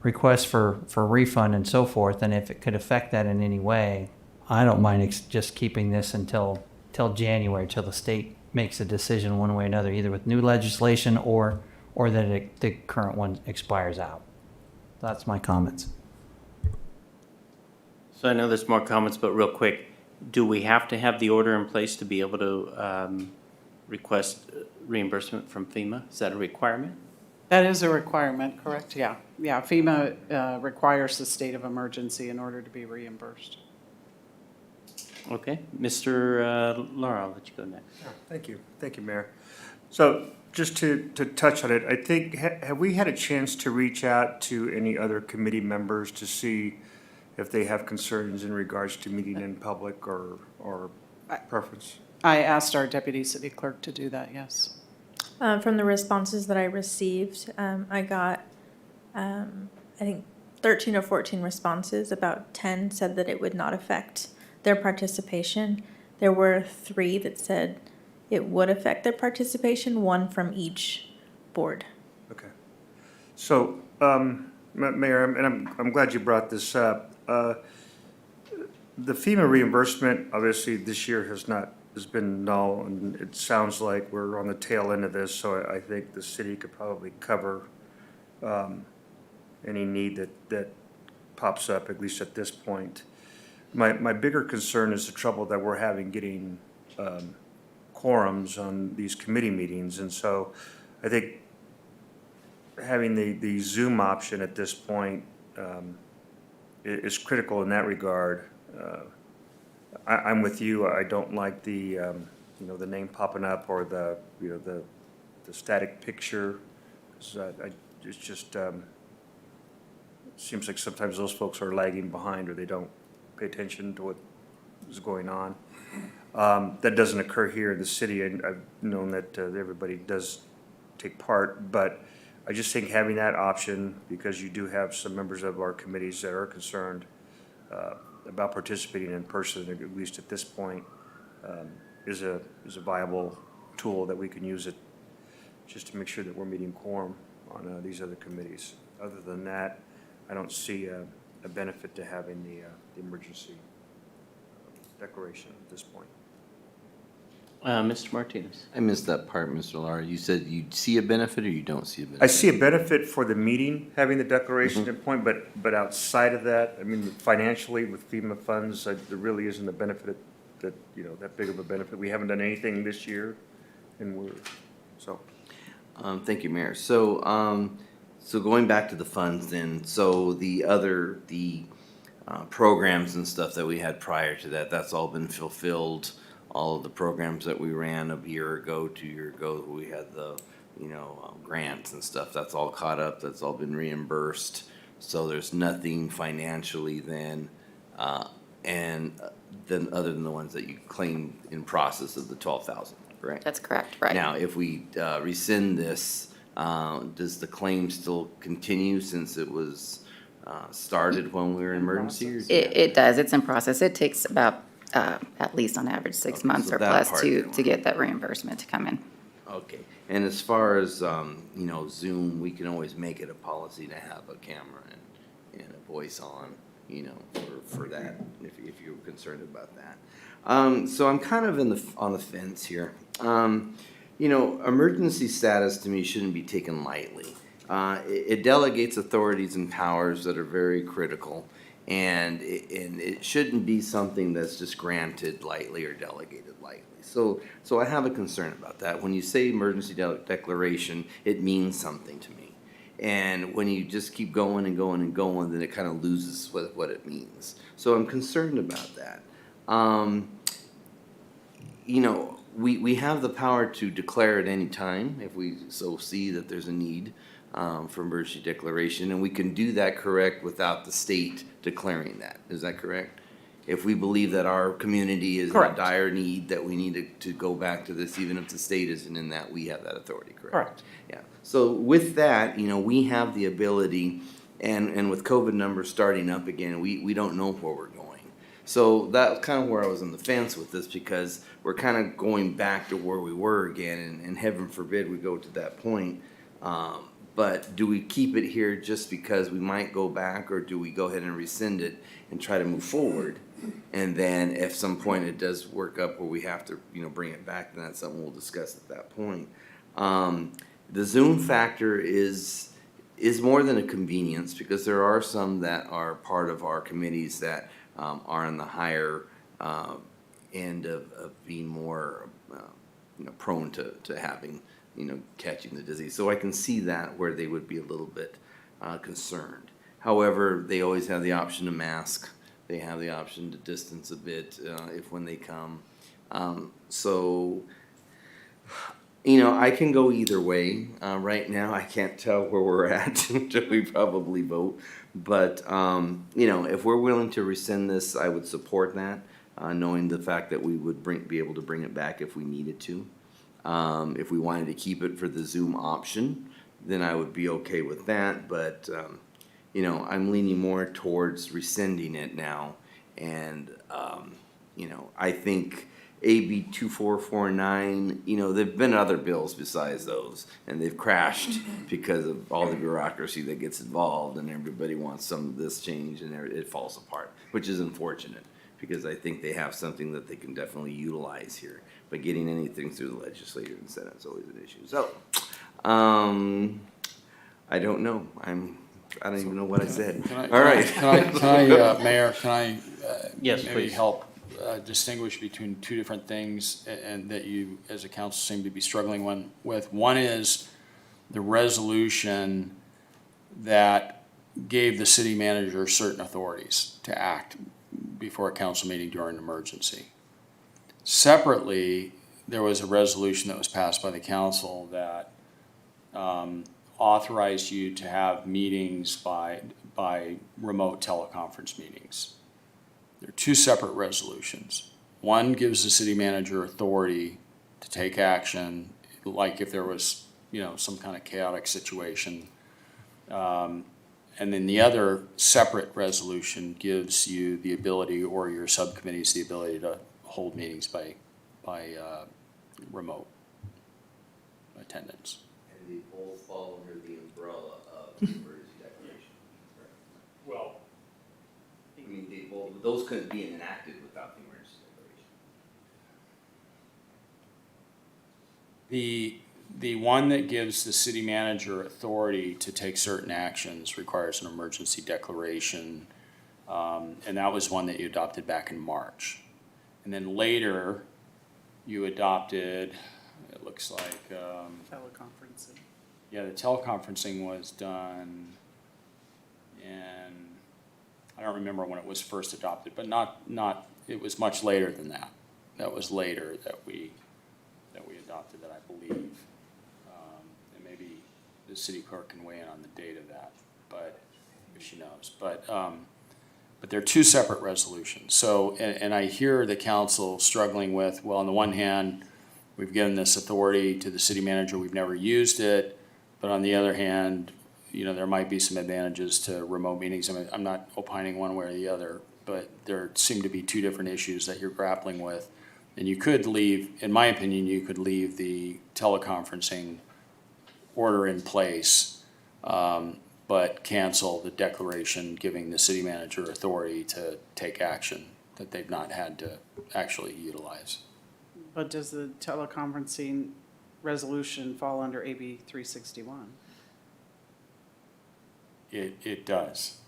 S15: requests for refund and so forth, and if it could affect that in any way, I don't mind just keeping this until January, till the state makes a decision one way or another, either with new legislation or that the current one expires out. That's my comments.
S2: So I know there's more comments, but real quick, do we have to have the order in place to be able to request reimbursement from FEMA? Is that a requirement?
S18: That is a requirement, correct? Yeah. Yeah, FEMA requires the state of emergency in order to be reimbursed.
S2: Okay, Mr. Laura, I'll let you go next.
S10: Thank you. Thank you, Mayor. So just to touch on it, I think, have we had a chance to reach out to any other committee members to see if they have concerns in regards to meeting in public or preference?
S18: I asked our deputy city clerk to do that, yes.
S3: From the responses that I received, I got, I think, 13 or 14 responses. About 10 said that it would not affect their participation. There were 3 that said it would affect their participation, 1 from each board.
S10: Okay. So, Mayor, and I'm glad you brought this up. The FEMA reimbursement, obviously, this year has been null, and it sounds like we're on the tail end of this, so I think the city could probably cover any need that pops up, at least at this point. My bigger concern is the trouble that we're having getting quorums on these committee meetings, and so I think having the Zoom option at this point is critical in that regard. I'm with you. I don't like the the name popping up or the static picture. It's just seems like sometimes those folks are lagging behind or they don't pay attention to what is going on. That doesn't occur here in the city, and I've known that everybody does take part, but I just think having that option, because you do have some members of our committees that are concerned about participating in person, at least at this point, is a viable tool that we can use it just to make sure that we're meeting quorum on these other committees. Other than that, I don't see a benefit to having the emergency declaration at this point.
S2: Mr. Martinez.
S16: I missed that part, Mr. Lara. You said you see a benefit or you don't see a benefit?
S10: I see a benefit for the meeting, having the declaration at point, but outside of that, I mean, financially with FEMA funds, there really isn't a benefit that big of a benefit. We haven't done anything this year, and so.
S16: Thank you, Mayor. So, so going back to the funds then, so the programs and stuff that we had prior to that, that's all been fulfilled. All of the programs that we ran a year ago, 2 years ago, we had the, grants and stuff, that's all caught up, that's all been reimbursed. So there's nothing financially then, and then other than the ones that you claimed in process of the 12,000, correct?
S4: That's correct, right.
S16: Now, if we rescind this, does the claim still continue since it was started when we were in emergency? Or
S4: It does, it's in process. It takes about, at least on average, 6 months
S16: so
S4: or
S16: that
S4: plus
S16: part
S4: to get that reimbursement to come in.
S16: Okay, and as far as, Zoom, we can always make it a policy to have a camera and a voice on, for that, if you're concerned about that. So I'm kind of on the fence here. Emergency status to me shouldn't be taken lightly. it delegates authorities and powers that are very critical. And it shouldn't be something that's just granted lightly or delegated lightly. So I have a concern about that. When you say emergency declaration, it means something to me. And when you just keep going and going and going, then it kind of loses what it means. So I'm concerned about that. You know, we have the power to declare at any time if we so see that there's a need for emergency declaration, and we can do that correct without the state declaring that. Is that correct? If we believe that our community is in dire need, that we need to go back to this, even if the state isn't in that, we have that authority, correct?
S18: Correct.
S16: Yeah. So with that, you know, we have the ability, and with COVID numbers starting up again, we don't know where we're going. So that's kind of where I was on the fence with this, because we're kind of going back to where we were again, and heaven forbid we go to that point. But do we keep it here just because we might go back, or do we go ahead and rescind it and try to move forward? And then if some point it does work up where we have to, you know, bring it back, then that's something we'll discuss at that point. The Zoom factor is more than a convenience, because there are some that are part of our committees that are on the higher end of being more you know, prone to having, you know, catching the disease. So I can see that where they would be a little bit concerned. However, they always have the option to mask. They have the option to distance a bit if when they come. So, you know, I can go either way. Right now, I can't tell where we're at until we probably vote. But, you know, if we're willing to rescind this, I would support that, knowing the fact that we would be able to bring it back if we needed to. If we wanted to keep it for the Zoom option, then I would be okay with that. But, you know, I'm leaning more towards rescinding it now. And, you know, I think AB 2449, you know, there've been other bills besides those, and they've crashed because of all the bureaucracy that gets involved, and everybody wants some of this change, and it falls apart, which is unfortunate, because I think they have something that they can definitely utilize here. But getting anything through the legislature and Senate is always an issue. So, I don't know. I don't even know what I said. All right.
S6: Can I, Mayor,
S2: Yes,
S6: maybe
S2: please.
S6: help distinguish between two different things and that you, as a council, seem to be struggling with. One is the resolution that gave the city manager certain authorities to act before a council meeting during an emergency. Separately, there was a resolution that was passed by the council that authorized you to have meetings by remote teleconference meetings. There are two separate resolutions. One gives the city manager authority to take action, like if there was, you know, some kind of chaotic situation. And then the other separate resolution gives you the ability, or your subcommittees the ability, to hold meetings by remote attendance.
S16: And they both fall under the umbrella of the emergency declaration.
S6: Well,
S16: I mean, those couldn't be enacted without the emergency declaration.
S6: The one that gives the city manager authority to take certain actions requires an emergency declaration, and that was one that you adopted back in March. And then later, you adopted, it looks like,
S18: Teleconferencing.
S6: yeah, the teleconferencing was done in, I don't remember when it was first adopted, but not, it was much later than that. That was later that we adopted that, I believe. And maybe the city clerk can weigh in on the date of that, but if she knows. But they're two separate resolutions. So, and I hear the council struggling with, well, on the one hand, we've given this authority to the city manager, we've never used it, but on the other hand, you know, there might be some advantages to remote meetings. I mean, I'm not opining one way or the other, but there seem to be two different issues that you're grappling with. And you could leave, in my opinion, you could leave the teleconferencing order in place, but cancel the declaration giving the city manager authority to take action that they've not had to actually utilize.
S18: But does the teleconferencing resolution fall under AB 361?
S6: It does.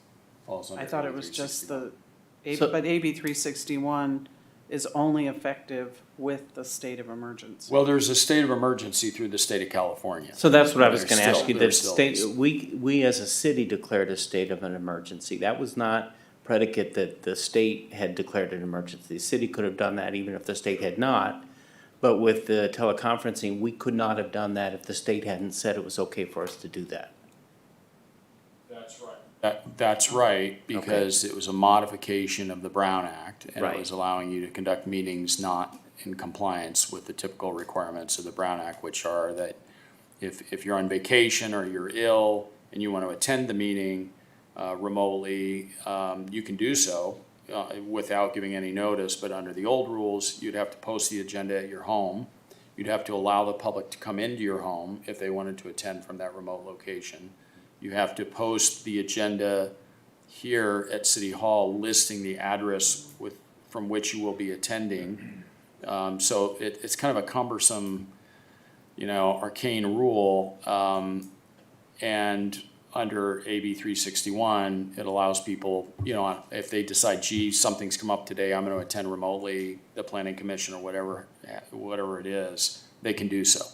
S6: Falls under
S18: I thought it
S6: AB
S18: was just
S6: 361.
S18: the, but AB 361 is only effective with the state of emergency.
S6: Well, there's a state of emergency through the state of California.
S2: So that's what I was
S6: There's
S2: gonna ask
S6: still-
S2: you,
S6: there
S2: the
S6: still
S2: state,
S6: is.
S2: we as a city declared a state of an emergency. That was not predicate that the state had declared an emergency. The city could have done that even if the state had not. But with the teleconferencing, we could not have done that if the state hadn't said it was okay for us to do that.
S6: That's right. That's right, because it was a modification of the Brown Act, and it
S2: Right.
S6: was allowing you to conduct meetings not in compliance with the typical requirements of the Brown Act, which are that if you're on vacation or you're ill and you want to attend the meeting remotely, you can do so without giving any notice, but under the old rules, you'd have to post the agenda at your home. You'd have to allow the public to come into your home if they wanted to attend from that remote location. You have to post the agenda here at City Hall listing the address from which you will be attending. So it's kind of a cumbersome, arcane rule. And under AB 361, it allows people, if they decide, gee, something's come up today, I'm going to attend remotely, the planning commission or whatever it is, they can do so.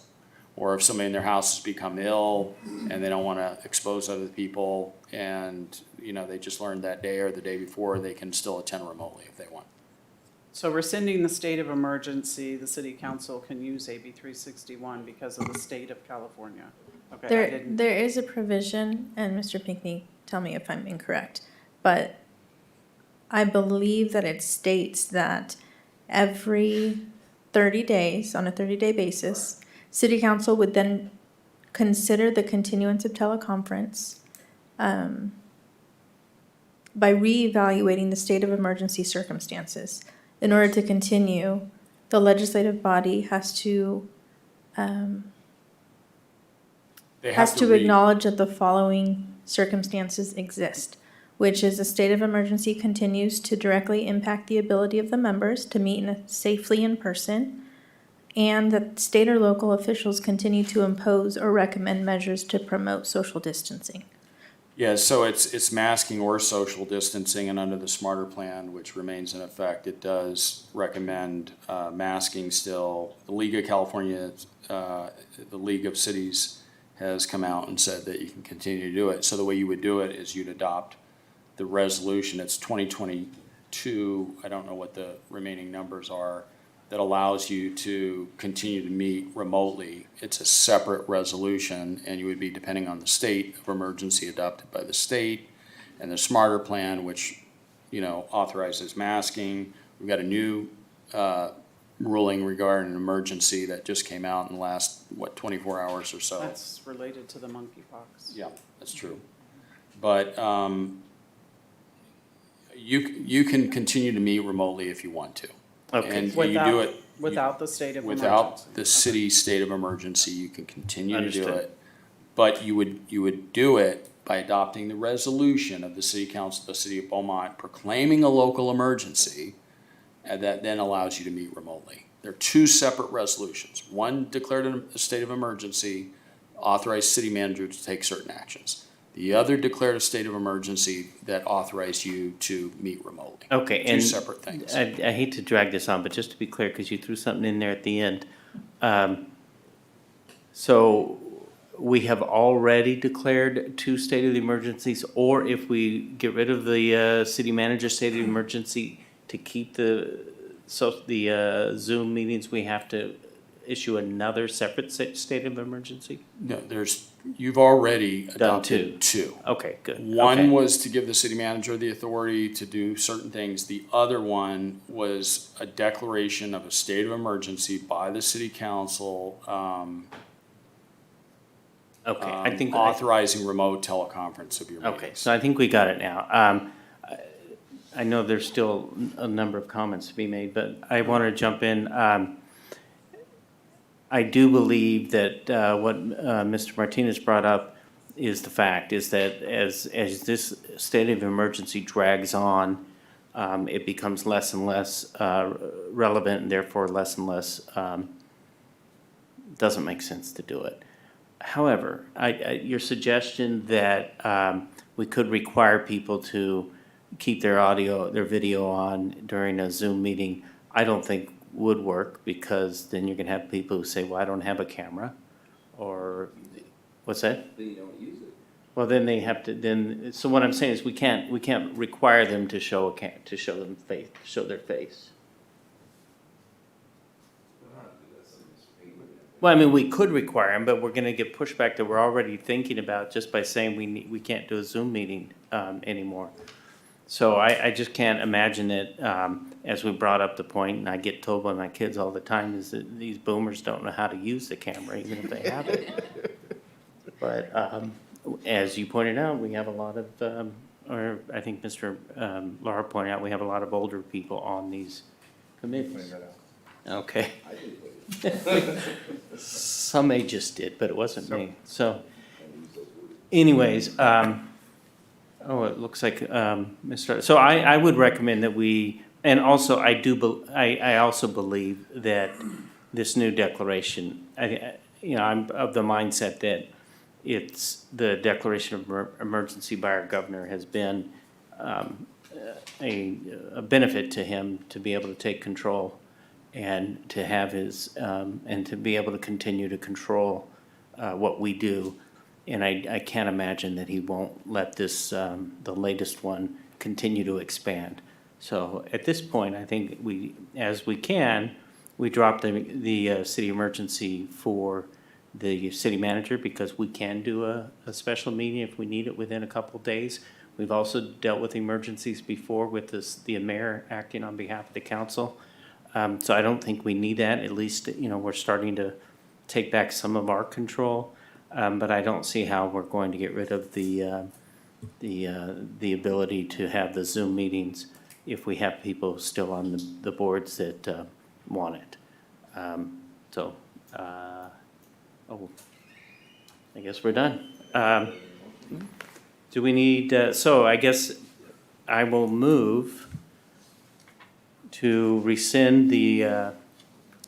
S6: Or if somebody in their house has become ill and they don't want to expose other people and, they just learned that day or the day before, they can still attend remotely if they want.
S18: So rescinding the state of emergency, the city council can use AB 361 because of the state of California. Okay, I didn't.
S3: There is a provision, and Mr. Pinckney, tell me if I'm incorrect, but I believe that it states that every 30 days, on a 30-day basis, city council would then consider the continuance of teleconference by reevaluating the state of emergency circumstances. In order to continue, the legislative body has to acknowledge that the following circumstances exist, which is a state of emergency continues to directly impact the ability of the members to meet safely in person, and that state or local officials continue to impose or recommend measures to promote social distancing.
S6: Yeah, so it's masking or social distancing, and under the Smarter Plan, which remains in effect, it does recommend masking still. The League of California, the League of Cities has come out and said that you can continue to do it. So the way you would do it is you'd adopt the resolution. It's 2022, I don't know what the remaining numbers are, that allows you to continue to meet remotely. It's a separate resolution, and you would be depending on the state of emergency adopted by the state, and the Smarter Plan, which, authorizes masking. We've got a new ruling regarding an emergency that just came out in the last, 24 hours or so.
S18: That's related to the monkeypox.
S6: Yeah, that's true. But you can continue to meet remotely if you want to.
S2: Okay.
S6: And you do it.
S18: Without the state of emergency.
S6: Without the city state of emergency, you can continue to do
S2: Understood.
S6: it. But you would do it by adopting the resolution of the city council of the city of Beaumont proclaiming a local emergency, and that then allows you to meet remotely. There are two separate resolutions. One declared a state of emergency, authorized city manager to take certain actions. The other declared a state of emergency that authorized you to meet remotely.
S2: Okay,
S6: Two
S2: and
S6: separate things.
S2: I hate to drag this on, but just to be clear, because you threw something in there at the end. So we have already declared two state of the emergencies, or if we get rid of the city manager state of emergency to keep the Zoom meetings, we have to issue another separate state of emergency?
S6: No, you've already
S2: Done
S6: adopted two.
S2: Okay, good.
S6: One
S2: Okay.
S6: was to give the city manager the authority to do certain things. The other one was a declaration of a state of emergency by the city council,
S2: Okay, I think.
S6: authorizing remote teleconference of your meetings.
S2: Okay, so I think we got it now. I know there's still a number of comments to be made, but I want to jump in. I do believe that what Mr. Martinez brought up is the fact, is that as this state of emergency drags on, it becomes less and less relevant, and therefore less and less doesn't make sense to do it. However, your suggestion that we could require people to keep their video on during a Zoom meeting, I don't think would work, because then you're gonna have people who say, well, I don't have a camera, or, what's that?
S16: Then you don't use it.
S2: Well, then they have to, so what I'm saying is we can't require them to show their face. Well, I mean, we could require them, but we're gonna get pushback that we're already thinking about just by saying we can't do a Zoom meeting, anymore. So I just can't imagine it, as we brought up the point, and I get told by my kids all the time, is that these boomers don't know how to use the camera, even if they have it. But, as you pointed out, we have a lot of, or I think Mr. Lara pointed out, we have a lot of older people on these committees. Okay. Some ages did, but it wasn't me. So anyways, it looks like, so I would recommend that we, and also I also believe that this new declaration, I'm of the mindset that it's the declaration of emergency by our governor has been a benefit to him to be able to take control and to have his, and to be able to continue to control what we do. And I can't imagine that he won't let this, the latest one, continue to expand. So at this point, I think we drop the city emergency for the city manager, because we can do a special meeting if we need it within a couple of days. We've also dealt with emergencies before with the mayor acting on behalf of the council. So I don't think we need that. At least, we're starting to take back some of our control. But I don't see how we're going to get rid of the ability to have the Zoom meetings if we have people still on the boards that want it. I guess we're done. Do we need, so I guess I will move to rescind the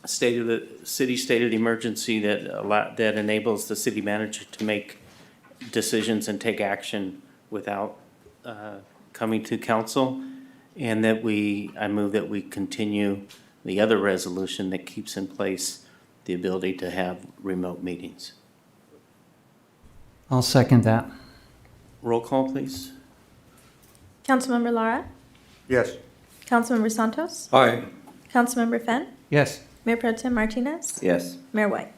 S2: city state of the emergency that enables the city manager to make decisions and take action without coming to council, and that I move that we continue the other resolution that keeps in place the ability to have remote meetings.
S15: I'll second that.
S2: Roll call, please.
S3: Councilmember Lara?
S10: Yes.
S3: Councilmember Santos?
S8: Aye.
S3: Councilmember Fenn?
S15: Yes.
S3: Mayor Pro Tem Martinez?
S16: Yes.
S3: Mayor White?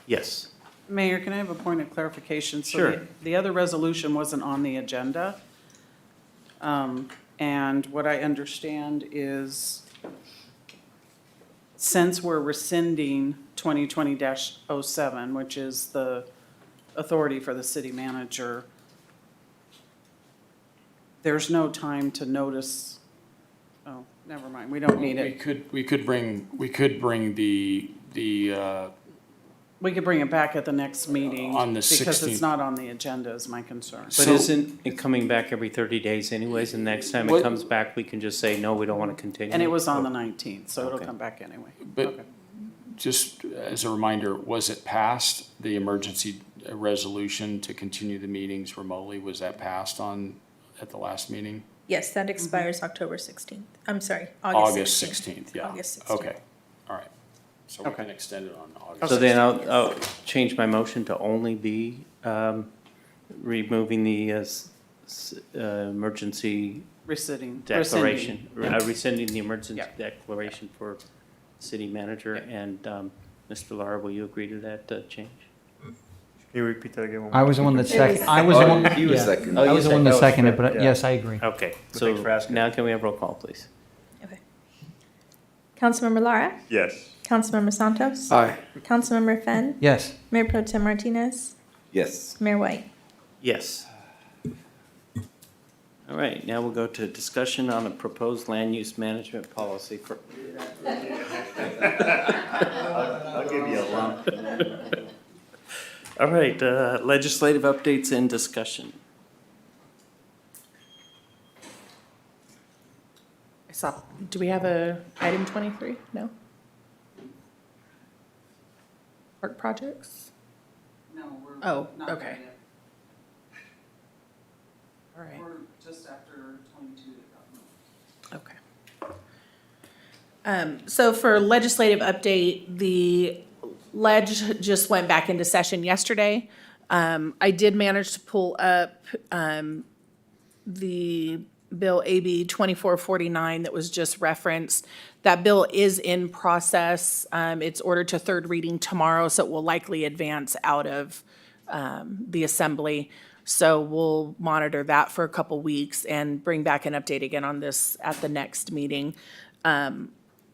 S2: Yes.
S18: Mayor, can I have a point of clarification? So
S2: Sure.
S18: the other resolution wasn't on the agenda. And what I understand is, since we're rescinding 2020-07, which is the authority for the city manager, there's no time to notice. Oh, never mind, we don't need it.
S6: We could bring the
S18: We could bring it back at the next meeting.
S6: On the
S18: Because
S6: 16th.
S18: it's not on the agenda is my concern.
S2: But isn't it coming back every 30 days anyways, and next time it
S6: What-
S2: comes back, we can just say, no, we don't want to continue?
S18: And it was on the 19th, so it'll
S2: Okay.
S18: come back anyway.
S6: But
S18: Okay.
S6: just as a reminder, was it passed, the emergency resolution to continue the meetings remotely? Was that passed at the last meeting?
S3: Yes, that expires October 16th. I'm sorry,
S6: August 16th, yeah.
S3: August 16th.
S6: Okay, all right. So we can extend it on August.
S2: So then I'll change my motion to only be removing the emergency
S18: Rescinding.
S2: declaration, rescinding the emergency
S18: Yeah.
S2: declaration for city manager. And Mr. Lara, will you agree to that change?
S10: Can you repeat that again?
S15: I was the one that seconded. I was the one.
S16: He was
S15: yeah.
S16: second.
S15: I was the one that seconded, but
S10: yeah.
S15: yes, I agree.
S2: Okay, so
S10: Thanks for asking.
S2: now can we have roll call, please?
S3: Okay. Councilmember Lara?
S10: Yes.
S3: Councilmember Santos?
S8: Aye.
S3: Councilmember Fenn?
S15: Yes.
S3: Mayor Pro Tem Martinez?
S16: Yes.
S3: Mayor White?
S2: Yes. All right, now we'll go to discussion on a proposed land use management policy for.
S10: I'll give you a lump.
S2: All right, legislative updates and discussion.
S11: Do we have item 23? No? Park projects?
S18: No, we're
S11: Oh,
S18: not there
S11: okay.
S18: yet.
S11: All right.
S18: We're just after 22 that got moved.
S11: Okay. So for legislative update, the ledge just went back into session yesterday. I did manage to pull up the Bill AB 2449 that was just referenced. That bill is in process. It's ordered to third reading tomorrow, so it will likely advance out of the assembly. So we'll monitor that for a couple weeks and bring back an update again on this at the next meeting.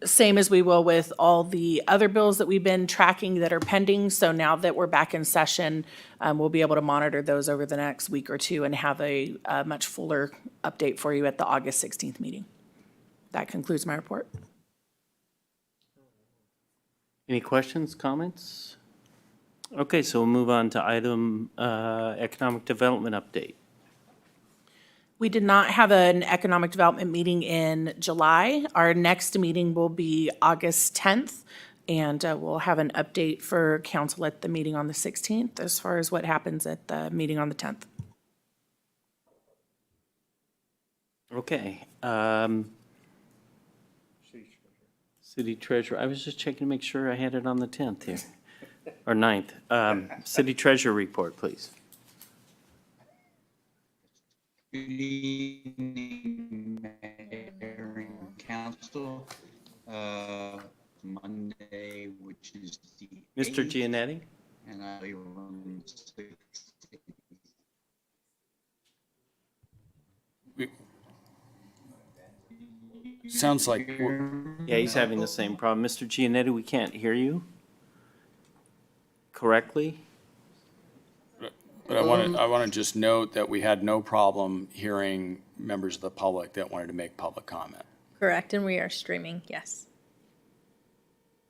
S11: Same as we will with all the other bills that we've been tracking that are pending. So now that we're back in session, we'll be able to monitor those over the next week or two and have a much fuller update for you at the August 16th meeting. That concludes my report.
S2: Any questions, comments? Okay, so we'll move on to item economic development update.
S11: We did not have an economic development meeting in July. Our next meeting will be August 10th, and we'll have an update for council at the meeting on the 16th as far as what happens at the meeting on the 10th.
S2: Okay. City treasurer, I was just checking to make sure I had it on the 10th here, or 9th. City treasurer report, please.
S9: Good evening, Mayor and Council. Monday, which is the
S2: Mr.
S9: 8th,
S2: Giannetti?
S9: and I'll be on 16th.
S6: Sounds like,
S2: Yeah, he's having the same problem. Mr. Giannetti, we can't hear you correctly.
S6: but I want to just note that we had no problem hearing members of the public that wanted to make public comment.
S3: Correct, and we are streaming, yes.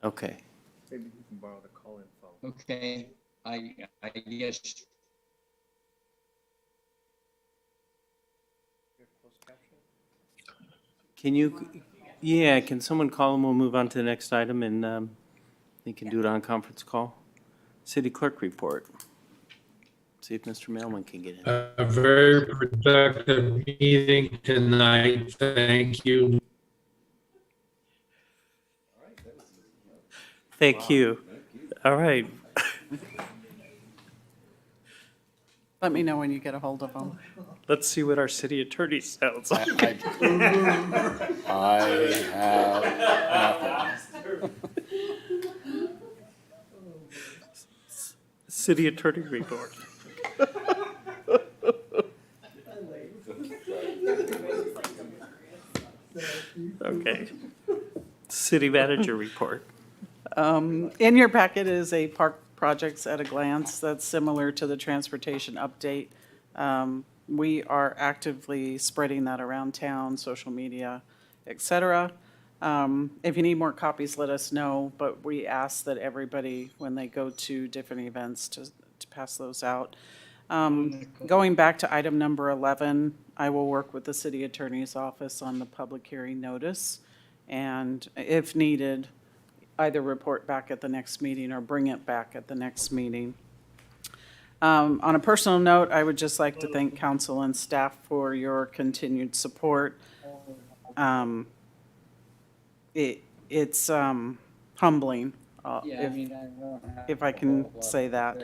S2: Okay.
S1: Maybe you can borrow the call-in phone.
S9: Okay, I guess
S2: Can you, yeah, can someone call him? We'll move on to the next item and they can do it on conference call. City clerk report. See if Mr. Mailman can get in.
S14: A very productive meeting tonight. Thank you.
S2: Thank you. All right.
S18: Let me know when you get a hold of them.
S2: Let's see what our city attorney sounds like.
S6: I have nothing.
S2: City attorney report. Okay. City manager report.
S18: In your packet is a park projects at a glance that's similar to the transportation update. We are actively spreading that around town, social media, et cetera. If you need more copies, let us know, but we ask that everybody, when they go to different events, to pass those out. Going back to item number 11, I will work with the city attorney's office on the public hearing notice. And if needed, either report back at the next meeting or bring it back at the next meeting. On a personal note, I would just like to thank council and staff for your continued support. It's humbling, if I can say that.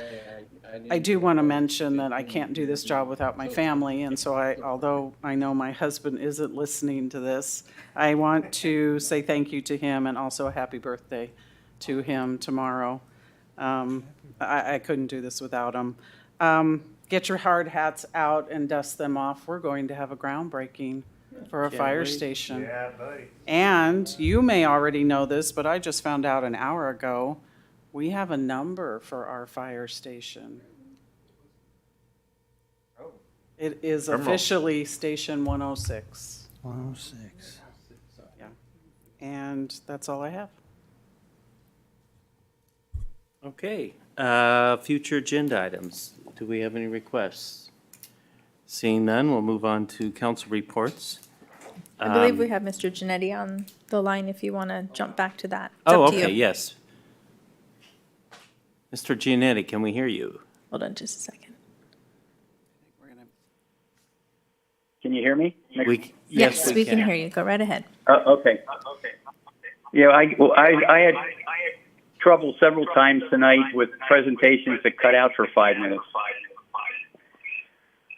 S18: I do want to mention that I can't do this job without my family, and so although I know my husband isn't listening to this, I want to say thank you to him and also a happy birthday to him tomorrow. I couldn't do this without him. Get your hard hats out and dust them off. We're going to have a groundbreaking for a fire station.
S10: Yeah, buddy.
S18: And you may already know this, but I just found out an hour ago, we have a number for our fire station. It is officially Station 106.
S15: 106.
S18: Yeah. And that's all I have.
S2: Okay, future agenda items. Do we have any requests? Seeing none, we'll move on to council reports.
S3: I believe we have Mr. Genetti on the line if you want to jump back to that. It's
S2: Oh,
S3: up to
S2: okay,
S3: you.
S2: yes. Mr. Giannetti, can we hear you?
S3: Hold on just a second.
S21: Can you hear me?
S3: Yes, we can hear you. Go right ahead.
S21: Okay. Yeah, I had trouble several times tonight with presentations that cut out for 5 minutes.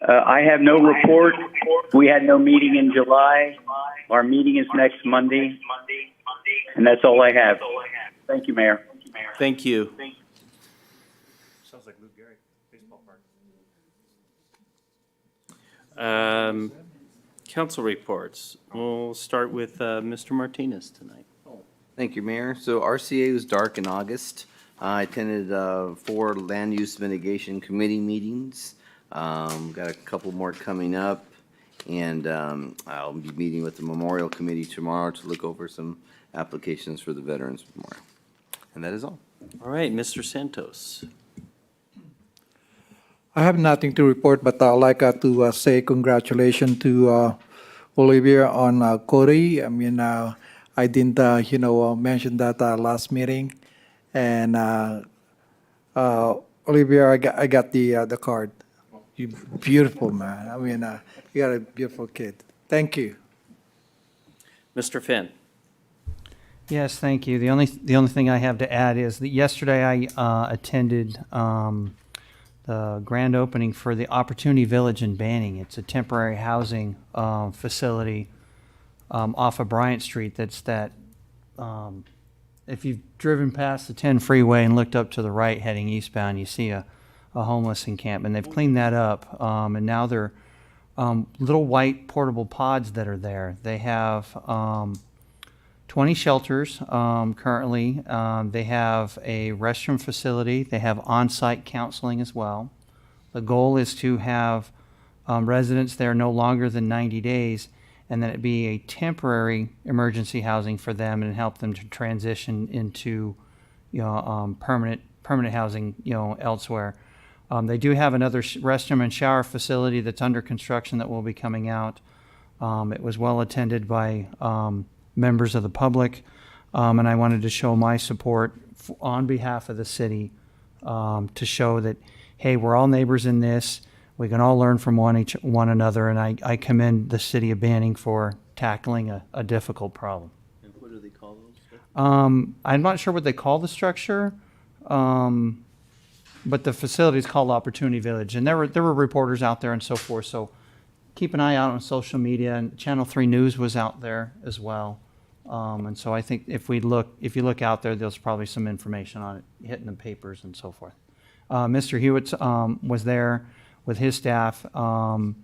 S21: I have no report. We had no meeting in July. Our meeting is next Monday. And that's all I have. Thank you, Mayor.
S2: Thank you.
S10: Sounds like Lou Gehrig, baseball park.
S2: Council reports. We'll start with Mr. Martinez tonight.
S16: Thank you, Mayor. So RCA was dark in August. I attended 4 land use mitigation committee meetings. Got a couple more coming up. And I'll be meeting with the Memorial Committee tomorrow to look over some applications for the Veterans Memorial. And that is all.
S2: All right, Mr. Santos.
S17: I have nothing to report, but I'd like to say congratulations to Olivia on Cody. I mean, I didn't, mention that last meeting. And Olivia, I got the card. You beautiful, man. I mean, you got a beautiful kid. Thank you.
S2: Mr. Finn.
S15: Yes, thank you. The only thing I have to add is that yesterday I attended the grand opening for the Opportunity Village in Banning. It's a temporary housing facility off of Bryant Street. If you've driven past the 10 freeway and looked up to the right heading eastbound, you see a homeless encampment. They've cleaned that up, and now they're little white portable pods that are there. They have 20 shelters currently. They have a restroom facility. They have on-site counseling as well. The goal is to have residents there no longer than 90 days, and then it be a temporary emergency housing for them and help them to transition into, permanent housing, elsewhere. They do have another restroom and shower facility that's under construction that will be coming out. It was well attended by members of the public, and I wanted to show my support on behalf of the city to show that, hey, we're all neighbors in this. We can all learn from one another, and I commend the city of Banning for tackling a difficult problem.
S2: And what do they call those?
S15: I'm not sure what they call the structure, but the facility is called Opportunity Village, and there were reporters out there and so forth. So keep an eye out on social media, and Channel 3 News was out there as well. And so I think if you look out there, there's probably some information on it hitting the papers and so forth. Mr. Hewitt was there with his staff, and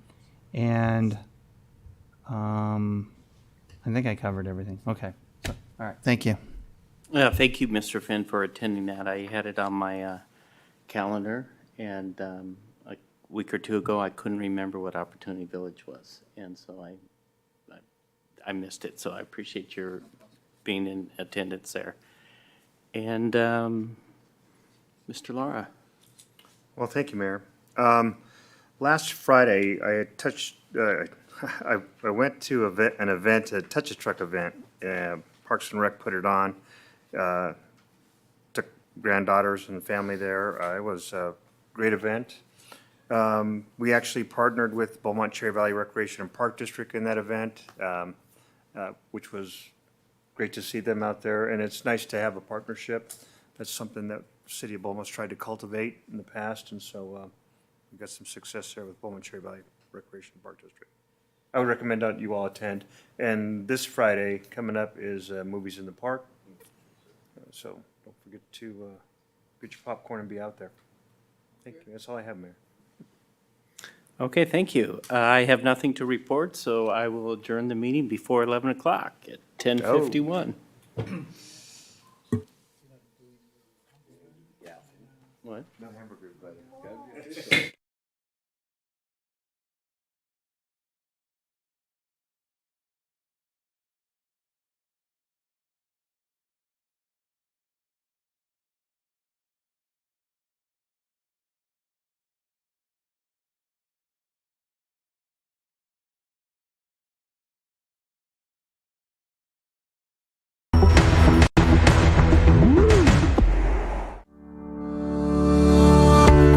S15: I think I covered everything. Okay. So, all right. Thank you.
S2: Thank you, Mr. Finn, for attending that. I had it on my calendar, and a week or two ago, I couldn't remember what Opportunity Village was, and so I missed it. So I appreciate your being in attendance there. And Mr. Lara.
S10: Well, thank you, Mayor. Last Friday, I had I went to an event, a Touch a Truck event. Parks and Rec put it on. Took granddaughters and family there. It was a great event. We actually partnered with Beaumont Cherry Valley Recreation and Park District in that event, which was great to see them out there. And it's nice to have a partnership. That's something that the City of Beaumont's tried to cultivate in the past, and so we've got some success there with Beaumont Cherry Valley Recreation and Park District. I would recommend that you all attend. And this Friday coming up is Movies in the Park. So don't forget to get your popcorn and be out there. Thank you. That's all I have, Mayor.
S2: Okay, thank you. I have nothing to report, so I will adjourn the meeting before 11 o'clock at 10:51. What?
S10: No hamburgers, but